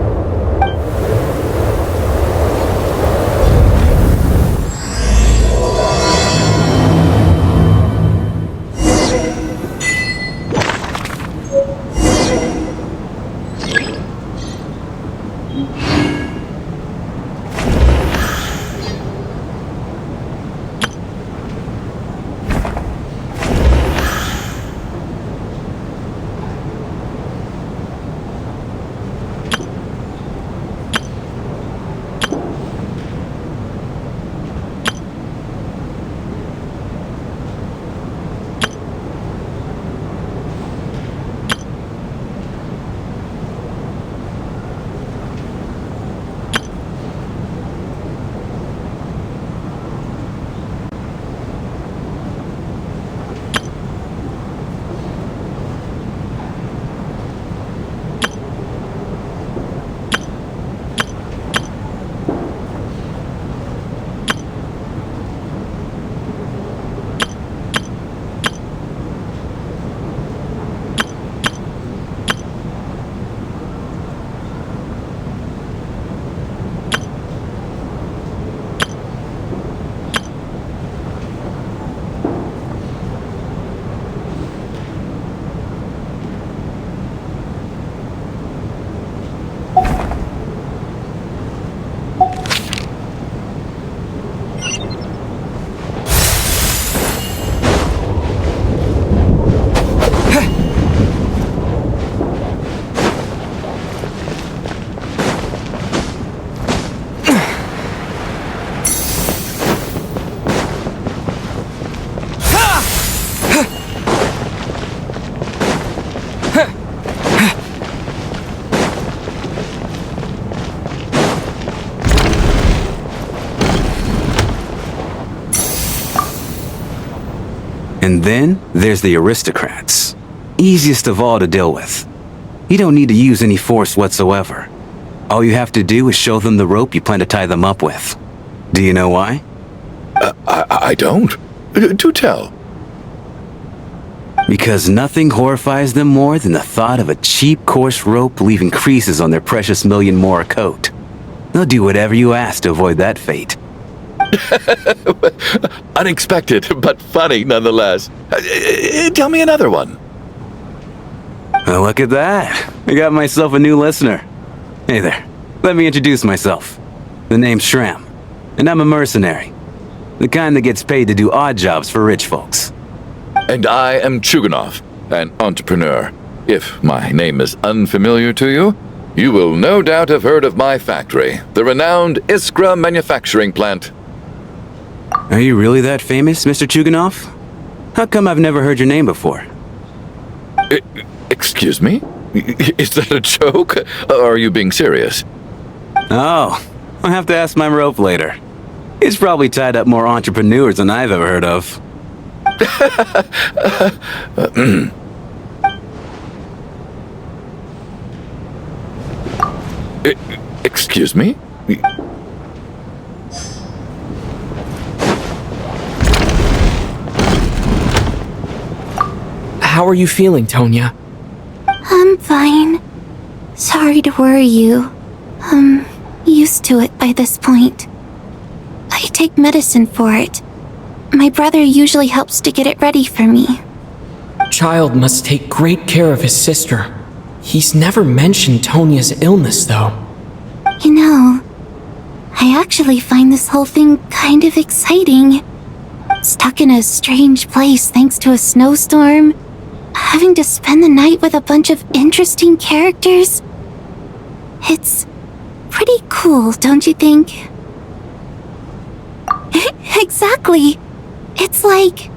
And then there's the aristocrats. Easiest of all to deal with. You don't need to use any force whatsoever. All you have to do is show them the rope you plan to tie them up with. Do you know why? I don't. Do tell. Because nothing horrifies them more than the thought of a cheap, coarse rope leaving creases on their precious million more coat. They'll do whatever you ask to avoid that fate. Unexpected, but funny nonetheless. Tell me another one. Well, look at that. I got myself a new listener. Hey there. Let me introduce myself. The name's Shram, and I'm a mercenary. The kind that gets paid to do odd jobs for rich folks. And I am Chuganov, an entrepreneur. If my name is unfamiliar to you, you will no doubt have heard of my factory, the renowned Iskra manufacturing plant. Are you really that famous, Mr. Chuganov? How come I've never heard your name before? Excuse me? Is that a joke? Or are you being serious? Oh, I'll have to ask my rope later. It's probably tied up more entrepreneurs than I've ever heard of. Excuse me? How are you feeling, Tonya? I'm fine. Sorry to worry you. I'm used to it by this point. I take medicine for it. My brother usually helps to get it ready for me. Child must take great care of his sister. He's never mentioned Tonya's illness, though. You know, I actually find this whole thing kind of exciting. Stuck in a strange place thanks to a snowstorm, having to spend the night with a bunch of interesting characters. It's pretty cool, don't you think? Exactly. It's like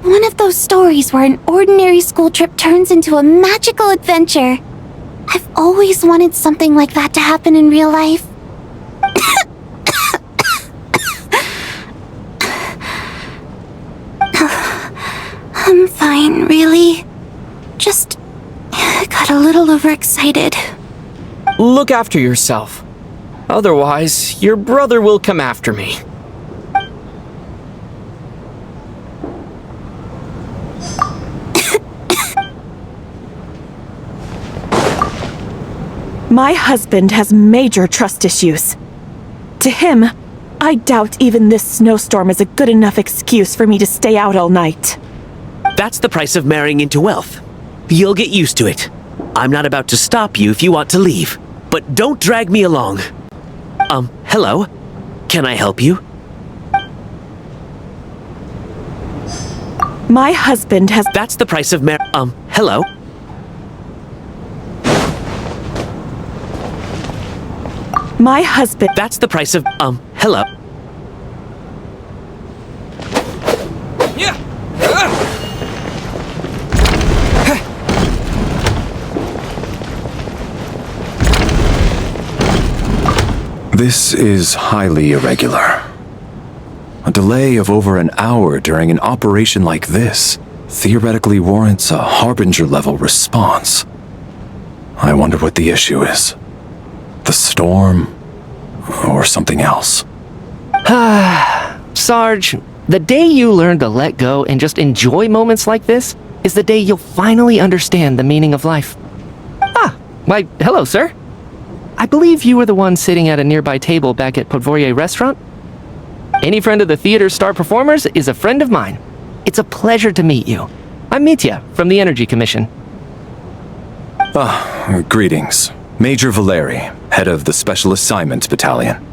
One of those stories where an ordinary school trip turns into a magical adventure. I've always wanted something like that to happen in real life. I'm fine, really. Just got a little overexcited. Look after yourself. Otherwise, your brother will come after me. My husband has major trust issues. To him, I doubt even this snowstorm is a good enough excuse for me to stay out all night. That's the price of marrying into wealth. You'll get used to it. I'm not about to stop you if you want to leave, but don't drag me along. Hello? Can I help you? My husband has— That's the price of hello? My husband— That's the price of, hello? This is highly irregular. A delay of over an hour during an operation like this theoretically warrants a Harbinger-level response. I wonder what the issue is. The storm, or something else. Sarge, the day you learn to let go and just enjoy moments like this is the day you'll finally understand the meaning of life. Why, hello, sir. I believe you were the one sitting at a nearby table back at Podvorye Restaurant. Any friend of the theater's star performers is a friend of mine. It's a pleasure to meet you. I'm Mitya from the Energy Commission. Greetings. Major Valeri, head of the Special Assignments Battalion.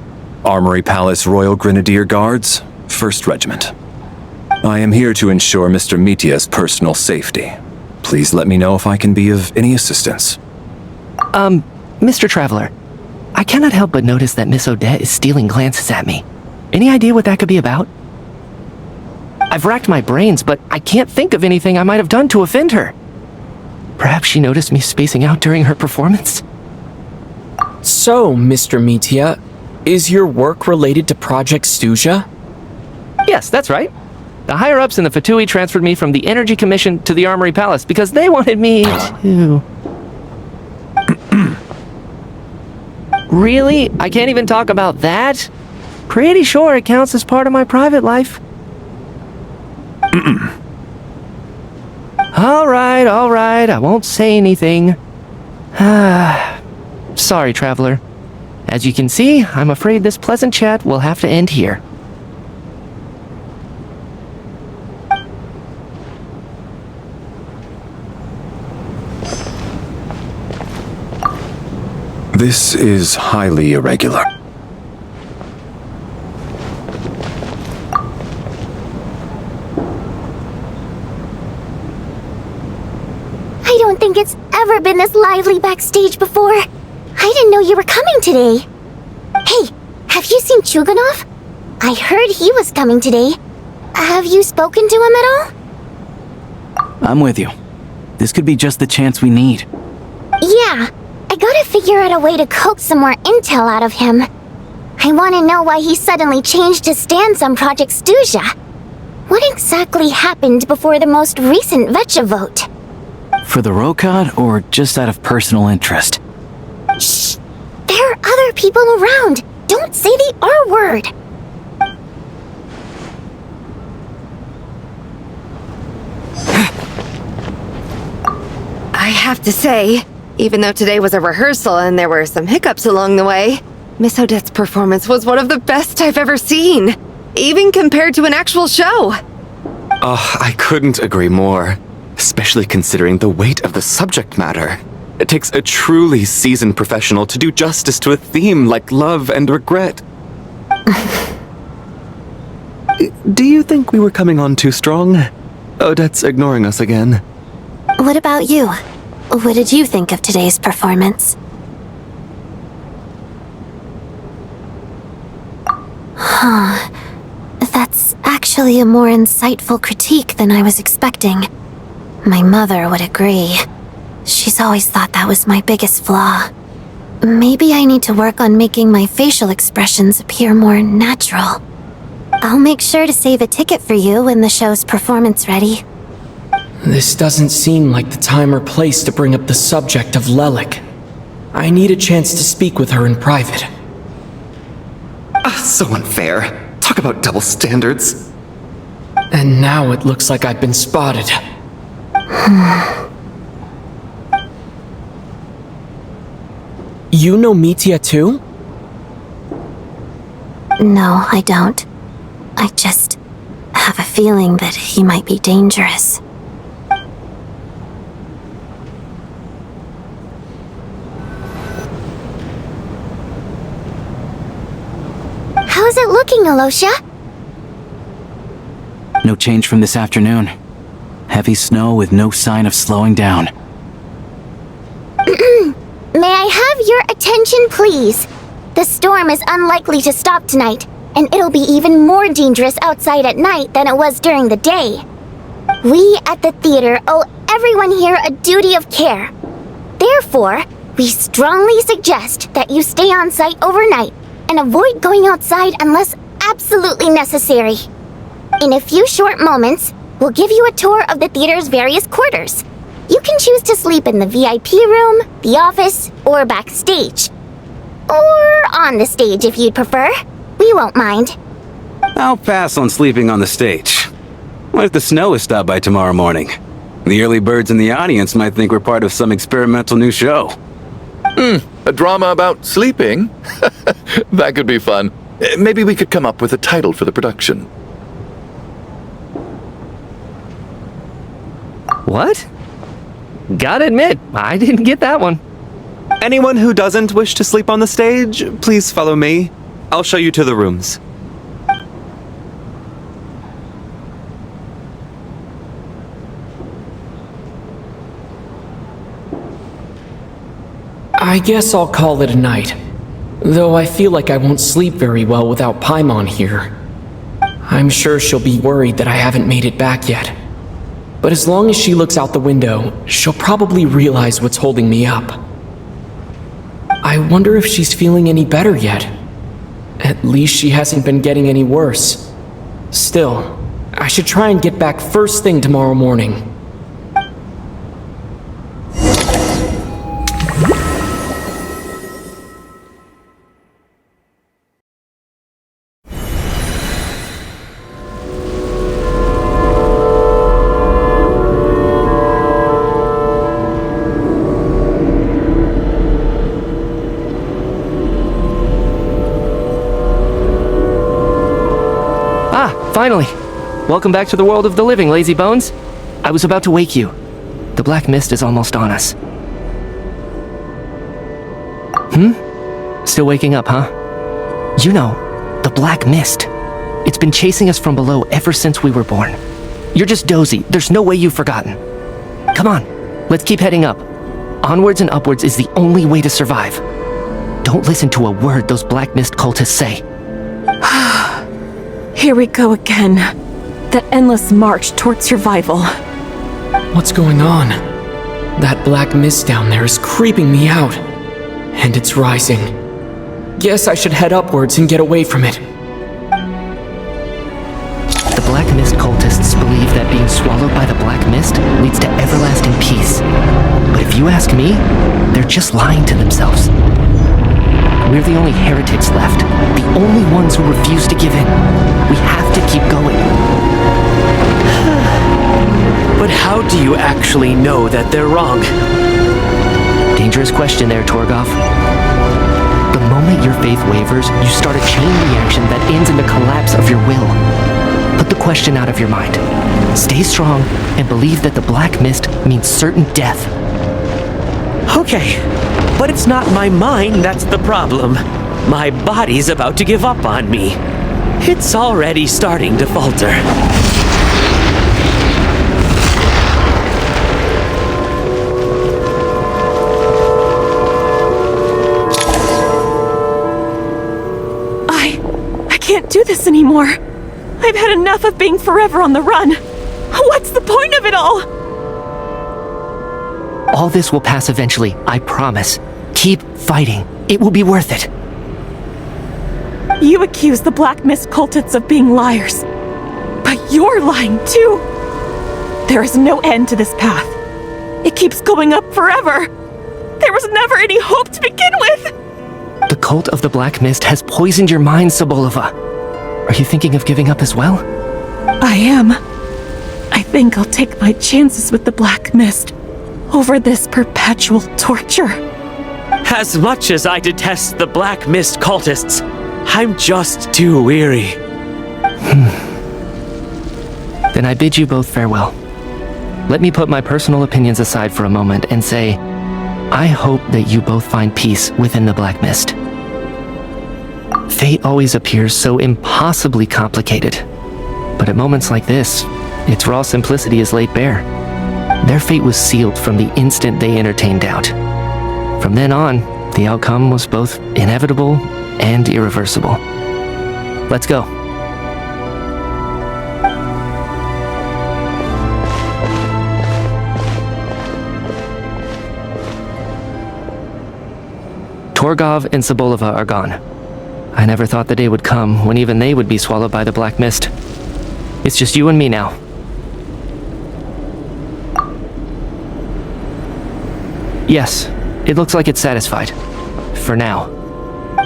Armory Palace Royal Grenadier Guards, 1st Regiment. I am here to ensure Mr. Mitya's personal safety. Please let me know if I can be of any assistance. Mr. Traveler, I cannot help but notice that Miss Odette is stealing glances at me. Any idea what that could be about? I've racked my brains, but I can't think of anything I might have done to offend her. Perhaps she noticed me spacing out during her performance? So, Mr. Mitya, is your work related to Project Stuja? Yes, that's right. The higher-ups in the Fatui transferred me from the Energy Commission to the Armory Palace because they wanted me to... Really? I can't even talk about that? Pretty sure it counts as part of my private life. All right, I won't say anything. Sorry, Traveler. As you can see, I'm afraid this pleasant chat will have to end here. This is highly irregular. I don't think it's ever been this lively backstage before. I didn't know you were coming today. Hey, have you seen Chuganov? I heard he was coming today. Have you spoken to him at all? I'm with you. This could be just the chance we need. Yeah, I gotta figure out a way to coax some more intel out of him. I want to know why he suddenly changed his stance on Project Stuja. What exactly happened before the most recent Vetcha vote? For the Rokad, or just out of personal interest? Shh! There are other people around! Don't say the R word! I have to say, even though today was a rehearsal and there were some hiccups along the way, Miss Odette's performance was one of the best I've ever seen, even compared to an actual show. Oh, I couldn't agree more, especially considering the weight of the subject matter. It takes a truly seasoned professional to do justice to a theme like love and regret. Do you think we were coming on too strong? Odette's ignoring us again. What about you? What did you think of today's performance? That's actually a more insightful critique than I was expecting. My mother would agree. She's always thought that was my biggest flaw. Maybe I need to work on making my facial expressions appear more natural. I'll make sure to save a ticket for you when the show's performance ready. This doesn't seem like the time or place to bring up the subject of Lelik. I need a chance to speak with her in private. So unfair. Talk about double standards. And now it looks like I've been spotted. You know Mitya too? No, I don't. I just have a feeling that he might be dangerous. How's it looking, Alosha? No change from this afternoon. Heavy snow with no sign of slowing down. May I have your attention, please? The storm is unlikely to stop tonight, and it'll be even more dangerous outside at night than it was during the day. We at the theater owe everyone here a duty of care. Therefore, we strongly suggest that you stay on site overnight and avoid going outside unless absolutely necessary. In a few short moments, we'll give you a tour of the theater's various quarters. You can choose to sleep in the VIP room, the office, or backstage. Or on the stage if you'd prefer. We won't mind. I'll pass on sleeping on the stage. What if the snow is stopped by tomorrow morning? The early birds in the audience might think we're part of some experimental new show. A drama about sleeping? That could be fun. Maybe we could come up with a title for the production. What? Gotta admit, I didn't get that one. Anyone who doesn't wish to sleep on the stage, please follow me. I'll show you to the rooms. I guess I'll call it a night. Though I feel like I won't sleep very well without Paimon here. I'm sure she'll be worried that I haven't made it back yet. But as long as she looks out the window, she'll probably realize what's holding me up. I wonder if she's feeling any better yet. At least she hasn't been getting any worse. Still, I should try and get back first thing tomorrow morning. Finally! Welcome back to the world of the living, lazy bones. I was about to wake you. The black mist is almost on us. Still waking up, huh? You know, the black mist. It's been chasing us from below ever since we were born. You're just dozy. There's no way you've forgotten. Come on, let's keep heading up. Onwards and upwards is the only way to survive. Don't listen to a word those black mist cultists say. Here we go again. The endless march toward survival. What's going on? That black mist down there is creeping me out. And it's rising. Guess I should head upwards and get away from it. The black mist cultists believe that being swallowed by the black mist leads to everlasting peace. But if you ask me, they're just lying to themselves. We're the only heretics left, the only ones who refuse to give in. We have to keep going. But how do you actually know that they're wrong? Dangerous question there, Torgoff. The moment your faith wavers, you start a chain reaction that ends in the collapse of your will. Put the question out of your mind. Stay strong and believe that the black mist means certain death. Okay, but it's not my mind that's the problem. My body's about to give up on me. It's already starting to falter. I can't do this anymore. I've had enough of being forever on the run. What's the point of it all? All this will pass eventually, I promise. Keep fighting. It will be worth it. You accuse the Black Mist cultists of being liars. But you're lying too. There is no end to this path. It keeps going up forever. There was never any hope to begin with. The cult of the Black Mist has poisoned your mind, Sobolova. Are you thinking of giving up as well? I am. I think I'll take my chances with the Black Mist over this perpetual torture. As much as I detest the Black Mist cultists, I'm just too weary. Then I bid you both farewell. Let me put my personal opinions aside for a moment and say, I hope that you both find peace within the Black Mist. Fate always appears so impossibly complicated. But at moments like this, its raw simplicity is laid bare. Their fate was sealed from the instant they entertained doubt. From then on, the outcome was both inevitable and irreversible. Let's go. Torgov and Sobolova are gone. I never thought the day would come when even they would be swallowed by the Black Mist. It's just you and me now. Yes, it looks like it's satisfied. For now.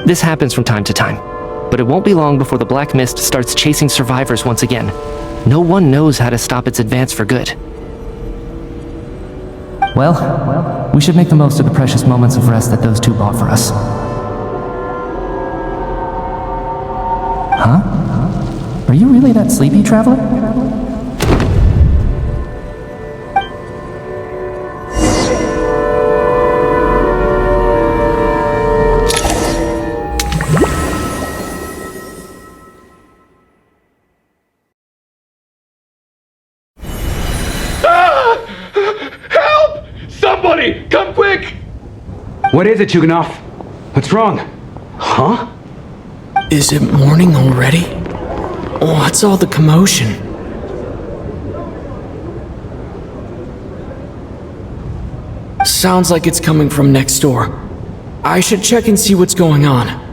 This happens from time to time, but it won't be long before the Black Mist starts chasing survivors once again. No one knows how to stop its advance for good. Well, we should make the most of the precious moments of rest that those two bought for us. Huh? Are you really that sleepy, traveler? Somebody, come quick! What is it, Chuganov? What's wrong? Huh? Is it morning already? What's all the commotion? Sounds like it's coming from next door. I should check and see what's going on.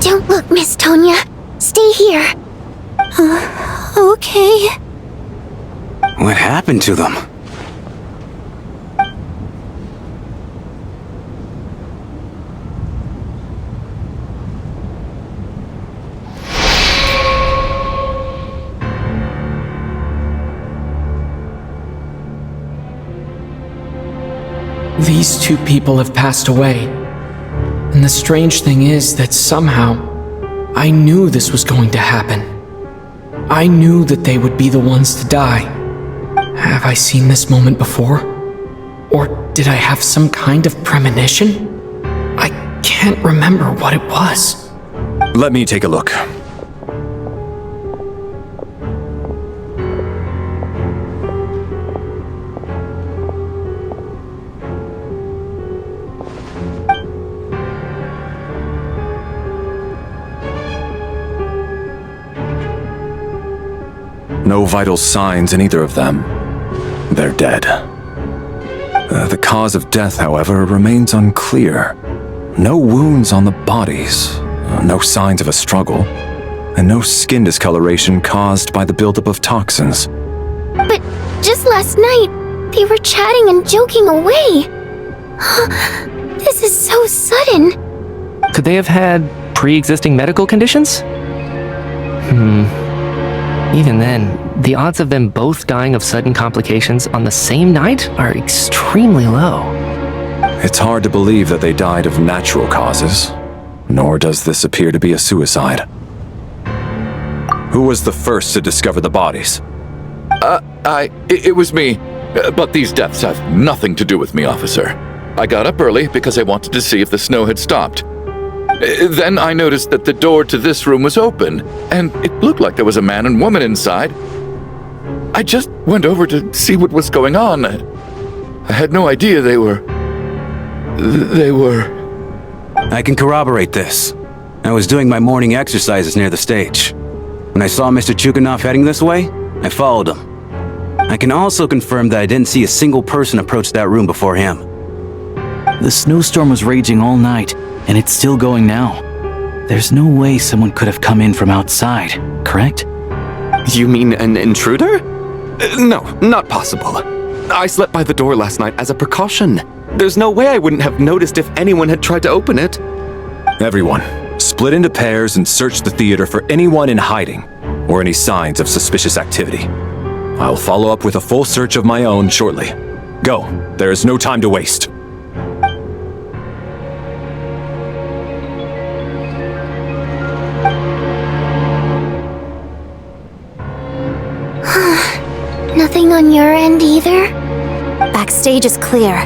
Don't look, Miss Tonya. Stay here. Okay. What happened to them? These two people have passed away. And the strange thing is that somehow, I knew this was going to happen. I knew that they would be the ones to die. Have I seen this moment before? Or did I have some kind of premonition? I can't remember what it was. Let me take a look. No vital signs in either of them. They're dead. The cause of death, however, remains unclear. No wounds on the bodies, no signs of a struggle, and no skin discoloration caused by the buildup of toxins. But just last night, they were chatting and joking away. This is so sudden. Could they have had pre-existing medical conditions? Even then, the odds of them both dying of sudden complications on the same night are extremely low. It's hard to believe that they died of natural causes, nor does this appear to be a suicide. Who was the first to discover the bodies? It was me. But these deaths have nothing to do with me, officer. I got up early because I wanted to see if the snow had stopped. Then I noticed that the door to this room was open, and it looked like there was a man and woman inside. I just went over to see what was going on. I had no idea they were... I can corroborate this. I was doing my morning exercises near the stage. When I saw Mr. Chuganov heading this way, I followed him. I can also confirm that I didn't see a single person approach that room before him. The snowstorm was raging all night, and it's still going now. There's no way someone could have come in from outside, correct? You mean an intruder? No, not possible. I slept by the door last night as a precaution. There's no way I wouldn't have noticed if anyone had tried to open it. Everyone, split into pairs and search the theater for anyone in hiding or any signs of suspicious activity. I'll follow up with a full search of my own shortly. Go. There is no time to waste. Nothing on your end either? Backstage is clear.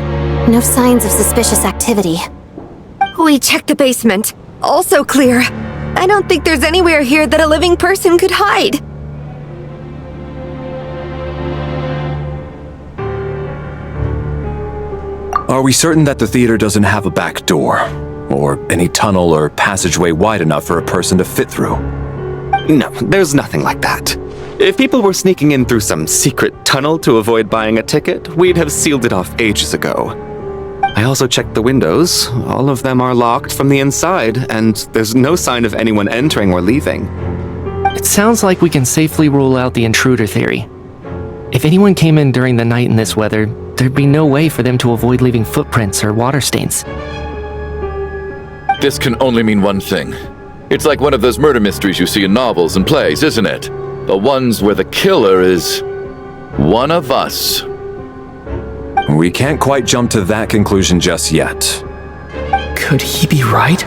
No signs of suspicious activity. We checked the basement. Also clear. I don't think there's anywhere here that a living person could hide. Are we certain that the theater doesn't have a back door? Or any tunnel or passageway wide enough for a person to fit through? No, there's nothing like that. If people were sneaking in through some secret tunnel to avoid buying a ticket, we'd have sealed it off ages ago. I also checked the windows. All of them are locked from the inside, and there's no sign of anyone entering or leaving. It sounds like we can safely rule out the intruder theory. If anyone came in during the night in this weather, there'd be no way for them to avoid leaving footprints or water stains. This can only mean one thing. It's like one of those murder mysteries you see in novels and plays, isn't it? The ones where the killer is one of us. We can't quite jump to that conclusion just yet. Could he be right?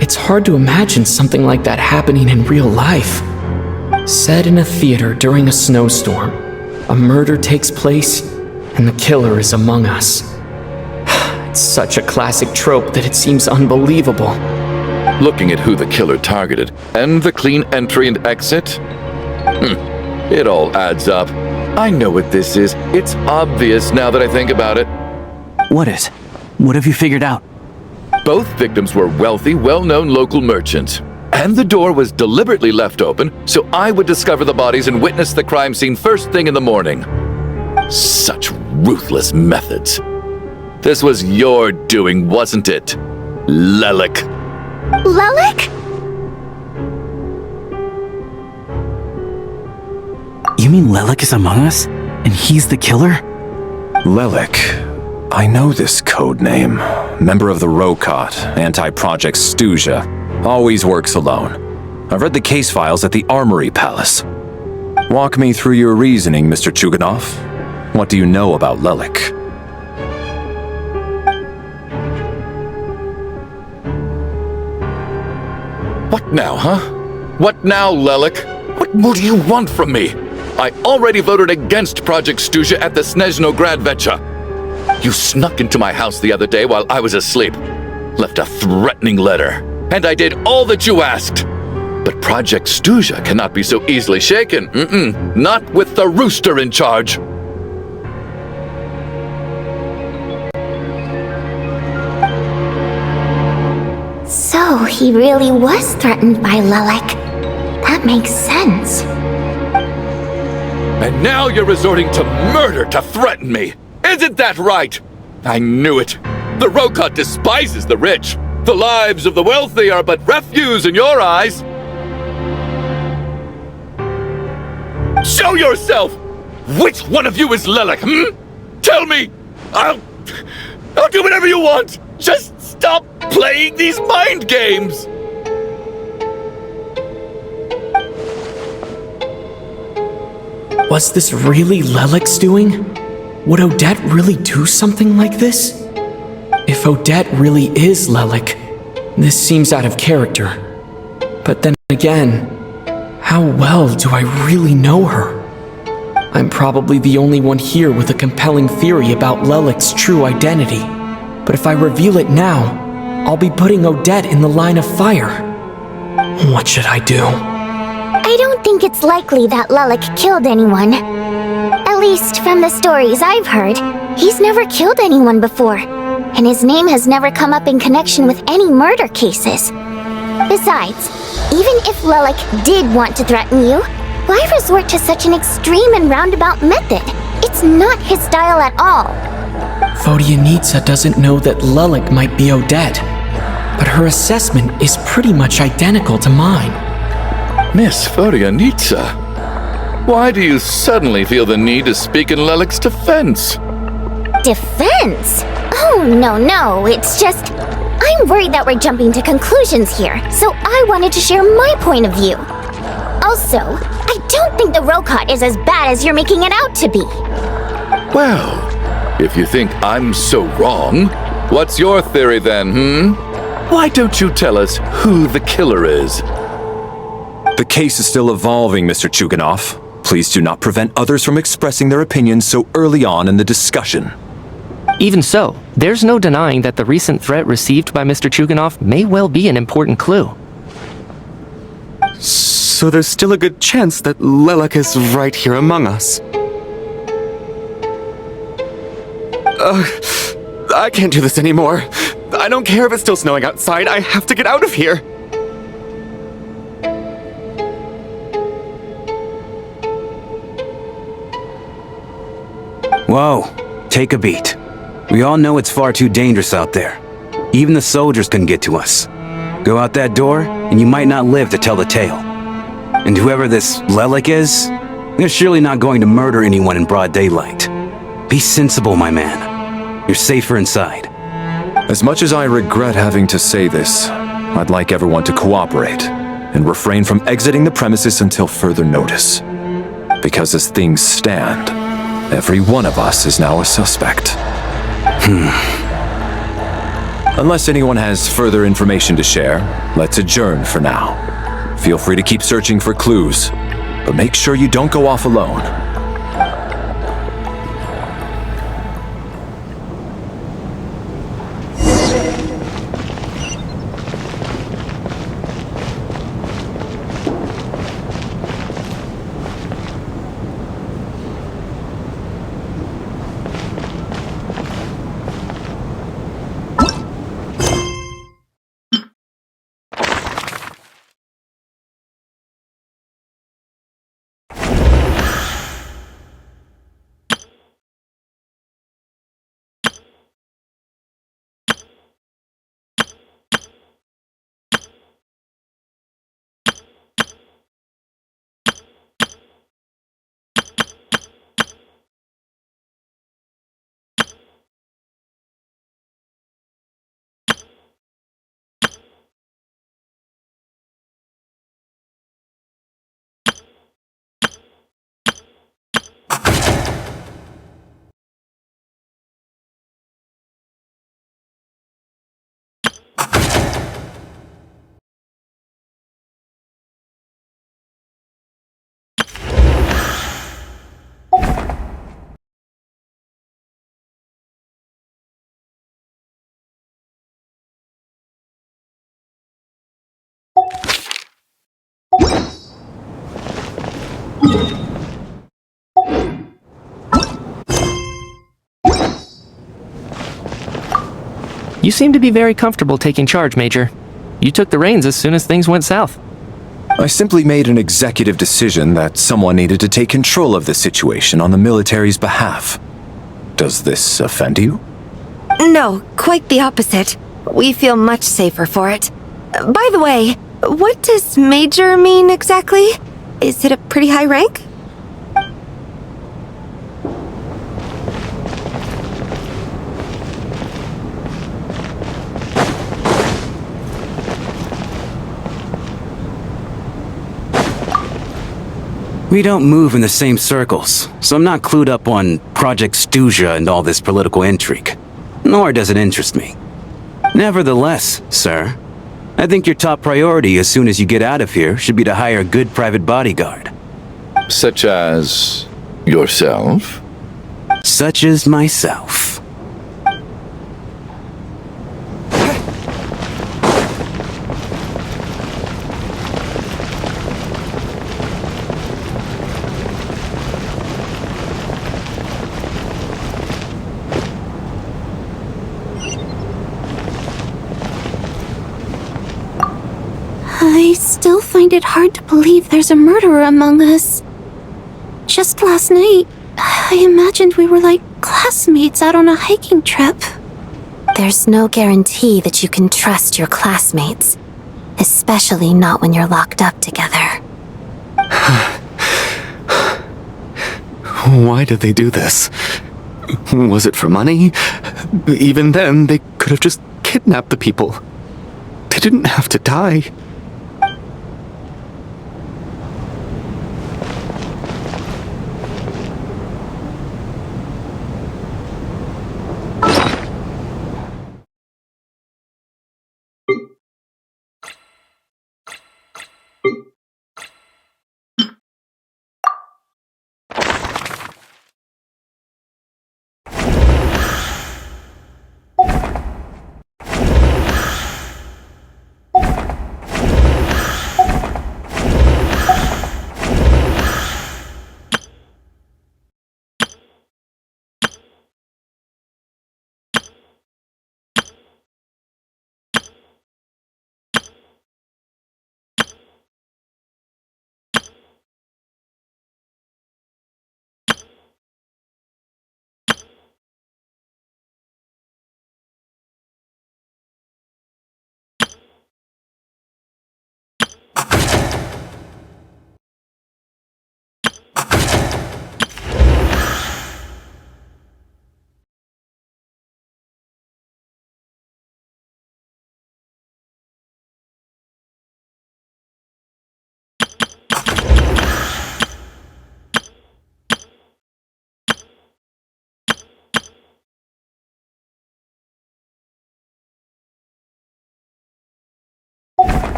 It's hard to imagine something like that happening in real life. Set in a theater during a snowstorm, a murder takes place, and the killer is among us. It's such a classic trope that it seems unbelievable. Looking at who the killer targeted, and the clean entry and exit, it all adds up. I know what this is. It's obvious now that I think about it. What is? What have you figured out? Both victims were wealthy, well-known local merchants. And the door was deliberately left open so I would discover the bodies and witness the crime scene first thing in the morning. Such ruthless methods. This was your doing, wasn't it, Lelik? Lelik? You mean Lelik is among us? And he's the killer? Lelik. I know this code name. Member of the Rokot, anti-Project Stuzha. Always works alone. I've read the case files at the Armory Palace. Walk me through your reasoning, Mr. Chuganov. What do you know about Lelik? What now, huh? What now, Lelik? What more do you want from me? I already voted against Project Stuzha at the Snezhnaya. You snuck into my house the other day while I was asleep. Left a threatening letter. And I did all that you asked. But Project Stuzha cannot be so easily shaken. Not with the rooster in charge. So he really was threatened by Lelik. That makes sense. And now you're resorting to murder to threaten me. Isn't that right? I knew it. The Rokot despises the rich. The lives of the wealthy are but refuse in your eyes. Show yourself! Which one of you is Lelik, Tell me! I'll do whatever you want! Just stop playing these mind games! Was this really Lelik's doing? Would Odette really do something like this? If Odette really is Lelik, this seems out of character. But then again, how well do I really know her? I'm probably the only one here with a compelling theory about Lelik's true identity. But if I reveal it now, I'll be putting Odette in the line of fire. What should I do? I don't think it's likely that Lelik killed anyone. At least from the stories I've heard, he's never killed anyone before, and his name has never come up in connection with any murder cases. Besides, even if Lelik did want to threaten you, why resort to such an extreme and roundabout method? It's not his style at all. Vodyanitsa doesn't know that Lelik might be Odette, but her assessment is pretty much identical to mine. Miss Vodyanitsa, why do you suddenly feel the need to speak in Lelik's defense? Defense? Oh, no, it's just... I'm worried that we're jumping to conclusions here, so I wanted to share my point of view. Also, I don't think the Rokot is as bad as you're making it out to be. Well, if you think I'm so wrong, what's your theory then, Why don't you tell us who the killer is? The case is still evolving, Mr. Chuganov. Please do not prevent others from expressing their opinions so early on in the discussion. Even so, there's no denying that the recent threat received by Mr. Chuganov may well be an important clue. So there's still a good chance that Lelik is right here among us. I can't do this anymore. I don't care if it's still snowing outside. I have to get out of here. Whoa, take a beat. We all know it's far too dangerous out there. Even the soldiers can get to us. Go out that door, and you might not live to tell the tale. And whoever this Lelik is, they're surely not going to murder anyone in broad daylight. Be sensible, my man. You're safer inside. As much as I regret having to say this, I'd like everyone to cooperate and refrain from exiting the premises until further notice. Because as things stand, every one of us is now a suspect. Unless anyone has further information to share, let's adjourn for now. Feel free to keep searching for clues, but make sure you don't go off alone. You seem to be very comfortable taking charge, Major. You took the reins as soon as things went south. I simply made an executive decision that someone needed to take control of the situation on the military's behalf. Does this offend you? No, quite the opposite. We feel much safer for it. By the way, what does Major mean exactly? Is it a pretty high rank? We don't move in the same circles, so I'm not clued up on Project Stuzha and all this political intrigue. Nor does it interest me. Nevertheless, sir, I think your top priority as soon as you get out of here should be to hire a good private bodyguard. Such as... Yourself? Such as myself. I still find it hard to believe there's a murderer among us. Just last night, I imagined we were like classmates out on a hiking trip. There's no guarantee that you can trust your classmates, especially not when you're locked up together. Why did they do this? Was it for money? Even then, they could have just kidnapped the people. They didn't have to die.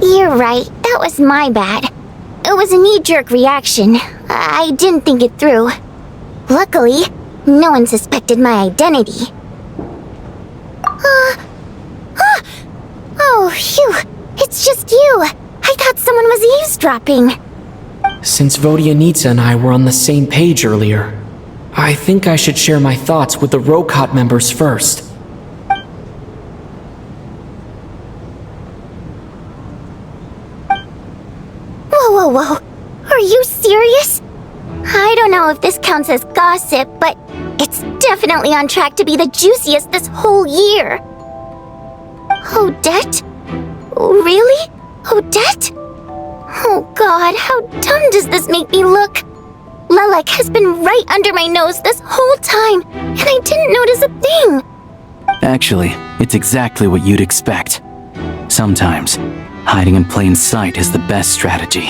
You're right, that was my bad. It was a knee-jerk reaction. I didn't think it through. Luckily, no one suspected my identity. Oh, phew. It's just you. I thought someone was eavesdropping. Since Vodyanitsa and I were on the same page earlier, I think I should share my thoughts with the Rokot members first. Whoa. Are you serious? I don't know if this counts as gossip, but it's definitely on track to be the juiciest this whole year. Odette? Really? Odette? Oh god, how dumb does this make me look? Lelek has been right under my nose this whole time, and I didn't notice a thing. Actually, it's exactly what you'd expect. Sometimes, hiding in plain sight is the best strategy.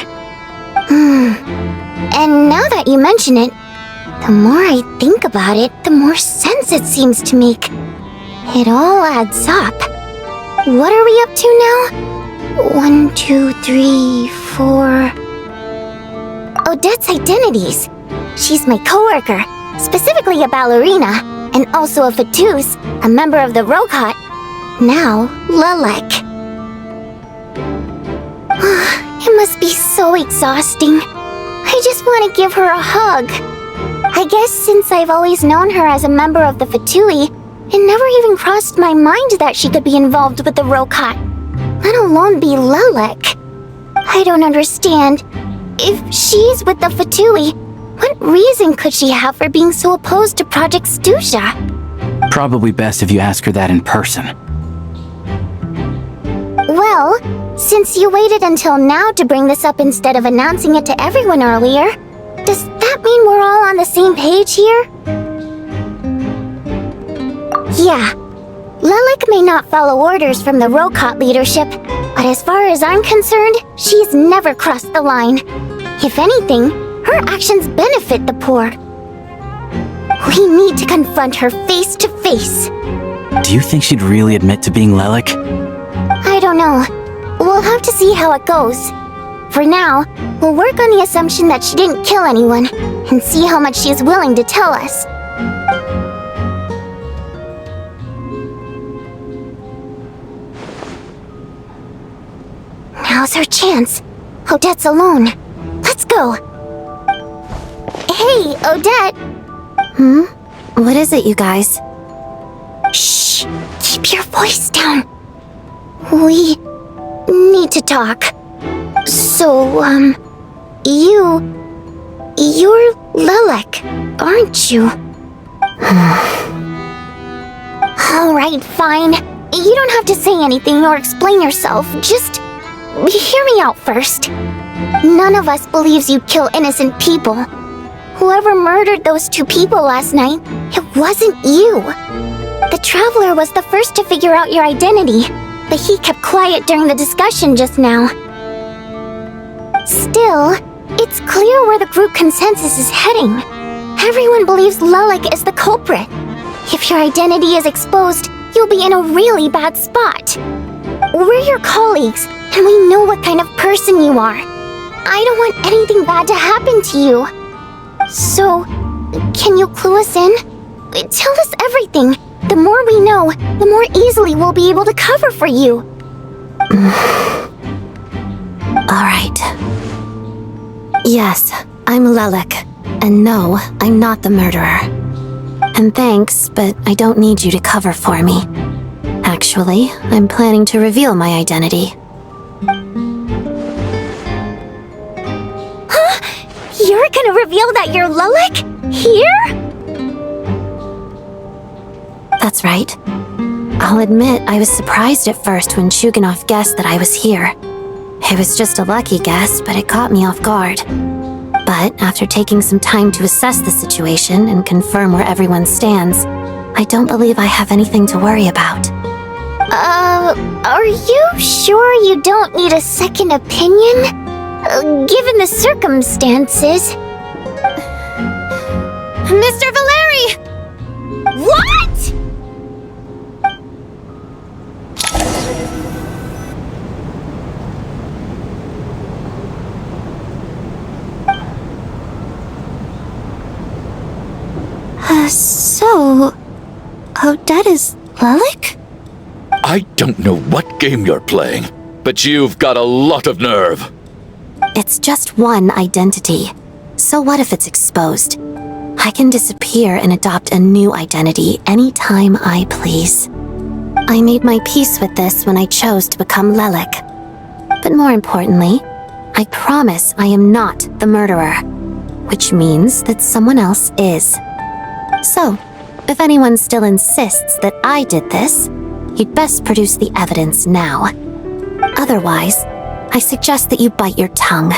And now that you mention it, the more I think about it, the more sense it seems to make. It all adds up. What are we up to now? 1, 2, 3, 4... Odette's identities. She's my coworker, specifically a ballerina, and also a Fatous, a member of the Rokot. Now, Lelek. It must be so exhausting. I just want to give her a hug. I guess since I've always known her as a member of the Fatui, it never even crossed my mind that she could be involved with the Rokot, let alone be Lelek. I don't understand. If she's with the Fatui, what reason could she have for being so opposed to Project Stuzha? Probably best if you ask her that in person. Well, Well, since you waited until now to bring this up instead of announcing it to everyone earlier, does that mean we're all on the same page here? Yeah. Lilac may not follow orders from the Rokot leadership, but as far as I'm concerned, she's never crossed the line. If anything, her actions benefit the poor. We need to confront her face to face. Do you think she'd really admit to being Lilac? I don't know. We'll have to see how it goes. For now, we'll work on the assumption that she didn't kill anyone, and see how much she's willing to tell us. Now's our chance. Odette's alone. Let's go. Hey, Odette! What is it, you guys? Shh! Keep your voice down. We need to talk. So, you're Lilac, aren't you? Alright, fine. You don't have to say anything or explain yourself. Just hear me out first. None of us believes you kill innocent people. Whoever murdered those 2 people last night, it wasn't you. The Traveler was the first to figure out your identity, but he kept quiet during the discussion just now. Still, it's clear where the group consensus is heading. Everyone believes Lilac is the culprit. If your identity is exposed, you'll be in a really bad spot. We're your colleagues, and we know what kind of person you are. I don't want anything bad to happen to you. So, can you clue us in? Tell us everything. The more we know, the more easily we'll be able to cover for you. Alright. Yes, I'm Lilac. And no, I'm not the murderer. And thanks, but I don't need you to cover for me. Actually, I'm planning to reveal my identity. Huh? You're gonna reveal that you're Lilac? Here? That's right. I'll admit I was surprised at first when Chuganov guessed that I was here. It was just a lucky guess, but it caught me off guard. But after taking some time to assess the situation and confirm where everyone stands, I don't believe I have anything to worry about. Are you sure you don't need a second opinion? Given the circumstances. Mr. Valeri! What?! So, Odette is Lilac? I don't know what game you're playing, but you've got a lot of nerve. It's just one identity. So what if it's exposed? I can disappear and adopt a new identity anytime I please. I made my peace with this when I chose to become Lilac. But more importantly, I promise I am not the murderer, which means that someone else is. So, if anyone still insists that I did this, you'd best produce the evidence now. Otherwise, I suggest that you bite your tongue.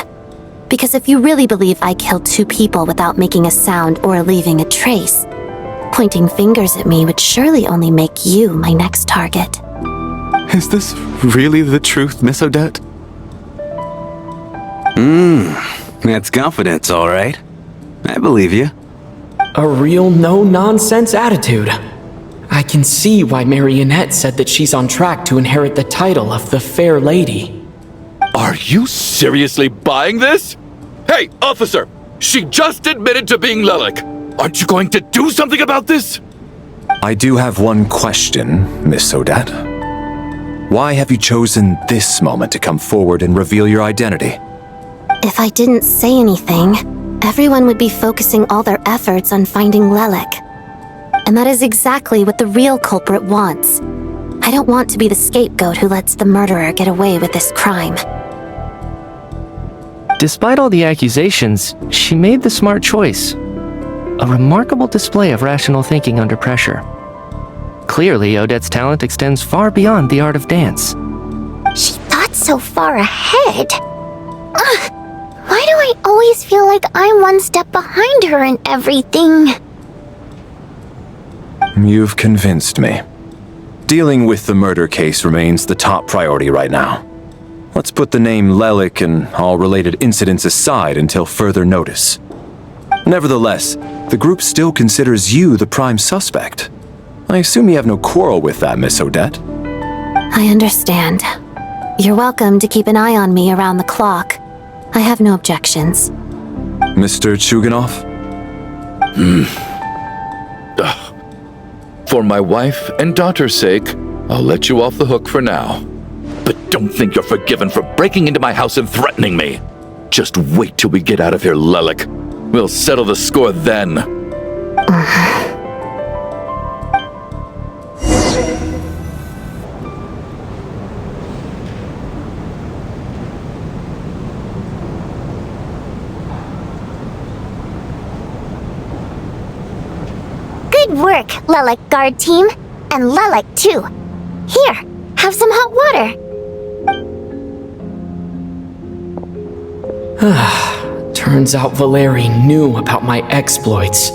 Because if you really believe I killed 2 people without making a sound or leaving a trace, pointing fingers at me would surely only make you my next target. Is this really the truth, Miss Odette? That's confidence, all right. I believe you. A real no-nonsense attitude. I can see why Marionette said that she's on track to inherit the title of the Fair Lady. Are you seriously buying this? Hey, officer! She just admitted to being Lilac. Aren't you going to do something about this? I do have one question, Miss Odette. Why have you chosen this moment to come forward and reveal your identity? If I didn't say anything, everyone would be focusing all their efforts on finding Lilac. And that is exactly what the real culprit wants. I don't want to be the scapegoat who lets the murderer get away with this crime. Despite all the accusations, she made the smart choice. A remarkable display of rational thinking under pressure. Clearly, Odette's talent extends far beyond the art of dance. She thought so far ahead. Ugh, why do I always feel like I'm one step behind her in everything? You've convinced me. Dealing with the murder case remains the top priority right now. Let's put the name Lelik and all related incidents aside until further notice. Nevertheless, the group still considers you the prime suspect. I assume you have no quarrel with that, Miss Odette? I understand. You're welcome to keep an eye on me around the clock. I have no objections. Mr. Chuganov? For my wife and daughter's sake, I'll let you off the hook for now. But don't think you're forgiven for breaking into my house and threatening me. Just wait till we get out of here, Lelik. We'll settle the score then. Good work, Lelik guard team. And Lelik too. Here, have some hot water. Turns out Valeri knew about my exploits.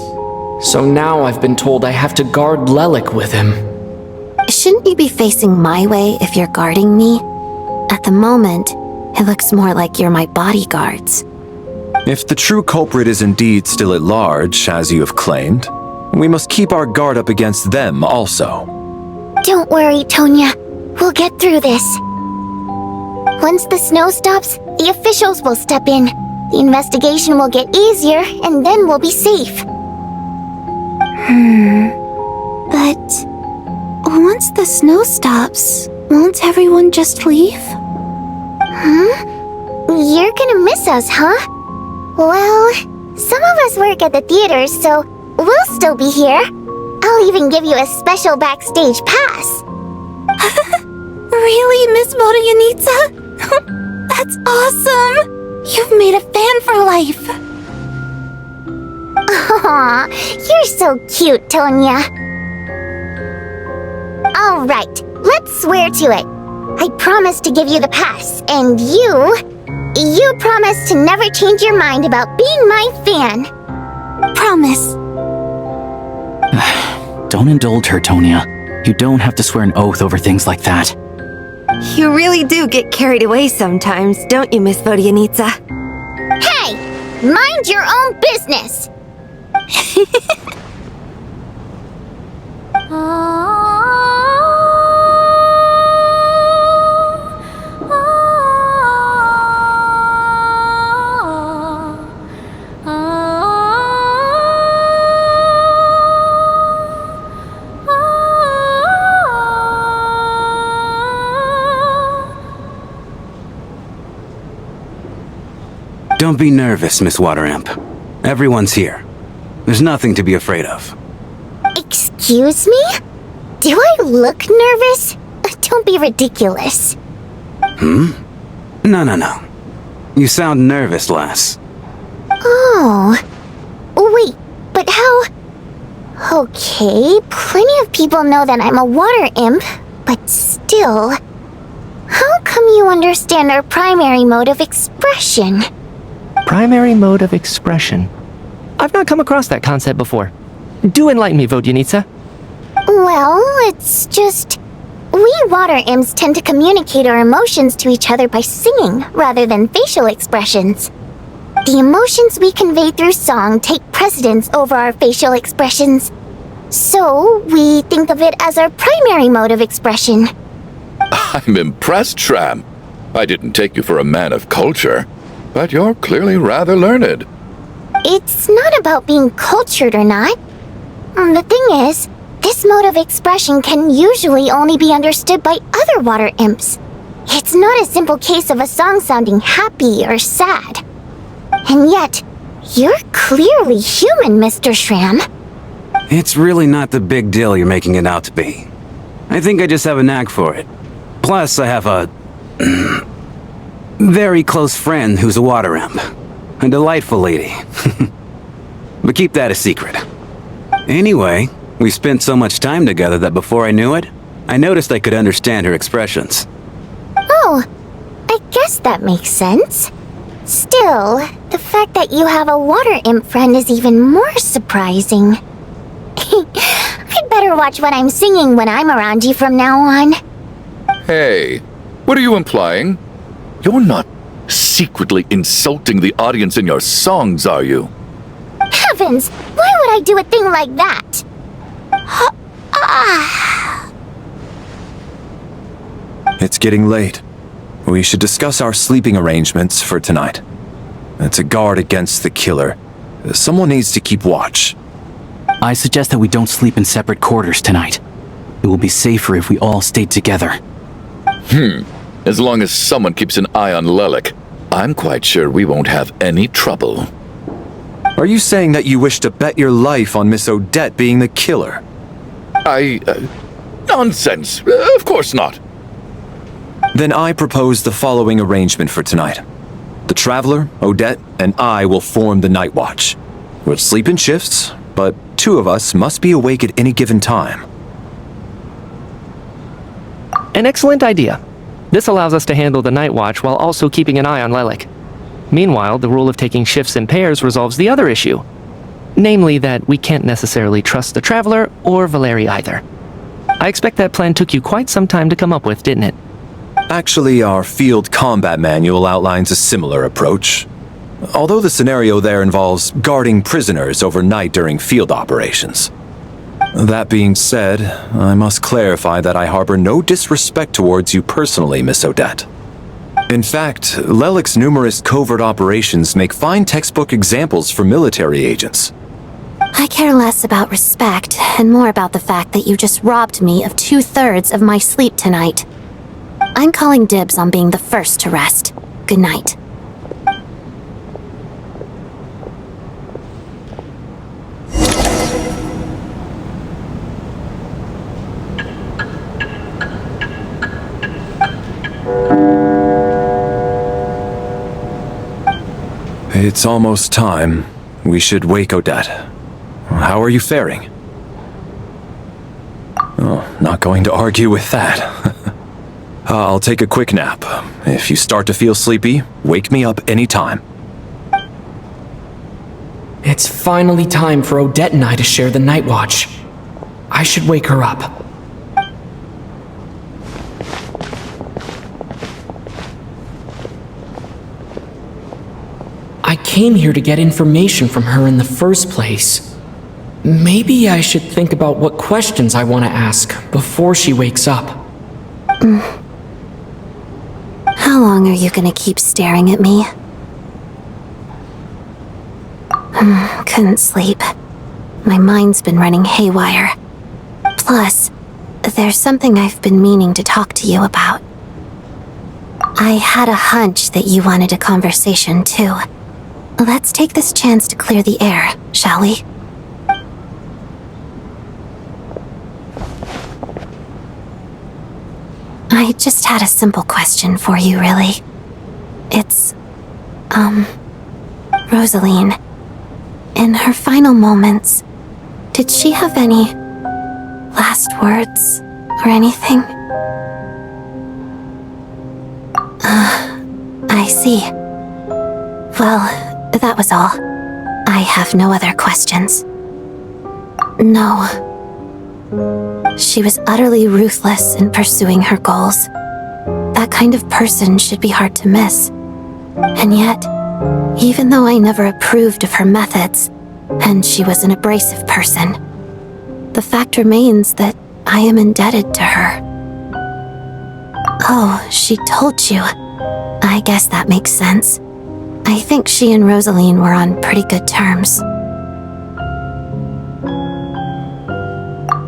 So now I've been told I have to guard Lelik with him. Shouldn't you be facing my way if you're guarding me? At the moment, it looks more like you're my bodyguards. If the true culprit is indeed still at large, as you have claimed, we must keep our guard up against them also. Don't worry, Tonya. We'll get through this. Once the snow stops, the officials will step in. The investigation will get easier, and then we'll be safe. But once the snow stops, won't everyone just leave? You're gonna miss us, huh? Well, some of us work at the theaters, so we'll still be here. I'll even give you a special backstage pass. Really, Miss Vodyanitsa? That's awesome! You've made a fan for life! Aw, you're so cute, Tonya. All right, let's swear to it. I promise to give you the pass, and you promise to never change your mind about being my fan. Promise. Don't indulge her, Tonya. You don't have to swear an oath over things like that. You really do get carried away sometimes, don't you, Miss Vodyanitsa? Hey! Mind your own business! Don't be nervous, Miss Wateramp. Everyone's here. There's nothing to be afraid of. Excuse me? Do I look nervous? Don't be ridiculous. No. You sound nervous, lass. Oh. Wait, but how... Okay, plenty of people know that I'm a water imp, but still... How come you understand our primary mode of expression? Primary mode of expression. I've not come across that concept before. Do enlighten me, Vodyanitsa. Well, it's just... We water imps tend to communicate our emotions to each other by singing rather than facial expressions. The emotions we convey through song take precedence over our facial expressions. So, we think of it as our primary mode of expression. I'm impressed, Shram. I didn't take you for a man of culture, but you're clearly rather learned. It's not about being cultured or not. The thing is, this mode of expression can usually only be understood by other water imps. It's not a simple case of a song sounding happy or sad. And yet, you're clearly human, Mr. Shram. It's really not the big deal you're making it out to be. I think I just have a knack for it. Plus, I have a... very close friend who's a water imp. A delightful lady. But keep that a secret. Anyway, we spent so much time together that before I knew it, I noticed I could understand her expressions. Oh, Guess that makes sense. Still, the fact that you have a water imp friend is even more surprising. I'd better watch what I'm singing when I'm around you from now on. Hey, what are you implying? You're not secretly insulting the audience in your songs, are you? Heavens! Why would I do a thing like that? It's getting late. We should discuss our sleeping arrangements for tonight. It's a guard against the killer. Someone needs to keep watch. I suggest that we don't sleep in separate quarters tonight. It will be safer if we all stay together. As long as someone keeps an eye on Lelik, I'm quite sure we won't have any trouble. Are you saying that you wish to bet your life on Miss Odette being the killer? Nonsense. Of course not. Then I propose the following arrangement for tonight. The Traveler, Odette, and I will form the Night Watch. We'll sleep in shifts, but 2 of us must be awake at any given time. An excellent idea. This allows us to handle the Night Watch while also keeping an eye on Lelik. Meanwhile, the rule of taking shifts in pairs resolves the other issue. Namely that we can't necessarily trust the Traveler or Valeri either. I expect that plan took you quite some time to come up with, didn't it? Actually, our field combat manual outlines a similar approach. Although the scenario there involves guarding prisoners overnight during field operations. That being said, I must clarify that I harbor no disrespect towards you personally, Miss Odette. In fact, Lelik's numerous covert operations make fine textbook examples for military agents. I care less about respect and more about the fact that you just robbed me of 2/3 of my sleep tonight. I'm calling dibs on being the first to rest. Good night. It's almost time. We should wake Odette. How are you faring? Oh, not going to argue with that. I'll take a quick nap. If you start to feel sleepy, wake me up anytime. It's finally time for Odette and I to share the night watch. I should wake her up. I came here to get information from her in the first place. Maybe I should think about what questions I want to ask before she wakes up. How long are you gonna keep staring at me? Couldn't sleep. My mind's been running haywire. Plus, there's something I've been meaning to talk to you about. I had a hunch that you wanted a conversation too. Let's take this chance to clear the air, shall we? I just had a simple question for you, really. It's, Rosaline. In her final moments, did she have any last words or anything? I see. Well, that was all. I have no other questions. No. She was utterly ruthless in pursuing her goals. That kind of person should be hard to miss. And yet, even though I never approved of her methods, and she was an abrasive person, the fact remains that I am indebted to her. Oh, she told you. I guess that makes sense. I think she and Rosaline were on pretty good terms.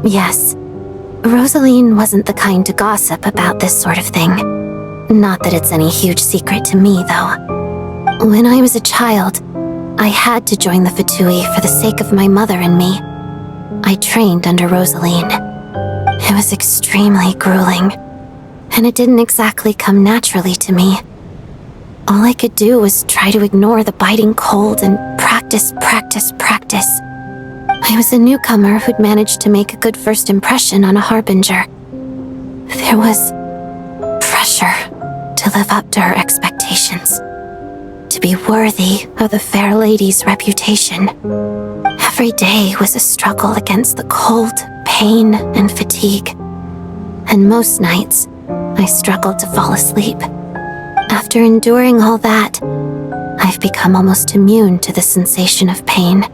Yes, Rosaline wasn't the kind to gossip about this sort of thing. Not that it's any huge secret to me, though. When I was a child, I had to join the Fatui for the sake of my mother and me. I trained under Rosaline. It was extremely grueling, and it didn't exactly come naturally to me. All I could do was try to ignore the biting cold and practice. I was a newcomer who'd managed to make a good first impression on a harbinger. There was pressure to live up to her expectations, to be worthy of the fair lady's reputation. Every day was a struggle against the cold, pain, and fatigue. And most nights, I struggled to fall asleep. After enduring all that, I've become almost immune to the sensation of pain.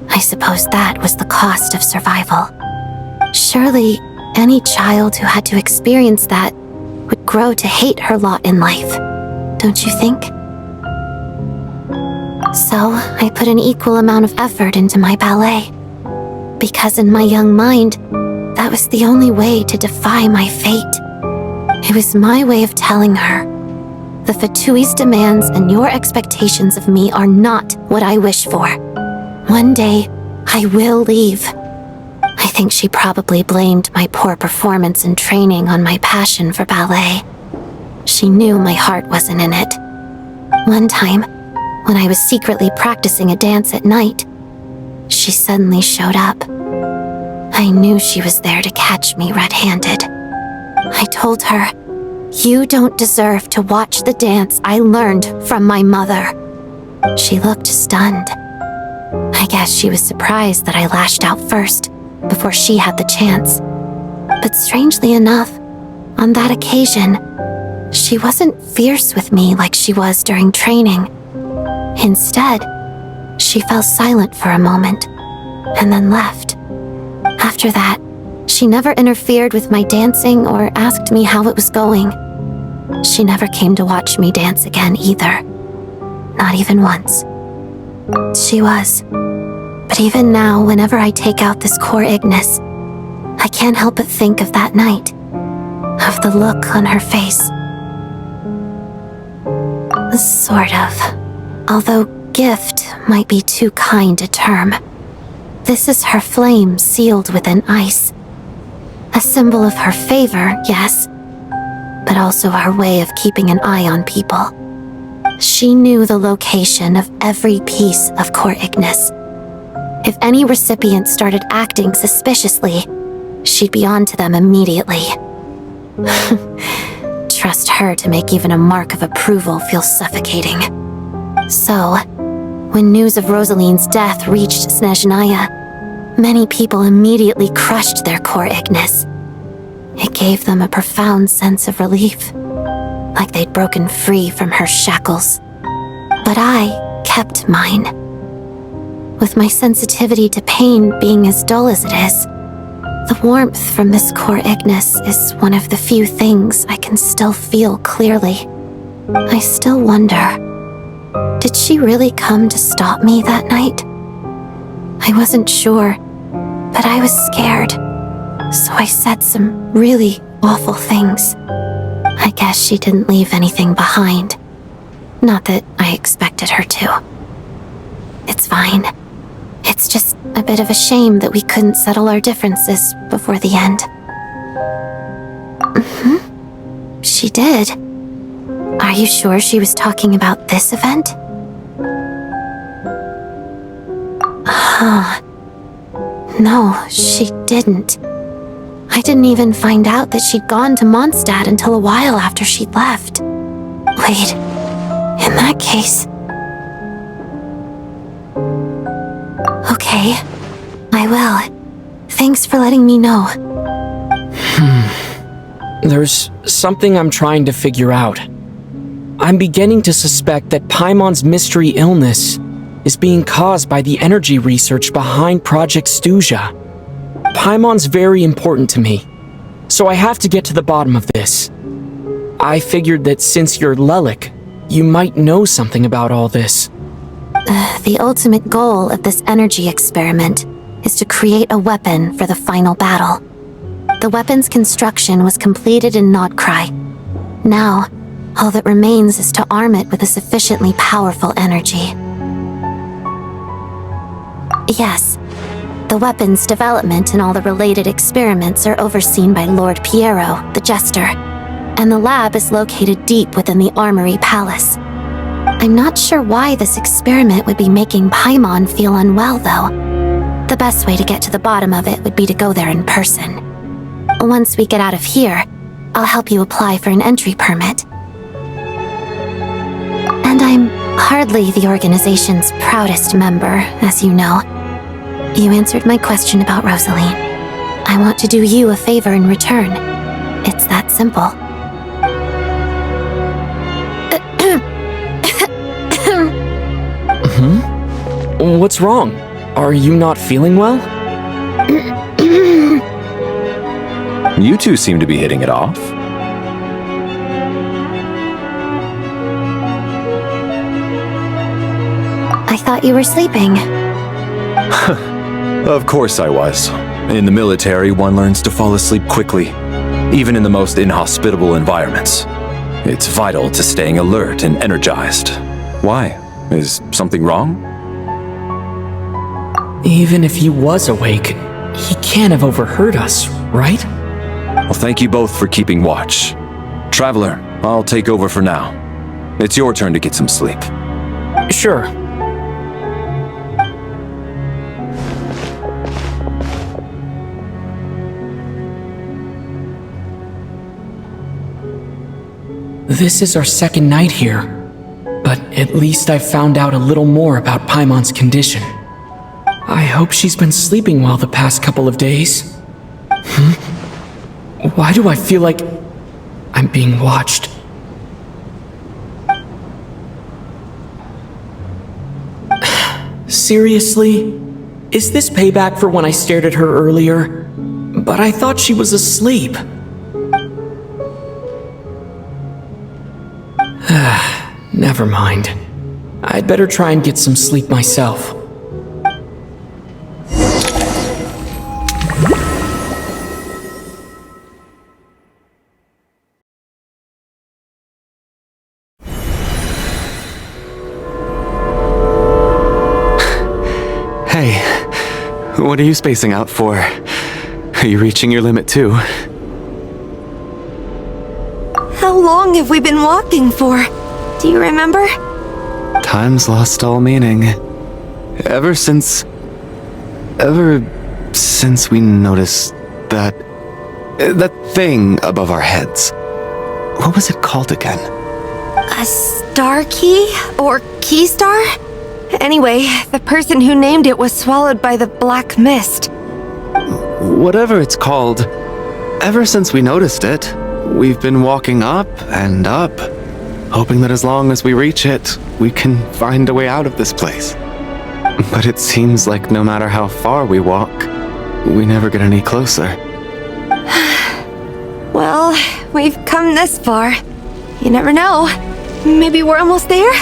I suppose that was the cost of survival. Surely, any child who had to experience that would grow to hate her lot in life, don't you think? So, I put an equal amount of effort into my ballet. Because in my young mind, that was the only way to defy my fate. It was my way of telling her, the Fatui's demands and your expectations of me are not what I wish for. One day, I will leave. I think she probably blamed my poor performance in training on my passion for ballet. She knew my heart wasn't in it. One time, when I was secretly practicing a dance at night, she suddenly showed up. I knew she was there to catch me red-handed. I told her, "You don't deserve to watch the dance I learned from my mother." She looked stunned. I guess she was surprised that I lashed out first, before she had the chance. But strangely enough, on that occasion, she wasn't fierce with me like she was during training. Instead, she fell silent for a moment, and then left. After that, she never interfered with my dancing or asked me how it was going. She never came to watch me dance again either. Not even once. She was. But even now, whenever I take out this core Ignis, I can't help but think of that night. Of the look on her face. Sort of. Although gift might be too kind a term. This is her flame sealed within ice. A symbol of her favor, yes, but also her way of keeping an eye on people. She knew the location of every piece of core Ignis. If any recipient started acting suspiciously, she'd be on to them immediately. Trust her to make even a mark of approval feel suffocating. So, when news of Rosaline's death reached Snezhnaya, many people immediately crushed their core Ignis. It gave them a profound sense of relief, like they'd broken free from her shackles. But I kept mine. With my sensitivity to pain being as dull as it is, the warmth from this core Ignis is one of the few things I can still feel clearly. I still wonder, did she really come to stop me that night? I wasn't sure, but I was scared, so I said some really awful things. I guess she didn't leave anything behind. Not that I expected her to. It's fine. It's just a bit of a shame that we couldn't settle our differences before the end. She did. Are you sure she was talking about this event? No, she didn't. I didn't even find out that she'd gone to Mondstadt until a while after she'd left. Wait, in that case... Okay, I will. Thanks for letting me know. There's something I'm trying to figure out. I'm beginning to suspect that Paimon's mystery illness is being caused by the energy research behind Project Stuzha. Paimon's very important to me, so I have to get to the bottom of this. I figured that since you're Lelik, you might know something about all this. The ultimate goal of this energy experiment is to create a weapon for the final battle. The weapon's construction was completed in Nodcry. Now, all that remains is to arm it with a sufficiently powerful energy. Yes, the weapon's development and all the related experiments are overseen by Lord Piero, the Jester, and the lab is located deep within the Armory Palace. I'm not sure why this experiment would be making Paimon feel unwell, though. The best way to get to the bottom of it would be to go there in person. Once we get out of here, I'll help you apply for an entry permit. I'm hardly the organization's proudest member, as you know. You answered my question about Rosaline. I want to do you a favor in return. It's that simple. What's wrong? Are you not feeling well? You two seem to be hitting it off. I thought you were sleeping. Of course I was. In the military, one learns to fall asleep quickly, even in the most inhospitable environments. It's vital to staying alert and energized. Why? Is something wrong? Even if he was awake, he can't have overheard us, right? Well, thank you both for keeping watch. Traveler, I'll take over for now. It's your turn to get some sleep. Sure. This is our second night here, but at least I found out a little more about Paimon's condition. I hope she's been sleeping well the past couple of days. Why do I feel like I'm being watched? Seriously? Is this payback for when I stared at her earlier? But I thought she was asleep. Never mind. I'd better try and get some sleep myself. Hey, what are you spacing out for? Are you reaching your limit too? How long have we been walking for? Do you remember? Time's lost all meaning. Ever since we noticed that thing above our heads. What was it called again? A star key? Or key star? Anyway, the person who named it was swallowed by the black mist. Whatever it's called, ever since we noticed it, we've been walking up and up, hoping that as long as we reach it, we can find a way out of this place. But it seems like no matter how far we walk, we never get any closer. Well, we've come this far. You never know. Maybe we're almost there?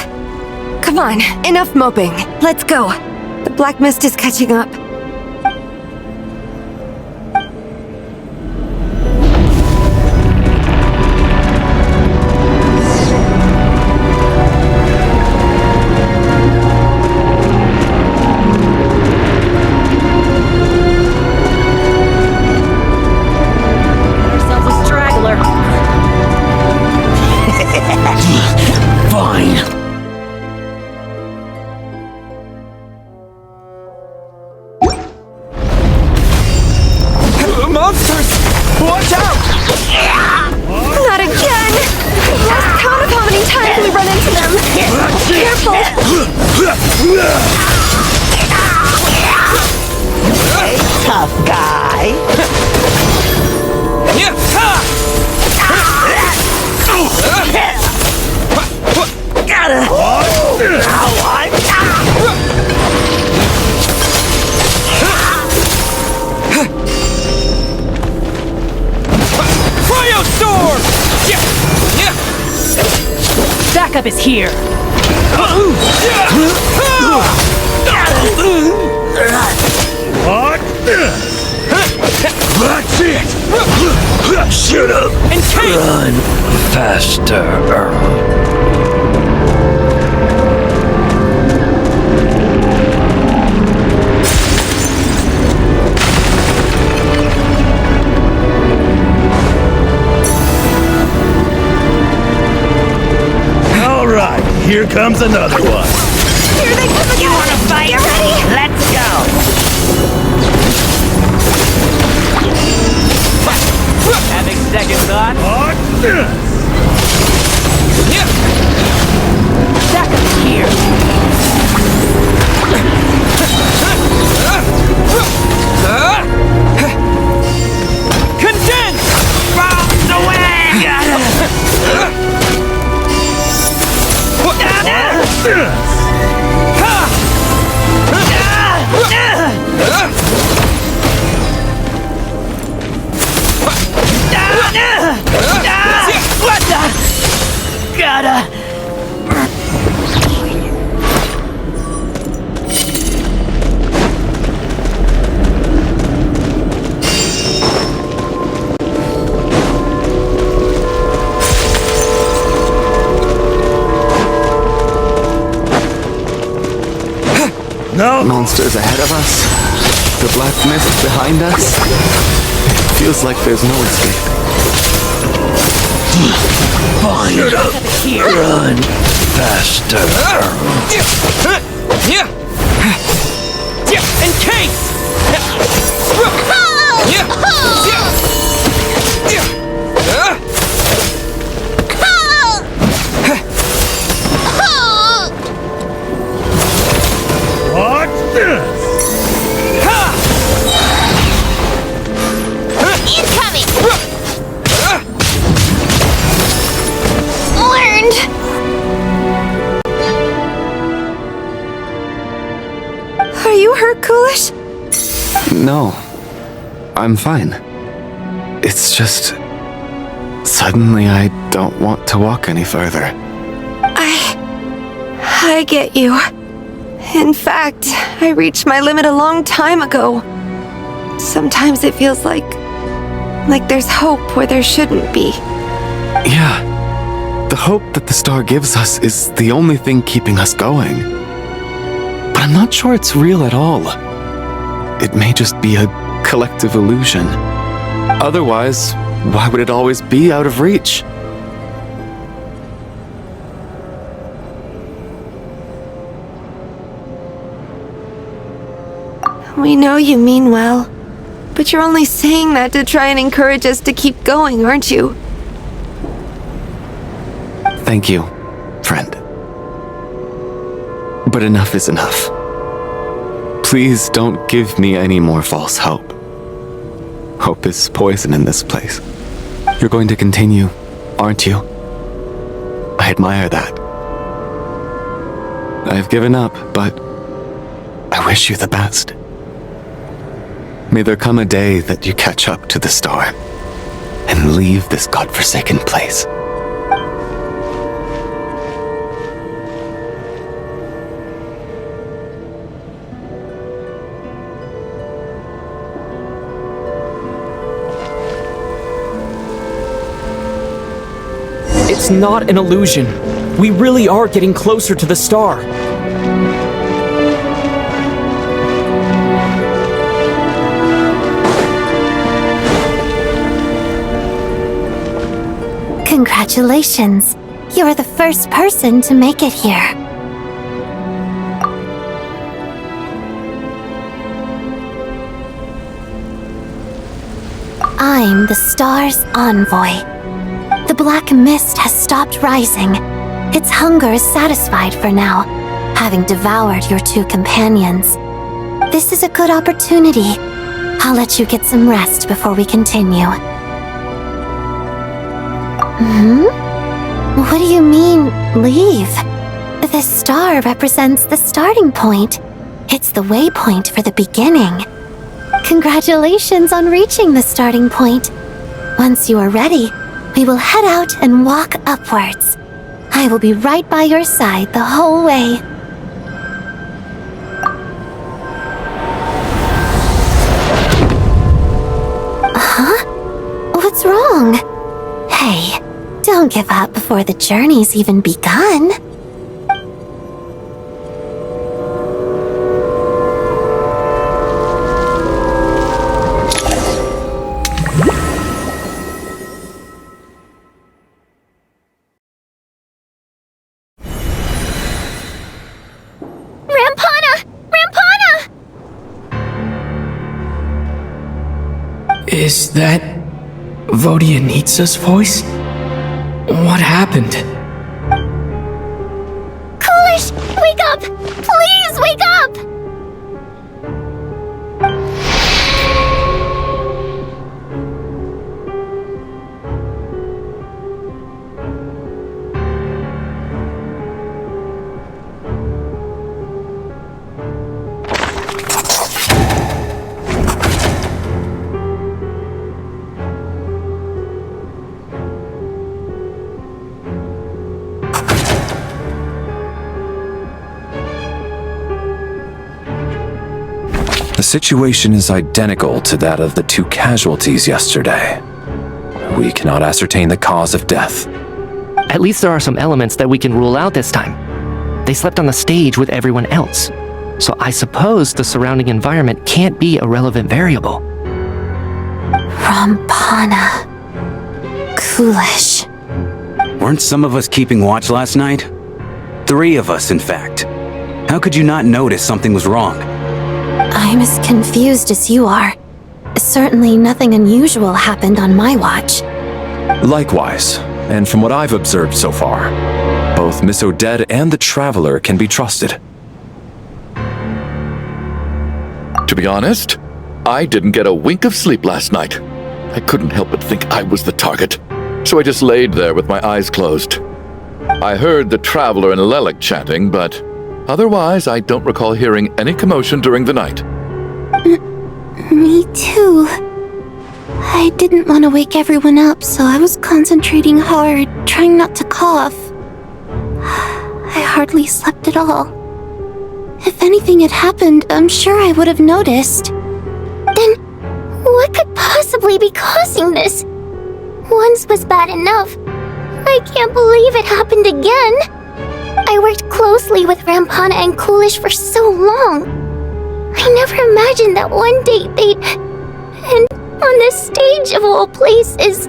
Come on, enough moping. Let's go. The black mist is catching up. Backup is here. That's it! Shoot him! Run faster. All right, here comes another one. Here they come again! You wanna fight? Get ready! Let's go! Having second thoughts? Backup No! Monsters ahead of us. The black mist behind us. It feels like there's no escape. Fine. Shut up! Run faster. Encase! Watch this! Incoming! Learned! Are you hurt, Coolish? No. I'm fine. It's just... Suddenly I don't want to walk any further. I get you. In fact, I reached my limit a long time ago. Sometimes it feels like there's hope where there shouldn't be. Yeah. The hope that the star gives us is the only thing keeping us going. But I'm not sure it's real at all. It may just be a collective illusion. Otherwise, why would it always be out of reach? We know you mean well, but you're only saying that to try and encourage us to keep going, aren't you? Thank you, friend. But enough is enough. Please don't give me any more false hope. Hope is poison in this place. You're going to continue, aren't you? I admire that. I've given up, but I wish you the best. May there come a day that you catch up to the star and leave this godforsaken place. It's not an illusion. We really are getting closer to the star. Congratulations. You're the first person to make it here. I'm the star's envoy. The black mist has stopped rising. Its hunger is satisfied for now, having devoured your two companions. This is a good opportunity. I'll let you get some rest before we continue. What do you mean, leave? This star represents the starting point. It's the waypoint for the beginning. Congratulations on reaching the starting point. Once you are ready, we will head out and walk upwards. I will be right by your side the whole way. Huh? What's wrong? Hey, don't give up before the journey's even begun. Is that Vodyanitsa's voice? What happened? Coolish, wake up! Please wake up! The situation is identical to that of the 2 casualties yesterday. We cannot ascertain the cause of death. At least there are some elements that we can rule out this time. They slept on the stage with everyone else, so I suppose the surrounding environment can't be a relevant variable. Rampana. Coolish. Weren't some of us keeping watch last night? 3 of us, in fact. How could you not notice something was wrong? I'm as confused as you are. Certainly nothing unusual happened on my watch. Likewise, and from what I've observed so far, both Miss Odette and the Traveler can be trusted. To be honest, I didn't get a wink of sleep last night. I couldn't help but think I was the target, so I just laid there with my eyes closed. I heard the Traveler and Lelik chatting, but otherwise I don't recall hearing any commotion during the night. Me too. I didn't want to wake everyone up, so I was concentrating hard, trying not to cough. I hardly slept at all. If anything had happened, I'm sure I would have noticed. Then, what could possibly be causing this? Once was bad enough. I can't believe it happened again. I worked closely with Rampana and Coolish for so long. I never imagined that one day they'd... And on the stage of all places...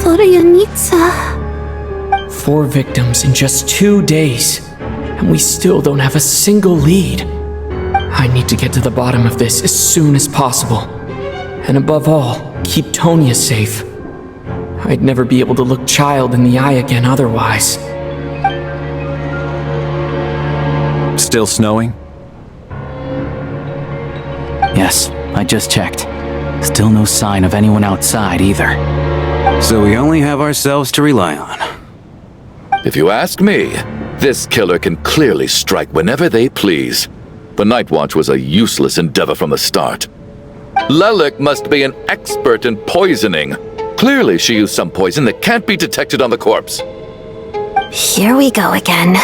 Florianitsa... 4 victims in just 2 days, and we still don't have a single lead. I need to get to the bottom of this as soon as possible. And above all, keep Tonya safe. I'd never be able to look Child in the eye again otherwise. Still snowing? Yes, I just checked. Still no sign of anyone outside either. So we only have ourselves to rely on. If you ask me, this killer can clearly strike whenever they please. The Night Watch was a useless endeavor from the start. Lelik must be an expert in poisoning. Clearly she used some poison that can't be detected on the corpse. Here we go again.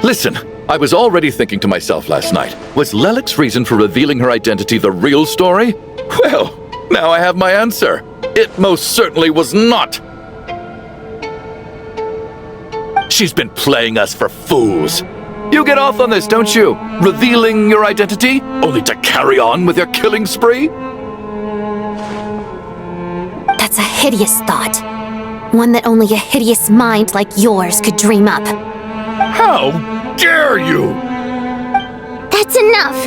Listen, I was already thinking to myself last night, was Lelik's reason for revealing her identity the real story? Well, now I have my answer. It most certainly was not. She's been playing us for fools. You get off on this, don't you? Revealing your identity, only to carry on with your killing spree? That's a hideous thought. One that only a hideous mind like yours could dream up. How dare you! That's enough!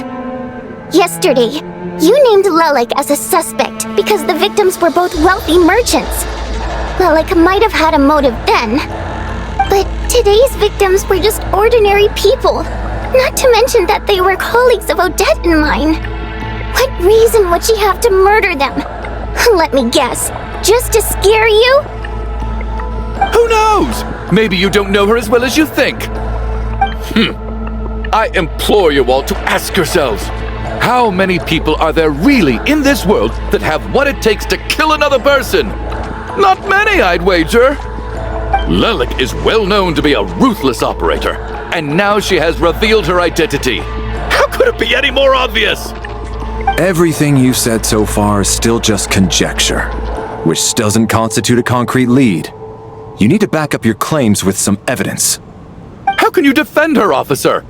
Yesterday, you named Lelik as a suspect because the victims were both wealthy merchants. Lelik might have had a motive then, but today's victims were just ordinary people, not to mention that they were colleagues of Odette and mine. What reason would she have to murder them? Let me guess, just to scare you? Who knows? Maybe you don't know her as well as you think. I implore you all to ask yourselves, how many people are there really in this world that have what it takes to kill another person? Not many, I'd wager. Lelik is well known to be a ruthless operator, and now she has revealed her identity. How could it be any more obvious? Everything you've said so far is still just conjecture, which doesn't constitute a concrete lead. You need to back up your claims with some evidence. How can you defend her, officer?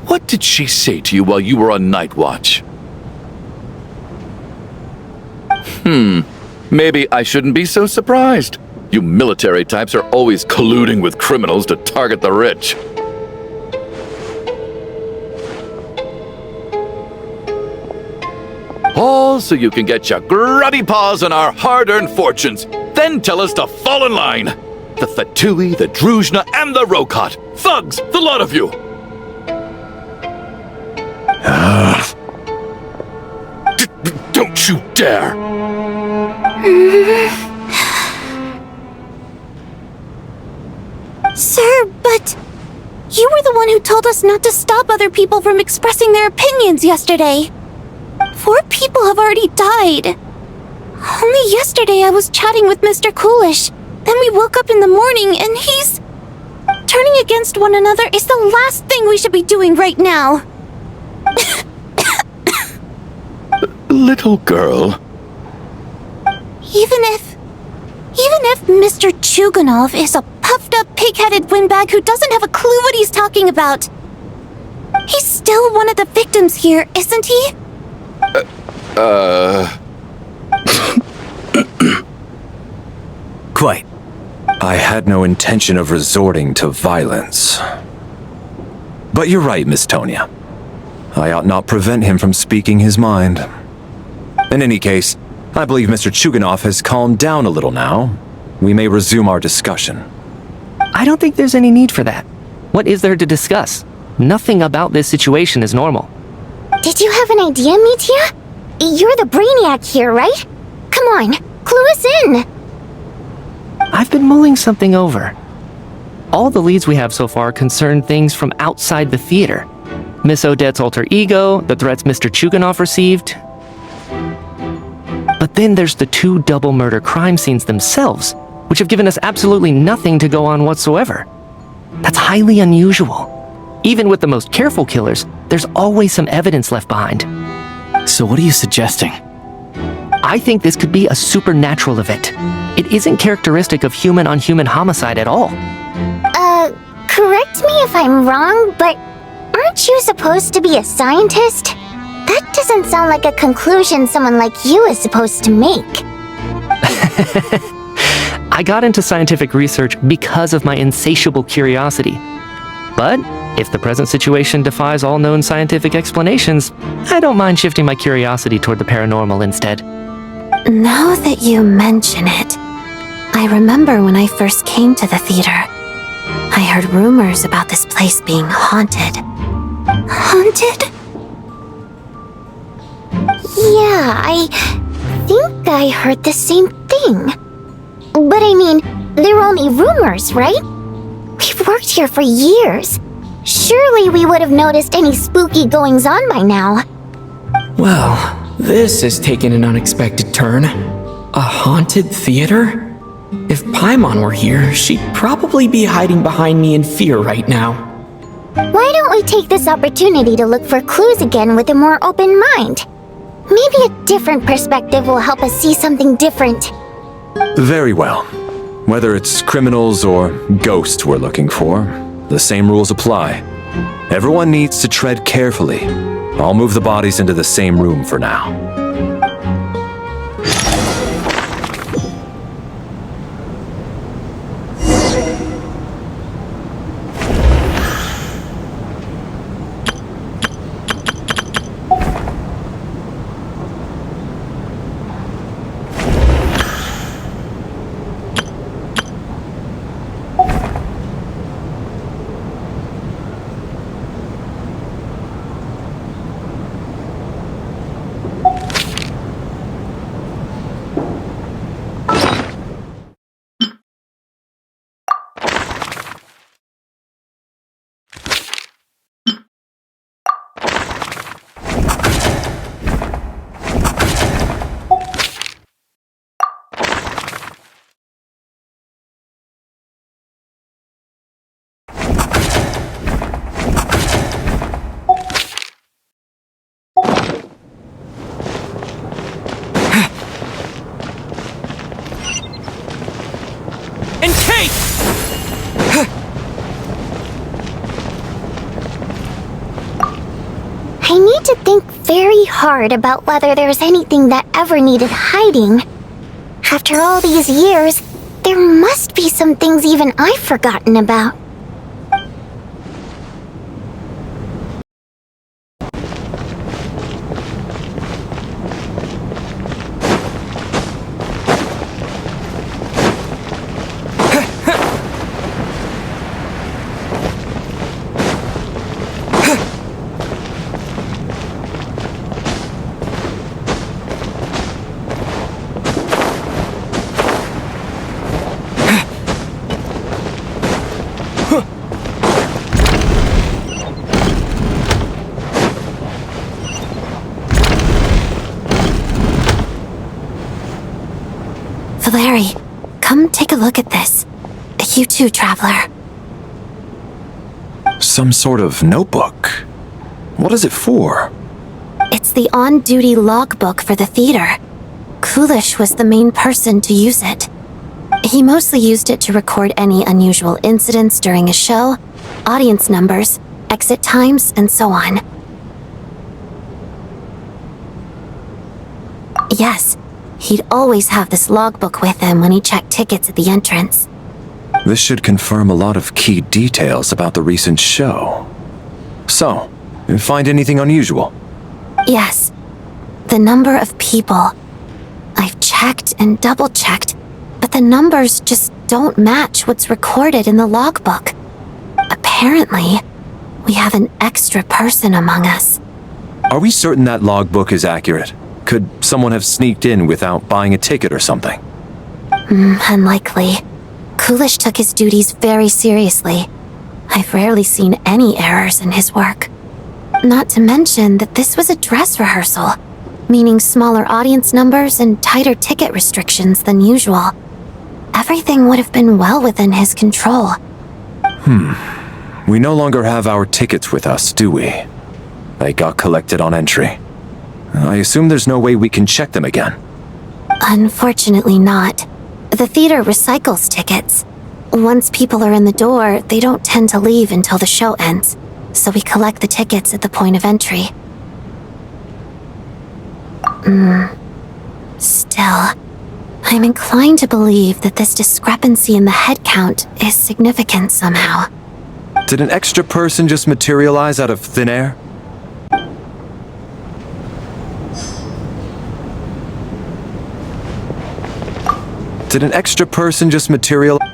What did she say to you while you were on night watch? Maybe I shouldn't be so surprised. You military types are always colluding with criminals to target the rich. All so you can get your grubby paws on our hard-earned fortunes, then tell us to fall in line. The Fatui, the Druzhna, and the Rokot. Thugs, the lot of you! Don't you dare! Sir, but... you were the one who told us not to stop other people from expressing their opinions yesterday. 4 people have already died. Only yesterday I was chatting with Mr. Coolish. Then we woke up in the morning and he's... turning against one another is the last thing we should be doing right now. Little girl. Even if Mr. Chuganov is a puffed-up, pig-headed windbag who doesn't have a clue what he's talking about, he's still one of the victims here, isn't he? Quite. I had no intention of resorting to violence. But you're right, Miss Tonya. I ought not prevent him from speaking his mind. In any case, I believe Mr. Chuganov has calmed down a little now. We may resume our discussion. I don't think there's any need for that. What is there to discuss? Nothing about this situation is normal. Did you have an idea, Mitya? You're the brainiac here, right? Come on, clue us in! I've been mulling something over. All the leads we have so far concern things from outside the theater. Miss Odette's alter ego, the threats Mr. Chuganov received. But then there's the 2 double murder crime scenes themselves, which have given us absolutely nothing to go on whatsoever. That's highly unusual. Even with the most careful killers, there's always some evidence left behind. So what are you suggesting? I think this could be a supernatural event. It isn't characteristic of human-on-human homicide at all. Correct me if I'm wrong, but aren't you supposed to be a scientist? That doesn't sound like a conclusion someone like you is supposed to make. I got into scientific research because of my insatiable curiosity. But if the present situation defies all known scientific explanations, I don't mind shifting my curiosity toward the paranormal instead. Now that you mention it, I remember when I first came to the theater, I heard rumors about this place being haunted. Haunted? Yeah, I think I heard the same thing. But I mean, they're only rumors, right? We've worked here for years. Surely we would have noticed any spooky goings-on by now. Well, this has taken an unexpected turn. A haunted theater? If Paimon were here, she'd probably be hiding behind me in fear right now. Why don't we take this opportunity to look for clues again with a more open mind? Maybe a different perspective will help us see something different. Very well. Whether it's criminals or ghosts we're looking for, the same rules apply. Everyone needs to tread carefully. I'll move the bodies into the same room for now. I need to think very hard about whether there's anything that ever needed hiding. After all these years, there must be some things even I've forgotten about. Larry, come take a look at this. You too, Traveler. Some sort of notebook. What is it for? It's the on-duty logbook for the theater. Kulish was the main person to use it. He mostly used it to record any unusual incidents during a show, audience numbers, exit times, and so on. Yes, he'd always have this logbook with him when he checked tickets at the entrance. This should confirm a lot of key details about the recent show. So, you find anything unusual? Yes. The number of people. I've checked and double-checked, but the numbers just don't match what's recorded in the logbook. Apparently, we have an extra person among us. Are we certain that logbook is accurate? Could someone have sneaked in without buying a ticket or something? Unlikely. Kulish took his duties very seriously. I've rarely seen any errors in his work. Not to mention that this was a dress rehearsal, meaning smaller audience numbers and tighter ticket restrictions than usual. Everything would have been well within his control. We no longer have our tickets with us, do we? They got collected on entry. I assume there's no way we can check them again. Unfortunately not. The theater recycles tickets. Once people are in the door, they don't tend to leave until the show ends, so we collect the tickets at the point of entry. Still, I'm inclined to believe that this discrepancy in the head count is significant somehow. Did an extra person just materialize out of thin air? Did an extra person just materialize?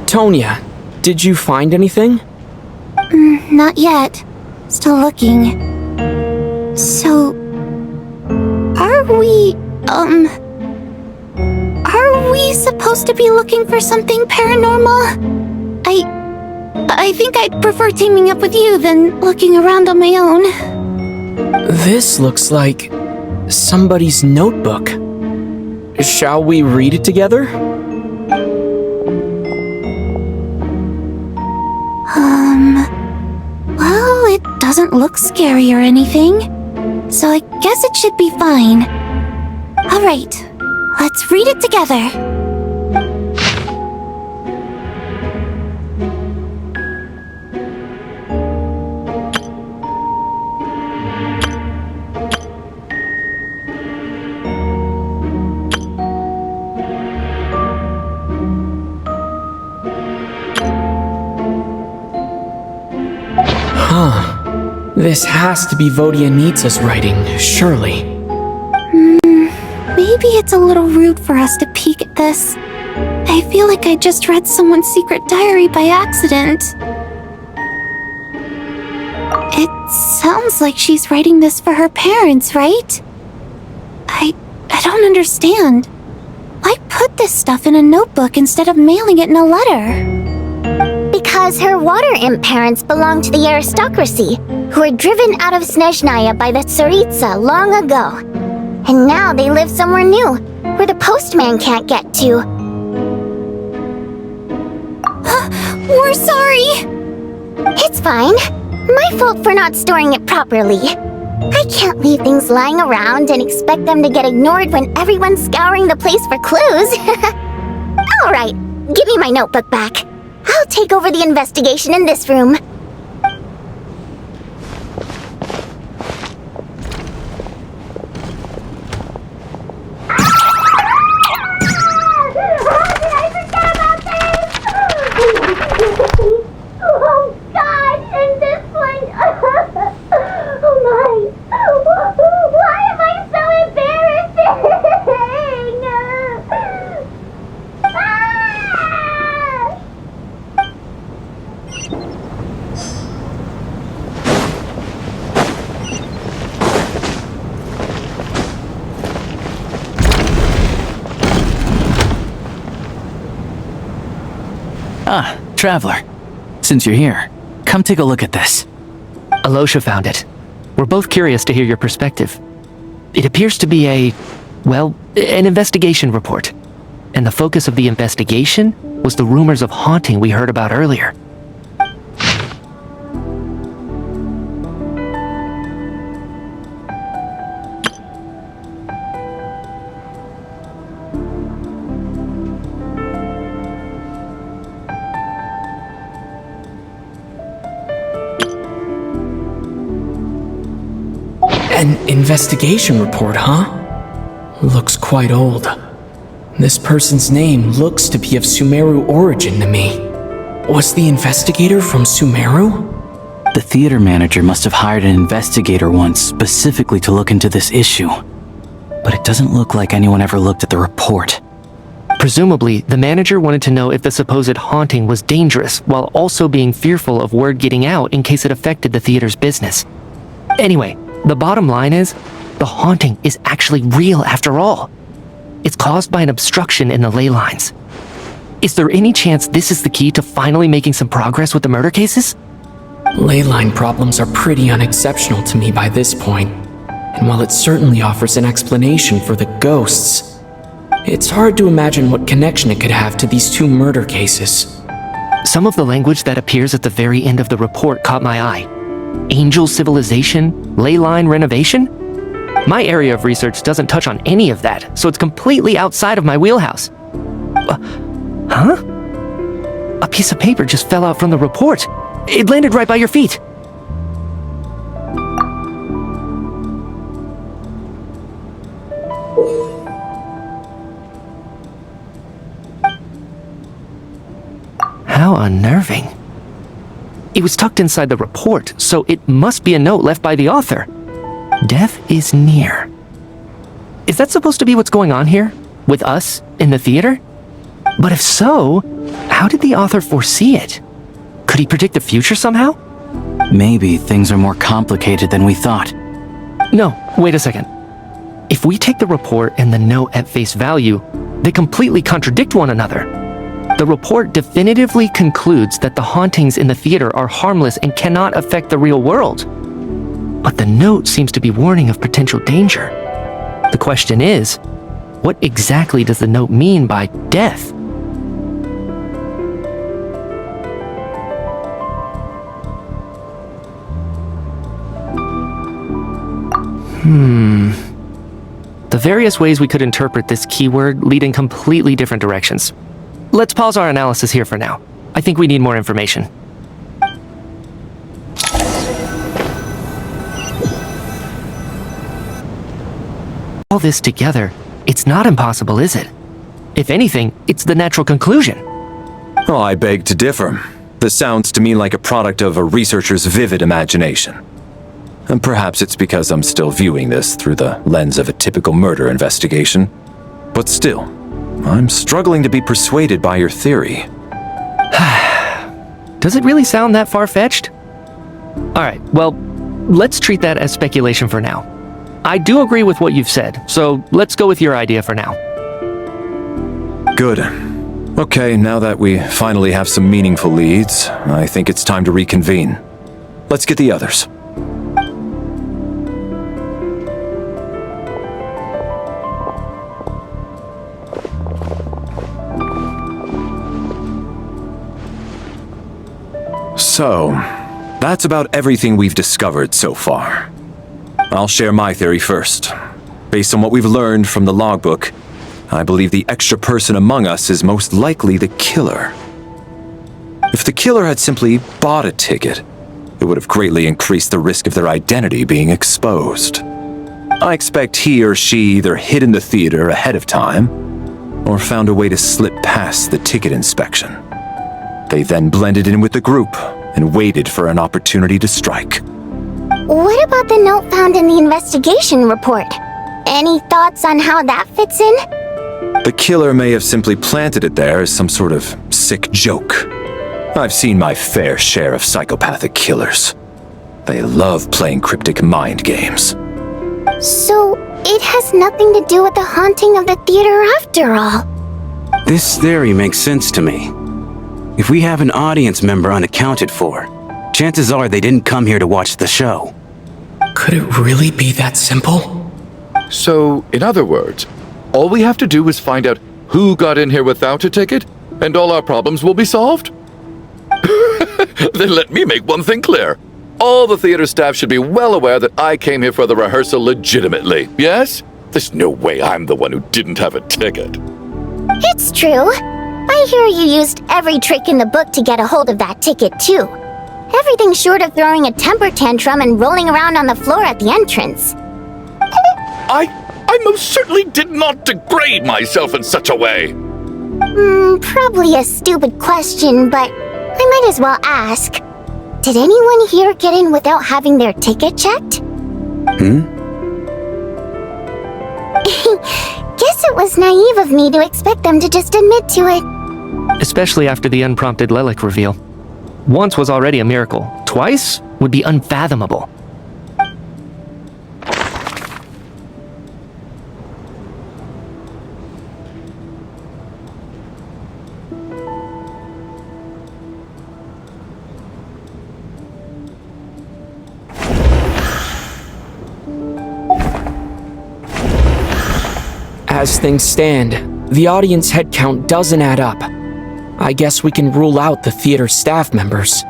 Tonya, did you find anything? Not yet. Still looking. So... Are we supposed to be looking for something paranormal? I think I'd prefer teaming up with you than looking around on my own. This looks like somebody's notebook. Shall we read it together? Well, it doesn't look scary or anything, so I guess it should be fine. Alright, let's read it together. This has to be Vodyanitsa's writing, surely. Maybe it's a little rude for us to peek at this. I feel like I just read someone's secret diary by accident. It sounds like she's writing this for her parents, right? I don't understand. Why put this stuff in a notebook instead of mailing it in a letter? Because her water imp parents belong to the aristocracy, who were driven out of Snezhnaya by the Tsaritsa long ago. And now they live somewhere new, where the postman can't get to. We're sorry! It's fine. My fault for not storing it properly. I can't leave things lying around and expect them to get ignored when everyone's scouring the place for clues. Alright, give me my notebook back. I'll take over the investigation in this room. Oh God, and this one! Oh my! Why am I so embarrassing? Ah, Traveler. Since you're here, Come take a look at this. Alosha found it. We're both curious to hear your perspective. It appears to be an investigation report. And the focus of the investigation was the rumors of haunting we heard about earlier. An investigation report, huh? Looks quite old. This person's name looks to be of Sumeru origin to me. Was the investigator from Sumeru? The theater manager must have hired an investigator once specifically to look into this issue. But it doesn't look like anyone ever looked at the report. Presumably, the manager wanted to know if the supposed haunting was dangerous while also being fearful of word getting out in case it affected the theater's business. Anyway, the bottom line is, the haunting is actually real after all. It's caused by an obstruction in the ley lines. Is there any chance this is the key to finally making some progress with the murder cases? Ley line problems are pretty unexceptional to me by this point, and while it certainly offers an explanation for the ghosts, it's hard to imagine what connection it could have to these two murder cases. Some of the language that appears at the very end of the report caught my eye. Angel civilization, ley line renovation? My area of research doesn't touch on any of that, so it's completely outside of my wheelhouse. Huh? A piece of paper just fell out from the report. It landed right by your feet. How unnerving. It was tucked inside the report, so it must be a note left by the author. Death is near. Is that supposed to be what's going on here? With us in the theater? But if so, how did the author foresee it? Could he predict the future somehow? Maybe things are more complicated than we thought. No, wait a second. If we take the report and the note at face value, they completely contradict one another. The report definitively concludes that the hauntings in the theater are harmless and cannot affect the real world. But the note seems to be warning of potential danger. The question is, what exactly does the note mean by death? The various ways we could interpret this keyword lead in completely different directions. Let's pause our analysis here for now. I think we need more information. All this together, it's not impossible, is it? If anything, it's the natural conclusion. Oh, I beg to differ. This sounds to me like a product of a researcher's vivid imagination. And perhaps it's because I'm still viewing this through the lens of a typical murder investigation. But still, I'm struggling to be persuaded by your theory. Does it really sound that far-fetched? Alright, well, let's treat that as speculation for now. I do agree with what you've said, so let's go with your idea for now. Good. Okay, now that we finally have some meaningful leads, I think it's time to reconvene. Let's get the others. So, that's about everything we've discovered so far. I'll share my theory first. Based on what we've learned from the logbook, I believe the extra person among us is most likely the killer. If the killer had simply bought a ticket, it would have greatly increased the risk of their identity being exposed. I expect he or she either hid in the theater ahead of time, or found a way to slip past the ticket inspection. They then blended in with the group and waited for an opportunity to strike. What about the note found in the investigation report? Any thoughts on how that fits in? The killer may have simply planted it there as some sort of sick joke. I've seen my fair share of psychopathic killers. They love playing cryptic mind games. So, it has nothing to do with the haunting of the theater after all. This theory makes sense to me. If we have an audience member unaccounted for, Chances are they didn't come here to watch the show. Could it really be that simple? So, in other words, all we have to do is find out who got in here without a ticket, and all our problems will be solved? Then let me make one thing clear. All the theater staff should be well aware that I came here for the rehearsal legitimately, yes? There's no way I'm the one who didn't have a ticket. It's true. I hear you used every trick in the book to get a hold of that ticket, too. Everything short of throwing a temper tantrum and rolling around on the floor at the entrance. I most certainly did not degrade myself in such a way. Probably a stupid question, but I might as well ask. Did anyone here get in without having their ticket checked? Guess it was naive of me to expect them to just admit to it. Especially after the unprompted Lelik reveal. Once was already a miracle. Twice would be unfathomable. As things stand, the audience head count doesn't add up. I guess we can rule out the theater staff members.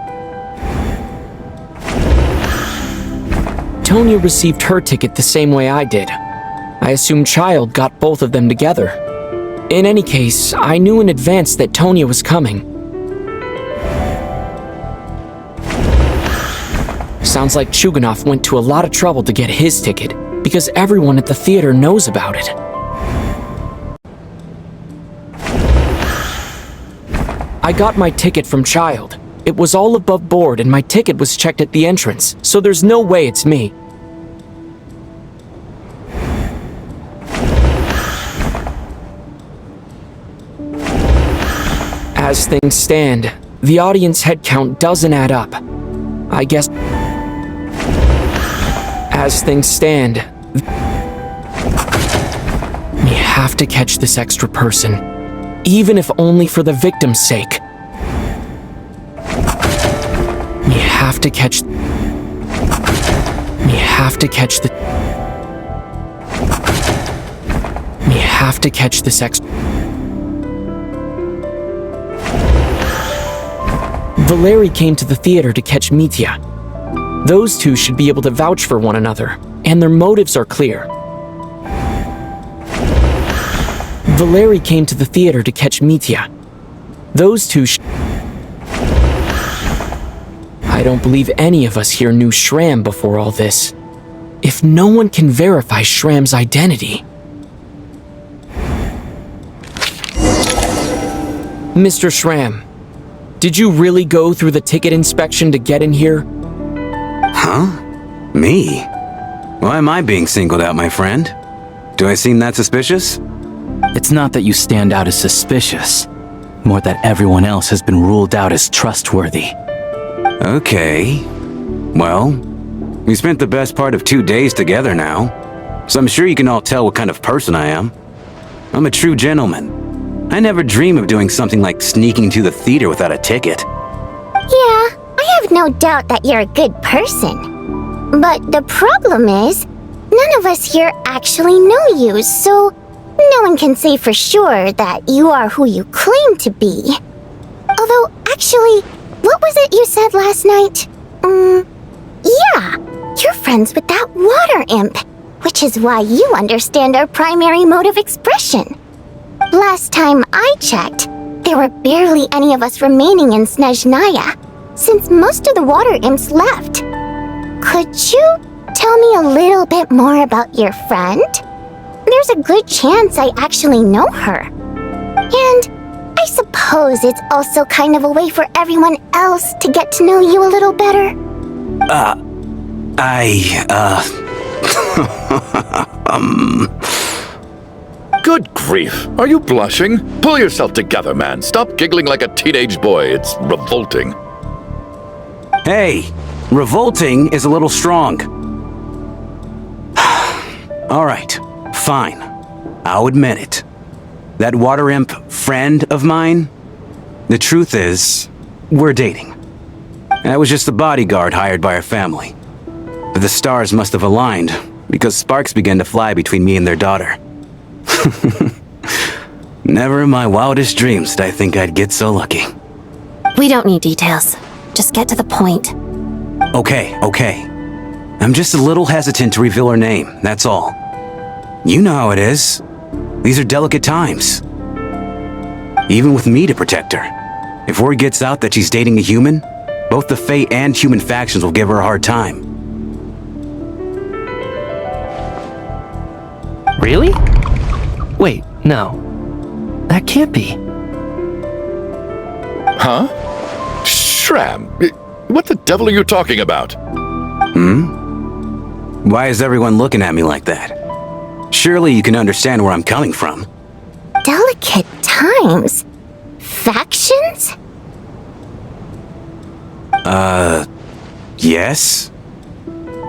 Tonya received her ticket the same way I did. I assume Child got both of them together. In any case, I knew in advance that Tonya was coming. Sounds like Chuganov went to a lot of trouble to get his ticket, because everyone at the theater knows about it. I got my ticket from Child. It was all above board and my ticket was checked at the entrance, so there's no way it's me. As things stand, the audience head count doesn't add up. I guess... As things stand... We have to catch this extra person. Even if only for the victim's sake. We have to catch... We have to catch the... We have to catch this Valeri came to the theater to catch Mitya. Those two should be able to vouch for one another, and their motives are clear. Valeri came to the theater to catch Mitya. Those two I don't believe any of us here knew Shram before all this. If no one can verify Shram's identity... Mr. Shram, did you really go through the ticket inspection to get in here? Huh? Me? Why am I being singled out, my friend? Do I seem that suspicious? It's not that you stand out as suspicious, more that everyone else has been ruled out as trustworthy. Okay. Well, we spent the best part of 2 days together now, so I'm sure you can all tell what kind of person I am. I'm a true gentleman. I never dream of doing something like sneaking to the theater without a ticket. Yeah, I have no doubt that you're a good person. But the problem is, none of us here actually know you, so no one can say for sure that you are who you claim to be. Although, actually, what was it you said last night? Yeah, you're friends with that water imp, which is why you understand our primary mode of expression. Last time I checked, there were barely any of us remaining in Snezhnaya, since most of the water imps left. Could you tell me a little bit more about your friend? There's a good chance I actually know her. And I suppose it's also kind of a way for everyone else to get to know you a little better. Good grief. Are you blushing? Pull yourself together, man. Stop giggling like a teenage boy. It's revolting. Hey, revolting is a little strong. All right, fine. I'll admit it. That water imp friend of mine, the truth is, we're dating. That was just the bodyguard hired by our family. But the stars must have aligned, because sparks began to fly between me and their daughter. Never in my wildest dreams did I think I'd get so lucky. We don't need details. Just get to the point. Okay. I'm just a little hesitant to reveal her name, that's all. You know how it is. These are delicate times. Even with me to protect her. If word gets out that she's dating a human, both the Fae and human factions will give her a hard time. Really? Wait, no. That can't be. Huh? Shram, what the devil are you talking about? Why is everyone looking at me like that? Surely you can understand where I'm coming from. Delicate times? Factions? Yes?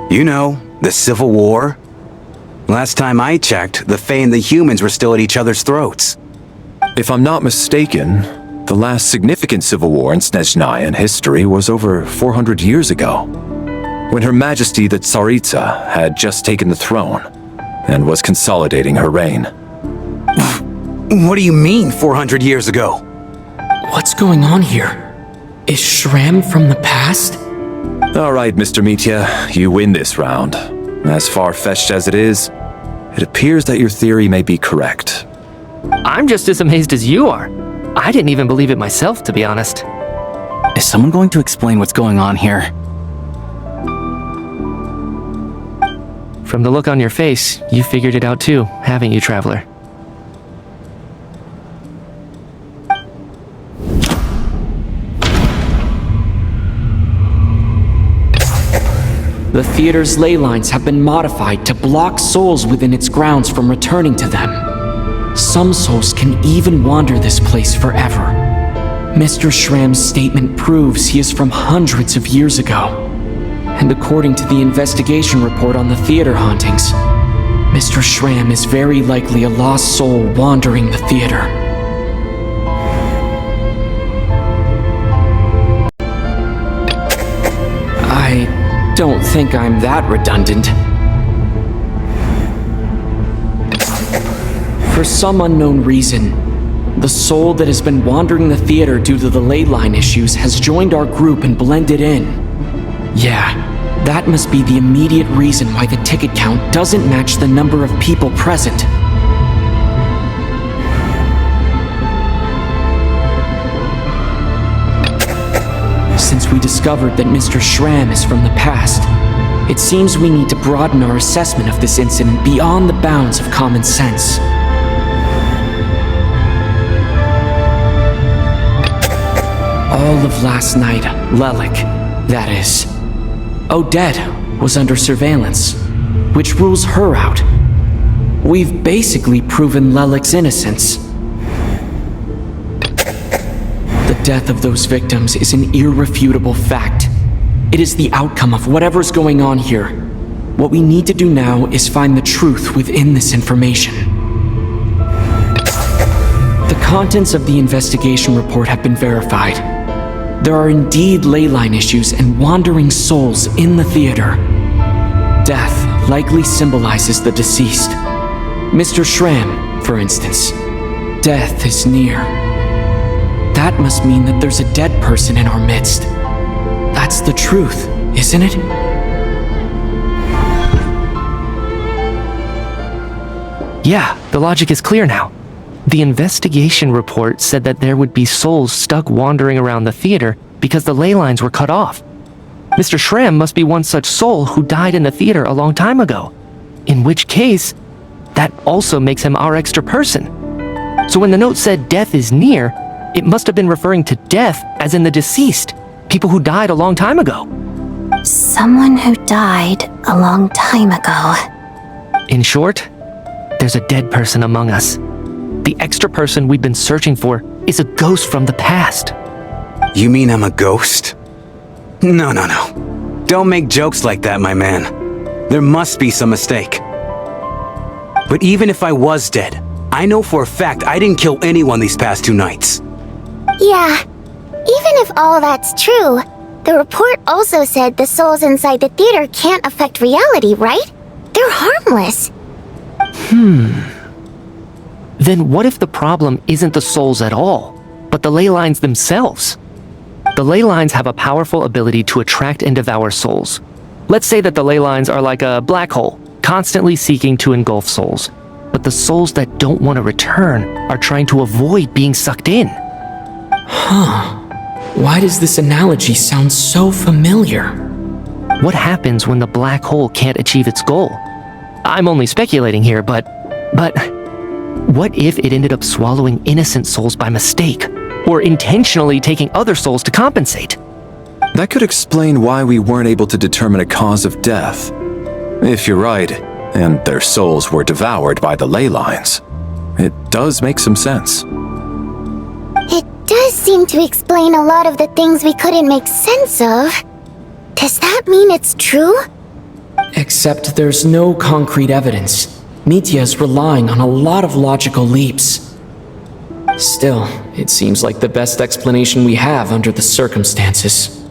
You know, the Civil War? Last time I checked, the Fae and the humans were still at each other's throats. If I'm not mistaken, the last significant civil war in Snezhnaya history was over 400 years ago, when Her Majesty the Tsaritsa had just taken the throne and was consolidating her reign. What do you mean, 400 years ago? What's going on here? Is Shram from the past? All right, Mr. Mitya, you win this round. As far-fetched as it is, it appears that your theory may be correct. I'm just as amazed as you are. I didn't even believe it myself, to be honest. Is someone going to explain what's going on here? From the look on your face, you figured it out too, haven't you, Traveler? The theater's ley lines have been modified to block souls within its grounds from returning to them. Some souls can even wander this place forever. Mr. Shram's statement proves he is from hundreds of years ago. And according to the investigation report on the theater hauntings, Mr. Shram is very likely a lost soul wandering the theater. I don't think I'm that redundant. For some unknown reason, the soul that has been wandering the theater due to the ley line issues has joined our group and blended in. Yeah, that must be the immediate reason why the ticket count doesn't match the number of people present. Since we discovered that Mr. Shram is from the past, it seems we need to broaden our assessment of this incident beyond the bounds of common sense. All of last night, Lelik, that is, Odette was under surveillance, which rules her out. We've basically proven Lelik's innocence. The death of those victims is an irrefutable fact. It is the outcome of whatever's going on here. What we need to do now is find the truth within this information. The contents of the investigation report have been verified. There are indeed ley line issues and wandering souls in the theater. Death likely symbolizes the deceased. Mr. Shram, for instance. Death is near. That must mean that there's a dead person in our midst. That's the truth, isn't it? Yeah, the logic is clear now. The investigation report said that there would be souls stuck wandering around the theater because the ley lines were cut off. Mr. Shram must be one such soul who died in the theater a long time ago. In which case, that also makes him our extra person. So when the note said death is near, it must have been referring to death as in the deceased, people who died a long time ago. Someone who died a long time ago. In short, there's a dead person among us. The extra person we've been searching for is a ghost from the past. You mean I'm a ghost? No. Don't make jokes like that, my man. There must be some mistake. But even if I was dead, I know for a fact I didn't kill anyone these past 2 nights. Yeah, even if all that's true, The report also said the souls inside the theater can't affect reality, right? They're harmless. Then what if the problem isn't the souls at all, but the ley lines themselves? The ley lines have a powerful ability to attract and devour souls. Let's say that the ley lines are like a black hole, constantly seeking to engulf souls. But the souls that don't want to return are trying to avoid being sucked in. Huh. Why does this analogy sound so familiar? What happens when the black hole can't achieve its goal? I'm only speculating here, but what if it ended up swallowing innocent souls by mistake, or intentionally taking other souls to compensate? That could explain why we weren't able to determine a cause of death. If you're right, and their souls were devoured by the ley lines, it does make some sense. It does seem to explain a lot of the things we couldn't make sense of. Does that mean it's true? Except there's no concrete evidence. Mitya is relying on a lot of logical leaps. Still, it seems like the best explanation we have under the circumstances.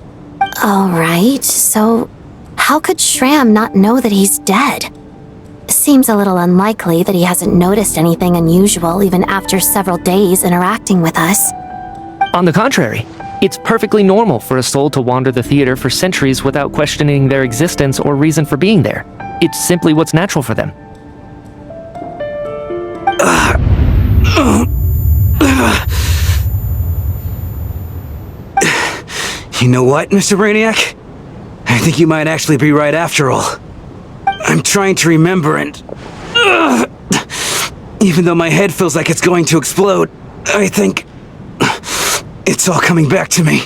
Alright, so how could Shram not know that he's dead? Seems a little unlikely that he hasn't noticed anything unusual even after several days interacting with us. On the contrary, it's perfectly normal for a soul to wander the theater for centuries without questioning their existence or reason for being there. It's simply what's natural for them. You know what, Mr. Brainiac? I think you might actually be right after all. I'm trying to remember and... even though my head feels like it's going to explode, I think... it's all coming back to me.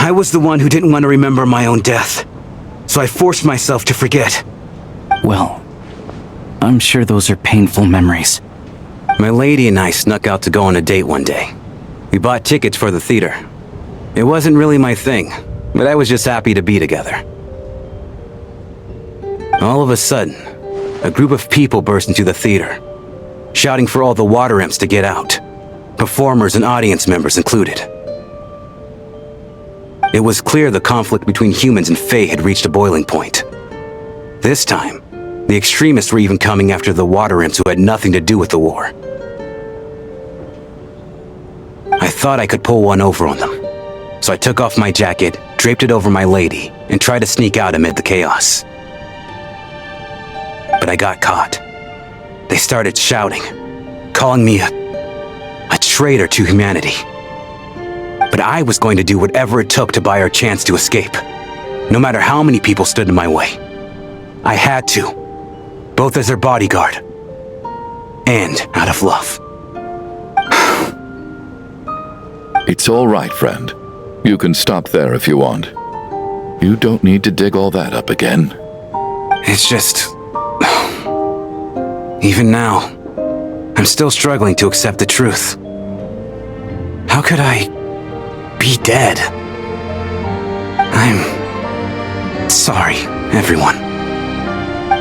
I was the one who didn't want to remember my own death, so I forced myself to forget. Well, I'm sure those are painful memories. My lady and I snuck out to go on a date one day. We bought tickets for the theater. It wasn't really my thing, but I was just happy to be together. All of a sudden, a group of people burst into the theater, shouting for all the water imps to get out, performers and audience members included. It was clear the conflict between humans and Fae had reached a boiling point. This time, the extremists were even coming after the water imps who had nothing to do with the war. I thought I could pull one over on them, so I took off my jacket, draped it over my lady, and tried to sneak out amid the chaos. But I got caught. They started shouting, calling me a traitor to humanity. But I was going to do whatever it took to buy our chance to escape, no matter how many people stood in my way. I had to, both as their bodyguard and out of love. It's all right, friend. You can stop there if you want. You don't need to dig all that up again. It's just... even now, I'm still struggling to accept the truth. How could I be dead? I'm sorry, everyone.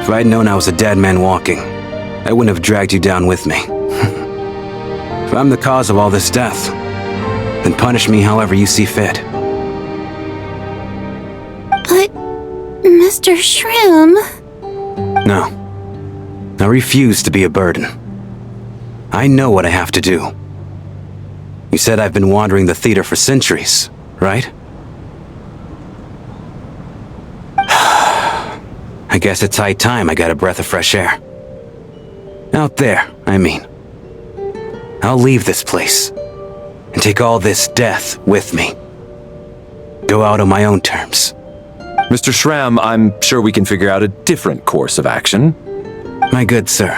If I'd known I was a dead man walking, I wouldn't have dragged you down with me. If I'm the cause of all this death, then punish me however you see fit. But, Mr. Shroom... No. I refuse to be a burden. I know what I have to do. You said I've been wandering the theater for centuries, right? I guess it's high time I got a breath of fresh air. Out there, I mean. I'll leave this place and take all this death with me. Go out on my own terms. Mr. Shram, I'm sure we can figure out a different course of action. My good sir,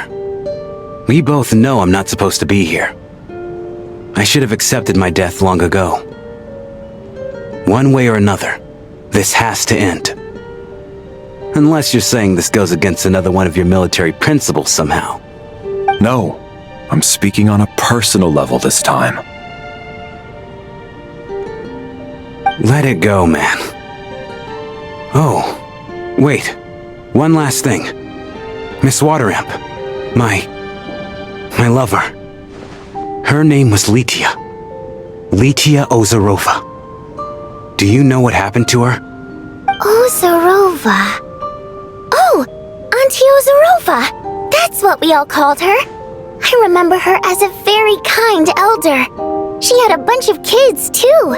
we both know I'm not supposed to be here. I should have accepted my death long ago. One way or another, this has to end. Unless you're saying this goes against another one of your military principles somehow. No, I'm speaking on a personal level this time. Let it go, man. Oh, wait. One last thing. Miss Waterimp. My lover. Her name was Letia. Litia Ozarova. Do you know what happened to her? Ozarova. Oh, Auntie Ozarova. That's what we all called her. I remember her as a very kind elder. She had a bunch of kids, too.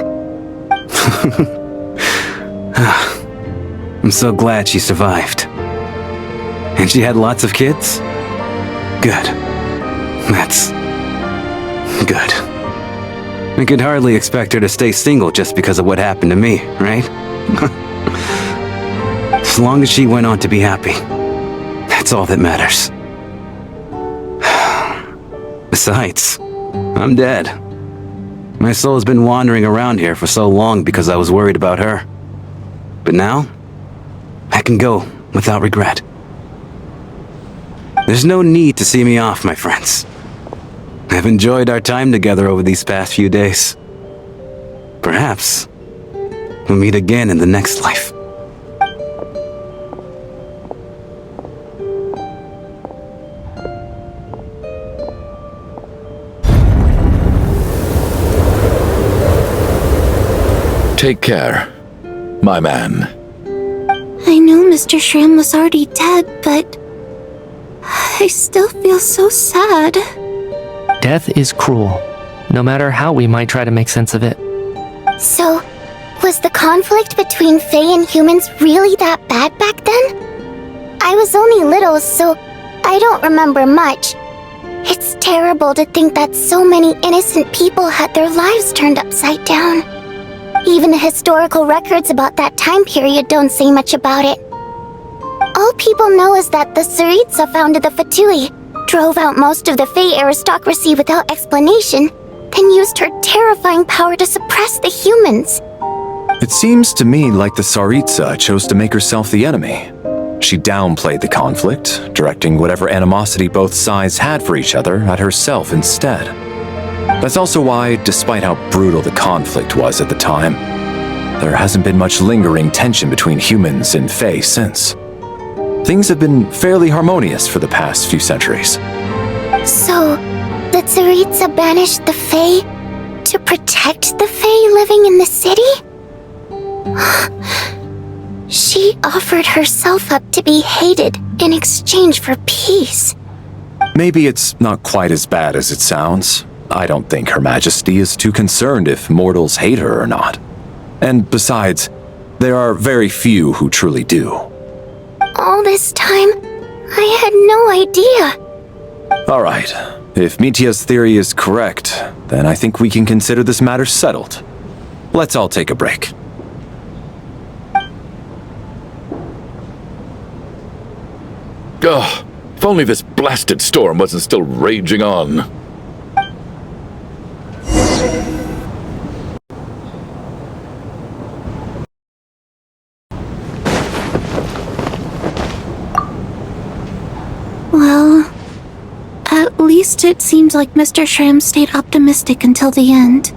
I'm so glad she survived. And she had lots of kids? Good. That's... good. I could hardly expect her to stay single just because of what happened to me, right? As long as she went on to be happy, that's all that matters. Besides, I'm dead. My soul has been wandering around here for so long because I was worried about her. But now, I can go without regret. There's no need to see me off, my friends. I've enjoyed our time together over these past few days. Perhaps we'll meet again in the next life. Take care, my man. I know Mr. Shram was already dead, but I still feel so sad. Death is cruel, no matter how we might try to make sense of it. So, was the conflict between Fae and humans really that bad back then? I was only little, so I don't remember much. It's terrible to think that so many innocent people had their lives turned upside down. Even the historical records about that time period don't say much about it. All people know is that the Tsaritsa founded the Fatui, drove out most of the Fae aristocracy without explanation, then used her terrifying power to suppress the humans. It seems to me like the Tsaritsa chose to make herself the enemy. She downplayed the conflict, directing whatever animosity both sides had for each other at herself instead. That's also why, despite how brutal the conflict was at the time, there hasn't been much lingering tension between humans and Fae since. Things have been fairly harmonious for the past few centuries. So, the Tsaritsa banished the Fae to protect the Fae living in the city? She offered herself up to be hated in exchange for peace. Maybe it's not quite as bad as it sounds. I don't think Her Majesty is too concerned if mortals hate her or not. And besides, there are very few who truly do. All this time, I had no idea. All right. If Mitia's theory is correct, then I think we can consider this matter settled. Let's all take a break. Ugh, if only this blasted storm wasn't still raging on. Well, at least it seems like Mr. Shram stayed optimistic until the end.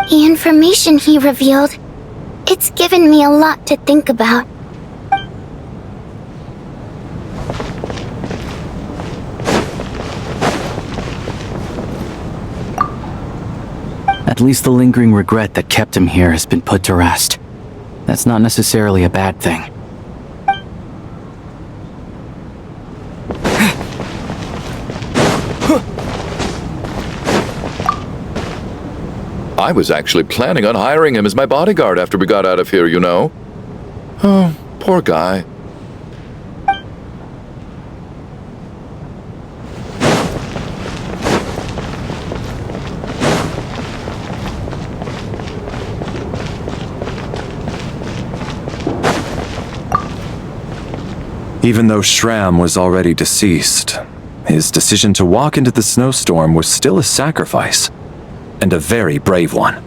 The information he revealed, it's given me a lot to think about. At least the lingering regret that kept him here has been put to rest. That's not necessarily a bad thing. I was actually planning on hiring him as my bodyguard after we got out of here, you know. Oh, poor guy. Even though Shram was already deceased, his decision to walk into the snowstorm was still a sacrifice, and a very brave one.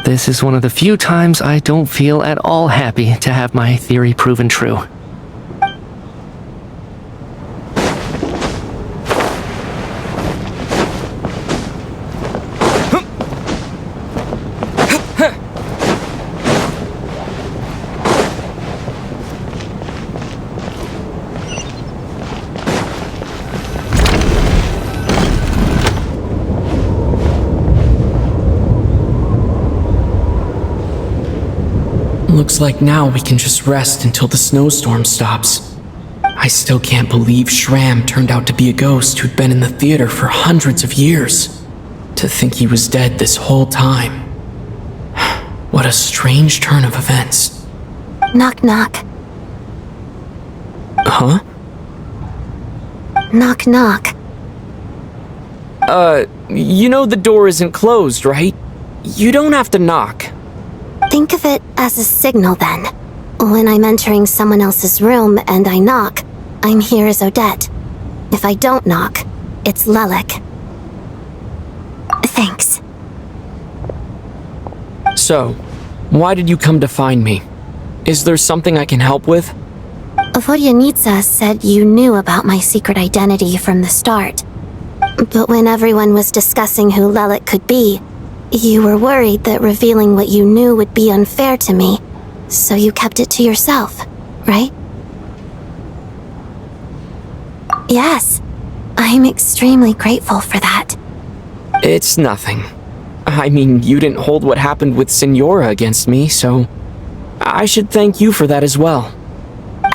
This is one of the few times I don't feel at all happy to have my theory proven true. like now we can just rest until the snowstorm stops. I still can't believe Shram turned out to be a ghost who'd been in the theater for hundreds of years. To think he was dead this whole time. What a strange turn of events. Knock knock. Huh? Knock knock. You know the door isn't closed, right? You don't have to knock. Think of it as a signal then. When I'm entering someone else's room and I knock, I'm here as Odette. If I don't knock, it's Lelik. Thanks. So, why did you come to find me? Is there something I can help with? Vodyanitsa said you knew about my secret identity from the start. But when everyone was discussing who Lelik could be, you were worried that revealing what you knew would be unfair to me, so you kept it to yourself, right? Yes, I'm extremely grateful for that. It's nothing. I mean, you didn't hold what happened with Signora against me, so I should thank you for that as well.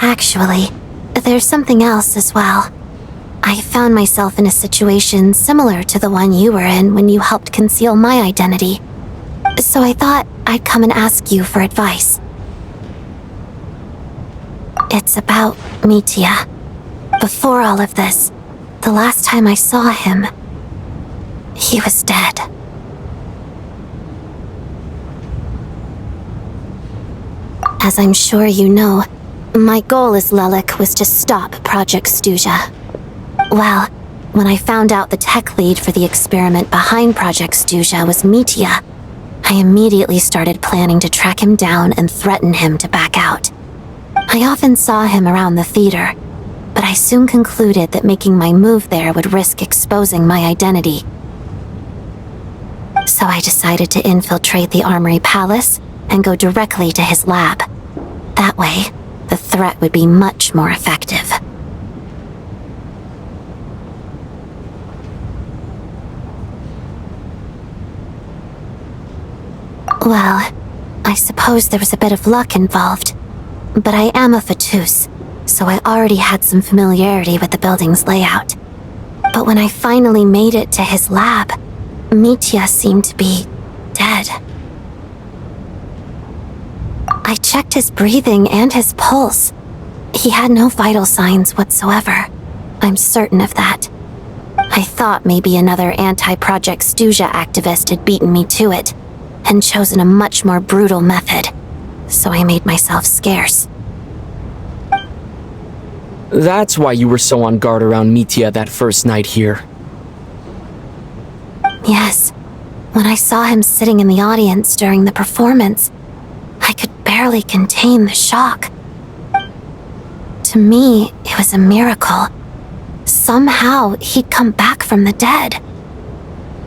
Actually, there's something else as well. I found myself in a situation similar to the one you were in when you helped conceal my identity. So I thought I'd come and ask you for advice. It's about Mitya. Before all of this, the last time I saw him, he was dead. As I'm sure you know, my goal as Lelik was to stop Project Stuzha. Well, when I found out the tech lead for the experiment behind Project Stuzha was Mitya, I immediately started planning to track him down and threaten him to back out. I often saw him around the theater, but I soon concluded that making my move there would risk exposing my identity. So I decided to infiltrate the Armory Palace and go directly to his lab. That way, the threat would be much more effective. Well, I suppose there was a bit of luck involved, but I am a Fatus, so I already had some familiarity with the building's layout. But when I finally made it to his lab, Mitya seemed to be dead. I checked his breathing and his pulse. He had no vital signs whatsoever. I'm certain of that. I thought maybe another anti-Project Stuzha activist had beaten me to it, and chosen a much more brutal method, so I made myself scarce. That's why you were so on guard around Mitya that first night here. Yes. When I saw him sitting in the audience during the performance, I could barely contain the shock. To me, it was a miracle. Somehow, he'd come back from the dead.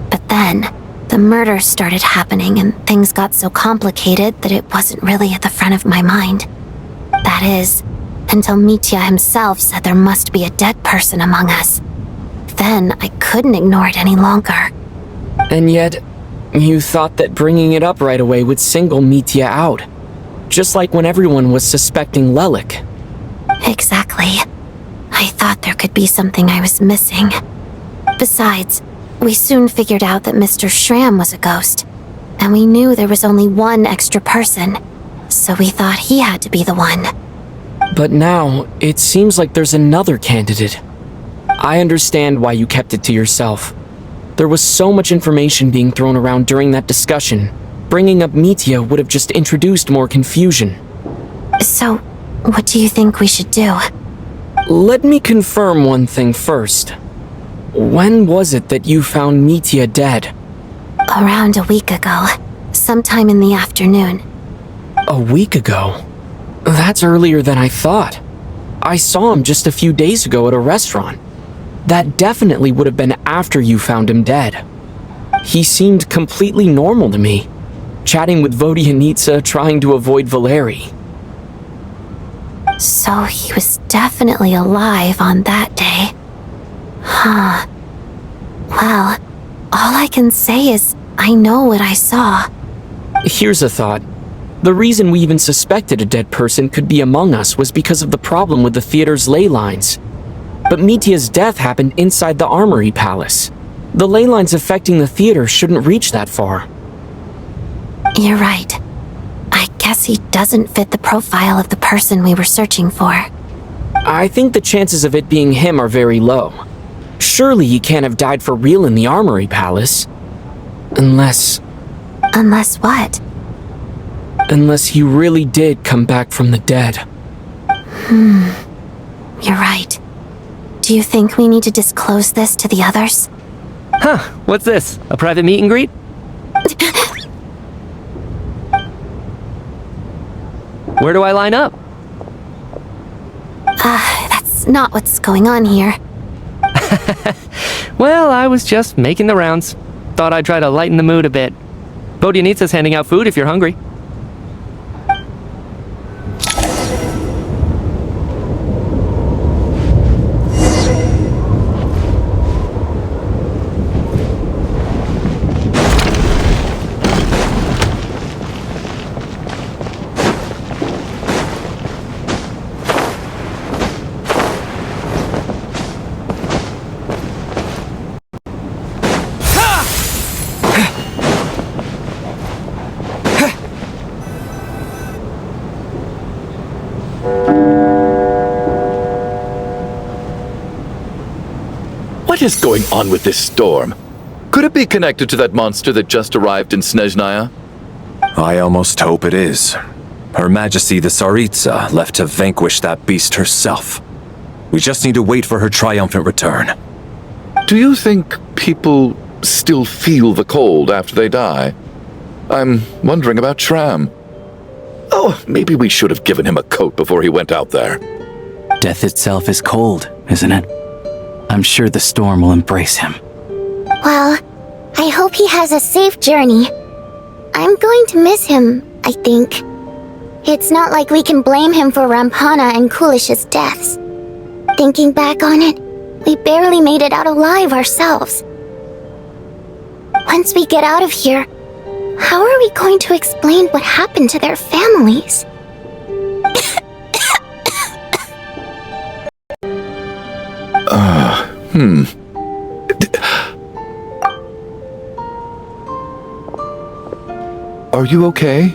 But then, the murders started happening and things got so complicated that it wasn't really at the front of my mind. That is, until Mitya himself said there must be a dead person among us. Then I couldn't ignore it any longer. And yet, you thought that bringing it up right away would single Mitya out. Just like when everyone was suspecting Lelik. Exactly. I thought there could be something I was missing. Besides, we soon figured out that Mr. Shram was a ghost, and we knew there was only one extra person, so we thought he had to be the one. But now, it seems like there's another candidate. I understand why you kept it to yourself. There was so much information being thrown around during that discussion. Bringing up Mitya would have just introduced more confusion. So, what do you think we should do? Let me confirm one thing first. When was it that you found Mitya dead? Around a week ago, sometime in the afternoon. A week ago? That's earlier than I thought. I saw him just a few days ago at a restaurant. That definitely would have been after you found him dead. He seemed completely normal to me, chatting with Vodyanitsa, trying to avoid Valeri. So he was definitely alive on that day. Huh. Well, all I can say is I know what I saw. Here's a thought. The reason we even suspected a dead person could be among us was because of the problem with the theater's ley lines. But Mitya's death happened inside the Armory Palace. The ley lines affecting the theater shouldn't reach that far. You're right. I guess he doesn't fit the profile of the person we were searching for. I think the chances of it being him are very low. Surely he can't have died for real in the Armory Palace. Unless... Unless what? Unless he really did come back from the dead. You're right. Do you think we need to disclose this to the others? Huh, what's this? A private meet and greet? Where do I line up? That's not what's going on here. Well, I was just making the rounds. Thought I'd try to lighten the mood a bit. Bodyanitsa's handing out food if you're hungry. What is going on with this storm? Could it be connected to that monster that just arrived in Snezhnaya? I almost hope it is. Her Majesty the Tsaritsa left to vanquish that beast herself. We just need to wait for her triumphant return. Do you think people still feel the cold after they die? I'm wondering about Shram. Oh, maybe we should have given him a coat before he went out there. Death itself is cold, isn't it? I'm sure the storm will embrace him. Well, I hope he has a safe journey. I'm going to miss him, I think. It's not like we can blame him for Rampana and Kulish's deaths. Thinking back on it, we barely made it out alive ourselves. Once we get out of here, how are we going to explain what happened to their families? Are you okay?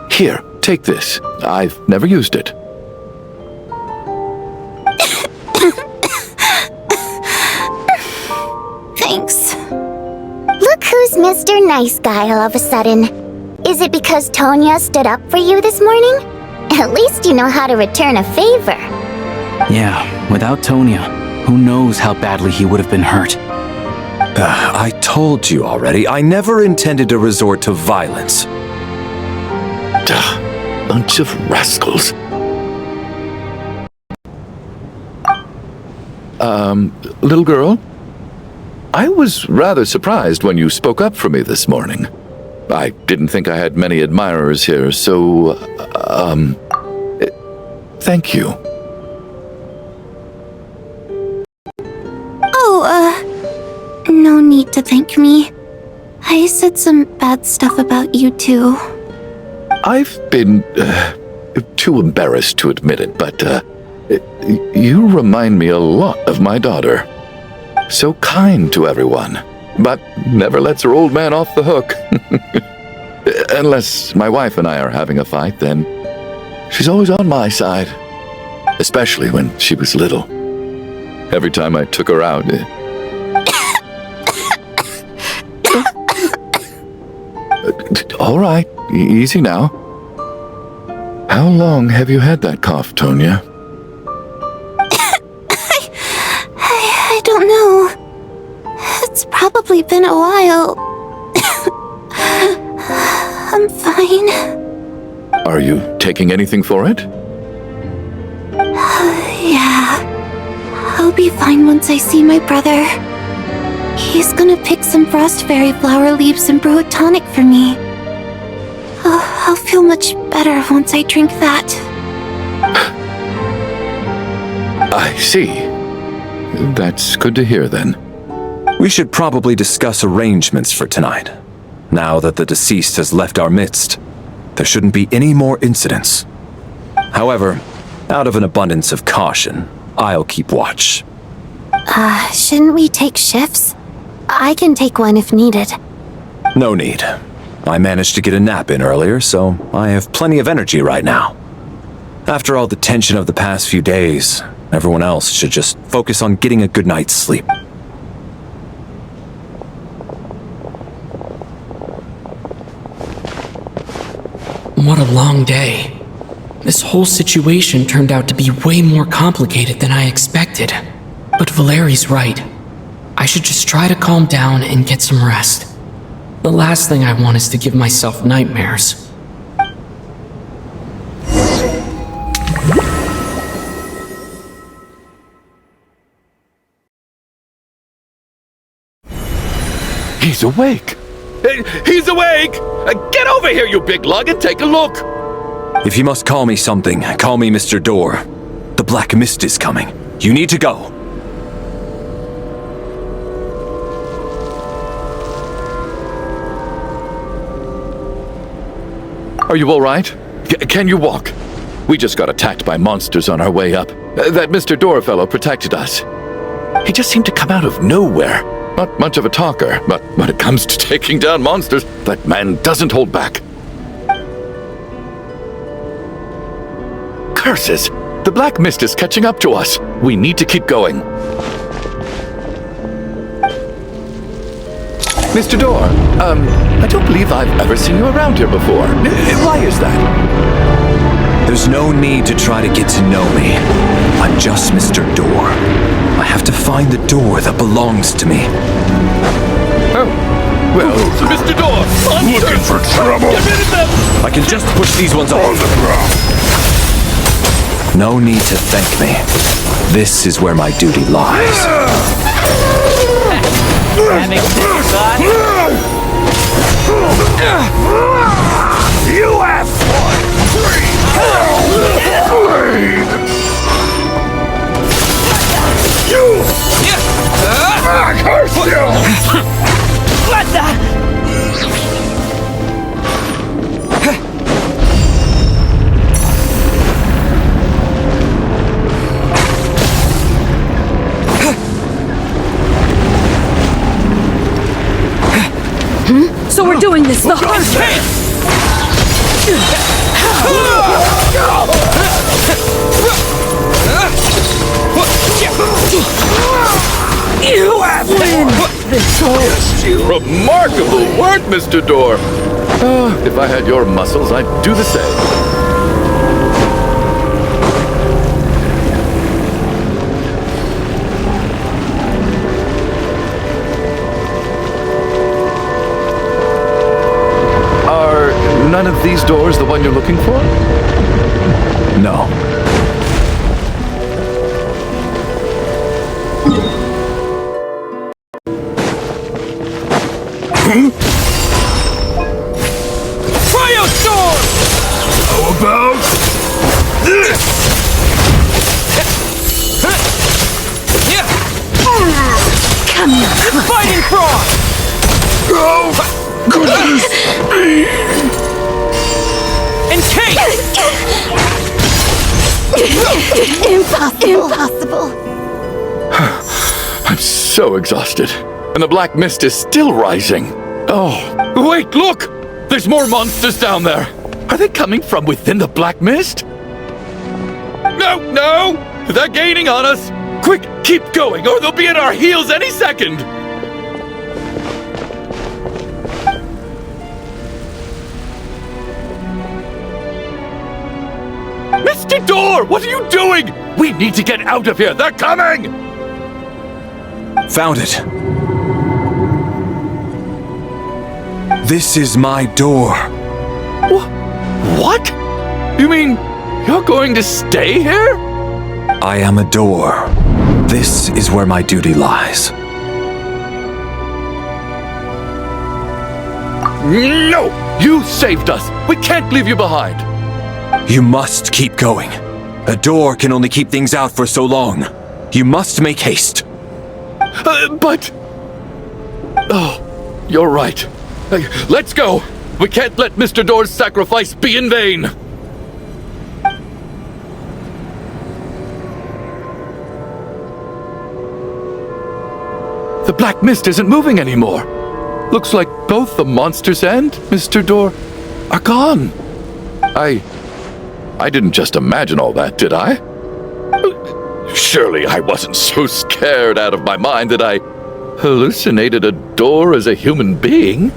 Here, take this. I've never used it. Thanks. Look who's Mr. Nice Guy all of a sudden. Is it because Tonya stood up for you this morning? At least you know how to return a favor. Yeah, without Tonya, who knows how badly he would have been hurt. I told you already, I never intended to resort to violence. Bunch of rascals. Little girl? I was rather surprised when you spoke up for me this morning. I didn't think I had many admirers here, so, thank you. No need to thank me. I said some bad stuff about you too. I've been, too embarrassed to admit it, but, you remind me a lot of my daughter. So kind to everyone, but never lets her old man off the hook. Unless my wife and I are having a fight, then she's always on my side. Especially when she was little. Every time I took her out... All right, easy now. How long have you had that cough, Tonya? I don't know. It's probably been a while. I'm fine. Are you taking anything for it? Yeah. I'll be fine once I see my brother. He's gonna pick some frost fairy flower leaves and brew a tonic for me. I'll feel much better once I drink that. I see. That's good to hear then. We should probably discuss arrangements for tonight. Now that the deceased has left our midst, There shouldn't be any more incidents. However, out of an abundance of caution, I'll keep watch. Shouldn't we take shifts? I can take one if needed. No need. I managed to get a nap in earlier, so I have plenty of energy right now. After all the tension of the past few days, everyone else should just focus on getting a good night's sleep. What a long day. This whole situation turned out to be way more complicated than I expected. But Valeri's right. I should just try to calm down and get some rest. The last thing I want is to give myself nightmares. He's awake! He's awake! Get over here, you big lug, and take a look! If you must call me something, call me Mr. Door. The Black Mist is coming. You need to go. Are you all right? Can you walk? We just got attacked by monsters on our way up. That Mr. Door fellow protected us. He just seemed to come out of nowhere. Not much of a talker, but when it comes to taking down monsters, that man doesn't hold back. Curses! The Black Mist is catching up to us. We need to keep going. Mr. Door, I don't believe I've ever seen you around here before. Why is that? There's no need to try to get to know me. I'm just Mr. Door. I have to find the door that belongs to me. Oh, well, Mr. Door! Monster! Looking for trouble? Get rid of them! I can just push these ones off. On the ground. No need to thank me. This is where my duty lies. You have fought free! You! Curse you! What the? So we're doing this the hard way. You have win this whole... Remarkable work, Mr. Door. If I had your muscles, I'd do the same. None of these doors the one you're looking for? No. Firestorm! How about this? Come on. Fighting frog! Oh, goodness me! Encase! Impossible. I'm so exhausted. And the Black Mist is still rising. Oh, wait, look! There's more monsters down there. Are they coming from within the Black Mist? No! They're gaining on us. Quick, keep going, or they'll be at our heels any second. Mr. Door, what are you doing? We need to get out of here. They're coming! Found it. This is my door. What? You mean you're going to stay here? I am a door. This is where my duty lies. No! You saved us. We can't leave you behind. You must keep going. A door can only keep things out for so long. You must make haste. But... Oh, you're right. Let's go. We can't let Mr. Door's sacrifice be in vain! The black mist isn't moving anymore. Looks like both the monsters and Mr. Door are gone. I didn't just imagine all that, did I? Surely I wasn't so scared out of my mind that I hallucinated a door as a human being?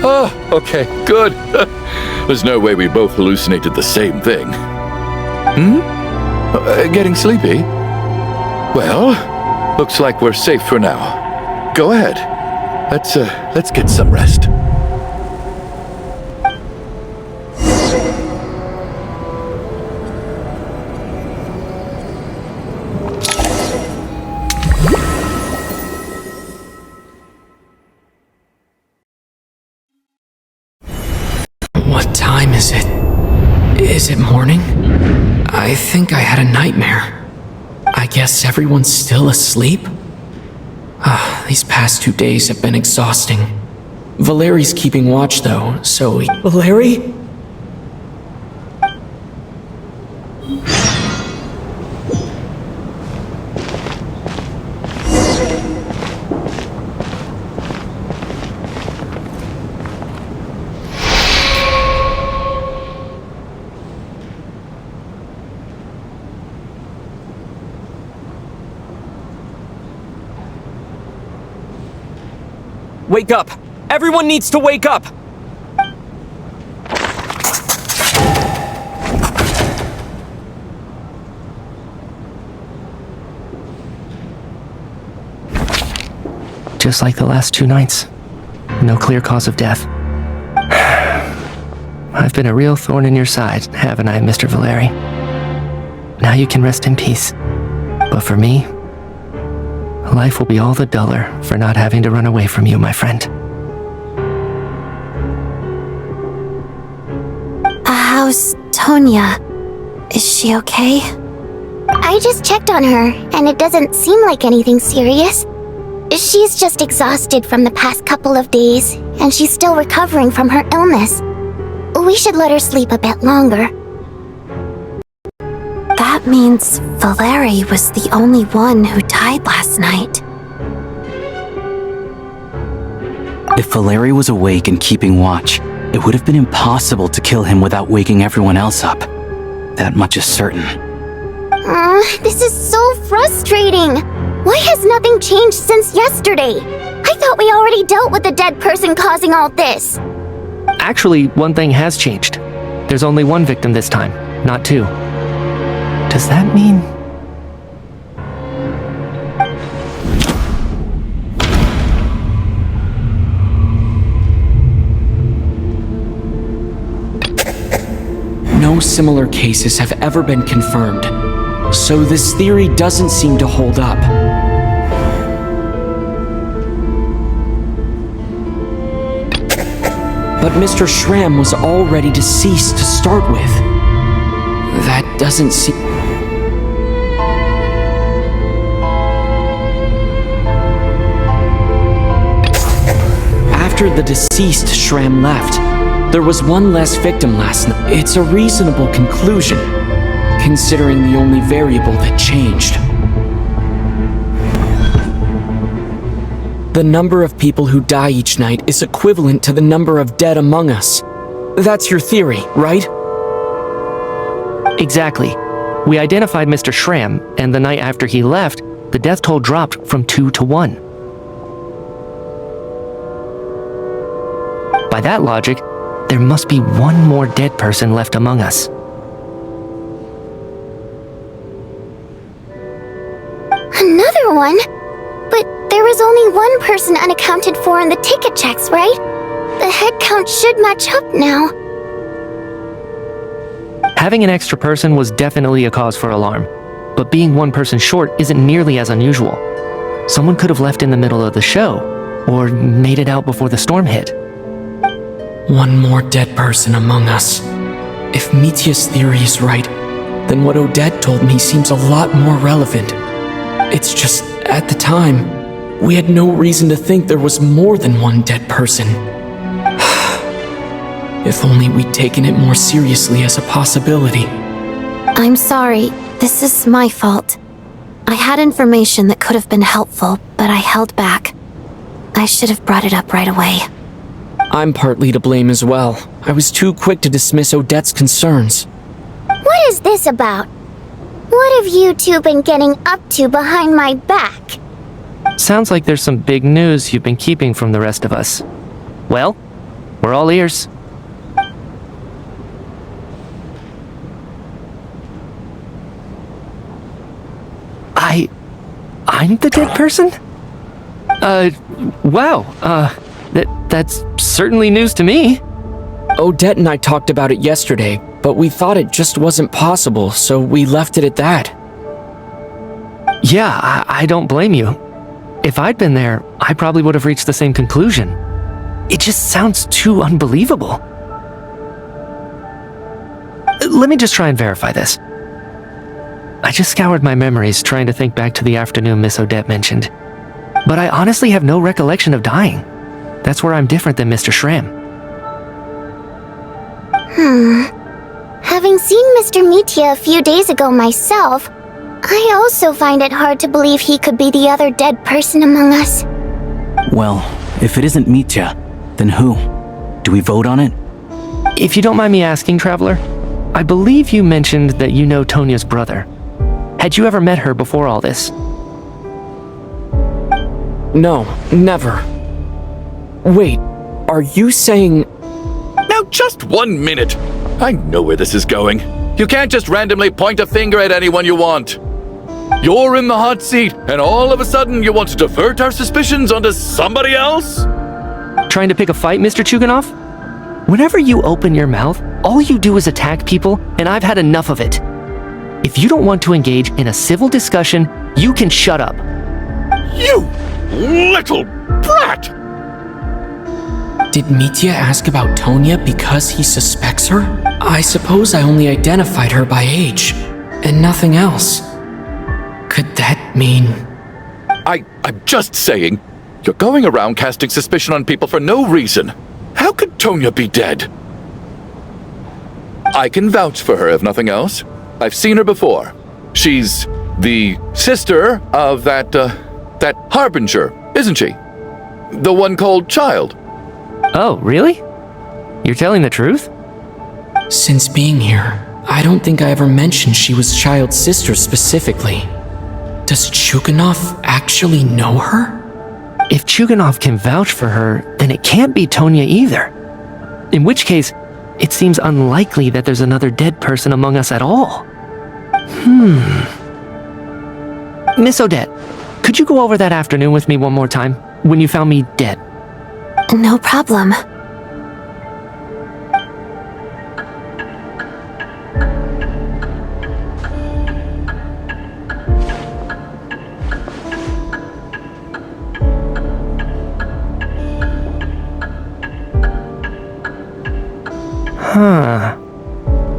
Oh, okay, good. There's no way we both hallucinated the same thing. Getting sleepy? Well, looks like we're safe for now. Go ahead. Let's get some rest. What time is it? Is it morning? I think I had a nightmare. I guess everyone's still asleep? These past 2 days have been exhausting. Valeri's keeping watch though, so Valeri? Wake up! Everyone needs to wake up! Just like the last 2 nights. No clear cause of death. I've been a real thorn in your side, haven't I, Mr. Valeri? Now you can rest in peace. But for me, life will be all the duller for not having to run away from you, my friend. How's Tonya? Is she okay? I just checked on her, and it doesn't seem like anything serious. She's just exhausted from the past couple of days, and she's still recovering from her illness. We should let her sleep a bit longer. That means Valeri was the only one who died last night. If Valeri was awake and keeping watch, it would have been impossible to kill him without waking everyone else up. That much is certain. This is so frustrating. Why has nothing changed since yesterday? I thought we already dealt with the dead person causing all this. Actually, one thing has changed. There's only one victim this time, not 2. Does that mean... No similar cases have ever been confirmed, so this theory doesn't seem to hold up. But Mr. Schramm was already deceased to start with. That doesn't seem... After the deceased Schramm left, there was one less victim last night. It's a reasonable conclusion, considering the only variable that changed. The number of people who die each night is equivalent to the number of dead among us. That's your theory, right? Exactly. We identified Mr. Schramm, and the night after he left, the death toll dropped from 2 to 1. By that logic, there must be one more dead person left among us. Another one? But there was only one person unaccounted for in the ticket checks, right? The head count should match up now. Having an extra person was definitely a cause for alarm, but being one person short isn't nearly as unusual. Someone could have left in the middle of the show, or made it out before the storm hit. One more dead person among us. If Mitya's theory is right, then what Odette told me seems a lot more relevant. It's just, at the time, We had no reason to think there was more than one dead person. If only we'd taken it more seriously as a possibility. I'm sorry. This is my fault. I had information that could have been helpful, but I held back. I should have brought it up right away. I'm partly to blame as well. I was too quick to dismiss Odette's concerns. What is this about? What have you two been getting up to behind my back? Sounds like there's some big news you've been keeping from the rest of us. Well, we're all ears. I'm the dead person? Wow, that's certainly news to me. Odette and I talked about it yesterday, but we thought it just wasn't possible, so we left it at that. Yeah, I don't blame you. If I'd been there, I probably would have reached the same conclusion. It just sounds too unbelievable. Let me just try and verify this. I just scoured my memories trying to think back to the afternoon Miss Odette mentioned. But I honestly have no recollection of dying. That's where I'm different than Mr. Schramm. Having seen Mr. Mitya a few days ago myself, I also find it hard to believe he could be the other dead person among us. Well, if it isn't Mitya, then who? Do we vote on it? If you don't mind me asking, Traveler, I believe you mentioned that you know Tonya's brother. Had you ever met her before all this? No, never. Wait, are you saying... Now just 1 minute! I know where this is going. You can't just randomly point a finger at anyone you want. You're in the hot seat, and all of a sudden you want to divert our suspicions onto somebody else? Trying to pick a fight, Mr. Chuganov? Whenever you open your mouth, all you do is attack people, and I've had enough of it. If you don't want to engage in a civil discussion, you can shut up. You little brat! Did Mitya ask about Tonya because he suspects her? I suppose I only identified her by age, and nothing else. Could that mean... I'm just saying, you're going around casting suspicion on people for no reason. How could Tonya be dead? I can vouch for her if nothing else. I've seen her before. She's the sister of that Harbinger, isn't she? The one called Child. Oh, really? You're telling the truth? Since being here, I don't think I ever mentioned she was Child's sister specifically. Does Chuganov actually know her? If Chuganov can vouch for her, then it can't be Tonya either. In which case, it seems unlikely that there's another dead person among us at all. Miss Odette, could you go over that afternoon with me one more time, when you found me dead? No problem.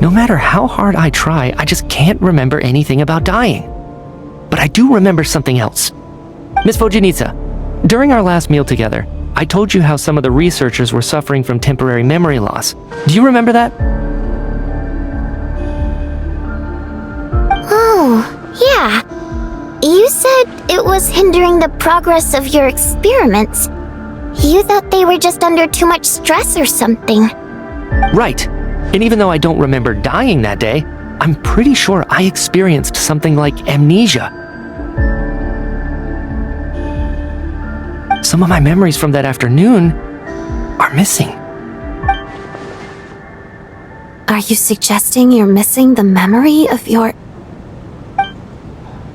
No matter how hard I try, I just can't remember anything about dying. But I do remember something else. Miss Vojanitsa, during our last meal together, I told you how some of the researchers were suffering from temporary memory loss. Do you remember that? Oh, yeah. You said it was hindering the progress of your experiments. You thought they were just under too much stress or something. Right. And even though I don't remember dying that day, I'm pretty sure I experienced something like amnesia. Some of my memories from that afternoon are missing. Are you suggesting you're missing the memory of your...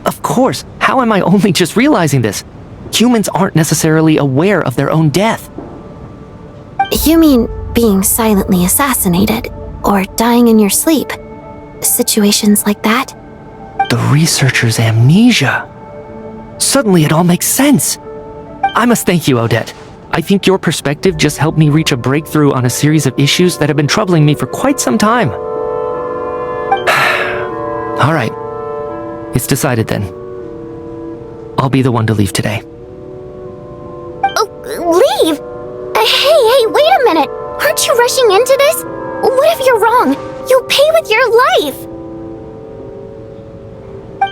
Of course, how am I only just realizing this? Humans aren't necessarily aware of their own death. You mean being silently assassinated, or dying in your sleep? Situations like that? The researcher's amnesia. Suddenly it all makes sense. I must thank you, Odette. I think your perspective just helped me reach a breakthrough on a series of issues that have been troubling me for quite some time. All right. It's decided then. I'll be the one to leave today. Aren't you rushing into this? What if you're wrong? You'll pay with your life!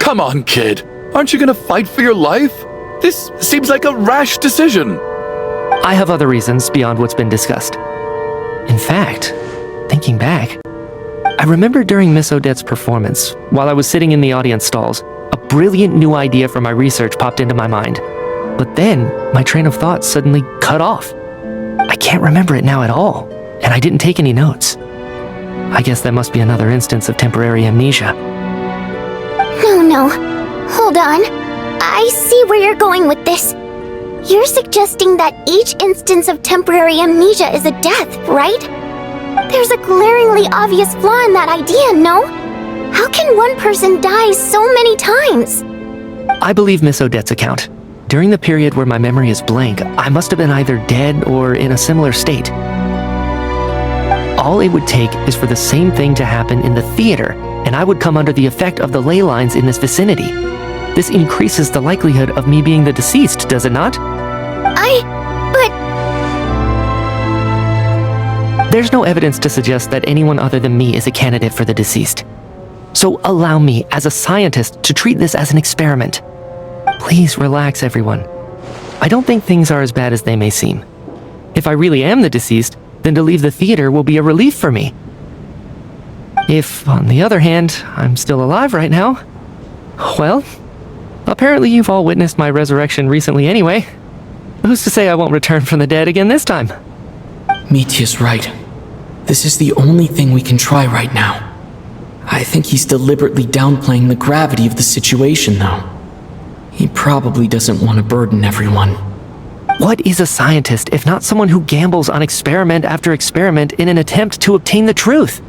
Come on, kid. Aren't you gonna fight for your life? This seems like a rash decision. I have other reasons beyond what's been discussed. In fact, thinking back, I remember during Miss Odette's performance, while I was sitting in the audience stalls, a brilliant new idea for my research popped into my mind. But then, my train of thought suddenly cut off. I can't remember it now at all, and I didn't take any notes. I guess that must be another instance of temporary amnesia. No. Hold on. I see where you're going with this. You're suggesting that each instance of temporary amnesia is a death, right? There's a glaringly obvious flaw in that idea, no? How can one person die so many times? I believe Miss Odette's account. During the period where my memory is blank, I must have been either dead or in a similar state. All it would take is for the same thing to happen in the theater, and I would come under the effect of the ley lines in this vicinity. This increases the likelihood of me being the deceased, does it not? There's no evidence to suggest that anyone other than me is a candidate for the deceased. So allow me, as a scientist, to treat this as an experiment. Please relax, everyone. I don't think things are as bad as they may seem. If I really am the deceased, then to leave the theater will be a relief for me. If, on the other hand, I'm still alive right now, well, apparently you've all witnessed my resurrection recently anyway. Who's to say I won't return from the dead again this time? Mitya's right. This is the only thing we can try right now. I think he's deliberately downplaying the gravity of the situation, though. He probably doesn't want to burden everyone. What is a scientist if not someone who gambles on experiment after experiment in an attempt to obtain the truth?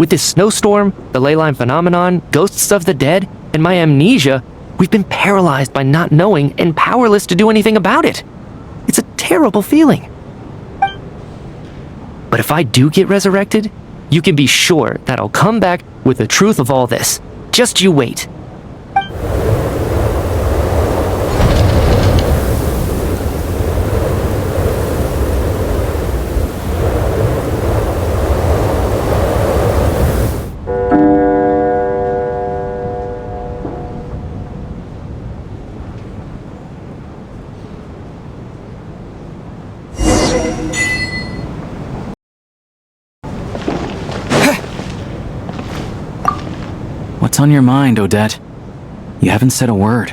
With this snowstorm, the ley line phenomenon, ghosts of the dead, and my amnesia, we've been paralyzed by not knowing and powerless to do anything about it. It's a terrible feeling. But if I do get resurrected, you can be sure that I'll come back with the truth of all this. Just you wait. What's on your mind, Odette? You haven't said a word.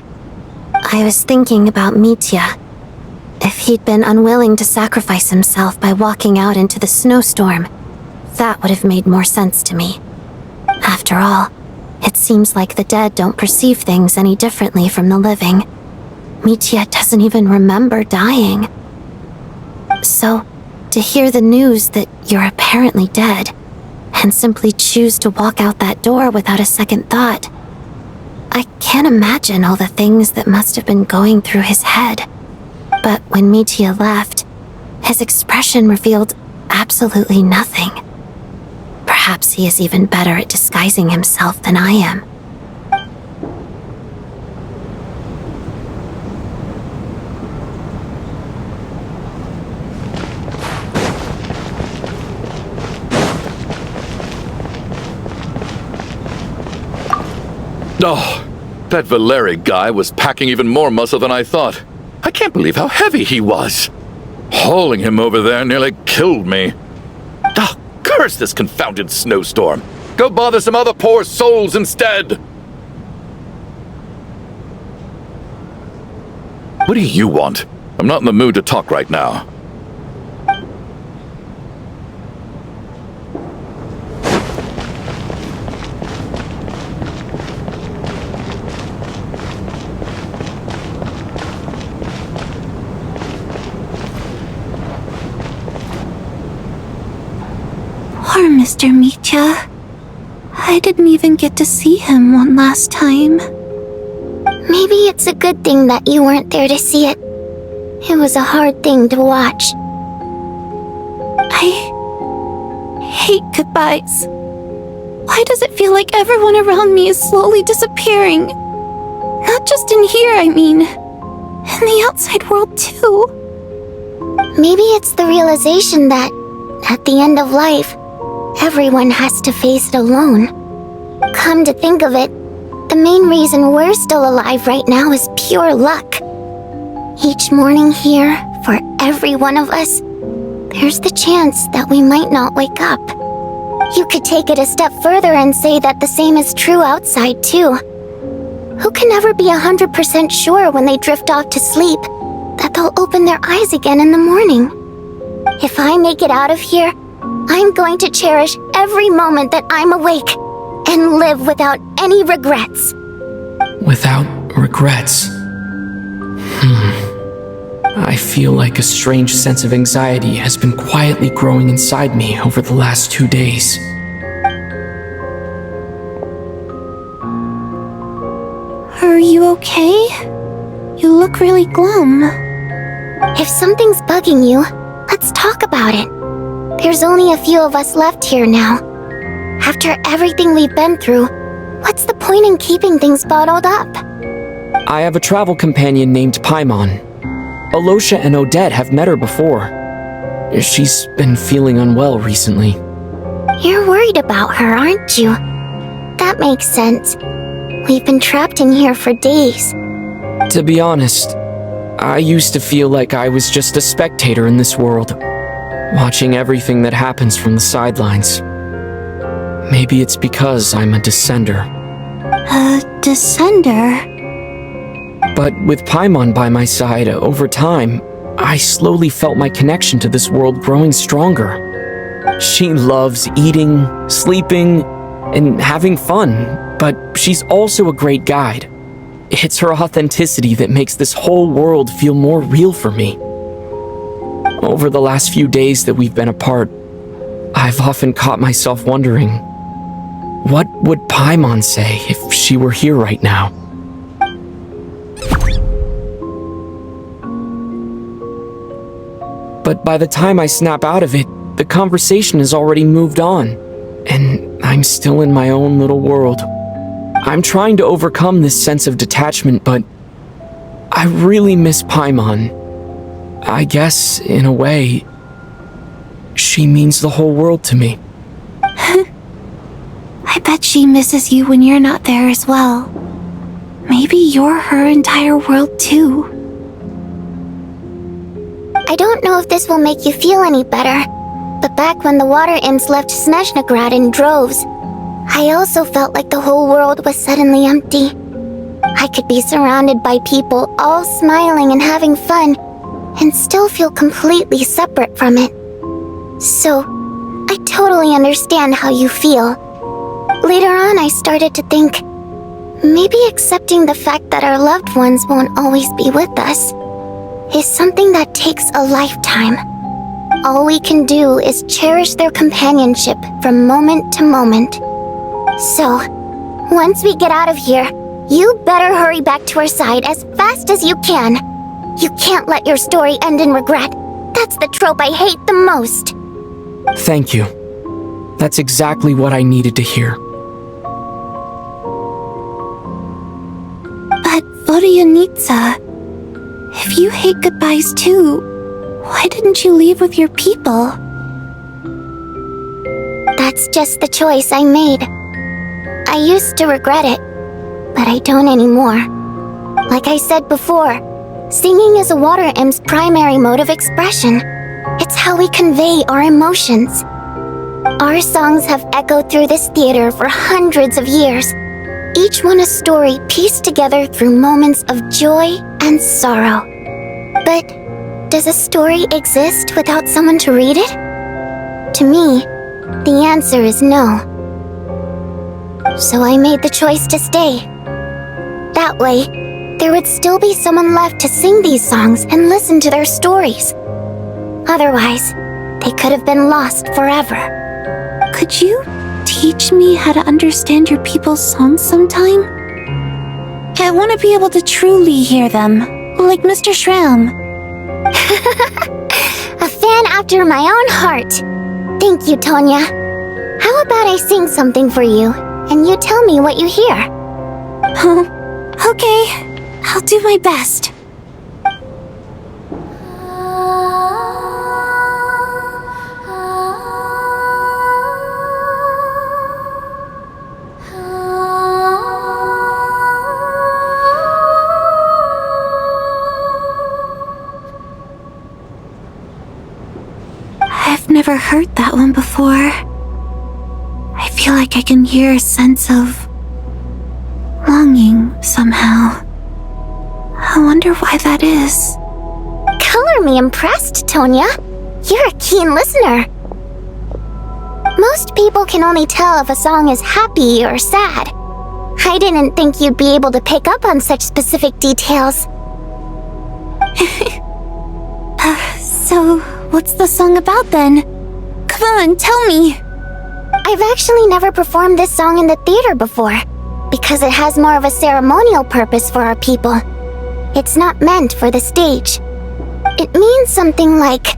I was thinking about Mitya. If he'd been unwilling to sacrifice himself by walking out into the snowstorm, that would have made more sense to me. After all, it seems like the dead don't perceive things any differently from the living. Mitya doesn't even remember dying. So, to hear the news that you're apparently dead, and simply choose to walk out that door without a second thought, I can't imagine all the things that must have been going through his head. But when Mitya left, his expression revealed absolutely nothing. Perhaps he is even better at disguising himself than I am. Oh, that Valeri guy was packing even more muscle than I thought. I can't believe how heavy he was. Hauling him over there nearly killed me. Oh, curse this confounded snowstorm. Go bother some other poor souls instead. What do you want? I'm not in the mood to talk right now. Poor Mr. Mitya. I didn't even get to see him one last time. Maybe it's a good thing that you weren't there to see it. It was a hard thing to watch. I hate goodbyes. Why does it feel like everyone around me is slowly disappearing? Not just in here, I mean. In the outside world, too. Maybe it's the realization that, at the end of life, everyone has to face it alone. Come to think of it, the main reason we're still alive right now is pure luck. Each morning here, for every one of us, there's the chance that we might not wake up. You could take it a step further and say that the same is true outside too. Who can ever be 100% sure when they drift off to sleep that they'll open their eyes again in the morning? If I make it out of here, I'm going to cherish every moment that I'm awake and live without any regrets. Without regrets. I feel like a strange sense of anxiety has been quietly growing inside me over the last 2 days. Are you okay? You look really glum. If something's bugging you, let's talk about it. There's only a few of us left here now. After everything we've been through, what's the point in keeping things bottled up? I have a travel companion named Paimon. Alosha and Odette have met her before. She's been feeling unwell recently. You're worried about her, aren't you? That makes sense. We've been trapped in here for days. To be honest, I used to feel like I was just a spectator in this world, watching everything that happens from the sidelines. Maybe it's because I'm a descender. A descender? But with Paimon by my side, over time, I slowly felt my connection to this world growing stronger. She loves eating, sleeping, and having fun, but she's also a great guide. It's her authenticity that makes this whole world feel more real for me. Over the last few days that we've been apart, I've often caught myself wondering, what would Paimon say if she were here right now? But by the time I snap out of it, the conversation has already moved on, and I'm still in my own little world. I'm trying to overcome this sense of detachment, but I really miss Paimon. I guess, in a way, she means the whole world to me. I bet she misses you when you're not there as well. Maybe you're her entire world too. I don't know if this will make you feel any better, but back when the water imps left Snezhnaya in droves, I also felt like the whole world was suddenly empty. I could be surrounded by people all smiling and having fun, and still feel completely separate from it. So, I totally understand how you feel. Later on, I started to think, maybe accepting the fact that our loved ones won't always be with us is something that takes a lifetime. All we can do is cherish their companionship from moment to moment. So, once we get out of here, you better hurry back to our side as fast as you can. You can't let your story end in regret. That's the trope I hate the most. Thank you. That's exactly what I needed to hear. But Vodianitsa, if you hate goodbyes too, why didn't you leave with your people? That's just the choice I made. I used to regret it, but I don't anymore. Like I said before, singing is a water imp's primary mode of expression. It's how we convey our emotions. Our songs have echoed through this theater for hundreds of years, each one a story pieced together through moments of joy and sorrow. But does a story exist without someone to read it? To me, the answer is no. So I made the choice to stay. That way, there would still be someone left to sing these songs and listen to their stories. Otherwise, they could have been lost forever. Could you teach me how to understand your people's songs sometime? I want to be able to truly hear them, like Mr. Shram. A fan after my own heart. Thank you, Tonya. How about I sing something for you, and you tell me what you hear? Okay, I'll do my best. never heard that one before. I feel like I can hear a sense of longing somehow. I wonder why that is. Color me impressed, Tonya. You're a keen listener. Most people can only tell if a song is happy or sad. I didn't think you'd be able to pick up on such specific details. So, what's the song about then? Come on, tell me! I've actually never performed this song in the theater before, because it has more of a ceremonial purpose for our people. It's not meant for the stage. It means something like,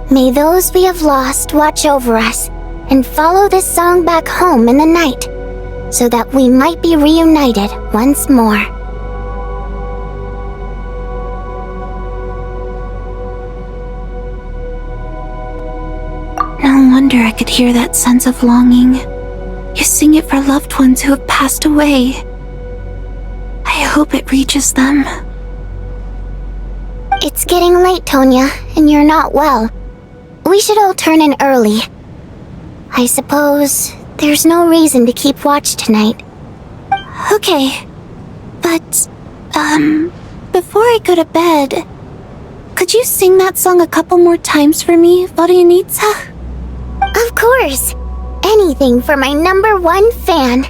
"May those we have lost watch over us, and follow this song back home in the night, so that we might be reunited once more." No wonder I could hear that sense of longing. You sing it for loved ones who have passed away. I hope it reaches them. It's getting late, Tonya, and you're not well. We should all turn in early. I suppose there's no reason to keep watch tonight. Okay, but, before I go to bed, could you sing that song a couple more times for me, Vodyanitsa? Of course! Anything for my #1 fan.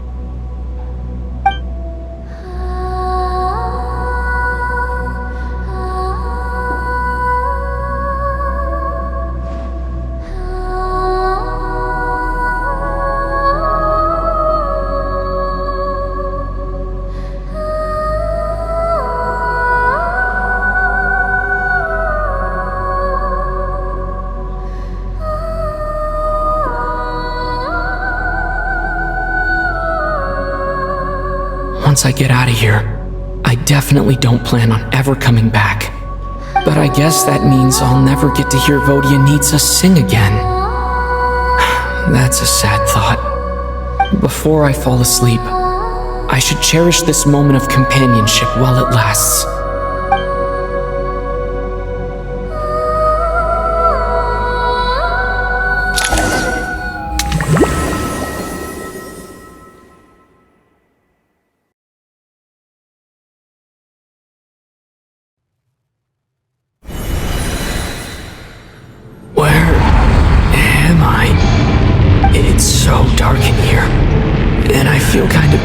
Once I get out of here, I definitely don't plan on ever coming back. But I guess that means I'll never get to hear Vodyanitsa sing again. That's a sad thought. Before I fall asleep, I should cherish this moment of companionship while it lasts.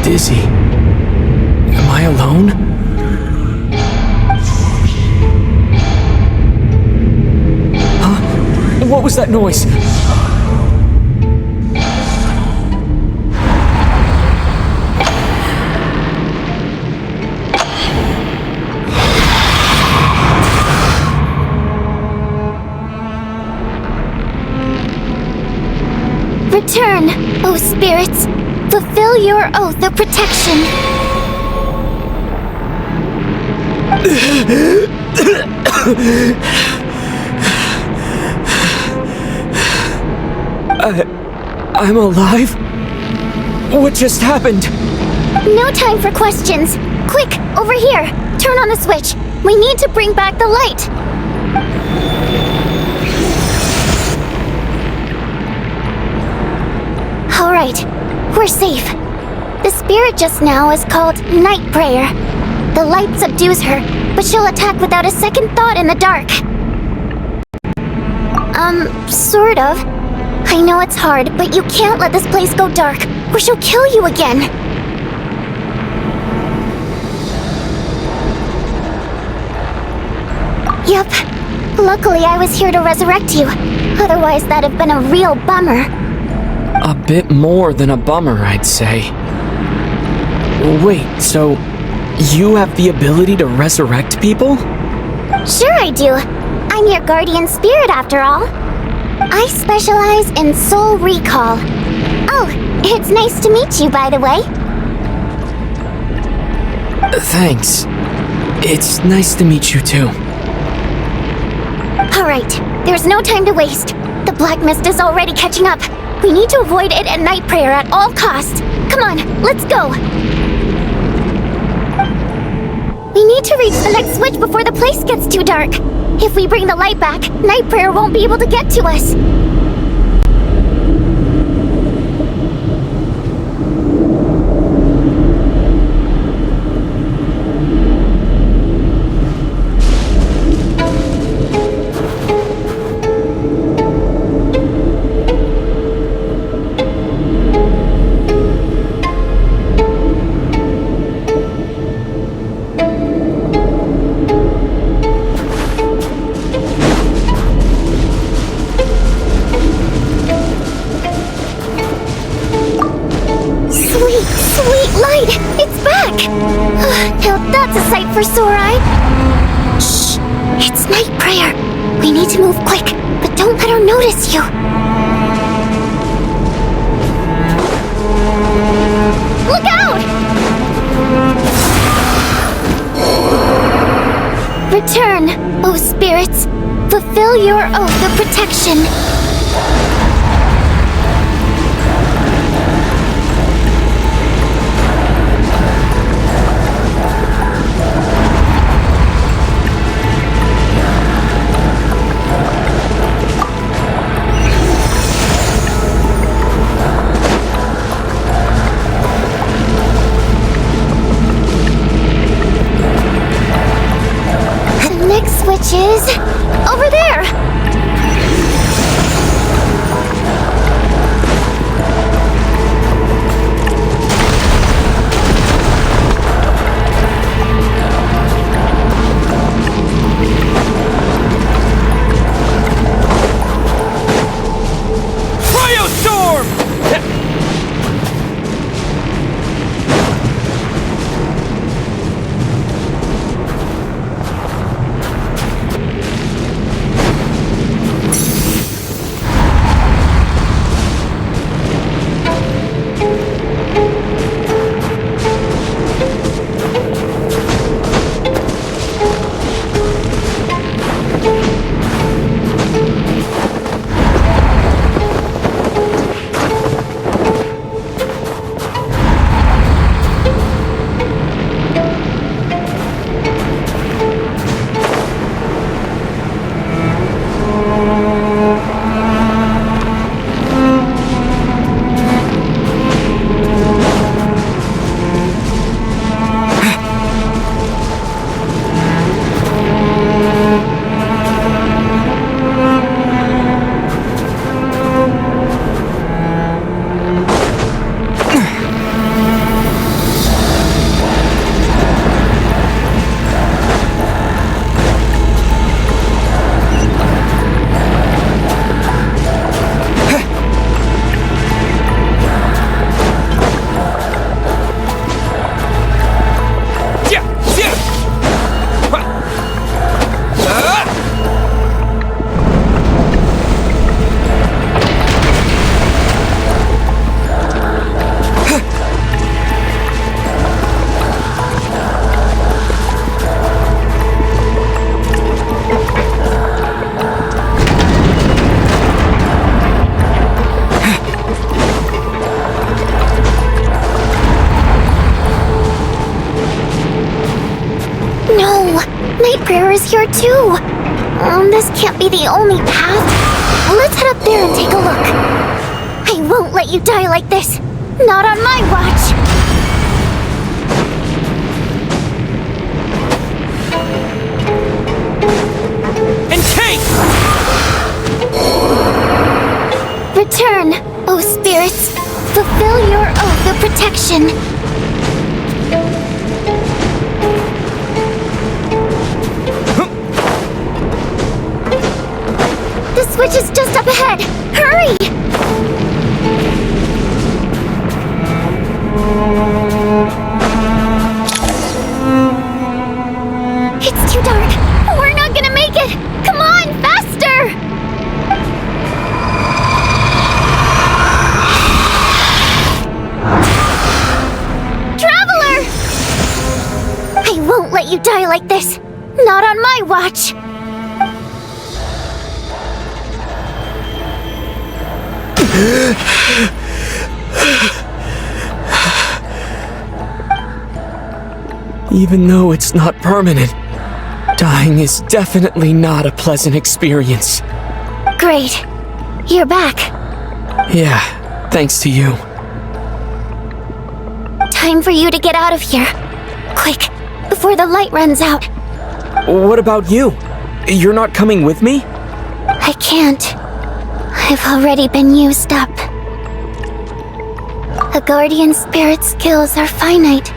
Dizzy. Am I alone? Huh? What was that noise? Return, O spirits! Fulfill your oath of protection. I'm alive? What just happened? No time for questions. Quick, over here. Turn on the switch. We need to bring back the light. All right. We're safe. The spirit just now is called Night Prayer. The light subdues her, but she'll attack without a second thought in the dark. Sort of. I know it's hard, but you can't let this place go dark, or she'll kill you again. Yep. Luckily, I was here to resurrect you. Otherwise, that'd have been a real bummer. A bit more than a bummer, I'd say. Wait, so you have the ability to resurrect people? Sure I do. I'm your guardian spirit after all. I specialize in soul recall. Oh, it's nice to meet you, by the way. Thanks. It's nice to meet you too. Alright, there's no time to waste. The black mist is already catching up. We need to avoid it at Night Prayer at all costs. Come on, let's go. We need to reach the next switch before the place gets too dark. If we bring the light back, Night Prayer won't be able to get to us. Right! It's back! Now that's a sight for sore eye. Shh! It's night prayer. We need to move quick, but don't let her notice you. Look out! Return, O spirits. Fulfill your oath of protection. Which is over there. Here too. This can't be the only path. Let's head up there and take a look. I won't let you die like this. Not on my watch. And take! Return, O spirits. Fulfill your oath of protection. The switch is just up ahead! Hurry! It's too dark! We're not gonna make it! Come on, faster! Traveler! I won't let you die like this! Not on my watch! Even though it's not permanent, dying is definitely not a pleasant experience. Great. You're back. Yeah, thanks to you. Time for you to get out of here. Quick, before the light runs out. What about you? You're not coming with me? I can't. I've already been used up. A guardian spirit's skills are finite.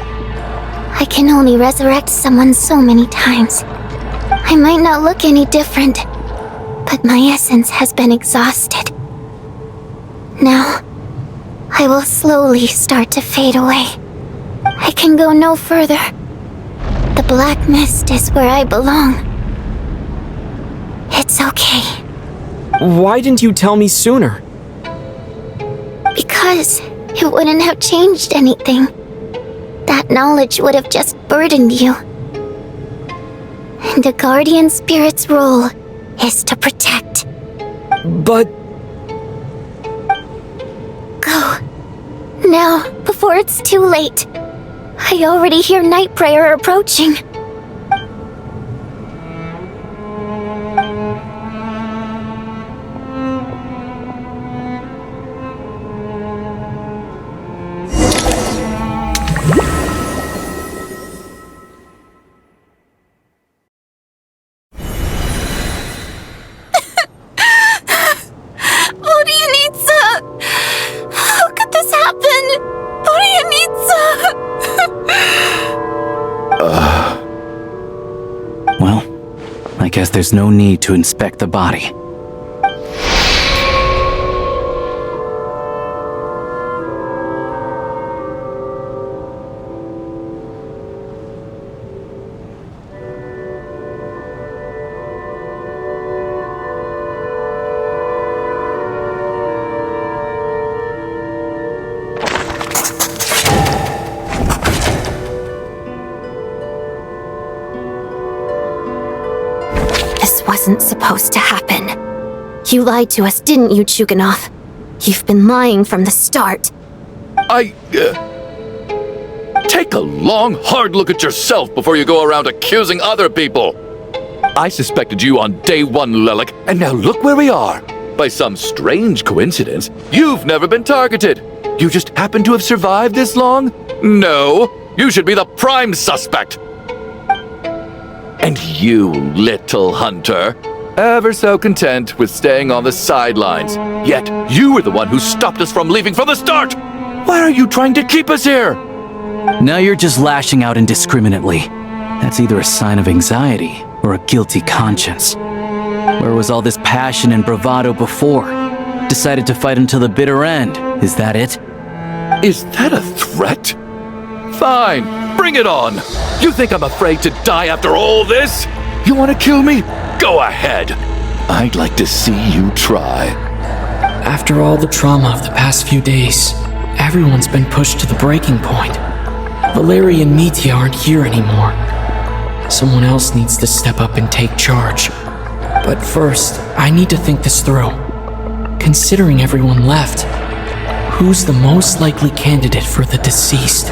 I can only resurrect someone so many times. I might not look any different, but my essence has been exhausted. Now, I will slowly start to fade away. can go no further. The black mist is where I belong. It's okay. Why didn't you tell me sooner? Because it wouldn't have changed anything. That knowledge would have just burdened you. And a guardian spirit's role is to protect. But... Go. Now, before it's too late. I already hear Night Prayer approaching. I guess there's no need to inspect the body. Wasn't supposed to happen. You lied to us, didn't you, Chuganov? You've been lying from the start. Take a long, hard look at yourself before you go around accusing other people. I suspected you on day one, Lelik, and now look where we are. By some strange coincidence, you've never been targeted. You just happen to have survived this long? No, you should be the prime suspect. And you, little hunter, ever so content with staying on the sidelines. Yet, you were the one who stopped us from leaving from the start! Why are you trying to keep us here? Now you're just lashing out indiscriminately. That's either a sign of anxiety or a guilty conscience. Where was all this passion and bravado before? Decided to fight until the bitter end. Is that it? Is that a threat? Fine, bring it on! You think I'm afraid to die after all this? You want to kill me? Go ahead! I'd like to see you try. After all the trauma of the past few days, everyone's been pushed to the breaking point. Valeria and Mitya aren't here anymore. Someone else needs to step up and take charge. But first, I need to think this through. Considering everyone left, who's the most likely candidate for the deceased?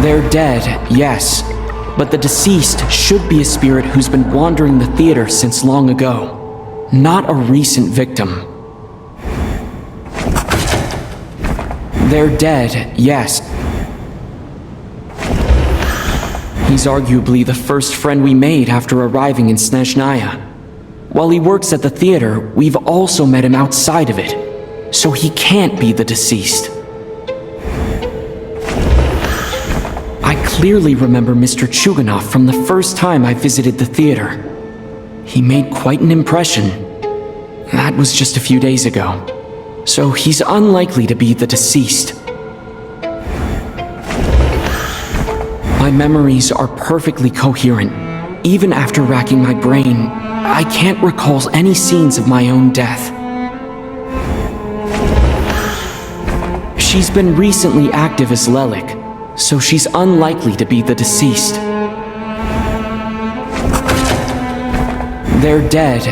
They're dead, yes, but the deceased should be a spirit who's been wandering the theater since long ago, not a recent victim. They're dead, yes. He's arguably the first friend we made after arriving in Snezhnaya. While he works at the theater, we've also met him outside of it, so he can't be the deceased. I clearly remember Mr. Chuganov from the first time I visited the theater. He made quite an impression. That was just a few days ago, so he's unlikely to be the deceased. My memories are perfectly coherent. Even after racking my brain, I can't recall any scenes of my own death. She's been recently active as Lelik, so she's unlikely to be the deceased. They're dead,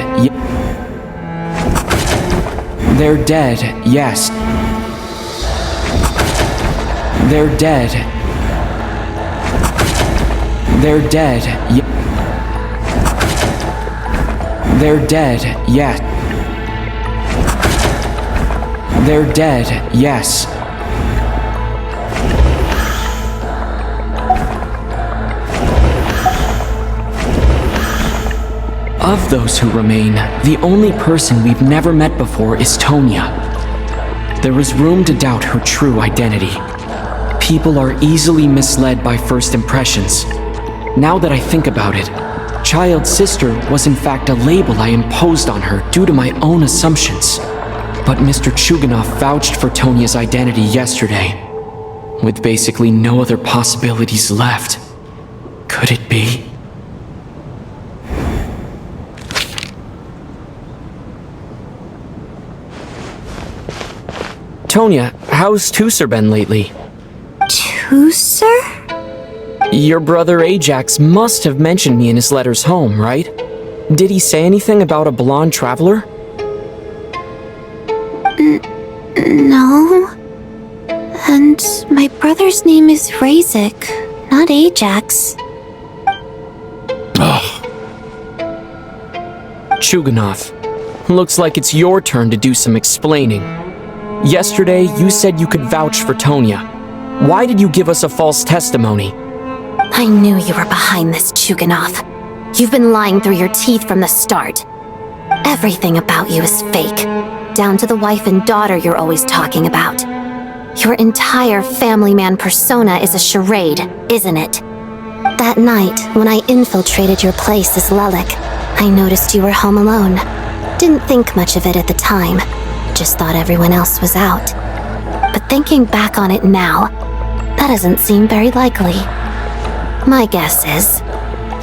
They're dead, yes. They're dead. They're dead, They're dead, yes. They're dead, yes. Of those who remain, the only person we've never met before is Tonya. There is room to doubt her true identity. People are easily misled by first impressions. Now that I think about it, child's sister was in fact a label I imposed on her due to my own assumptions. But Mr. Chuganov vouched for Tonia's identity yesterday, with basically no other possibilities left. Could it be? Tonya, how's Tusser been lately? Tusser? Your brother Ajax must have mentioned me in his letters home, right? Did he say anything about a blonde traveler? No. And my brother's name is Razik, not Ajax. Chuganov, looks like it's your turn to do some explaining. Yesterday, you said you could vouch for Tonya. Why did you give us a false testimony? I knew you were behind this, Chuganov. You've been lying through your teeth from the start. Everything about you is fake, down to the wife and daughter you're always talking about. Your entire family man persona is a charade, isn't it? That night, when I infiltrated your place as Lelik, I noticed you were home alone. Didn't think much of it at the time, just thought everyone else was out. But thinking back on it now, that doesn't seem very likely. My guess is,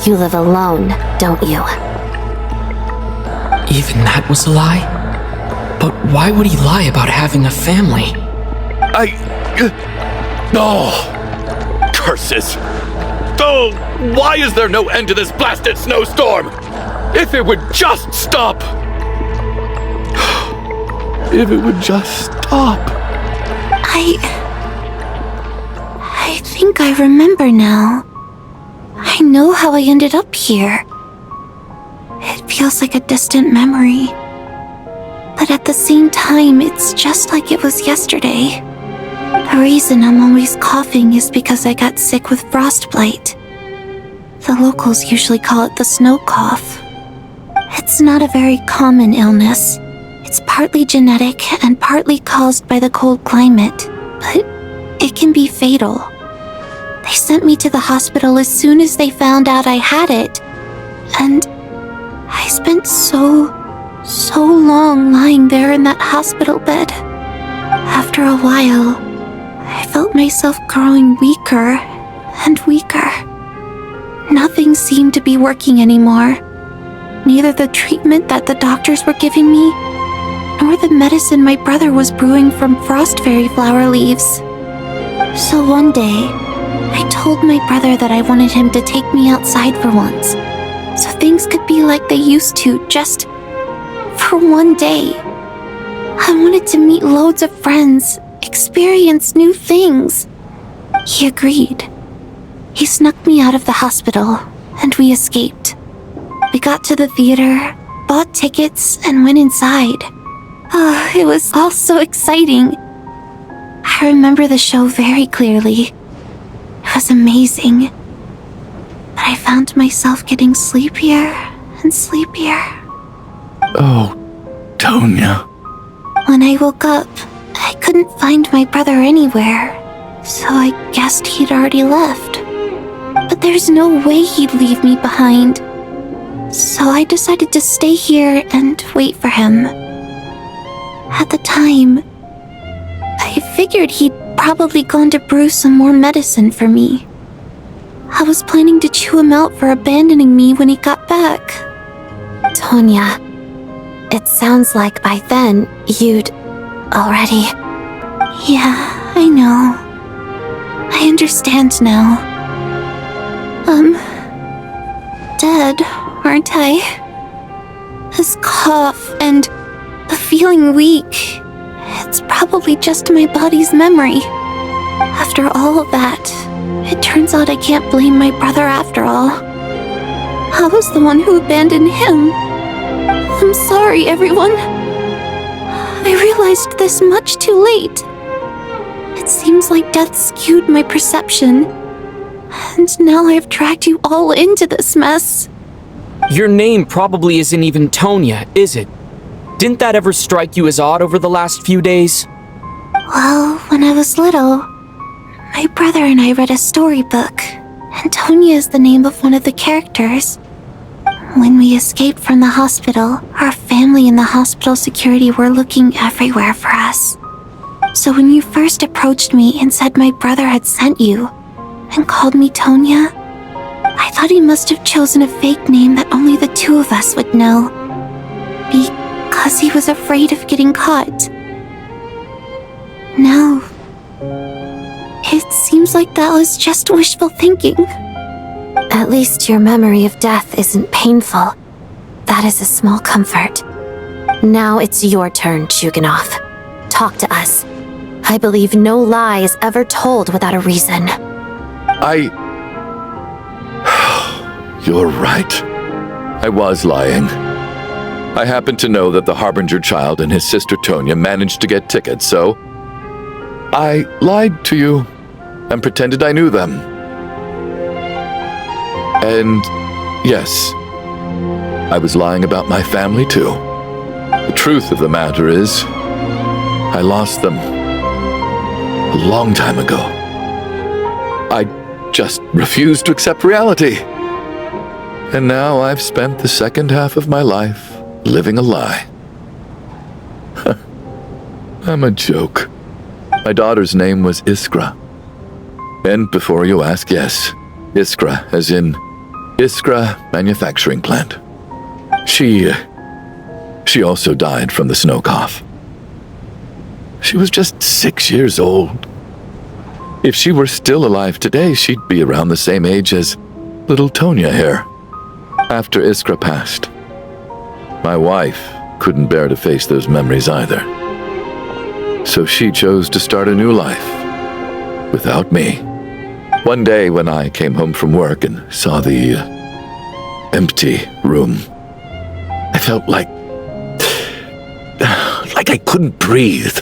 you live alone, don't you? Even that was a lie? But why would he lie about having a family? Curses! Oh, why is there no end to this blasted snowstorm? If it would just stop! If it would just stop! I think I remember now. I know how I ended up here. It feels like a distant memory. But at the same time, it's just like it was yesterday. The reason I'm always coughing is because I got sick with frostbite. The locals usually call it the snow cough. It's not a very common illness. It's partly genetic and partly caused by the cold climate, but it can be fatal. They sent me to the hospital as soon as they found out I had it. And I spent so long lying there in that hospital bed. After a while, I felt myself growing weaker and weaker. Nothing seemed to be working anymore. Neither the treatment that the doctors were giving me, nor the medicine my brother was brewing from frost fairy flower leaves. So one day, I told my brother that I wanted him to take me outside for once, so things could be like they used to, just for one day. I wanted to meet loads of friends, experience new things. He agreed. He snuck me out of the hospital, and we escaped. We got to the theater, bought tickets, and went inside. Oh, it was all so exciting. I remember the show very clearly. It was amazing. But I found myself getting sleepier and sleepier. Oh, Tonya. When I woke up, I couldn't find my brother anywhere, so I guessed he'd already left. But there's no way he'd leave me behind. So I decided to stay here and wait for him. At the time, I figured he'd probably gone to brew some more medicine for me. I was planning to chew him out for abandoning me when he got back. Tonya, it sounds like by then you'd already... Yeah, I know. I understand now. Dead, aren't I? This cough and the feeling weak, it's probably just my body's memory. After all of that, it turns out I can't blame my brother after all. I was the one who abandoned him. I'm sorry, everyone. I realized this much too late. It seems like death skewed my perception. And now I've dragged you all into this mess. Your name probably isn't even Tonya, is it? Didn't that ever strike you as odd over the last few days? Well, when I was little, my brother and I read a storybook, and Tonya is the name of one of the characters. When we escaped from the hospital, our family and the hospital security were looking everywhere for us. So when you first approached me and said my brother had sent you, and called me Tonya, I thought he must have chosen a fake name that only the two of us would know. Because he was afraid of getting caught. No. It seems like that was just wishful thinking. At least your memory of death isn't painful. That is a small comfort. Now it's your turn, Chuganov. Talk to us. I believe no lie is ever told without a reason. You're right. I was lying. I happen to know that the Harbinger child and his sister Tonya managed to get tickets, so I lied to you and pretended I knew them. And yes, I was lying about my family too. The truth of the matter is, I lost them a long time ago. I just refused to accept reality. And now I've spent the second half of my life living a lie. I'm a joke. My daughter's name was Iskra. And before you ask, yes, Iskra, as in Iskra Manufacturing Plant. She also died from the snow cough. She was just 6 years old. If she were still alive today, she'd be around the same age as little Tonya here. After Iskra passed, my wife couldn't bear to face those memories either. So she chose to start a new life without me. One day when I came home from work and saw the empty room, I felt like I couldn't breathe.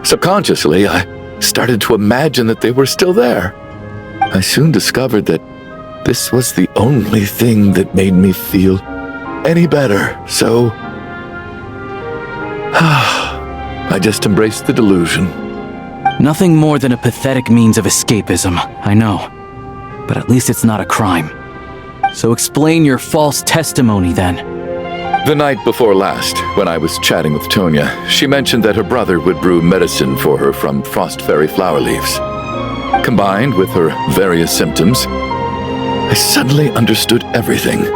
Subconsciously, I started to imagine that they were still there. I soon discovered that this was the only thing that made me feel any better, so I just embraced the delusion. Nothing more than a pathetic means of escapism, I know. But at least it's not a crime. So explain your false testimony then. The night before last, when I was chatting with Tonya, she mentioned that her brother would brew medicine for her from frost fairy flower leaves. Combined with her various symptoms, I suddenly understood everything,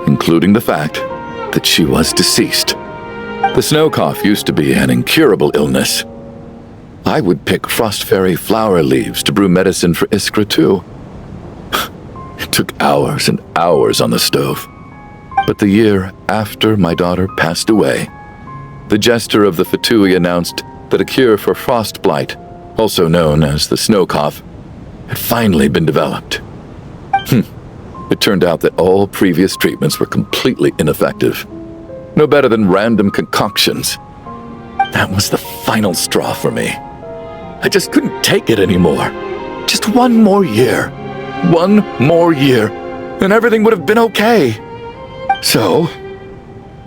including the fact that she was deceased. The snow cough used to be an incurable illness. I would pick frost fairy flower leaves to brew medicine for Iskra too. It took hours and hours on the stove. But the year after my daughter passed away, the jester of the Fatui announced that a cure for frost blight, also known as the snow cough, had finally been developed. It turned out that all previous treatments were completely ineffective. No better than random concoctions. That was the final straw for me. I just couldn't take it anymore. Just one more year. One more year, and everything would have been okay. So,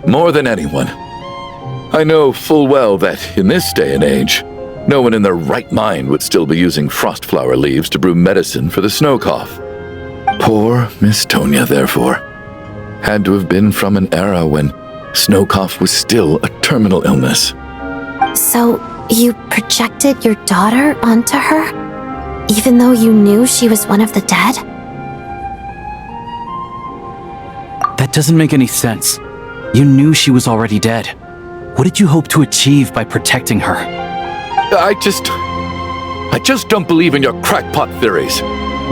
more than anyone, I know full well that in this day and age, no one in their right mind would still be using frost flower leaves to brew medicine for the snow cough. Poor Miss Tonya, therefore, had to have been from an era when snow cough was still a terminal illness. So, you projected your daughter onto her? Even though you knew she was one of the dead? That doesn't make any sense. You knew she was already dead. What did you hope to achieve by protecting her? I just don't believe in your crackpot theories,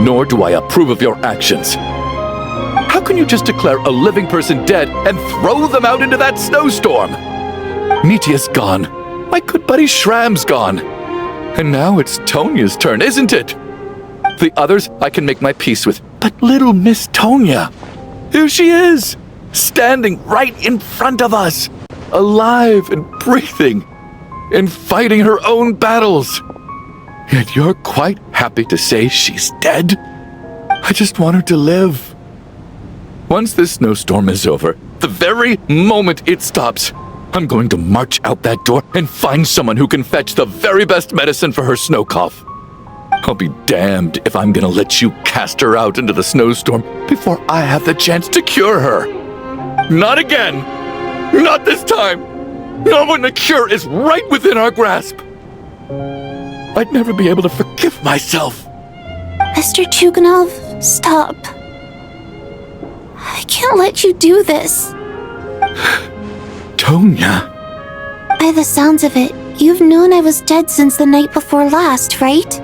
nor do I approve of your actions. How can you just declare a living person dead and throw them out into that snowstorm? Nitia's gone. My good buddy Shram's gone. And now it's Tonya's turn, isn't it? The others I can make my peace with, but little Miss Tonya, here she is, standing right in front of us, alive and breathing, and fighting her own battles. Yet you're quite happy to say she's dead? I just want her to live. Once this snowstorm is over, the very moment it stops, I'm going to march out that door and find someone who can fetch the very best medicine for her snow cough. I'll be damned if I'm gonna let you cast her out into the snowstorm before I have the chance to cure her. Not again! Not this time! Not when the cure is right within our grasp! I'd never be able to forgive myself. Mr. Chuganov, stop. I can't let you do this. Tonya. By the sounds of it, you've known I was dead since the night before last, right?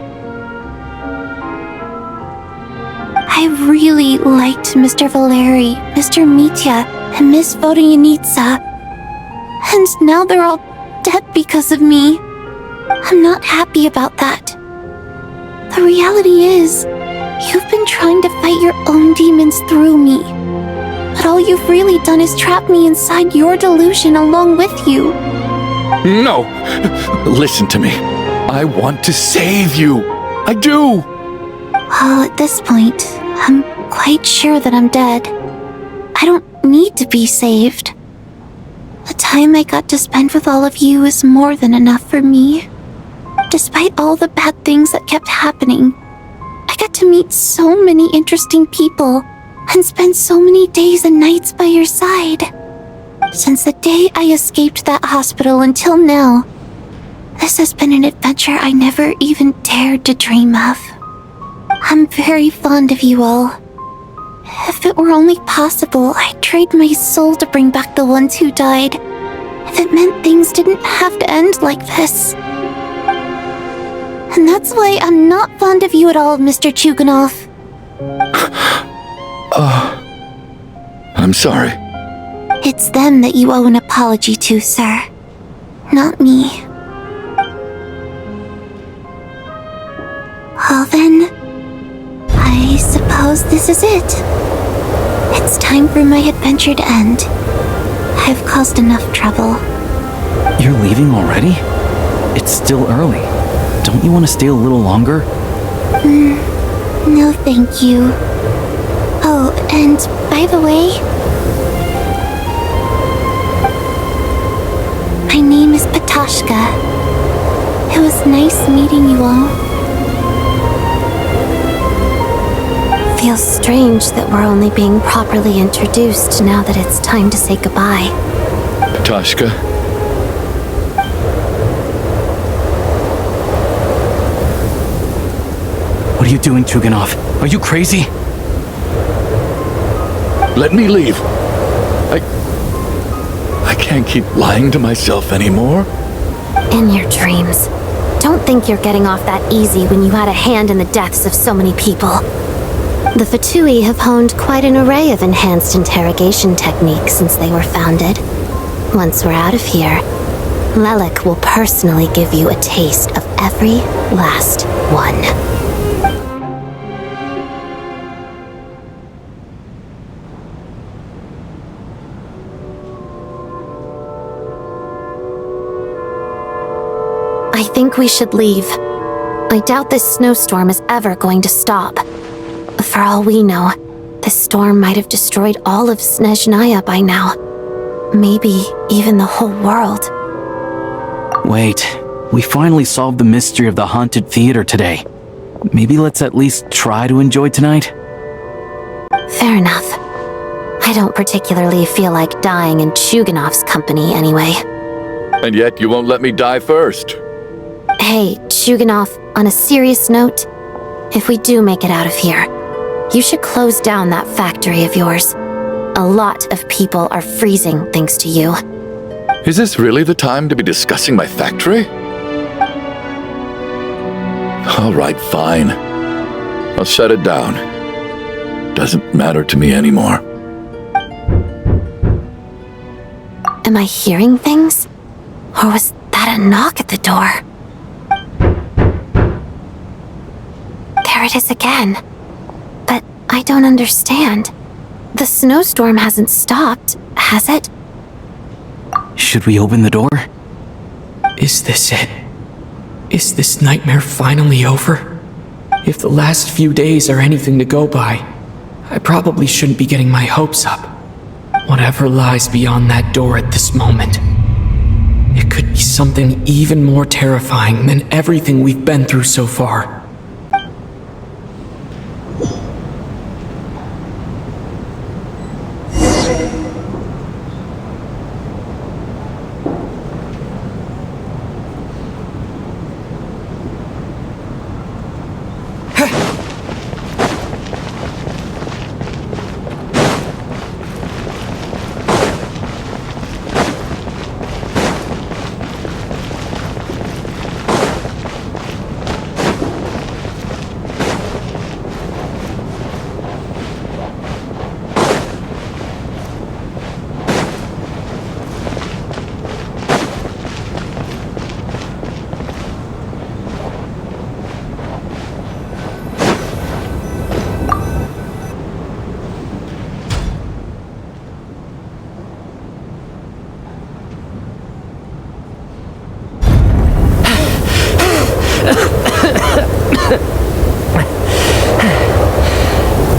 I really liked Mr. Valeri, Mr. Mitya, and Miss Vodoyanitsa. And now they're all dead because of me. I'm not happy about that. The reality is, you've been trying to fight your own demons through me. But all you've really done is trap me inside your delusion along with you. No! Listen to me. I want to save you. I do! Well, at this point, I'm quite sure that I'm dead. I don't need to be saved. The time I got to spend with all of you is more than enough for me. Despite all the bad things that kept happening, I got to meet so many interesting people and spend so many days and nights by your side. Since the day I escaped that hospital until now, this has been an adventure I never even dared to dream of. I'm very fond of you all. If it were only possible, I'd trade my soul to bring back the ones who died. If it meant things didn't have to end like this. And that's why I'm not fond of you at all, Mr. Chuganov. I'm sorry. It's them that you owe an apology to, sir. Not me. Well then, I suppose this is it. It's time for my adventure to end. I've caused enough trouble. You're leaving already? It's still early. Don't you want to stay a little longer? No thank you. Oh, and by the way, my name is Patoshka. It was nice meeting you all. Feels strange that we're only being properly introduced now that it's time to say goodbye. Patoshka. What are you doing, Chuganov? Are you crazy? Let me leave. I can't keep lying to myself anymore. In your dreams. Don't think you're getting off that easy when you had a hand in the deaths of so many people. The Fatui have honed quite an array of enhanced interrogation techniques since they were founded. Once we're out of here, Lelik will personally give you a taste of every last one. I think we should leave. I doubt this snowstorm is ever going to stop. For all we know, this storm might have destroyed all of Snezhnaya by now. Maybe even the whole world. Wait, we finally solved the mystery of the haunted theater today. Maybe let's at least try to enjoy tonight? Fair enough. I don't particularly feel like dying in Chuganov's company anyway. And yet you won't let me die first. Hey, Chuganov, on a serious note, if we do make it out of here, you should close down that factory of yours. A lot of people are freezing thanks to you. Is this really the time to be discussing my factory? All right, fine. I'll shut it down. Doesn't matter to me anymore. Am I hearing things? Or was that a knock at the door? There it is again. But I don't understand. The snowstorm hasn't stopped, has it? Should we open the door? Is this it? Is this nightmare finally over? If the last few days are anything to go by, I probably shouldn't be getting my hopes up. Whatever lies beyond that door at this moment, it could be something even more terrifying than everything we've been through so far.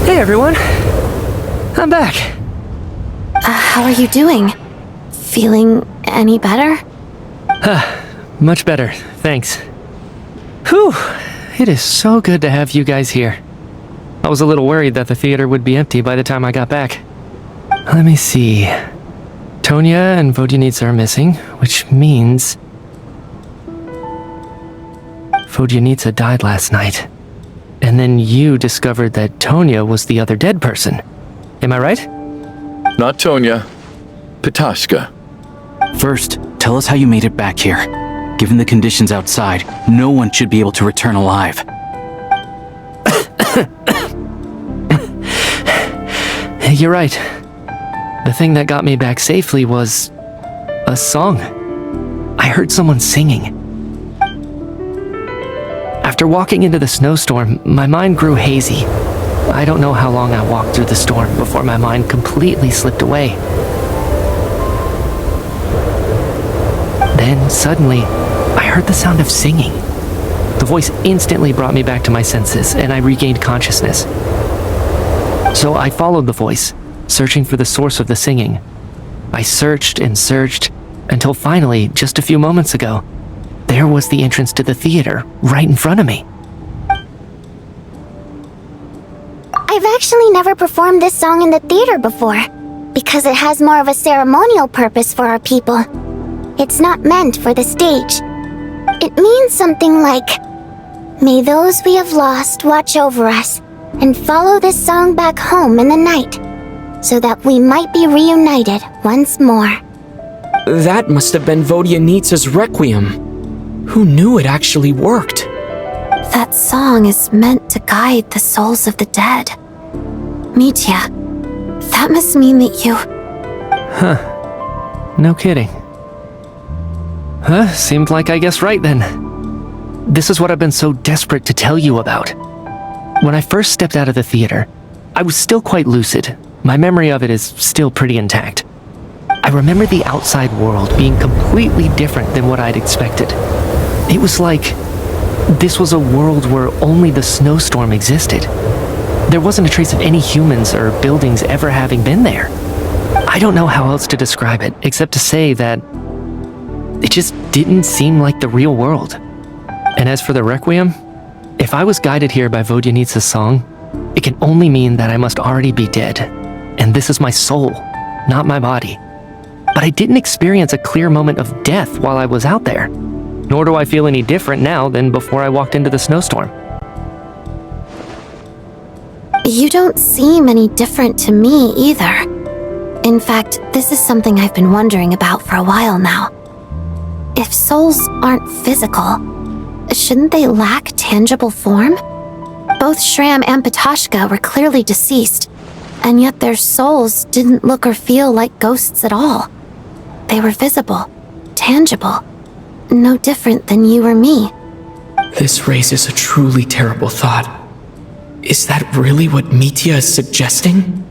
Hey everyone, I'm back. How are you doing? Feeling any better? Much better, thanks. Whew, it is so good to have you guys here. I was a little worried that the theater would be empty by the time I got back. Let me see. Tonya and Vodyanitsa are missing, which means Vodyanitsa died last night. And then you discovered that Tonya was the other dead person. Am I right? Not Tonya. Pitashka. First, tell us how you made it back here. Given the conditions outside, no one should be able to return alive. You're right. The thing that got me back safely was a song. I heard someone singing. After walking into the snowstorm, my mind grew hazy. I don't know how long I walked through the storm before my mind completely slipped away. Then, suddenly, I heard the sound of singing. The voice instantly brought me back to my senses, and I regained consciousness. So I followed the voice, searching for the source of the singing. I searched and searched, until finally, just a few moments ago, there was the entrance to the theater, right in front of me. I've actually never performed this song in the theater before, because it has more of a ceremonial purpose for our people. It's not meant for the stage. It means something like, "May those we have lost watch over us, and follow this song back home in the night, so that we might be reunited once more." That must have been Vodyanitsa's Requiem. Who knew it actually worked? That song is meant to guide the souls of the dead. Mitya, that must mean that you... Huh. No kidding. Seemed like I guessed right then. This is what I've been so desperate to tell you about. When I first stepped out of the theater, I was still quite lucid. My memory of it is still pretty intact. I remember the outside world being completely different than what I'd expected. It was like this was a world where only the snowstorm existed. There wasn't a trace of any humans or buildings ever having been there. I don't know how else to describe it, except to say that it just didn't seem like the real world. And as for the Requiem, if I was guided here by Vodyanitsa's song, it can only mean that I must already be dead. And this is my soul, not my body. But I didn't experience a clear moment of death while I was out there. Nor do I feel any different now than before I walked into the snowstorm. You don't seem any different to me either. In fact, this is something I've been wondering about for a while now. If souls aren't physical, shouldn't they lack tangible form? Both Shram and Pitashka were clearly deceased, and yet their souls didn't look or feel like ghosts at all. They were visible, tangible, no different than you or me. This raises a truly terrible thought. Is that really what Mitya is suggesting?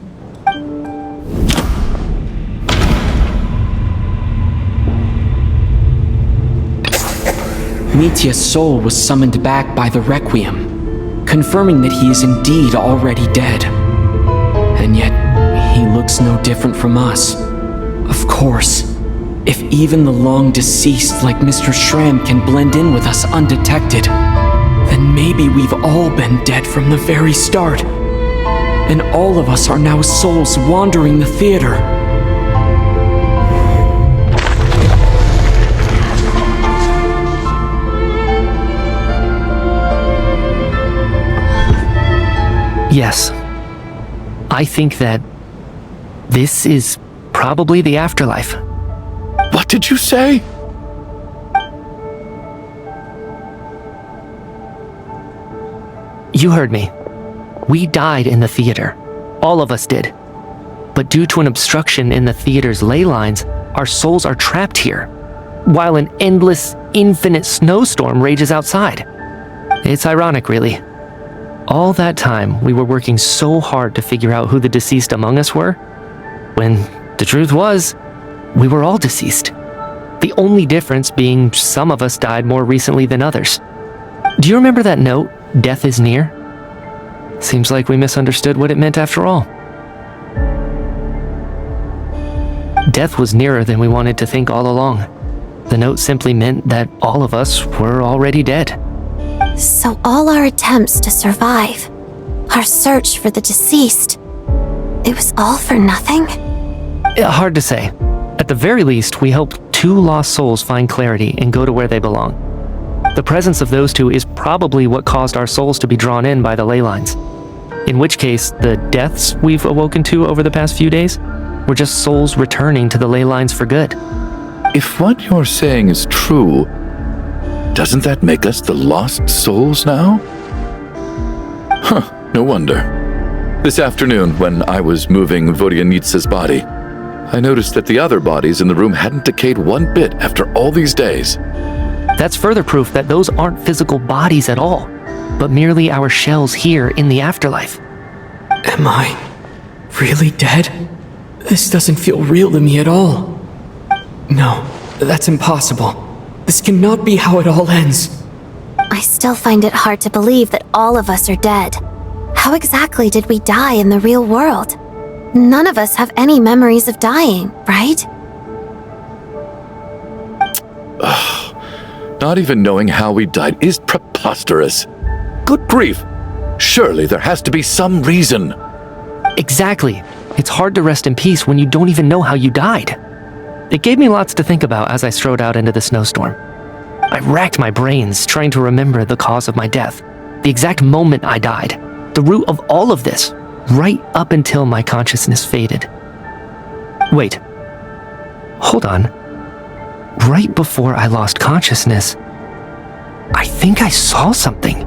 Mitya's soul was summoned back by the Requiem, confirming that he is indeed already dead. And yet, he looks no different from us. Of course, if even the long-deceased like Mr. Shram can blend in with us undetected, then maybe we've all been dead from the very start. and all of us are now souls wandering the theater. Yes. I think that this is probably the afterlife. What did you say? You heard me. We died in the theater. All of us did. But due to an obstruction in the theater's ley lines, our souls are trapped here, while an endless, infinite snowstorm rages outside. It's ironic, really. All that time, we were working so hard to figure out who the deceased among us were, when the truth was, we were all deceased. The only difference being some of us died more recently than others. Do you remember that note, "Death is near"? Seems like we misunderstood what it meant after all. Death was nearer than we wanted to think all along. The note simply meant that all of us were already dead. So all our attempts to survive, our search for the deceased, it was all for nothing? Hard to say. At the very least, we helped 2 lost souls find clarity and go to where they belong. The presence of those 2 is probably what caused our souls to be drawn in by the ley lines. In which case, the deaths we've awoken to over the past few days were just souls returning to the ley lines for good. If what you're saying is true, doesn't that make us the lost souls now? Huh, no wonder. This afternoon, when I was moving Vodyanitsa's body, I noticed that the other bodies in the room hadn't decayed one bit after all these days. That's further proof that those aren't physical bodies at all, but merely our shells here in the afterlife. Am I really dead? This doesn't feel real to me at all. No, that's impossible. This cannot be how it all ends. I still find it hard to believe that all of us are dead. How exactly did we die in the real world? None of us have any memories of dying, right? Not even knowing how we died is preposterous. Good grief! Surely there has to be some reason. Exactly. It's hard to rest in peace when you don't even know how you died. It gave me lots to think about as I strode out into the snowstorm. I racked my brains trying to remember the cause of my death, the exact moment I died, the root of all of this, right up until my consciousness faded. Wait. Hold on. Right before I lost consciousness, I think I saw something.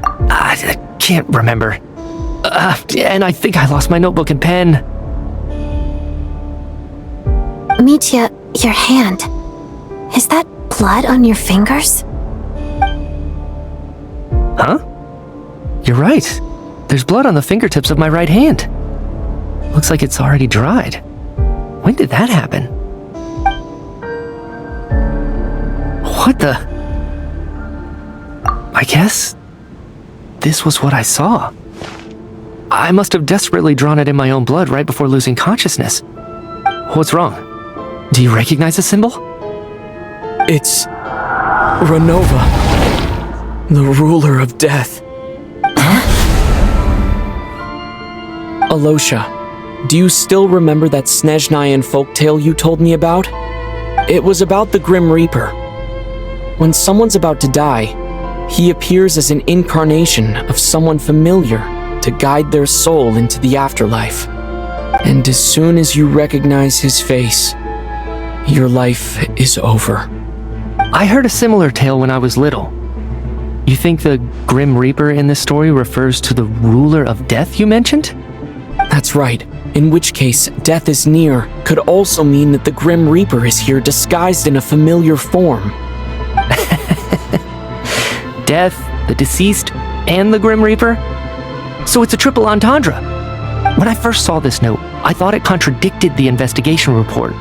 I can't remember. And I think I lost my notebook and pen. Mitya, your hand. Is that blood on your fingers? Huh? You're right. There's blood on the fingertips of my right hand. Looks like it's already dried. When did that happen? What the? I guess this was what I saw. I must have desperately drawn it in my own blood right before losing consciousness. What's wrong? Do you recognize the symbol? It's Renova, the ruler of death. Alosha, do you still remember that Snezhnayan folktale you told me about? It was about the Grim Reaper. When someone's about to die, he appears as an incarnation of someone familiar to guide their soul into the afterlife. And as soon as you recognize his face, your life is over. I heard a similar tale when I was little. You think the Grim Reaper in this story refers to the ruler of death you mentioned? That's right. In which case, death is near could also mean that the Grim Reaper is here disguised in a familiar form. Death, the deceased, and the Grim Reaper? So it's a triple entendre. When I first saw this note, I thought it contradicted the investigation report.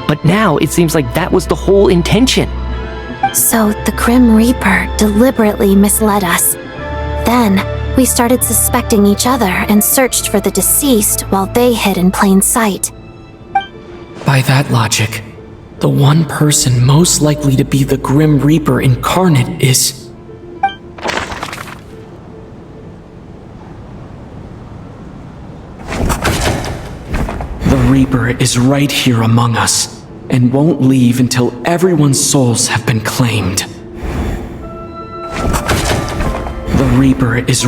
But now it seems like that was the whole intention. So the Grim Reaper deliberately misled us. Then, we started suspecting each other and searched for the deceased while they hid in plain sight. By that logic, the one person most likely to be the Grim Reaper incarnate is... Reaper is right here among us, and won't leave until everyone's souls have been claimed. The Reaper is...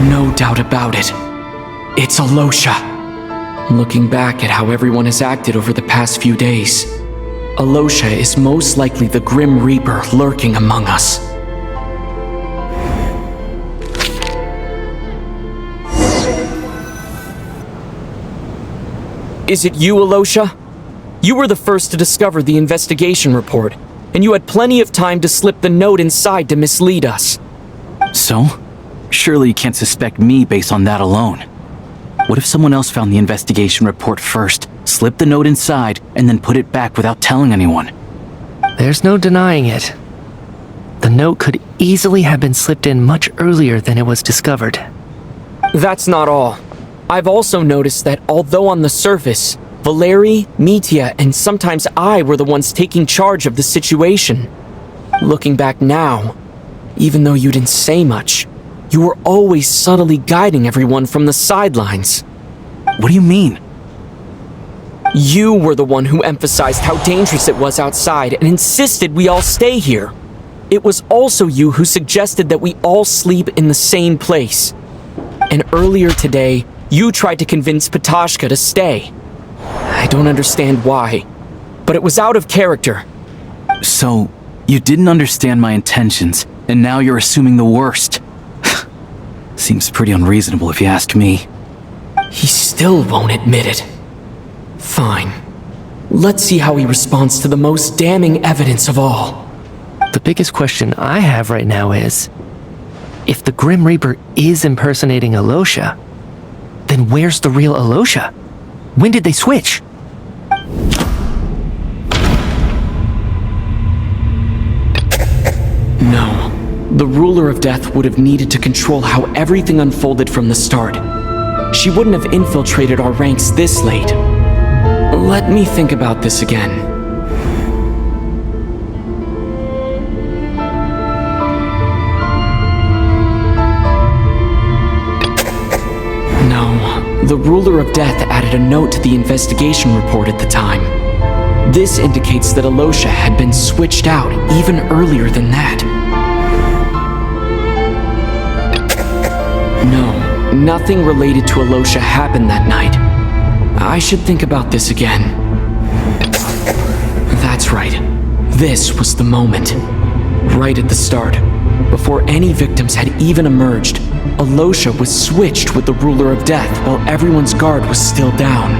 No doubt about it. It's Alosha. Looking back at how everyone has acted over the past few days, Alosha is most likely the Grim Reaper lurking among us. Is it you, Alosha? You were the first to discover the investigation report, and you had plenty of time to slip the note inside to mislead us. So? Surely you can't suspect me based on that alone. What if someone else found the investigation report first, slipped the note inside, and then put it back without telling anyone? There's no denying it. The note could easily have been slipped in much earlier than it was discovered. That's not all. I've also noticed that although on the surface, Valeri, Mitya, and sometimes I were the ones taking charge of the situation, looking back now, even though you didn't say much, you were always subtly guiding everyone from the sidelines. What do you mean? You were the one who emphasized how dangerous it was outside and insisted we all stay here. It was also you who suggested that we all sleep in the same place. And earlier today, you tried to convince Patashka to stay. I don't understand why, but it was out of character. So, you didn't understand my intentions, and now you're assuming the worst. Seems pretty unreasonable if you ask me. He still won't admit it. Fine. Let's see how he responds to the most damning evidence of all. The biggest question I have right now is, if the Grim Reaper is impersonating Alosha, then where's the real Alosha? When did they switch? No. The Ruler of Death would have needed to control how everything unfolded from the start. She wouldn't have infiltrated our ranks this late. Let me think about this again. No, the Ruler of Death added a note to the investigation report at the time. This indicates that Alosha had been switched out even earlier than that. No, nothing related to Alosha happened that night. I should think about this again. That's right. This was the moment. Right at the start, before any victims had even emerged, Alosha was switched with the Ruler of Death while everyone's guard was still down.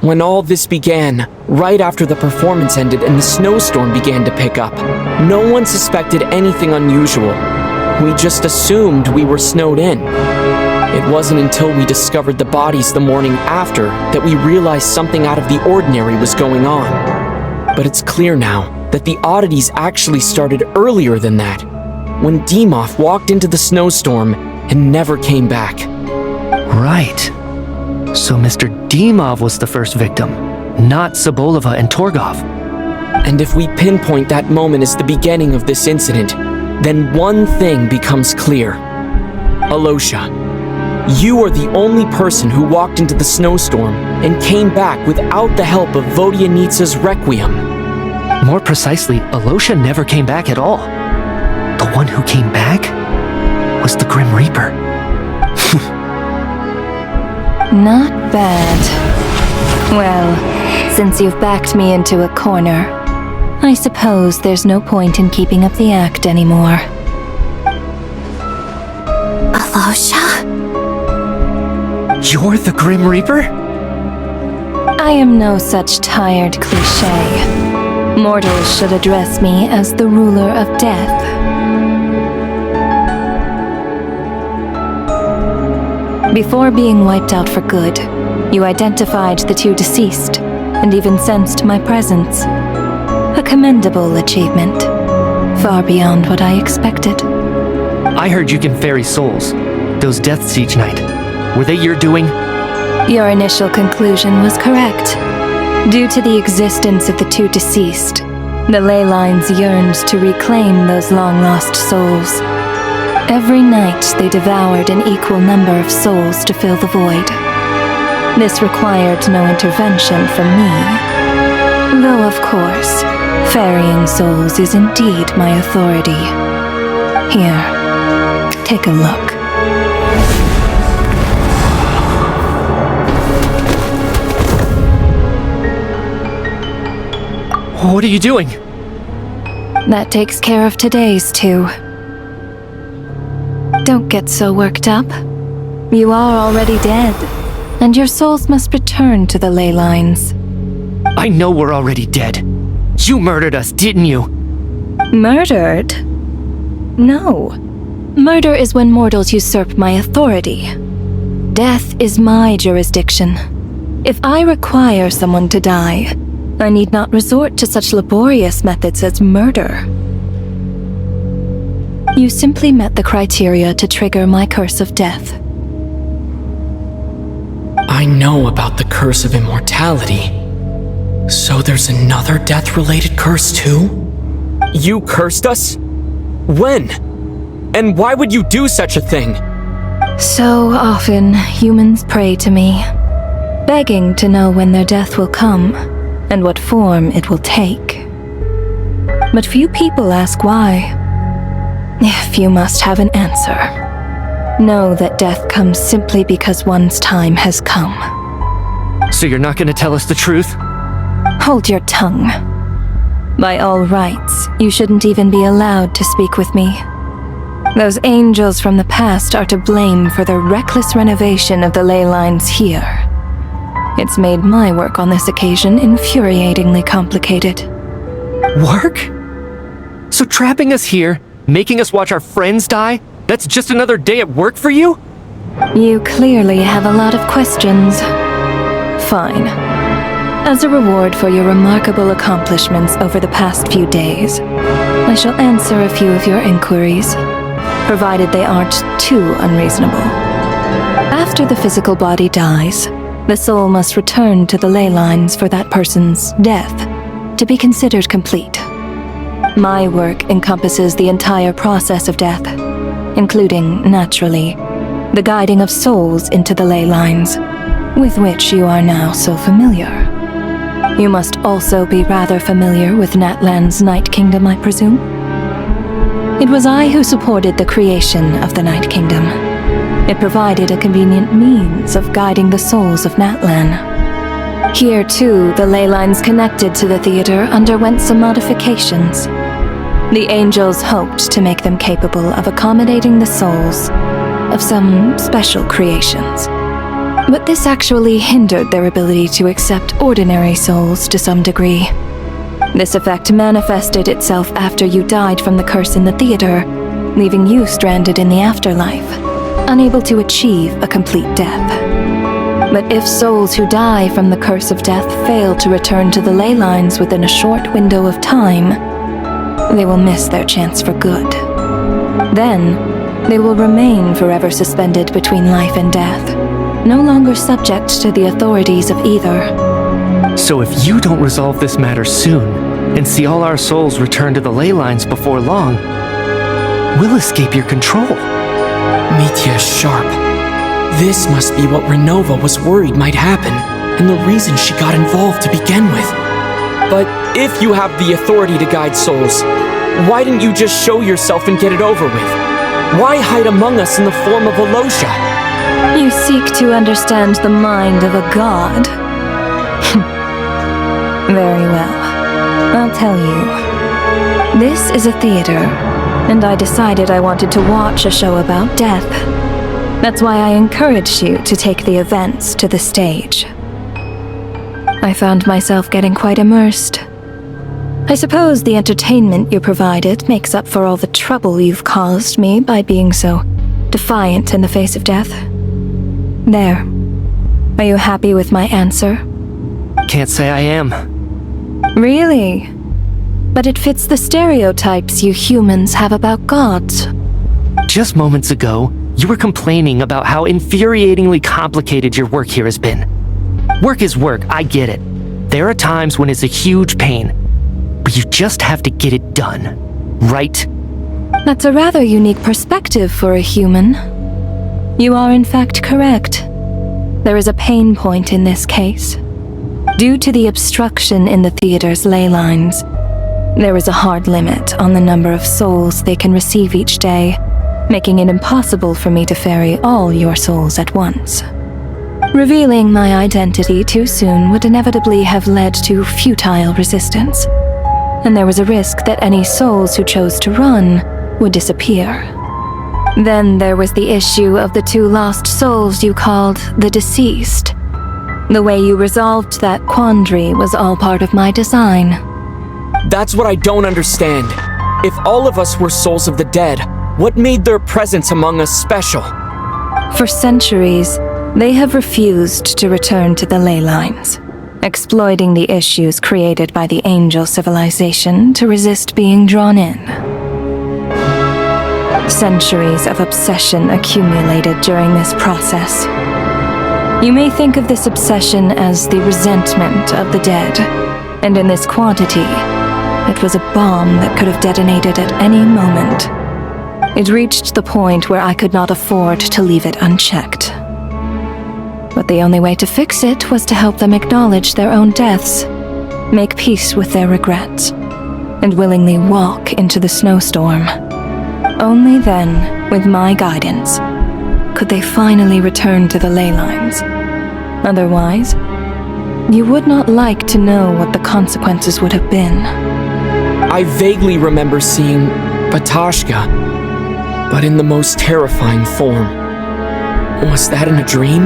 When all this began, right after the performance ended and the snowstorm began to pick up, no one suspected anything unusual. We just assumed we were snowed in. It wasn't until we discovered the bodies the morning after that we realized something out of the ordinary was going on. But it's clear now that the oddities actually started earlier than that, when Dimov walked into the snowstorm and never came back. Right. So Mr. Dimov was the first victim, not Sobolova and Torgov. And if we pinpoint that moment as the beginning of this incident, then one thing becomes clear. Alosha, you are the only person who walked into the snowstorm and came back without the help of Vodyanitsa's Requiem. More precisely, Alosha never came back at all. The one who came back was the Grim Reaper. Not bad. Well, since you've backed me into a corner, I suppose there's no point in keeping up the act anymore. Alosha? You're the Grim Reaper? I am no such tired cliché. Mortals should address me as the ruler of death. Before being wiped out for good, you identified the two deceased, and even sensed my presence. A commendable achievement, far beyond what I expected. I heard you can ferry souls. Those deaths each night. Were they your doing? Your initial conclusion was correct. Due to the existence of the two deceased, the ley lines yearned to reclaim those long-lost souls. Every night they devoured an equal number of souls to fill the void. This required no intervention from me. Though, of course, ferrying souls is indeed my authority. Here, take a look. What are you doing? That takes care of today's too. Don't get so worked up. You are already dead, and your souls must return to the ley lines. I know we're already dead. You murdered us, didn't you? Murdered? No. Murder is when mortals usurp my authority. Death is my jurisdiction. If I require someone to die, I need not resort to such laborious methods as murder. You simply met the criteria to trigger my curse of death. I know about the curse of immortality. So there's another death-related curse too? You cursed us? When? And why would you do such a thing? So often, humans pray to me, begging to know when their death will come and what form it will take. But few people ask why. If you must have an answer, know that death comes simply because one's time has come. So you're not gonna tell us the truth? Hold your tongue. By all rights, you shouldn't even be allowed to speak with me. Those angels from the past are to blame for the reckless renovation of the ley lines here. It's made my work on this occasion infuriatingly complicated. Work? So trapping us here, making us watch our friends die, that's just another day at work for you? You clearly have a lot of questions. Fine. As a reward for your remarkable accomplishments over the past few days, I shall answer a few of your inquiries, provided they aren't too unreasonable. After the physical body dies, the soul must return to the ley lines for that person's death to be considered complete. My work encompasses the entire process of death, including, naturally, the guiding of souls into the ley lines, with which you are now so familiar. You must also be rather familiar with Natlan's Night Kingdom, I presume? It was I who supported the creation of the Night Kingdom. It provided a convenient means of guiding the souls of Natlan. Here, too, the ley lines connected to the theater underwent some modifications. The angels hoped to make them capable of accommodating the souls of some special creations. But this actually hindered their ability to accept ordinary souls to some degree. This effect manifested itself after you died from the curse in the theater, leaving you stranded in the afterlife, unable to achieve a complete death. But if souls who die from the curse of death fail to return to the ley lines within a short window of time, they will miss their chance for good. Then, they will remain forever suspended between life and death, no longer subject to the authorities of either. So if you don't resolve this matter soon, and see all our souls return to the ley lines before long, we'll escape your control. Mitya is sharp. This must be what Renova was worried might happen, and the reason she got involved to begin with. But if you have the authority to guide souls, why didn't you just show yourself and get it over with? Why hide among us in the form of Alosha? You seek to understand the mind of a god? Very well. I'll tell you. This is a theater, and I decided I wanted to watch a show about death. That's why I encouraged you to take the events to the stage. I found myself getting quite immersed. I suppose the entertainment you provided makes up for all the trouble you've caused me by being so defiant in the face of death. There. Are you happy with my answer? Can't say I am. Really? But it fits the stereotypes you humans have about gods. Just moments ago, You were complaining about how infuriatingly complicated your work here has been. Work is work, I get it. There are times when it's a huge pain, but you just have to get it done, right? That's a rather unique perspective for a human. You are in fact correct. There is a pain point in this case. Due to the obstruction in the theater's ley lines, there is a hard limit on the number of souls they can receive each day, making it impossible for me to ferry all your souls at once. Revealing my identity too soon would inevitably have led to futile resistance, and there was a risk that any souls who chose to run would disappear. Then there was the issue of the 2 lost souls you called the deceased. The way you resolved that quandary was all part of my design. That's what I don't understand. If all of us were souls of the dead, what made their presence among us special? For centuries, they have refused to return to the ley lines, exploiting the issues created by the angel civilization to resist being drawn in. Centuries of obsession accumulated during this process. You may think of this obsession as the resentment of the dead, and in this quantity, it was a bomb that could have detonated at any moment. It reached the point where I could not afford to leave it unchecked. But the only way to fix it was to help them acknowledge their own deaths, make peace with their regrets, and willingly walk into the snowstorm. Only then, with my guidance, could they finally return to the ley lines. Otherwise, you would not like to know what the consequences would have been. I vaguely remember seeing Batashka, but in the most terrifying form. Was that in a dream?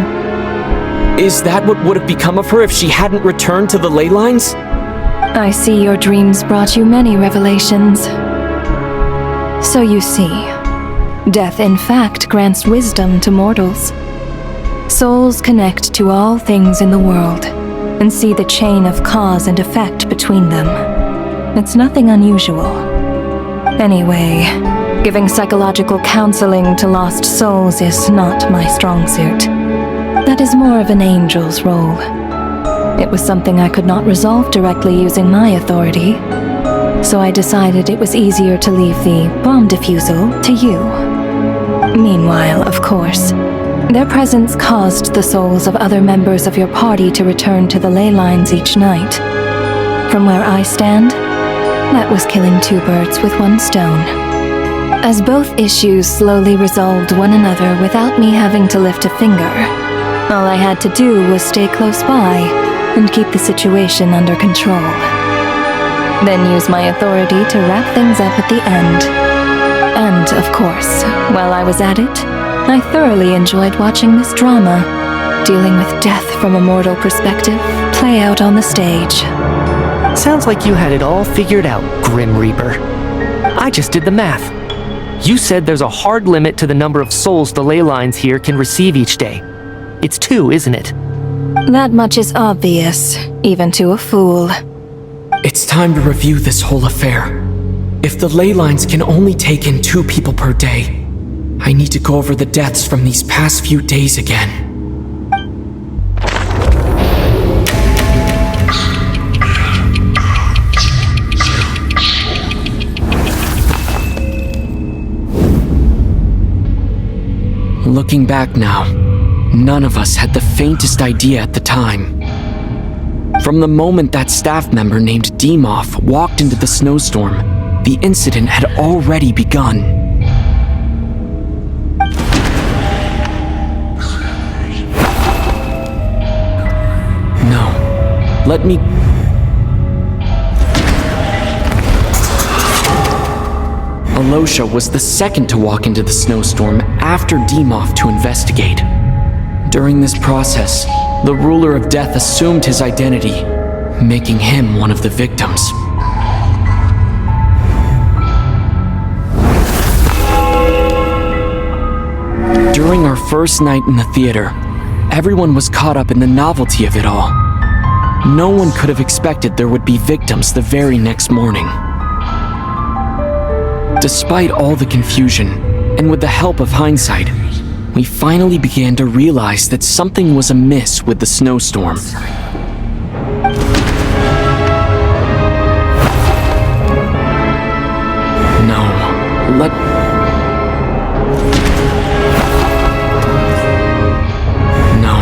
Is that what would have become of her if she hadn't returned to the ley lines? I see your dreams brought you many revelations. So you see, death in fact grants wisdom to mortals. Souls connect to all things in the world and see the chain of cause and effect between them. It's nothing unusual. Anyway, giving psychological counseling to lost souls is not my strong suit. That is more of an angel's role. It was something I could not resolve directly using my authority, so I decided it was easier to leave the bomb defusal to you. Meanwhile, of course, their presence caused the souls of other members of your party to return to the ley lines each night. From where I stand, that was killing 2 birds with 1 stone. As both issues slowly resolved one another without me having to lift a finger, all I had to do was stay close by and keep the situation under control. Then use my authority to wrap things up at the end. And, of course, while I was at it, I thoroughly enjoyed watching this drama, dealing with death from a mortal perspective, play out on the stage. Sounds like you had it all figured out, Grim Reaper. I just did the math. You said there's a hard limit to the number of souls the ley lines here can receive each day. It's 2, isn't it? That much is obvious, even to a fool. It's time to review this whole affair. If the ley lines can only take in 2 people per day, I need to go over the deaths from these past few days again. Looking back now, none of us had the faintest idea at the time. From the moment that staff member named Demoff walked into the snowstorm, the incident had already begun. No, let me... Alosha was the second to walk into the snowstorm after Demoff to investigate. During this process, the ruler of death assumed his identity, making him one of the victims. During our first night in the theater, everyone was caught up in the novelty of it all. No one could have expected there would be victims the very next morning. Despite all the confusion, and with the help of hindsight, we finally began to realize that something was amiss with the snowstorm. No, No.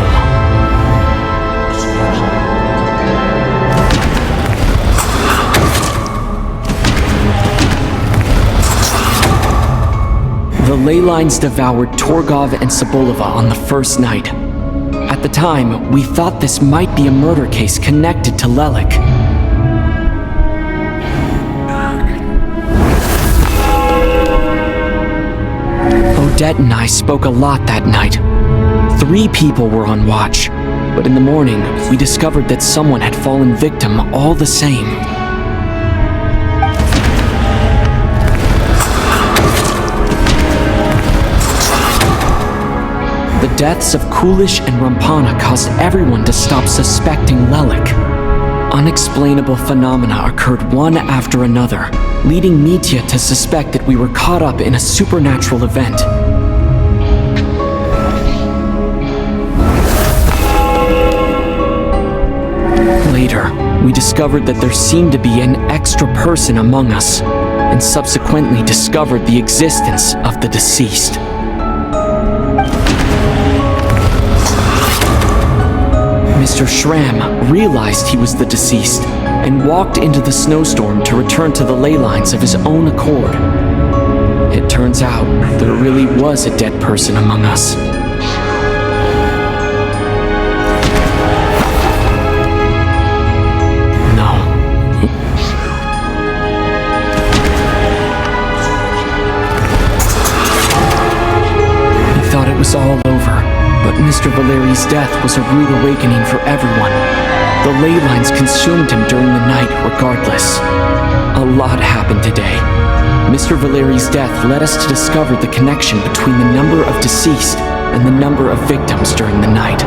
The ley lines devoured Torgov and Sobolova on the first night. At the time, we thought this might be a murder case connected to Lelik. Odette and I spoke a lot that night. 3 people were on watch, but in the morning, we discovered that someone had fallen victim all the same. The deaths of Kulish and Rampana caused everyone to stop suspecting Lelik. Unexplainable phenomena occurred one after another, leading Mitya to suspect that we were caught up in a supernatural event. Later, we discovered that there seemed to be an extra person among us, and subsequently discovered the existence of the deceased. Mr. Schramm realized he was the deceased and walked into the snowstorm to return to the ley lines of his own accord. It turns out there really was a dead person among us. No. We thought it was all over. But Mr. Valeri's death was a rude awakening for everyone. The ley lines consumed him during the night regardless. A lot happened today. Mr. Valeri's death led us to discover the connection between the number of deceased and the number of victims during the night.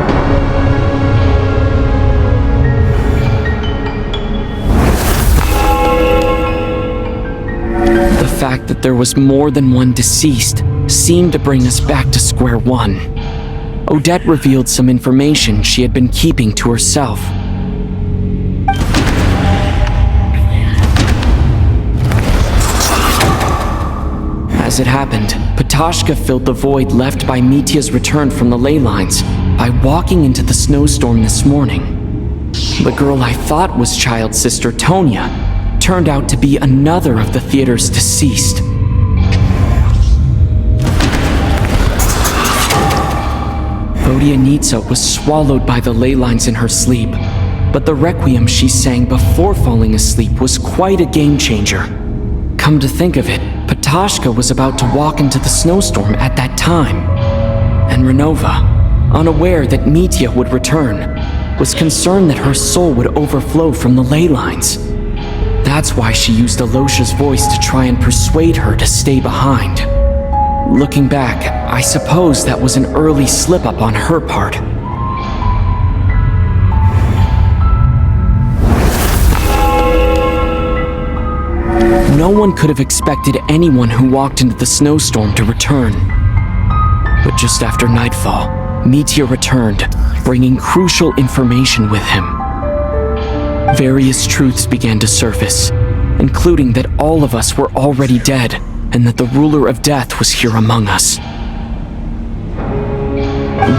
The fact that there was more than one deceased seemed to bring us back to square one. Odette revealed some information she had been keeping to herself. As it happened, Patashka filled the void left by Mitya's return from the ley lines by walking into the snowstorm this morning. The girl I thought was child sister Tonya turned out to be another of the theater's deceased. Vodyanitsa was swallowed by the ley lines in her sleep, but the requiem she sang before falling asleep was quite a game changer. Come to think of it, Patashka was about to walk into the snowstorm at that time, and Renova, unaware that Mitya would return, was concerned that her soul would overflow from the ley lines. That's why she used Alosha's voice to try and persuade her to stay behind. Looking back, I suppose that was an early slip-up on her part. No one could have expected anyone who walked into the snowstorm to return. But just after nightfall, Mitya returned, bringing crucial information with him. Various truths began to surface, including that all of us were already dead, and that the ruler of death was here among us.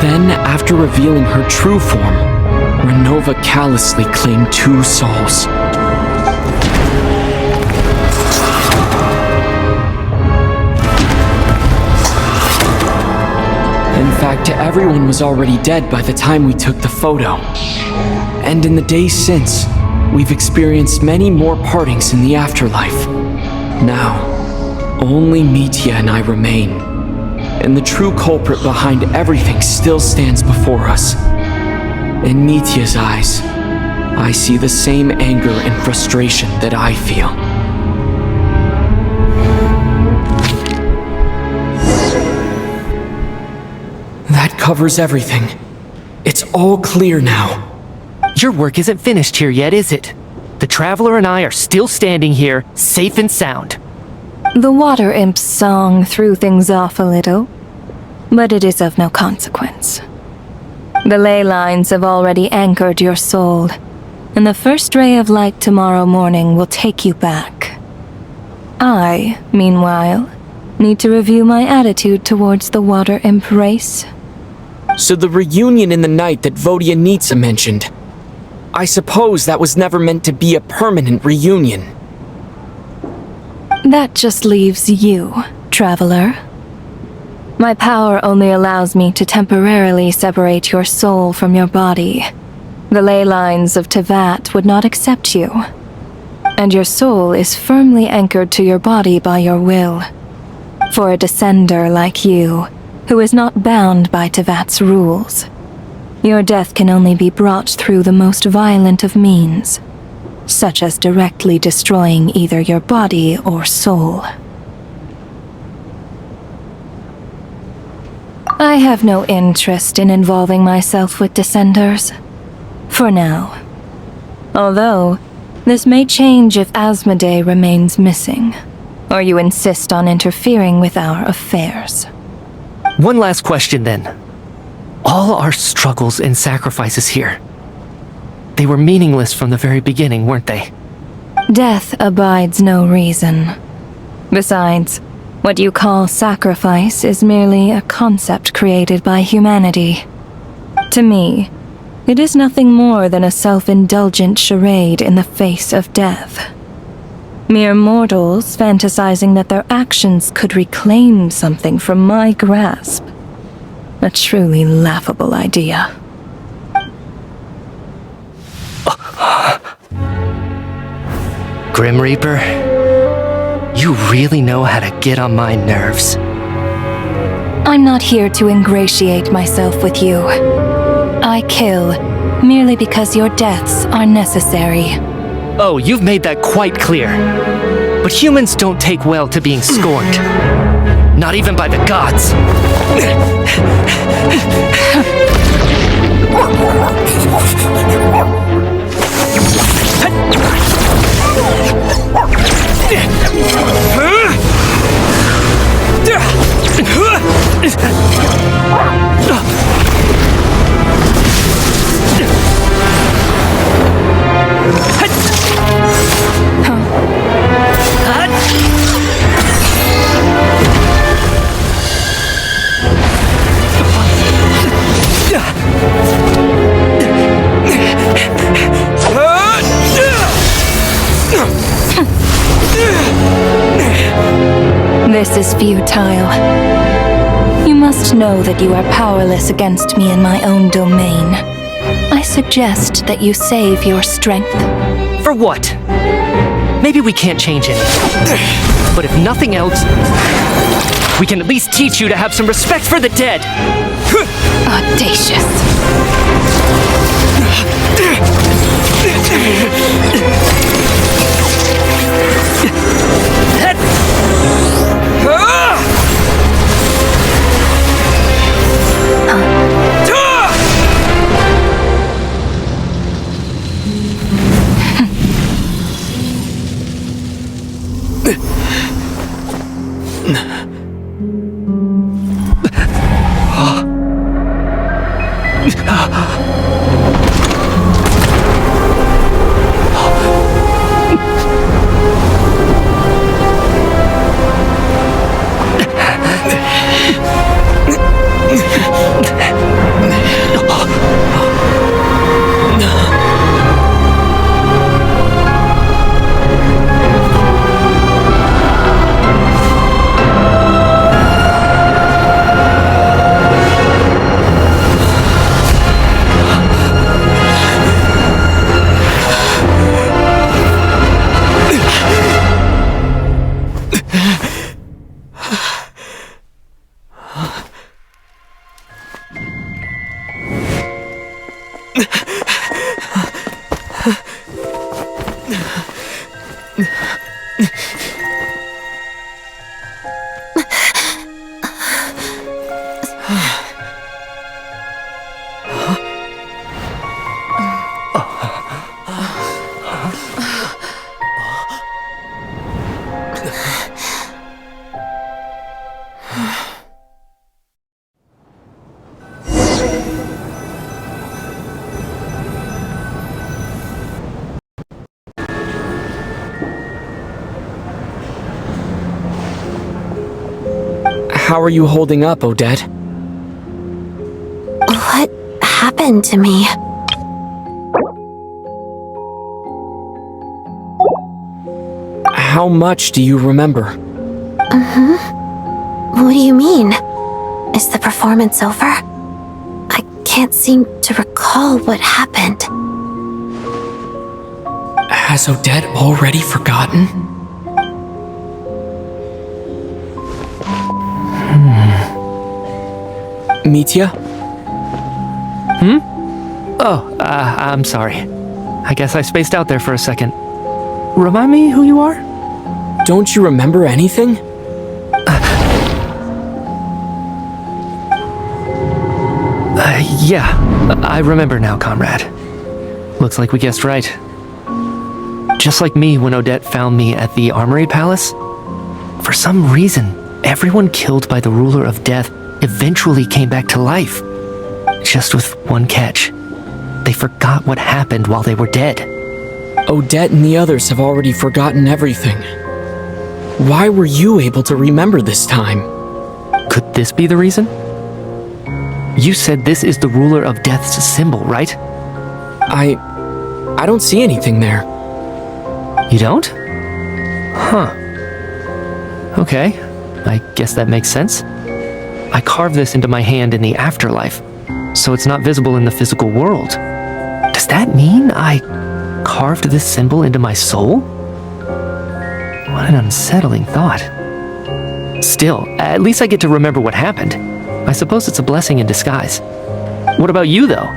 Then, after revealing her true form, Renova callously claimed 2 souls. In fact, everyone was already dead by the time we took the photo. And in the days since, we've experienced many more partings in the afterlife. Now, only Mitya and I remain, and the true culprit behind everything still stands before us. In Mitya's eyes, I see the same anger and frustration that I feel. That covers everything. It's all clear now. Your work isn't finished here yet, is it? The Traveler and I are still standing here, safe and sound. The Water Imp's song threw things off a little. but it is of no consequence. The ley lines have already anchored your soul, and the first ray of light tomorrow morning will take you back. I, meanwhile, need to review my attitude towards the Water Imp race. So the reunion in the night that Vodyanitsa mentioned, I suppose that was never meant to be a permanent reunion. That just leaves you, traveler. My power only allows me to temporarily separate your soul from your body. The ley lines of Tevat would not accept you, and your soul is firmly anchored to your body by your will. For a descender like you, who is not bound by Tevat's rules, your death can only be brought through the most violent of means, such as directly destroying either your body or soul. I have no interest in involving myself with Descenders, for now. Although, this may change if Asmodee remains missing, or you insist on interfering with our affairs. One last question then. All our struggles and sacrifices here, they were meaningless from the very beginning, weren't they? Death abides no reason. Besides, what you call sacrifice is merely a concept created by humanity. To me, it is nothing more than a self-indulgent charade in the face of death. Mere mortals fantasizing that their actions could reclaim something from my grasp. A truly laughable idea. Grim Reaper, you really know how to get on my nerves. I'm not here to ingratiate myself with you. I kill merely because your deaths are necessary. Oh, you've made that quite clear. But humans don't take well to being scorned. Not even by the gods. This is futile. You must know that you are powerless against me in my own domain. I suggest that you save your strength. For what? Maybe we can't change anything. But if nothing else, we can at least teach you to have some respect for the dead. Audacious. How are you holding up, Odette? What happened to me? How much do you remember? What do you mean? Is the performance over? I can't seem to recall what happened. Has Odette already forgotten? Mitya? Oh, I'm sorry. I guess I spaced out there for a second. Remind me who you are? Don't you remember anything? Yeah, I remember now, comrade. Looks like we guessed right. Just like me when Odette found me at the Armory Palace, for some reason, everyone killed by the Ruler of Death eventually came back to life. Just with one catch. They forgot what happened while they were dead. Odette and the others have already forgotten everything. Why were you able to remember this time? Could this be the reason? You said this is the Ruler of Death's symbol, right? I don't see anything there. You don't? Huh. Okay, I guess that makes sense. I carved this into my hand in the afterlife, so it's not visible in the physical world. Does that mean I carved this symbol into my soul? What an unsettling thought. Still, at least I get to remember what happened. I suppose it's a blessing in disguise. What about you, though?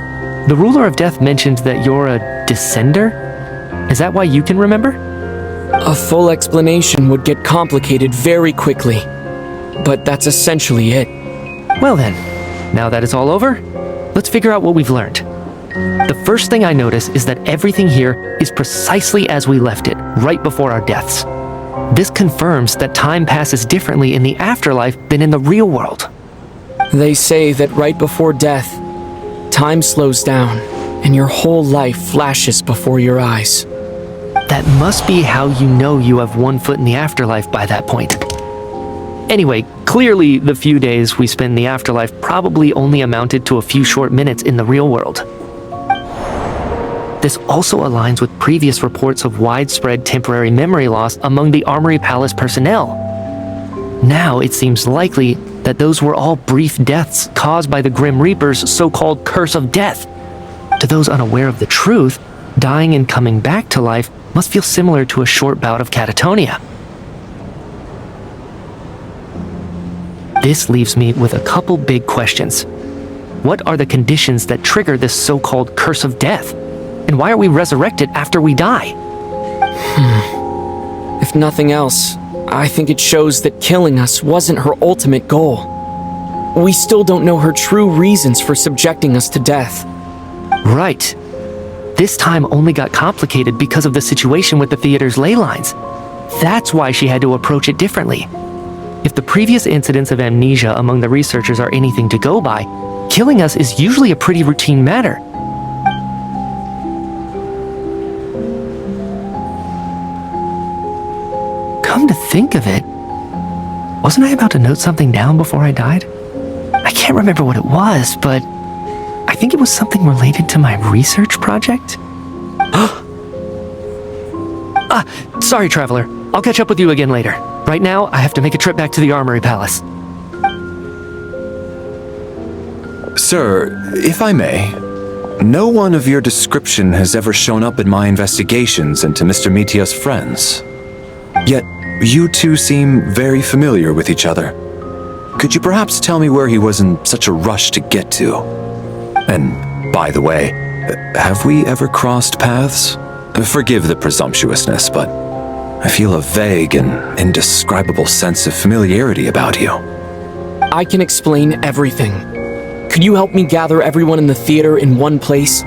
The Ruler of Death mentioned that you're a descender? Is that why you can remember? A full explanation would get complicated very quickly. But that's essentially it. Well then, now that it's all over, let's figure out what we've learned. The first thing I notice is that everything here is precisely as we left it, right before our deaths. This confirms that time passes differently in the afterlife than in the real world. They say that right before death, time slows down, and your whole life flashes before your eyes. That must be how you know you have one foot in the afterlife by that point. Anyway, clearly the few days we spent in the afterlife probably only amounted to a few short minutes in the real world. This also aligns with previous reports of widespread temporary memory loss among the Armory Palace personnel. Now it seems likely that those were all brief deaths caused by the Grim Reaper's so-called curse of death. To those unaware of the truth, dying and coming back to life must feel similar to a short bout of catatonia. This leaves me with a couple big questions. What are the conditions that trigger this so-called curse of death? And why are we resurrected after we die? If nothing else, I think it shows that killing us wasn't her ultimate goal. We still don't know her true reasons for subjecting us to death. Right. This time only got complicated because of the situation with the theater's ley lines. That's why she had to approach it differently. If the previous incidents of amnesia among the researchers are anything to go by, killing us is usually a pretty routine matter. Come to think of it, wasn't I about to note something down before I died? I can't remember what it was, but I think it was something related to my research project? Sorry, Traveler. I'll catch up with you again later. Right now, I have to make a trip back to the Armory Palace. Sir, if I may, no one of your description has ever shown up in my investigations into Mr. Mitya's friends. Yet, you two seem very familiar with each other. Could you perhaps tell me where he was in such a rush to get to? And, by the way, have we ever crossed paths? Forgive the presumptuousness, but I feel a vague and indescribable sense of familiarity about you. I can explain everything. Could you help me gather everyone in the theater in one place?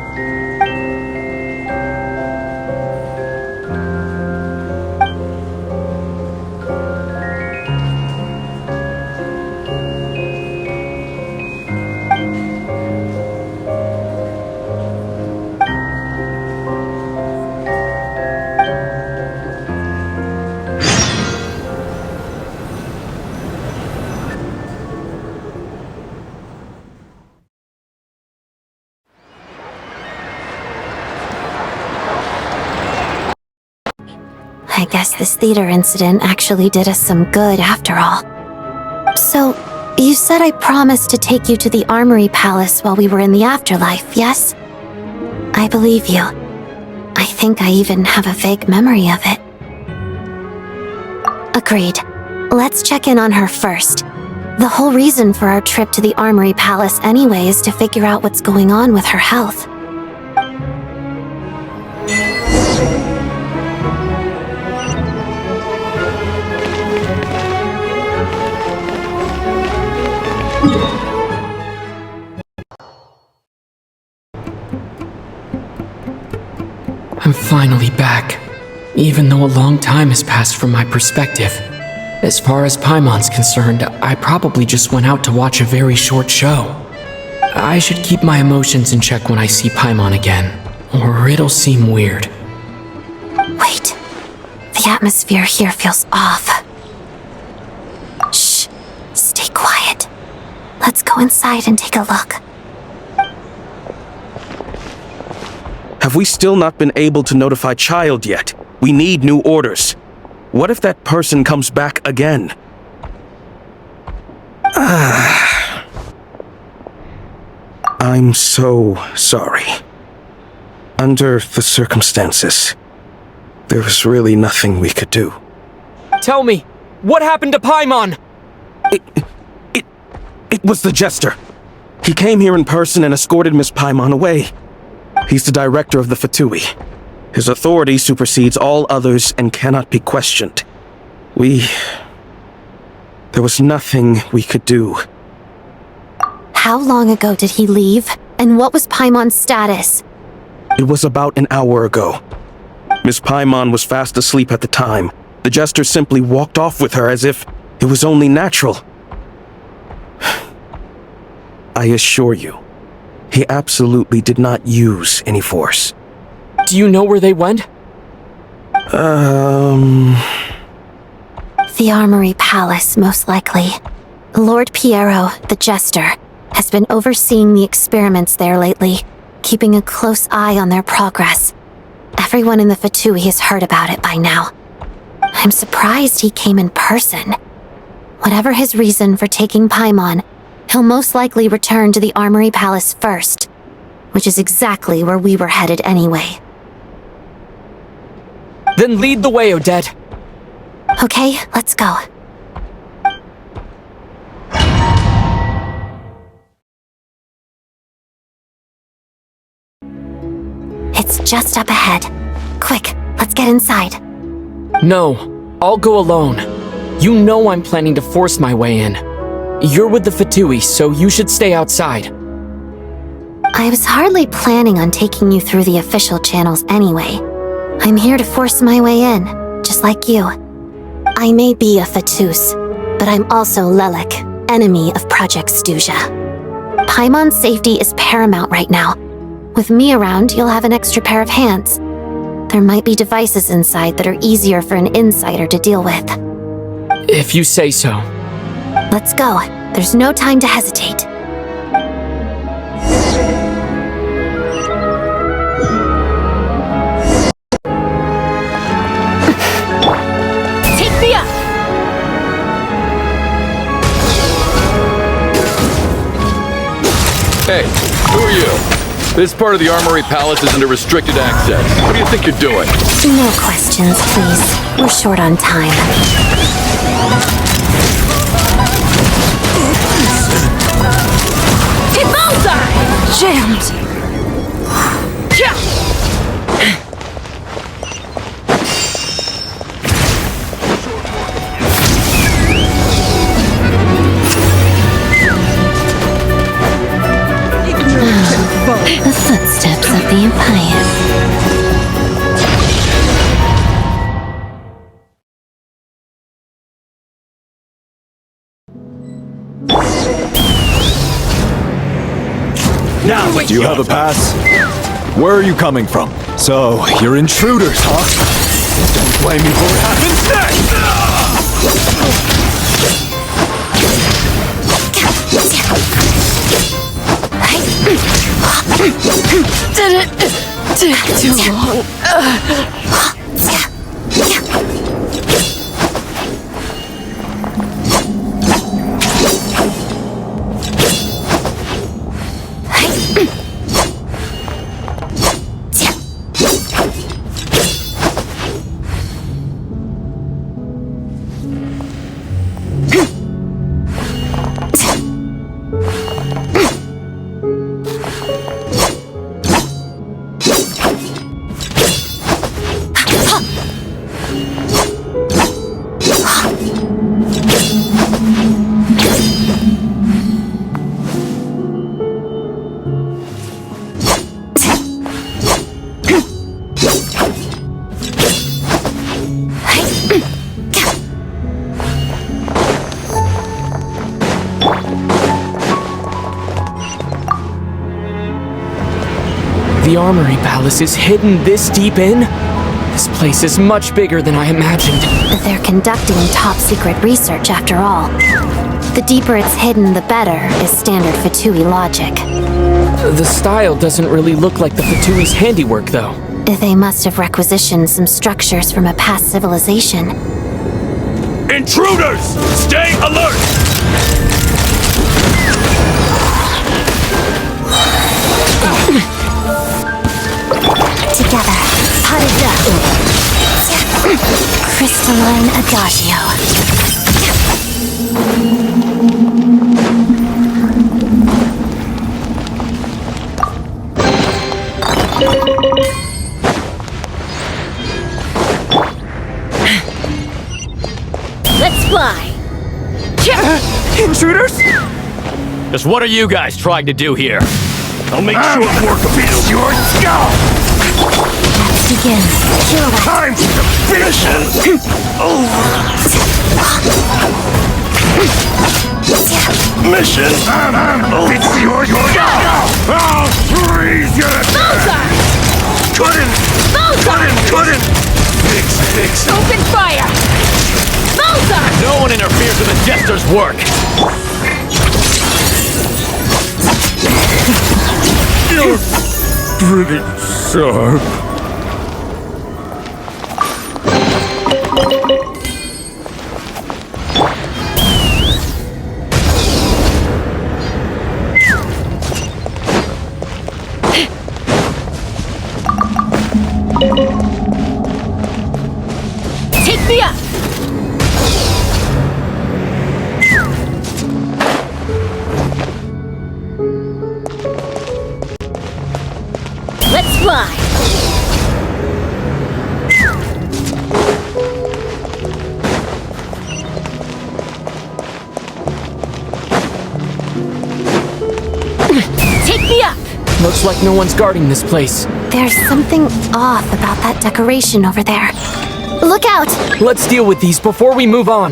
I guess this theater incident actually did us some good after all. So, you said I promised to take you to the Armory Palace while we were in the afterlife, yes? I believe you. I think I even have a vague memory of it. Agreed. Let's check in on her first. The whole reason for our trip to the Armory Palace anyway is to figure out what's going on with her health. I'm finally back, even though a long time has passed from my perspective. As far as Paimon's concerned, I probably just went out to watch a very short show. I should keep my emotions in check when I see Paimon again, or it'll seem weird. Wait. The atmosphere here feels off. Shh. Stay quiet. Let's go inside and take a look. Have we still not been able to notify Child yet? We need new orders. What if that person comes back again? I'm so sorry. Under the circumstances, there was really nothing we could do. Tell me, what happened to Paimon? It was the Jester. He came here in person and escorted Miss Paimon away. He's the director of the Fatui. His authority supersedes all others and cannot be questioned. There was nothing we could do. How long ago did he leave? And what was Paimon's status? It was about an hour ago. Miss Paimon was fast asleep at the time. The Jester simply walked off with her as if it was only natural. I assure you, he absolutely did not use any force. Do you know where they went? The Armory Palace, most likely. Lord Piero, the Jester, has been overseeing the experiments there lately, keeping a close eye on their progress. Everyone in the Fatui has heard about it by now. I'm surprised he came in person. Whatever his reason for taking Paimon, he'll most likely return to the Armory Palace first, which is exactly where we were headed anyway. Then lead the way, Odette. Okay, let's go. It's just up ahead. Quick, let's get inside. No, I'll go alone. You know I'm planning to force my way in. You're with the Fatui, so you should stay outside. I was hardly planning on taking you through the official channels anyway. I'm here to force my way in, just like you. I may be a Fatus, but I'm also Lelik, enemy of Project Stuzha. Paimon's safety is paramount right now. With me around, you'll have an extra pair of hands. There might be devices inside that are easier for an insider to deal with. If you say so. Let's go. There's no time to hesitate. Take me up! Hey, who are you? This part of the Armory Palace is under restricted access. What do you think you're doing? No questions, please. We're short on time. Hit bullseye! Jammed! The footsteps of the Empire. Now, do you have a pass? Where are you coming from? So, you're intruders, huh? Don't blame me for what happens Did it take too long? The Armory Palace is hidden this deep in? This place is much bigger than I imagined. They're conducting top-secret research after all. The deeper it's hidden, the better, is standard Fatui logic. The style doesn't really look like the Fatui's handiwork, though. They must have requisitioned some structures from a past civilization. Intruders! Stay alert! Together, Parida. Crystalline Adagio. Let's fly! Intruders? Just what are you guys trying to do here? I'll make short work of your skull! Let's begin. Time to finish it! Mission over! It's your skull! I'll freeze you to death! Couldn't! Fix! Open fire! Bullseye! No one interferes with the Jester's work! You're pretty sharp. Take me up! Let's fly! Take me up! Looks like no one's guarding this place. There's something off about that decoration over there. Look out! Let's deal with these before we move on.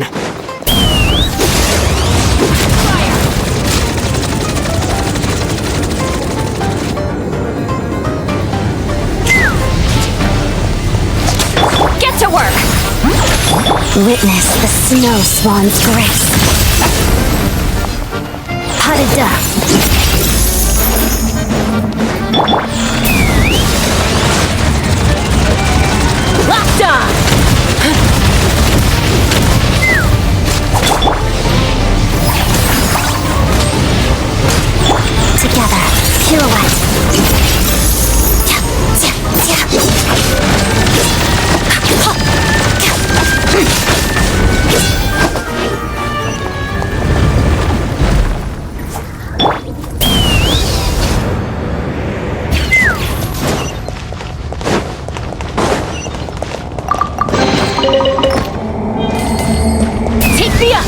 Get to work! Witness the snow swan's grace. Parida. Locked on! Together, pirouette. Take me up!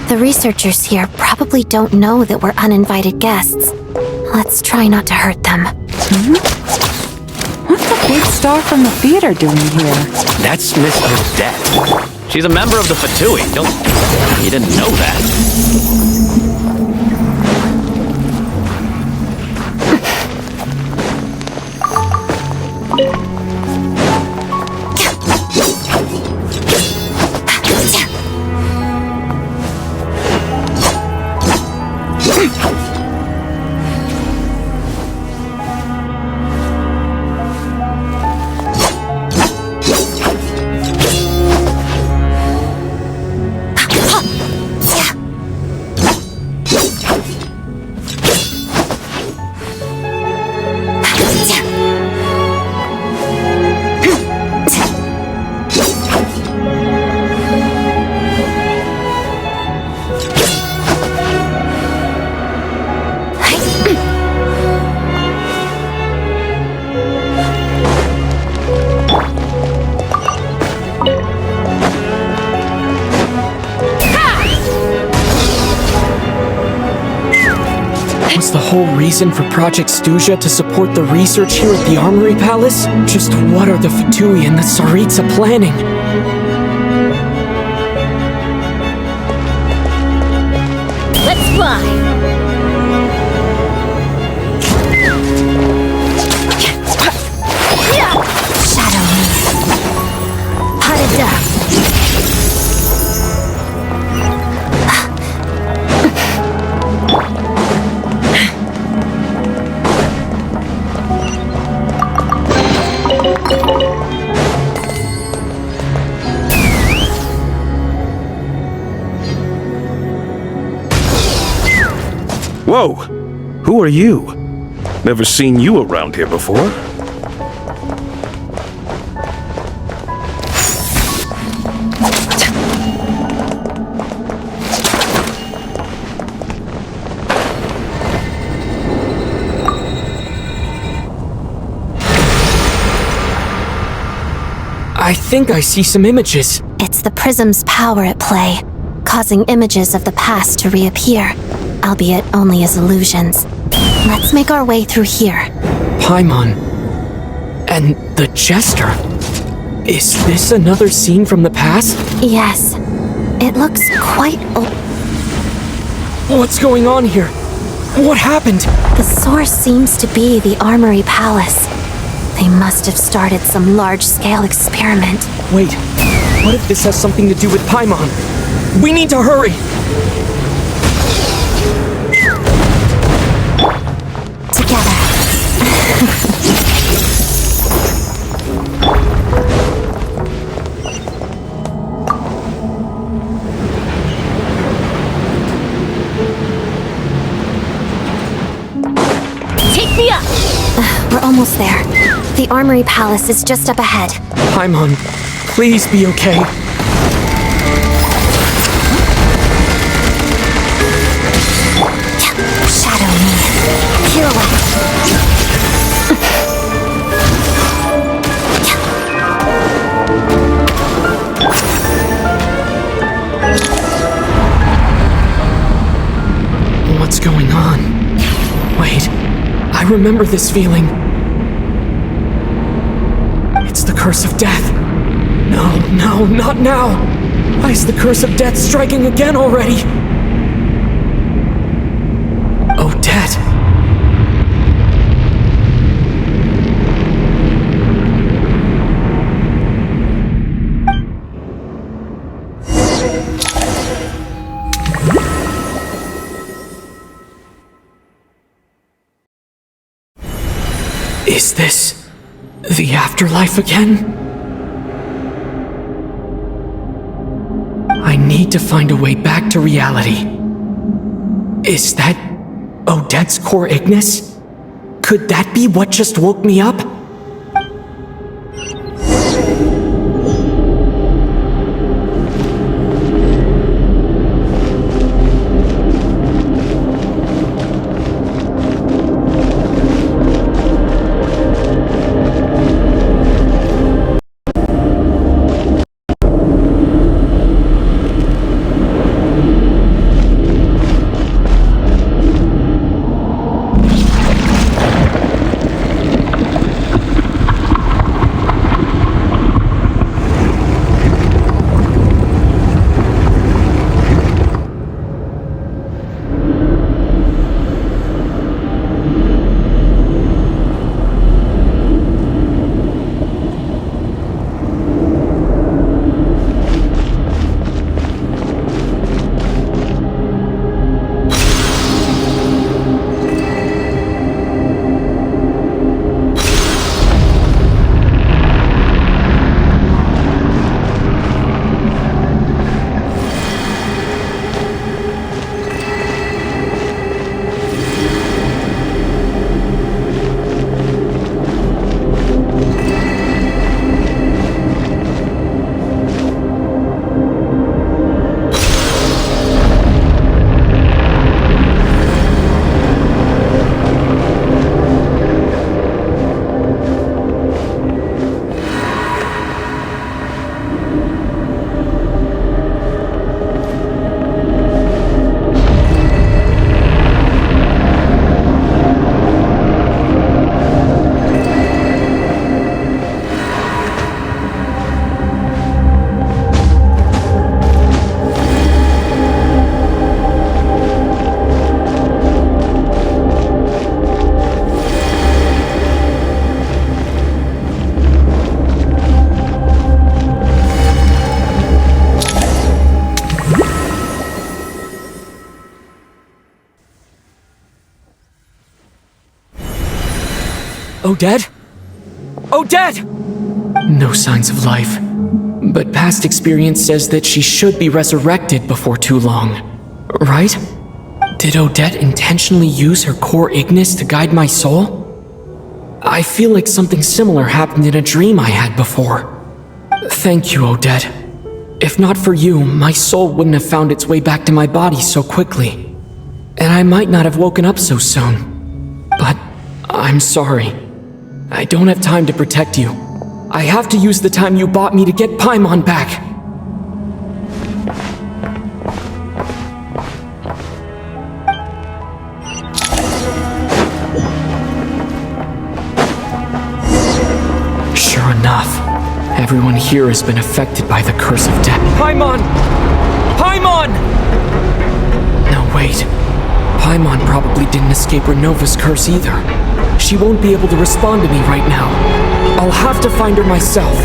The researchers here probably don't know that we're uninvited guests. Let's try not to hurt them. What's the big star from the theater doing here? That's Miss Odette. She's a member of the Fatui. You didn't know that. Was the whole reason for Project Stuzha to support the research here at the Armory Palace? Just what are the Fatui and the Tsaritsa planning? Let's fly! Shadow me. Harada. Whoa! Who are you? Never seen you around here before. I think I see some images. It's the prism's power at play, causing images of the past to reappear, albeit only as illusions. Let's make our way through here. Paimon. And the Jester. Is this another scene from the past? Yes. It looks quite old. What's going on here? What happened? The source seems to be the Armory Palace. They must have started some large-scale experiment. Wait, what if this has something to do with Paimon? We need to hurry! Together. Take me up! We're almost there. The Armory Palace is just up ahead. Paimon, please be okay. Shadow me. Pirouette. What's going on? Wait, I remember this feeling. It's the curse of death. No, not now. Why is the curse of death striking again already? Odette. Is this the afterlife again? I need to find a way back to reality. Is that Odette's core Ignis? Could that be what just woke me up? Odette? Odette! No signs of life. But past experience says that she should be resurrected before too long. Right? Did Odette intentionally use her core Ignis to guide my soul? I feel like something similar happened in a dream I had before. Thank you, Odette. If not for you, my soul wouldn't have found its way back to my body so quickly. And I might not have woken up so soon. But I'm sorry. I don't have time to protect you. I have to use the time you bought me to get Paimon back. Sure enough, everyone here has been affected by the curse of death. Paimon! Paimon! No, wait. Paimon probably didn't escape Renova's curse either. She won't be able to respond to me right now. I'll have to find her myself.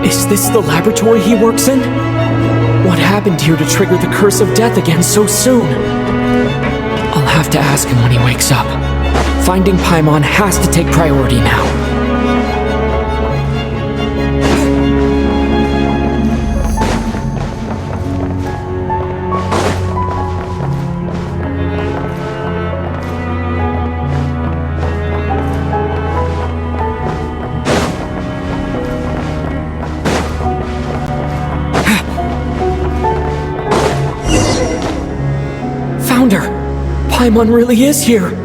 Is this the laboratory he works in? What happened here to trigger the curse of death again so soon? I'll have to ask him when he wakes up. Finding Paimon has to take priority now. Paimon really is here.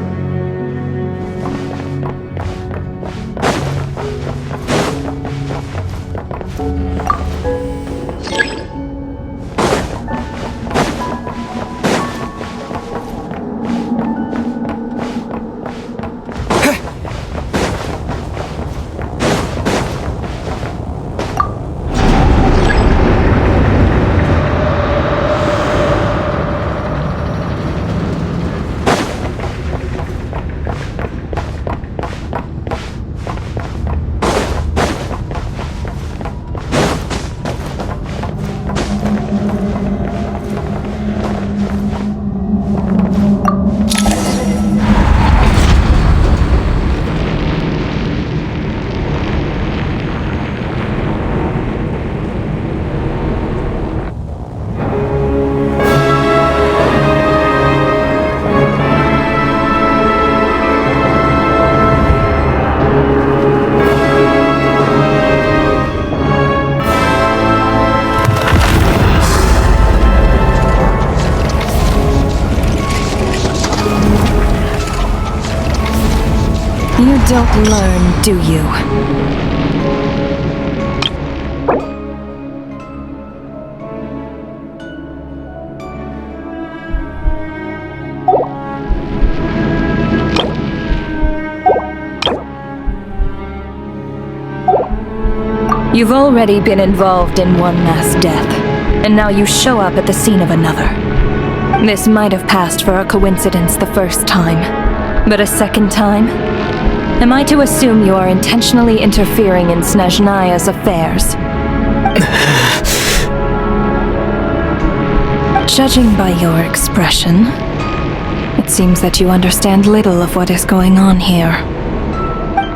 You don't learn, do you? You've already been involved in one mass death, and now you show up at the scene of another. This might have passed for a coincidence the first time, but a second time? Am I to assume you are intentionally interfering in Snezhnaya's affairs? Judging by your expression, it seems that you understand little of what is going on here.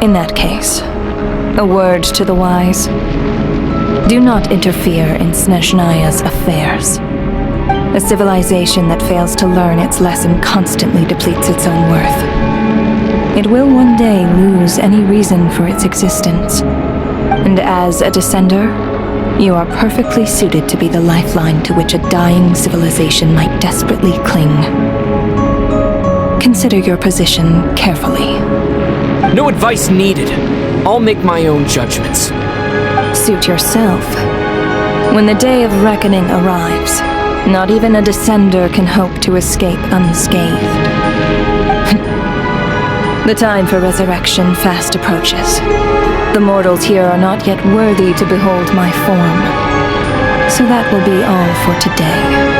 In that case, a word to the wise. Do not interfere in Snezhnaya's affairs. A civilization that fails to learn its lesson constantly depletes its own worth. It will one day lose any reason for its existence. And as a descender, you are perfectly suited to be the lifeline to which a dying civilization might desperately cling. Consider your position carefully. No advice needed. I'll make my own judgments. Suit yourself. When the day of reckoning arrives, not even a descender can hope to escape unscathed. The time for resurrection fast approaches. The mortals here are not yet worthy to behold my form. So that will be all for today.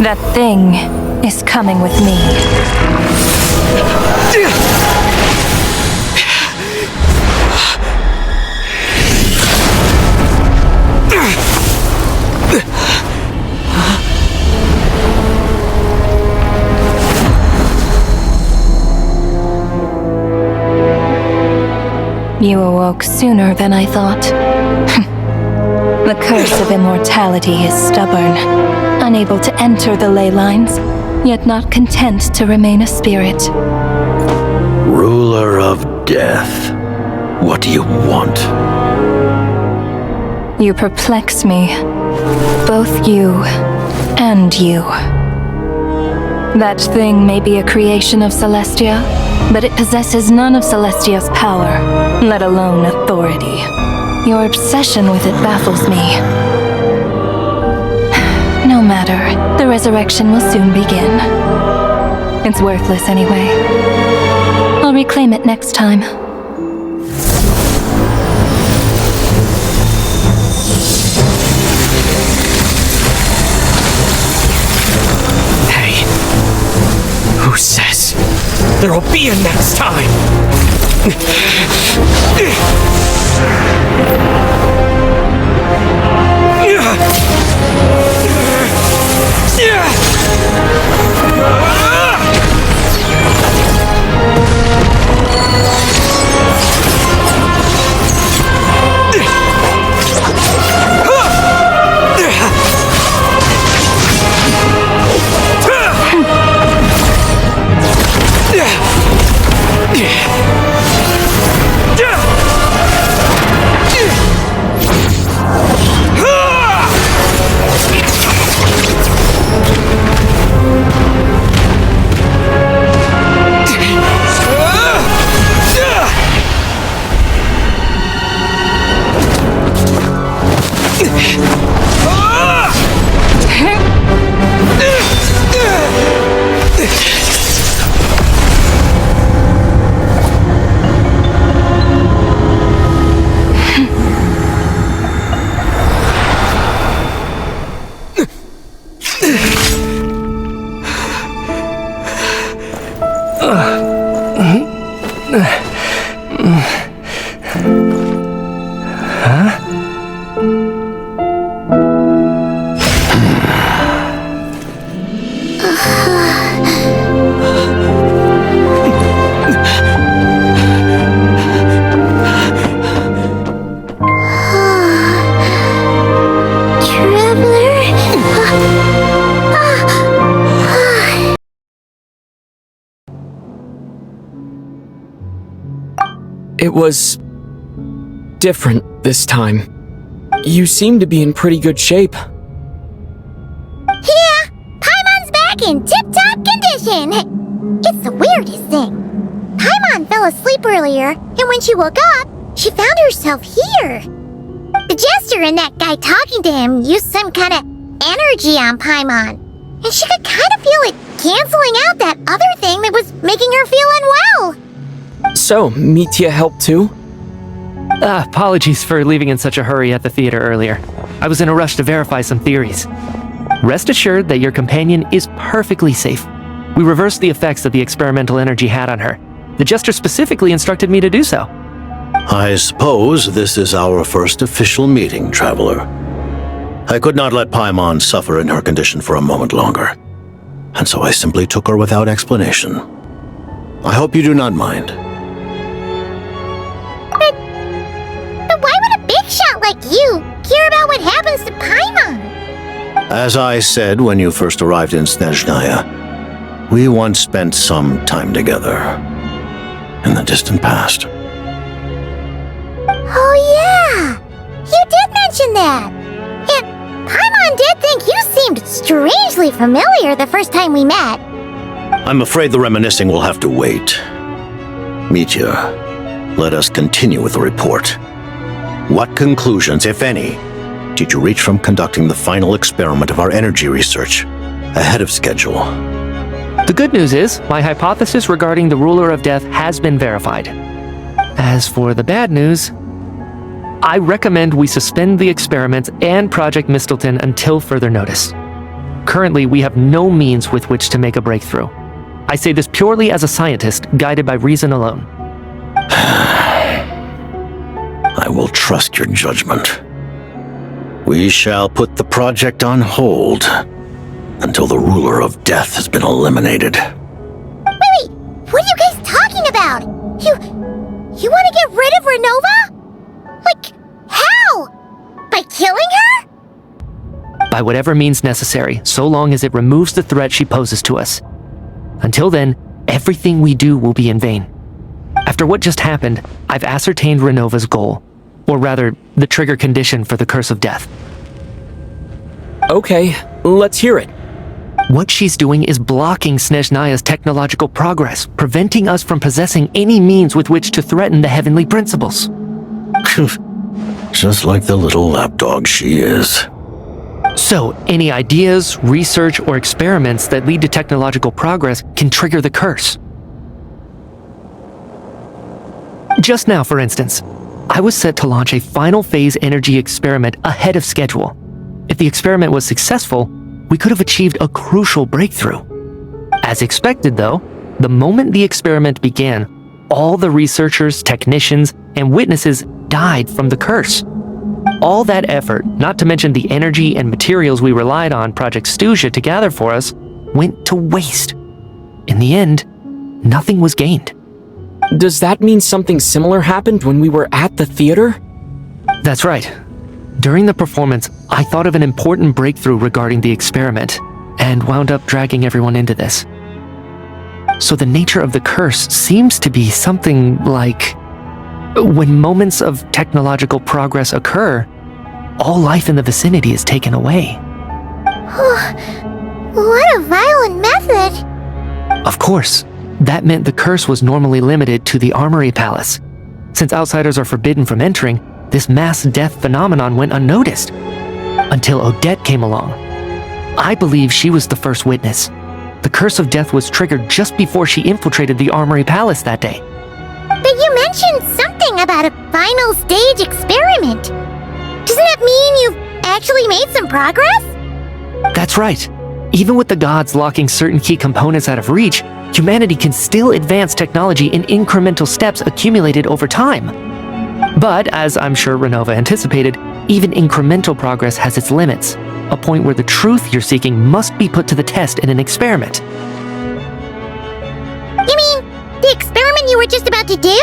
That thing is coming with me. You awoke sooner than I thought. The curse of immortality is stubborn, unable to enter the ley lines, yet not content to remain a spirit. Ruler of death, what do you want? You perplex me. Both you and you. That thing may be a creation of Celestia, but it possesses none of Celestia's power, let alone authority. Your obsession with it baffles me. No matter, the resurrection will soon begin. It's worthless anyway. I'll reclaim it next time. Hey, who says there will be a next time? It was different this time. You seem to be in pretty good shape. Yeah, Paimon's back in tip-top condition. It's the weirdest thing. Paimon fell asleep earlier, and when she woke up, she found herself here. The jester and that guy talking to him used some kind of energy on Paimon, and she could kind of feel it canceling out that other thing that was making her feel unwell. So, Mitya helped too? Apologies for leaving in such a hurry at the theater earlier. I was in a rush to verify some theories. Rest assured that your companion is perfectly safe. We reversed the effects that the experimental energy had on her. The jester specifically instructed me to do so. I suppose this is our first official meeting, Traveler. I could not let Paimon suffer in her condition for a moment longer, and so I simply took her without explanation. I hope you do not mind. But why would a big shot like you care about what happens to Paimon? As I said when you first arrived in Snezhnaya, we once spent some time together in the distant past. Oh yeah! You did mention that! And Paimon did think you seemed strangely familiar the first time we met. I'm afraid the reminiscing will have to wait. Mitya, let us continue with the report. What conclusions, if any, did you reach from conducting the final experiment of our energy research ahead of schedule? The good news is, my hypothesis regarding the Ruler of Death has been verified. As for the bad news, I recommend we suspend the experiments and Project Mistleton until further notice. Currently, we have no means with which to make a breakthrough. I say this purely as a scientist, guided by reason alone. I will trust your judgment. We shall put the project on hold until the Ruler of Death has been eliminated. Wait, what are you guys talking about? You want to get rid of Renova? Like, how? By killing her? By whatever means necessary, so long as it removes the threat she poses to us. Until then, everything we do will be in vain. After what just happened, I've ascertained Renova's goal. Or rather, the trigger condition for the Curse of Death. Okay, let's hear it. What she's doing is blocking Snezhnaya's technological progress, preventing us from possessing any means with which to threaten the heavenly principles. Just like the little lapdog she is. So, any ideas, research, or experiments that lead to technological progress can trigger the curse. Just now, for instance, I was set to launch a final phase energy experiment ahead of schedule. If the experiment was successful, we could have achieved a crucial breakthrough. As expected, though, the moment the experiment began, all the researchers, technicians, and witnesses died from the curse. All that effort, not to mention the energy and materials we relied on Project Stuzha to gather for us, went to waste. In the end, nothing was gained. Does that mean something similar happened when we were at the theater? That's right. During the performance, I thought of an important breakthrough regarding the experiment, and wound up dragging everyone into this. So the nature of the curse seems to be something like, when moments of technological progress occur, all life in the vicinity is taken away. What a violent method! Of course, that meant the curse was normally limited to the Armory Palace. Since outsiders are forbidden from entering, this mass death phenomenon went unnoticed. Until Odette came along. I believe she was the first witness. The Curse of Death was triggered just before she infiltrated the Armory Palace that day. But you mentioned something about a final stage experiment. Doesn't that mean you've actually made some progress? That's right. Even with the gods locking certain key components out of reach, humanity can still advance technology in incremental steps accumulated over time. But, as I'm sure Renova anticipated, even incremental progress has its limits, a point where the truth you're seeking must be put to the test in an experiment. You mean, the experiment you were just about to do?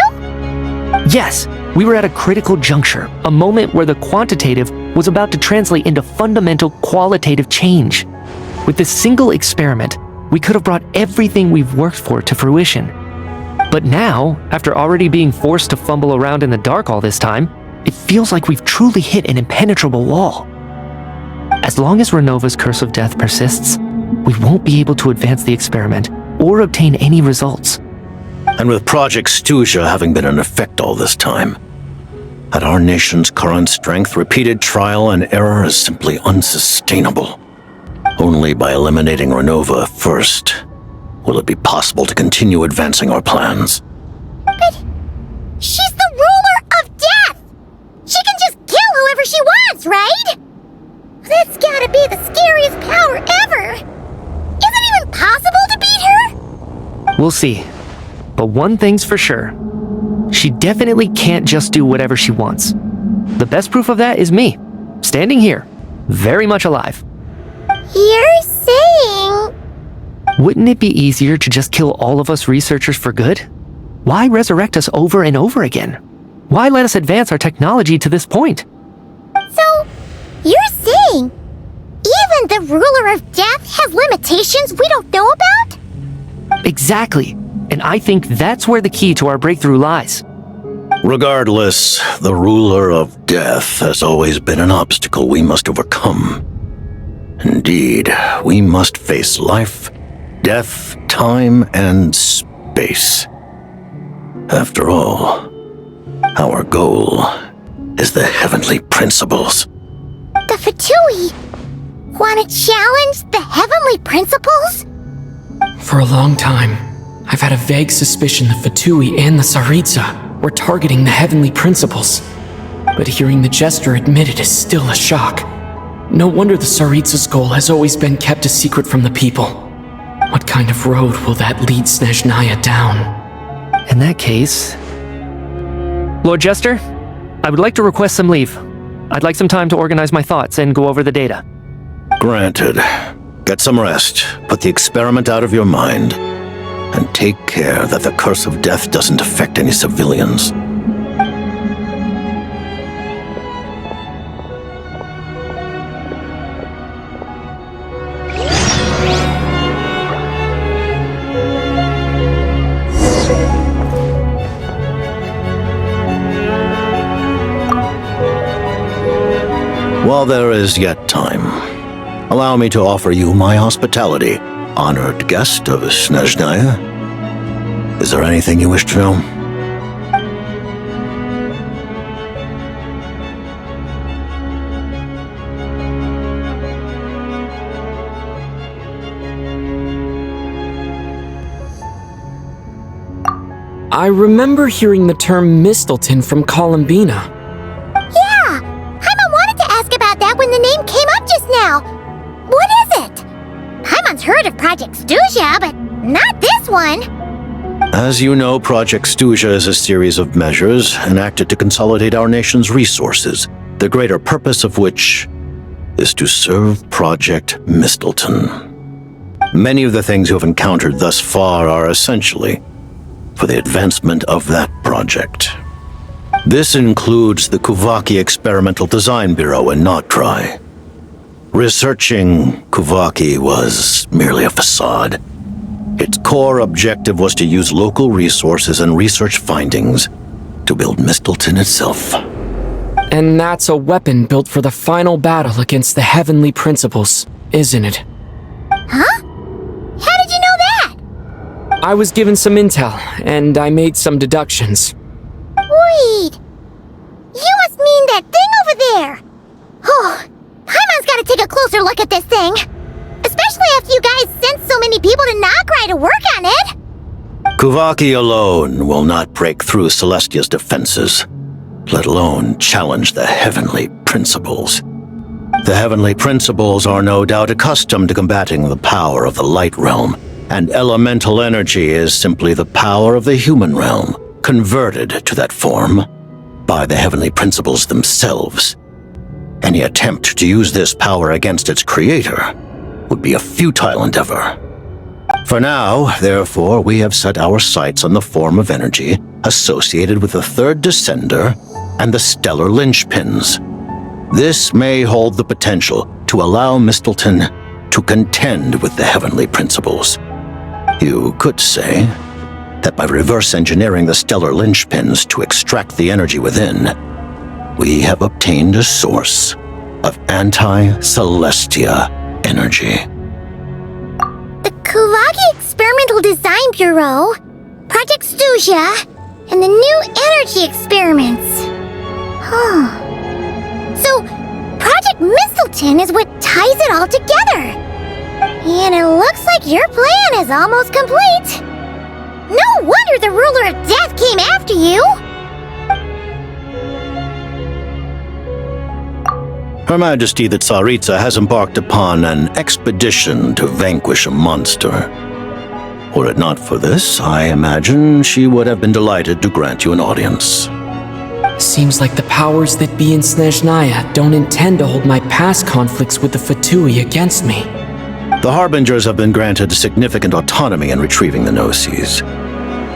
Yes, we were at a critical juncture, a moment where the quantitative was about to translate into fundamental qualitative change. With this single experiment, we could have brought everything we've worked for to fruition. But now, after already being forced to fumble around in the dark all this time, it feels like we've truly hit an impenetrable wall. As long as Renova's Curse of Death persists, we won't be able to advance the experiment or obtain any results. And with Project Stuzha having been in effect all this time, at our nation's current strength, repeated trial and error is simply unsustainable. Only by eliminating Renova first will it be possible to continue advancing our plans. But she's the ruler of death! She can just kill whoever she wants, right? That's gotta be the scariest power ever! Is it even possible to beat her? We'll see. But one thing's for sure. She definitely can't just do whatever she wants. The best proof of that is me, standing here, very much alive. You're saying... Wouldn't it be easier to just kill all of us researchers for good? Why resurrect us over and over again? Why let us advance our technology to this point? So, you're saying even the ruler of death has limitations we don't know about? Exactly. And I think that's where the key to our breakthrough lies. Regardless, the ruler of death has always been an obstacle we must overcome. Indeed, we must face life, death, time, and space. After all, our goal is the heavenly principles. The Fatui want to challenge the heavenly principles? For a long time, I've had a vague suspicion the Fatui and the Tsaritsa were targeting the heavenly principles. But hearing the Jester admit it is still a shock. No wonder the Tsaritsa's goal has always been kept a secret from the people. What kind of road will that lead Snezhnaya down? In that case... Lord Jester, I would like to request some leave. I'd like some time to organize my thoughts and go over the data. Granted. Get some rest, put the experiment out of your mind, and take care that the curse of death doesn't affect any civilians. While there is yet time, allow me to offer you my hospitality, honored guest of Snezhnaya. Is there anything you wish to know? I remember hearing the term Mistleton from Columbina. Yeah! Paimon wanted to ask about that when the name came up just now. What is it? Paimon's heard of Project Stuja, but not this one. As you know, Project Stuja is a series of measures enacted to consolidate our nation's resources, the greater purpose of which is to serve Project Mistleton. Many of the things you have encountered thus far are essentially for the advancement of that project. This includes the Kuvaki Experimental Design Bureau in Notdry. Researching Kuvaki was merely a facade. Its core objective was to use local resources and research findings to build Mistleton itself. And that's a weapon built for the final battle against the heavenly principles, isn't it? Huh? How did you know that? I was given some intel, and I made some deductions. Wait! You must mean that thing over there! Oh, Paimon's gotta take a closer look at this thing! Especially after you guys sent so many people to Notdry to work on it! Kuvaki alone will not break through Celestia's defenses, let alone challenge the heavenly principles. The heavenly principles are no doubt accustomed to combating the power of the light realm, and elemental energy is simply the power of the human realm, converted to that form by the heavenly principles themselves. Any attempt to use this power against its creator would be a futile endeavor. For now, therefore, we have set our sights on the form of energy associated with the third descender and the stellar linchpins. This may hold the potential to allow Mistleton to contend with the heavenly principles. You could say that by reverse engineering the stellar linchpins to extract the energy within, we have obtained a source of anti-Celestia energy. The Kuvaki Experimental Design Bureau, Project Stuja, and the new energy experiments. Huh. So, Project Mistleton is what ties it all together. And it looks like your plan is almost complete. No wonder the Ruler of Death came after you! Her Majesty the Tsaritsa has embarked upon an expedition to vanquish a monster. Were it not for this, I imagine she would have been delighted to grant you an audience. Seems like the powers that be in Snezhnaya don't intend to hold my past conflicts with the Fatui against me. The Harbingers have been granted significant autonomy in retrieving the Gnosis.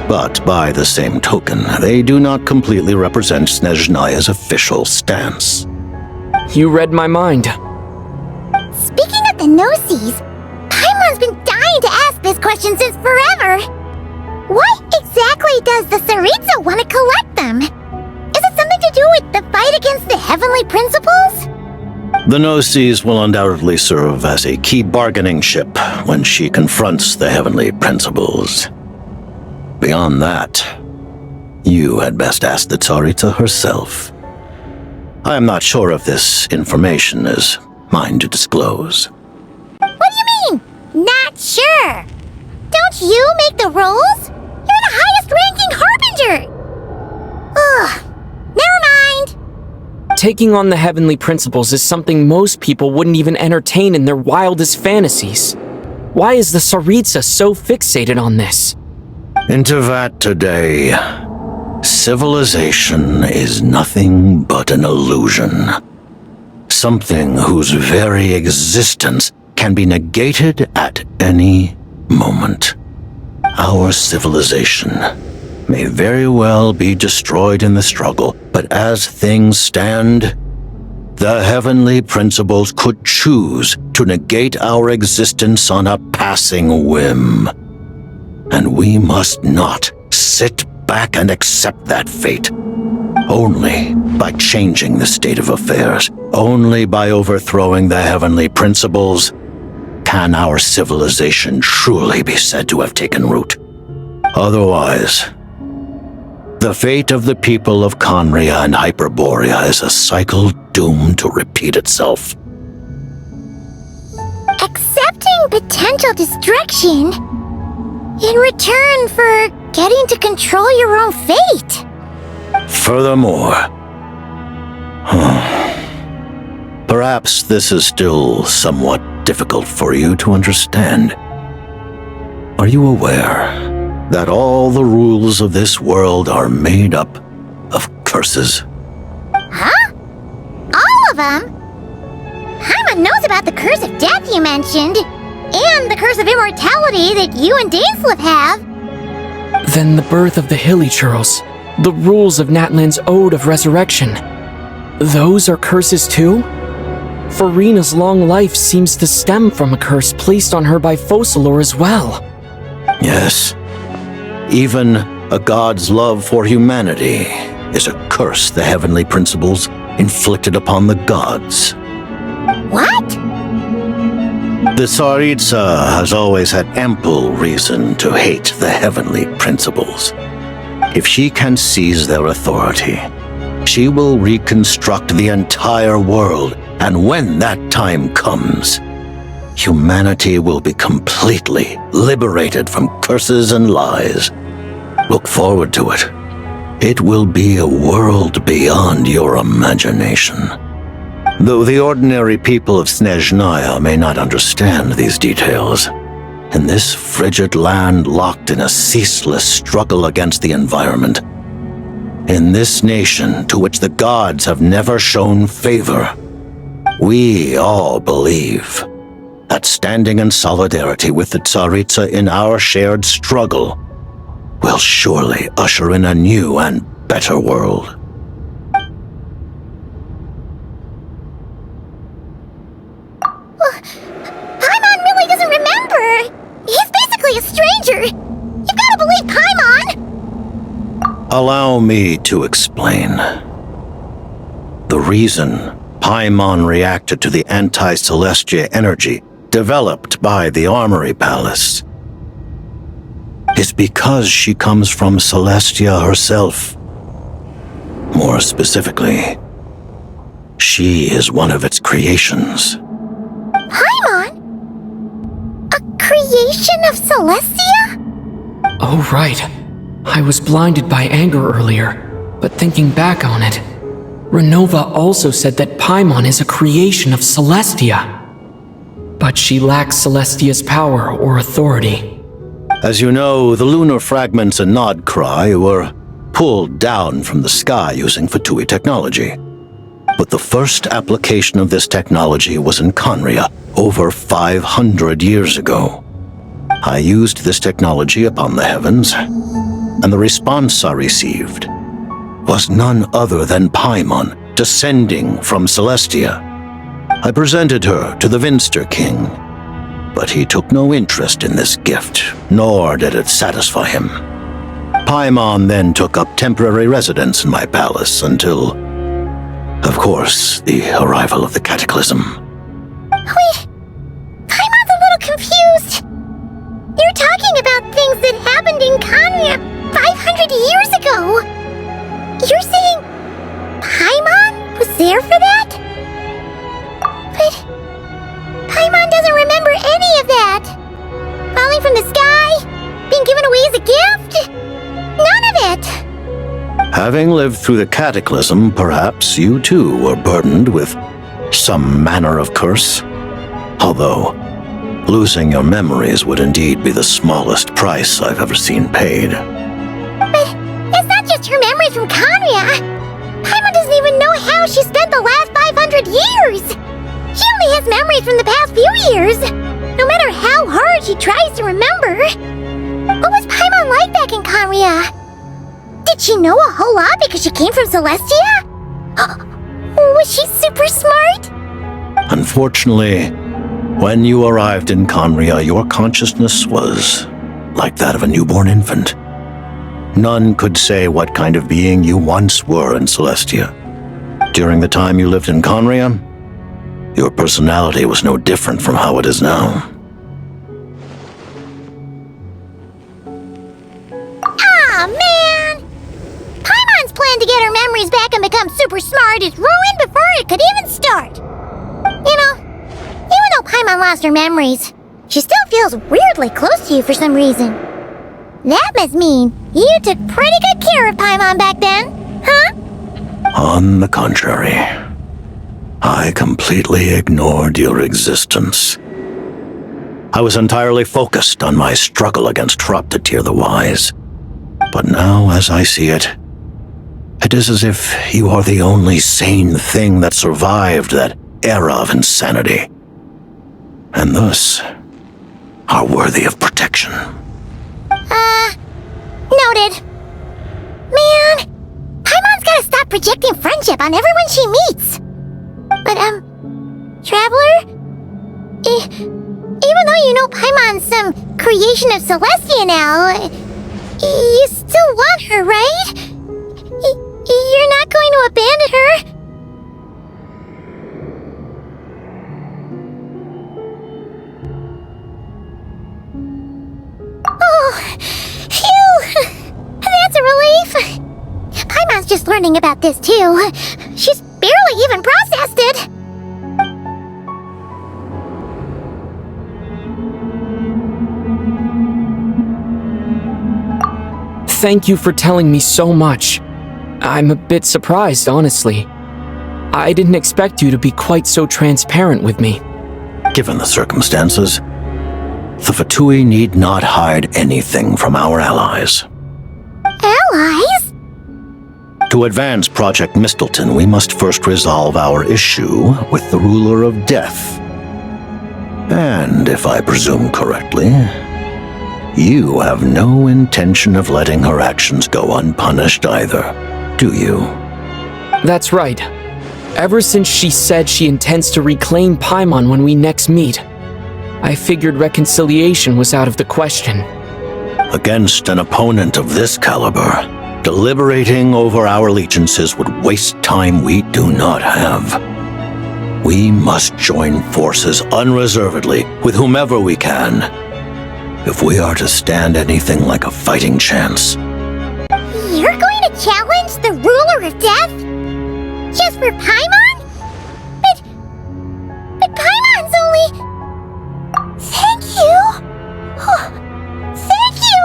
But by the same token, they do not completely represent Snezhnaya's official stance. You read my mind. Speaking of the Gnosis, Paimon's been dying to ask this question since forever. Why exactly does the Tsaritsa want to collect them? Is it something to do with the fight against the heavenly principles? The Gnosis will undoubtedly serve as a key bargaining chip when she confronts the heavenly principles. Beyond that, you had best ask the Tsaritsa herself. I am not sure if this information is mine to disclose. What do you mean? Not sure. Don't you make the rules? You're the highest-ranking Harbinger! Ugh. Never mind. Taking on the heavenly principles is something most people wouldn't even entertain in their wildest fantasies. Why is the Tsaritsa so fixated on this? Intervat today. Civilization is nothing but an illusion. Something whose very existence can be negated at any moment. Our civilization may very well be destroyed in the struggle, but as things stand, the heavenly principles could choose to negate our existence on a passing whim. And we must not sit back and accept that fate. Only by changing the state of affairs, only by overthrowing the heavenly principles, can our civilization truly be said to have taken root. Otherwise, the fate of the people of Conria and Hyperborea is a cycle doomed to repeat itself. Accepting potential destruction in return for getting to control your own fate. Furthermore, perhaps this is still somewhat difficult for you to understand. Are you aware that all the rules of this world are made up of curses? Huh? All of them? Paimon knows about the curse of death you mentioned, and the curse of immortality that you and Dainsleif have. Then the birth of the Hilly Churls, the rules of Natlan's Ode of Resurrection. Those are curses too? Farina's long life seems to stem from a curse placed on her by Focalor as well. Yes. Even a god's love for humanity is a curse the heavenly principles inflicted upon the gods. What? The Tsaritsa has always had ample reason to hate the heavenly principles. If she can seize their authority, she will reconstruct the entire world, and when that time comes, humanity will be completely liberated from curses and lies. Look forward to it. It will be a world beyond your imagination. Though the ordinary people of Snezhnaya may not understand these details, in this frigid land locked in a ceaseless struggle against the environment, in this nation to which the gods have never shown favor, we all believe that standing in solidarity with the Tsaritsa in our shared struggle will surely usher in a new and better world. Paimon really doesn't remember! He's basically a stranger! You've gotta believe Paimon! Allow me to explain. The reason Paimon reacted to the anti-Celestia energy developed by the Armory Palace is because she comes from Celestia herself. More specifically, she is one of its creations. Paimon? A creation of Celestia? Oh, right. I was blinded by anger earlier, but thinking back on it, Renova also said that Paimon is a creation of Celestia. But she lacks Celestia's power or authority. As you know, the lunar fragments in Nodcry were pulled down from the sky using Fatui technology. But the first application of this technology was in Conria over 500 years ago. I used this technology upon the heavens, and the response I received was none other than Paimon descending from Celestia. I presented her to the Vinster King, but he took no interest in this gift, nor did it satisfy him. Paimon then took up temporary residence in my palace until, of course, the arrival of the Cataclysm. Wait, Paimon's a little confused. You're talking about things that happened in Conria 500 years ago. You're saying Paimon was there for that? But Paimon doesn't remember any of that. Falling from the sky? Being given away as a gift? None of it! Having lived through the cataclysm, perhaps you too were burdened with some manner of curse. Although, losing your memories would indeed be the smallest price I've ever seen paid. But it's not just her memories from Conria. Paimon doesn't even know how she spent the last 500 years. She only has memories from the past few years. No matter how hard she tries to remember. What was Paimon like back in Conria? Did she know a whole lot because she came from Celestia? Was she super smart? Unfortunately, when you arrived in Conria, your consciousness was like that of a newborn infant. None could say what kind of being you once were in Celestia. During the time you lived in Conria, your personality was no different from how it is now. Aw, man! Paimon's plan to get her memories back and become super smart is ruined before it could even start. You know, even though Paimon lost her memories, she still feels weirdly close to you for some reason. That must mean you took pretty good care of Paimon back then, huh? On the contrary, I completely ignored your existence. I was entirely focused on my struggle against Troptatir the Wise. But now, as I see it, it is as if you are the only sane thing that survived that era of insanity. And thus, are worthy of protection. Noted. Man, Paimon's gotta stop projecting friendship on everyone she meets. But, Traveler? Even though you know Paimon's some creation of Celestia now, you still want her, right? You're not going to abandon her? Oh, phew! That's a relief. Paimon's just learning about this too. She's barely even processed it. Thank you for telling me so much. I'm a bit surprised, honestly. I didn't expect you to be quite so transparent with me. Given the circumstances, the Fatui need not hide anything from our allies. Allies? To advance Project Mistleton, we must first resolve our issue with the Ruler of Death. And if I presume correctly, you have no intention of letting her actions go unpunished either, do you? That's right. Ever since she said she intends to reclaim Paimon when we next meet, I figured reconciliation was out of the question. Against an opponent of this caliber, deliberating over our allegiances would waste time we do not have. We must join forces unreservedly with whomever we can, if we are to stand anything like a fighting chance. You're going to challenge the Ruler of Death? Just for Paimon? But Paimon's only... Thank you! Oh, thank you!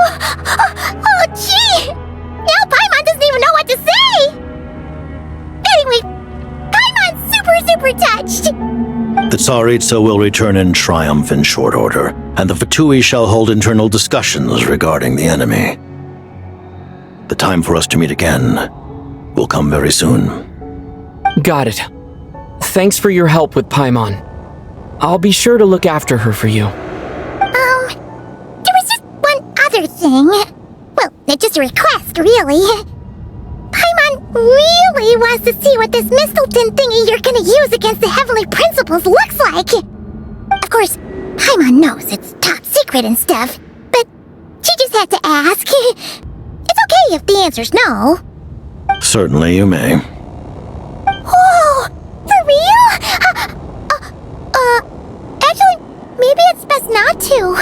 Oh, gee! Now Paimon doesn't even know what to say! Anyway, Paimon's super touched! The Tsaritsa will return in triumph in short order, and the Fatui shall hold internal discussions regarding the enemy. The time for us to meet again will come very soon. Got it. Thanks for your help with Paimon. I'll be sure to look after her for you. There was just one other thing. Well, it's just a request, really. Paimon really wants to see what this Mistleton thingy you're gonna use against the Heavenly Principles looks like. Of course, Paimon knows it's top secret and stuff, but she just had to ask. It's okay if the answer's no. Certainly you may. Whoa! For real? Actually, maybe it's best not to.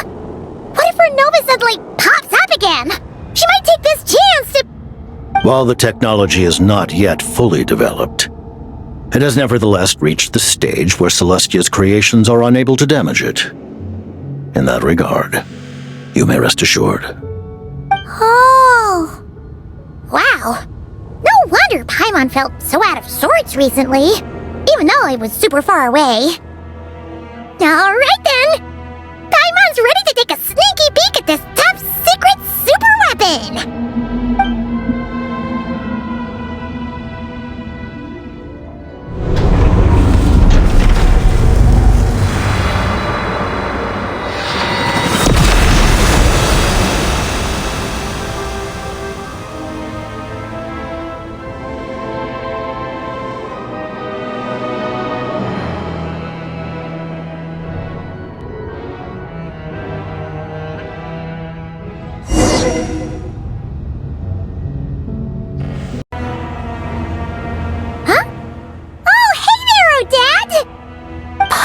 What if her Nova suddenly pops up again? She might take this chance to... While the technology is not yet fully developed, It has nevertheless reached the stage where Celestia's creations are unable to damage it. In that regard, you may rest assured. Oh. Wow. No wonder Paimon felt so out of sorts recently, even though it was super far away. Alright then! Paimon's ready to take a sneaky peek at this top secret super weapon!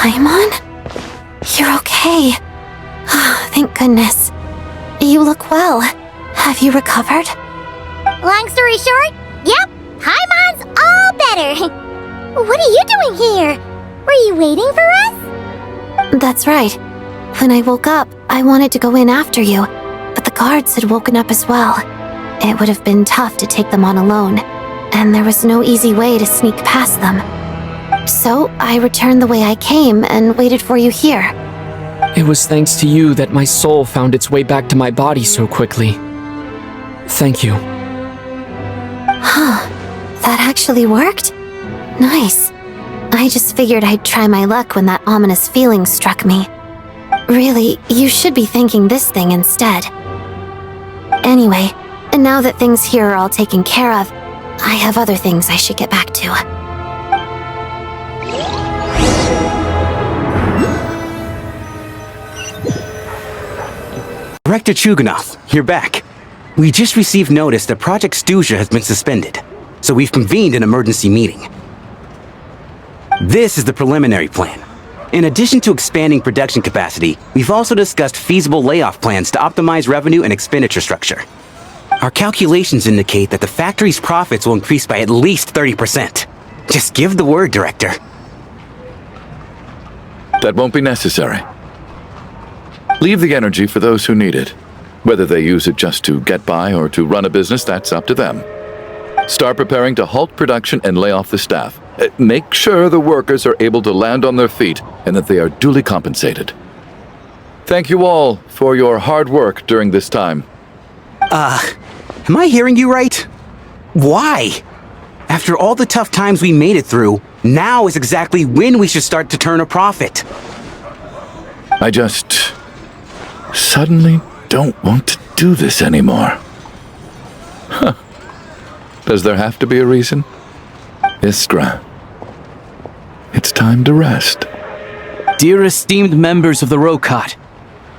Paimon? You're okay. Thank goodness. You look well. Have you recovered? Long story short, yep, Paimon's all better. What are you doing here? Were you waiting for us? That's right. When I woke up, I wanted to go in after you, but the guards had woken up as well. It would have been tough to take them on alone, and there was no easy way to sneak past them. So, I returned the way I came and waited for you here. It was thanks to you that my soul found its way back to my body so quickly. Thank you. Huh. That actually worked? Nice. I just figured I'd try my luck when that ominous feeling struck me. Really, you should be thanking this thing instead. Anyway, and now that things here are all taken care of, I have other things I should get back to. Director Chuganov, you're back. We just received notice that Project Stuja has been suspended, so we've convened an emergency meeting. This is the preliminary plan. In addition to expanding production capacity, we've also discussed feasible layoff plans to optimize revenue and expenditure structure. Our calculations indicate that the factory's profits will increase by at least 30%. Just give the word, Director. That won't be necessary. Leave the energy for those who need it. Whether they use it just to get by or to run a business, that's up to them. Start preparing to halt production and lay off the staff. Make sure the workers are able to land on their feet and that they are duly compensated. Thank you all for your hard work during this time. Am I hearing you right? Why? After all the tough times we made it through, now is exactly when we should start to turn a profit. I just suddenly don't want to do this anymore. Huh. Does there have to be a reason? Iskra, it's time to rest. Dear esteemed members of the Rokat,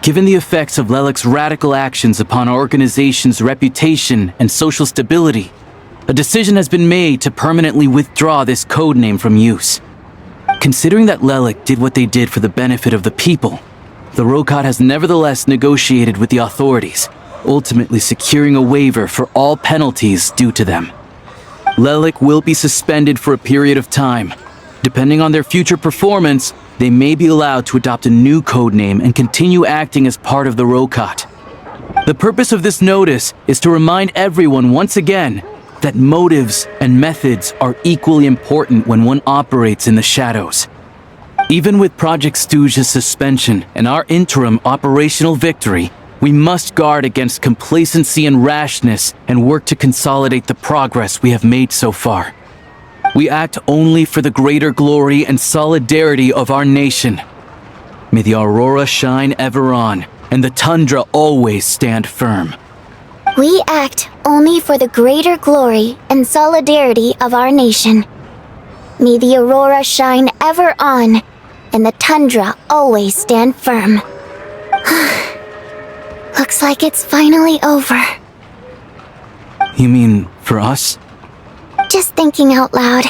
given the effects of Lelik's radical actions upon our organization's reputation and social stability, a decision has been made to permanently withdraw this codename from use. Considering that Lelik did what they did for the benefit of the people, the Rokat has nevertheless negotiated with the authorities, ultimately securing a waiver for all penalties due to them. Lelik will be suspended for a period of time. Depending on their future performance, they may be allowed to adopt a new codename and continue acting as part of the Rokat. The purpose of this notice is to remind everyone once again that motives and methods are equally important when one operates in the shadows. Even with Project Stuja's suspension and our interim operational victory, we must guard against complacency and rashness and work to consolidate the progress we have made so far. We act only for the greater glory and solidarity of our nation. May the aurora shine ever on, and the tundra always stand firm. We act only for the greater glory and solidarity of our nation. May the aurora shine ever on, and the tundra always stand firm. Looks like it's finally over. You mean for us? Just thinking out loud.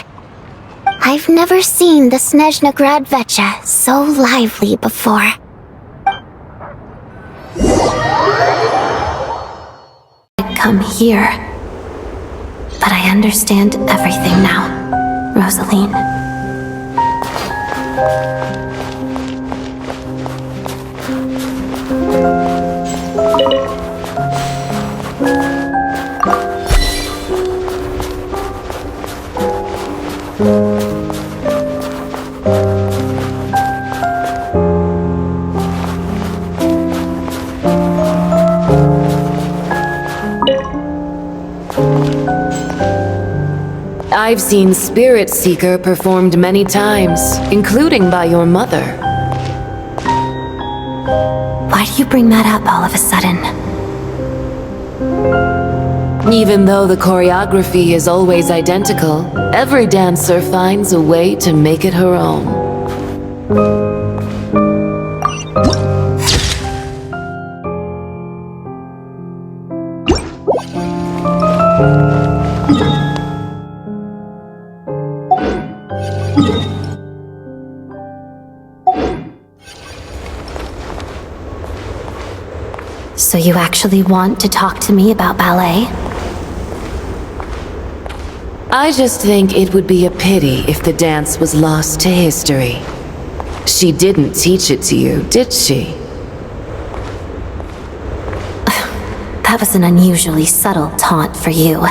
I've never seen the Snezhnaya Vecha so lively before. I'd come here. But I understand everything now, Rosaline. I've seen Spirit Seeker performed many times, including by your mother. Why do you bring that up all of a sudden? Even though the choreography is always identical, every dancer finds a way to make it her own. So you actually want to talk to me about ballet? I just think it would be a pity if the dance was lost to history. She didn't teach it to you, did she? That was an unusually subtle taunt for you.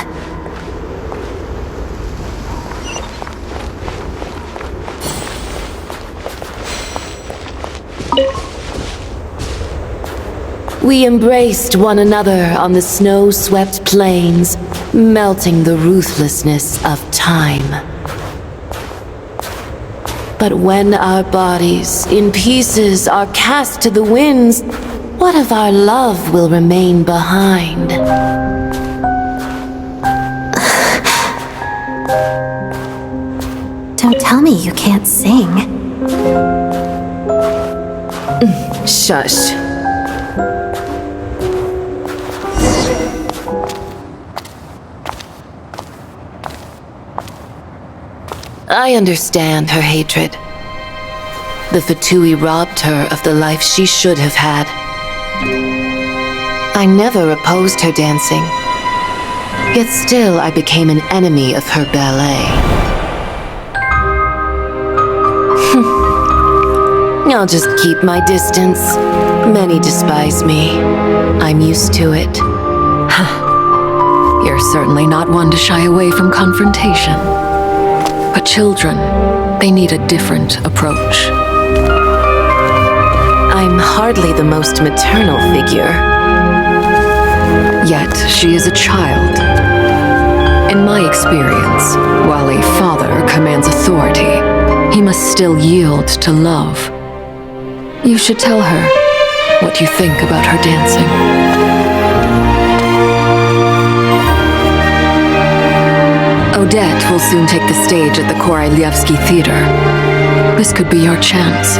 We embraced one another on the snow-swept plains, melting the ruthlessness of time. But when our bodies, in pieces, are cast to the winds, what of our love will remain behind? Don't tell me you can't sing. Shush. I understand her hatred. The Fatui robbed her of the life she should have had. I never opposed her dancing. Yet still I became an enemy of her ballet. I'll just keep my distance. Many despise me. I'm used to it. You're certainly not one to shy away from confrontation. But children, they need a different approach. I'm hardly the most maternal figure. Yet she is a child. In my experience, while a father commands authority, he must still yield to love. You should tell her what you think about her dancing. Odette will soon take the stage at the Koralyevsky Theater. This could be your chance.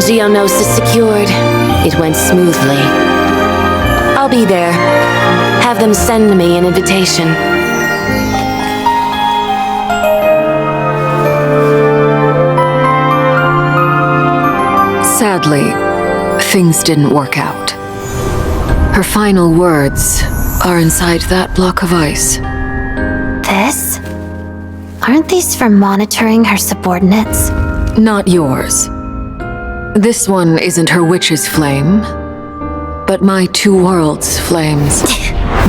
Geonosis secured. It went smoothly. I'll be there. Have them send me an invitation. Sadly, things didn't work out. Her final words are inside that block of ice. This? Aren't these for monitoring her subordinates? Not yours. This one isn't her witch's flame, but my two worlds' flames.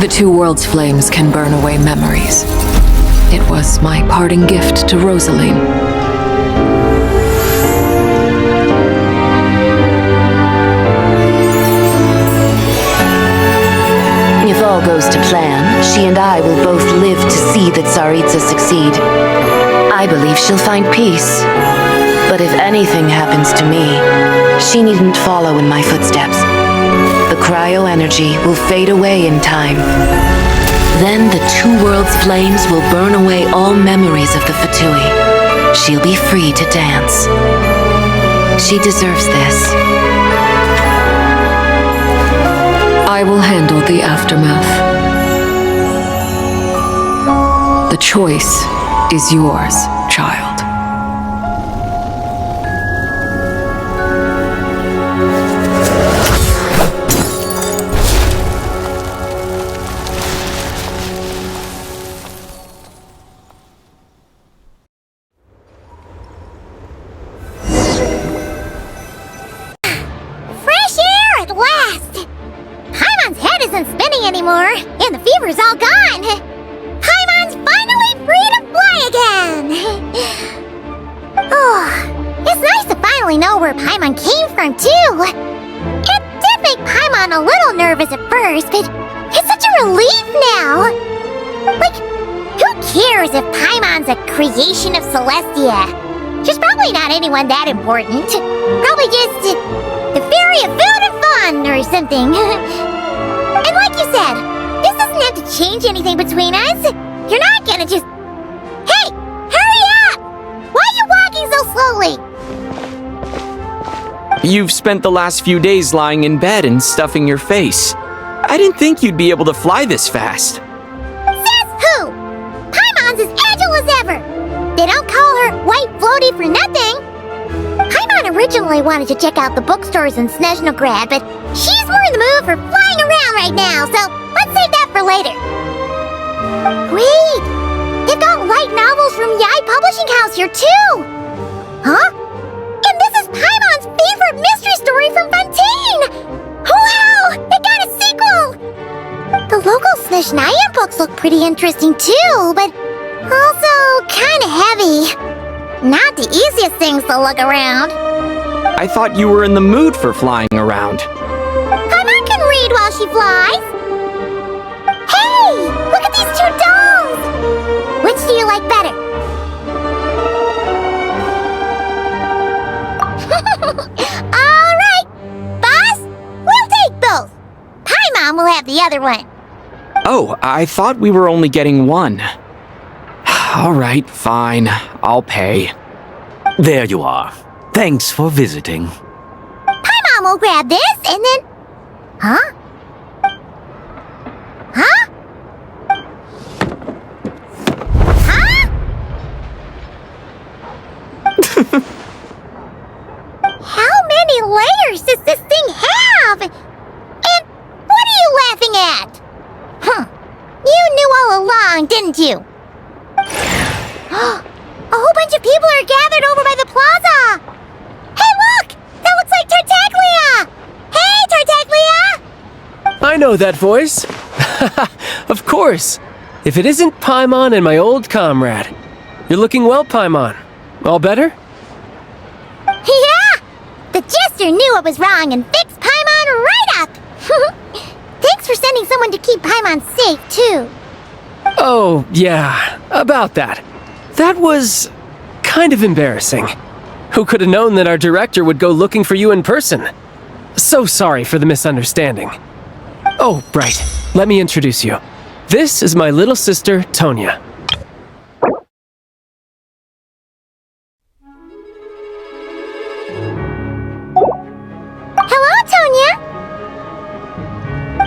The two worlds' flames can burn away memories. It was my parting gift to Rosaline. If all goes to plan, she and I will both live to see the Tsaritsa succeed. I believe she'll find peace. But if anything happens to me, she needn't follow in my footsteps. The cryo energy will fade away in time. Then the two worlds' flames will burn away all memories of the Fatui. She'll be free to dance. She deserves this. I will handle the aftermath. The choice is yours, child. anymore, and the fever's all gone. Paimon's finally free to fly again. Oh, it's nice to finally know where Paimon came from, too. It did make Paimon a little nervous at first, but it's such a relief now. Like, who cares if Paimon's a creation of Celestia? She's probably not anyone that important. Probably just the fairy of food and fun or something. And like you said, this doesn't have to change anything between us. You're not gonna just... Hey! Hurry up! Why are you walking so slowly? You've spent the last few days lying in bed and stuffing your face. I didn't think you'd be able to fly this fast. Says who? Paimon's as agile as ever. They don't call her White Floaty for nothing. Paimon originally wanted to check out the bookstores in Snezhnaya, but she's more in the mood for flying around right now, so let's save that for later. Wait, they've got light novels from Yai Publishing House here too. Huh? And this is Paimon's favorite mystery story from Fontaine! Wow! They got a sequel! The local Snezhnaya books look pretty interesting too, but also kinda heavy. Not the easiest things to look around. I thought you were in the mood for flying around. Paimon can read while she flies. Hey! Look at these two dolls! Which do you like better? Alright! Boss, we'll take both. Paimon will have the other one. Oh, I thought we were only getting one. All right, fine. I'll pay. There you are. Thanks for visiting. Paimon will grab this and then... Huh? Huh? Huh? How many layers does this thing have? And what are you laughing at? Huh. You knew all along, didn't you? A whole bunch of people are gathered over by the plaza! Hey, look! That looks like Tartaglia! Hey, Tartaglia! I know that voice. Of course. If it isn't Paimon and my old comrade. You're looking well, Paimon. All better? Yeah! The jester knew I was wrong and fixed Paimon right up! Thanks for sending someone to keep Paimon safe, too. Oh, yeah. About that. That was kind of embarrassing. Who could have known that our director would go looking for you in person? So sorry for the misunderstanding. Oh, right. Let me introduce you. This is my little sister, Tonya. Hello, Tonya!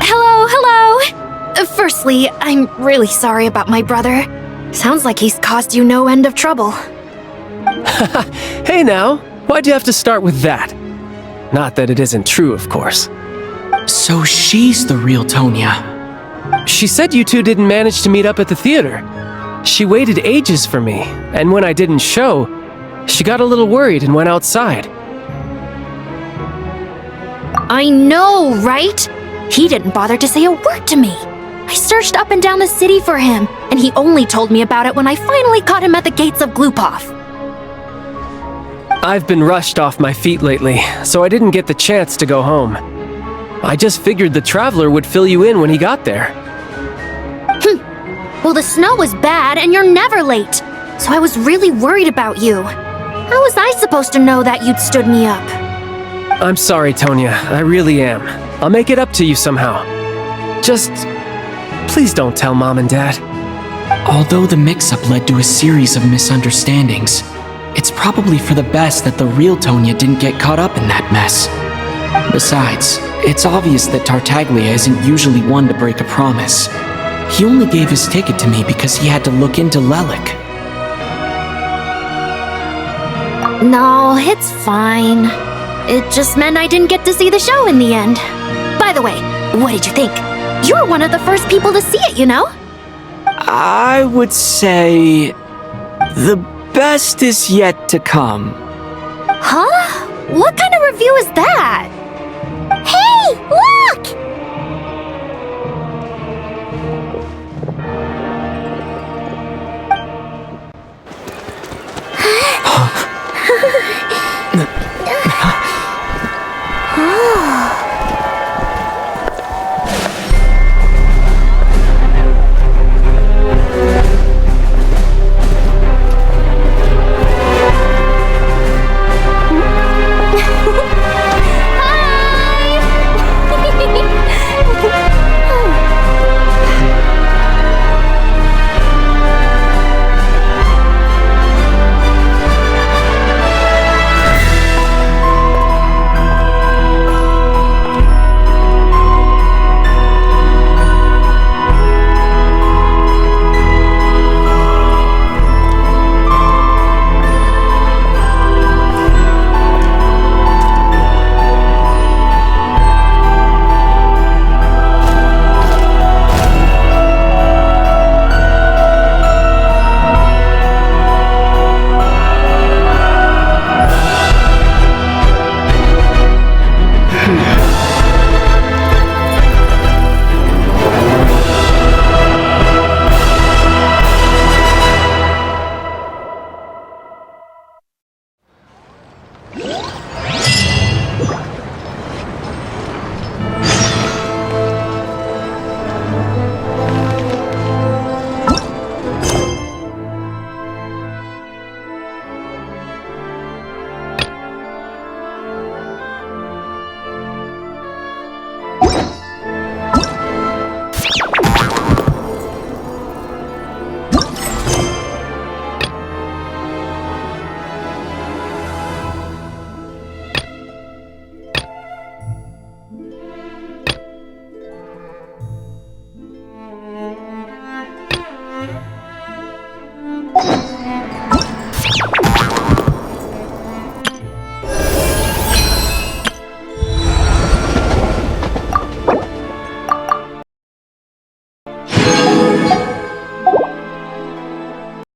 Hello. Firstly, I'm really sorry about my brother. Sounds like he's caused you no end of trouble. Hey now, why'd you have to start with that? Not that it isn't true, of course. So she's the real Tonya. She said you two didn't manage to meet up at the theater. She waited ages for me, and when I didn't show, she got a little worried and went outside. I know, right? He didn't bother to say a word to me. I searched up and down the city for him, and he only told me about it when I finally caught him at the gates of Glupov. I've been rushed off my feet lately, so I didn't get the chance to go home. I just figured the Traveler would fill you in when he got there. Well, the snow was bad, and you're never late, so I was really worried about you. How was I supposed to know that you'd stood me up? I'm sorry, Tonya. I really am. I'll make it up to you somehow. Just... please don't tell Mom and Dad. Although the mix-up led to a series of misunderstandings, it's probably for the best that the real Tonya didn't get caught up in that mess. Besides, it's obvious that Tartaglia isn't usually one to break a promise. He only gave his ticket to me because he had to look into Lelik. No, it's fine. It just meant I didn't get to see the show in the end. By the way, what did you think? You were one of the first people to see it, you know? I would say... the best is yet to come. Huh? What kind of review is that? Hey, look!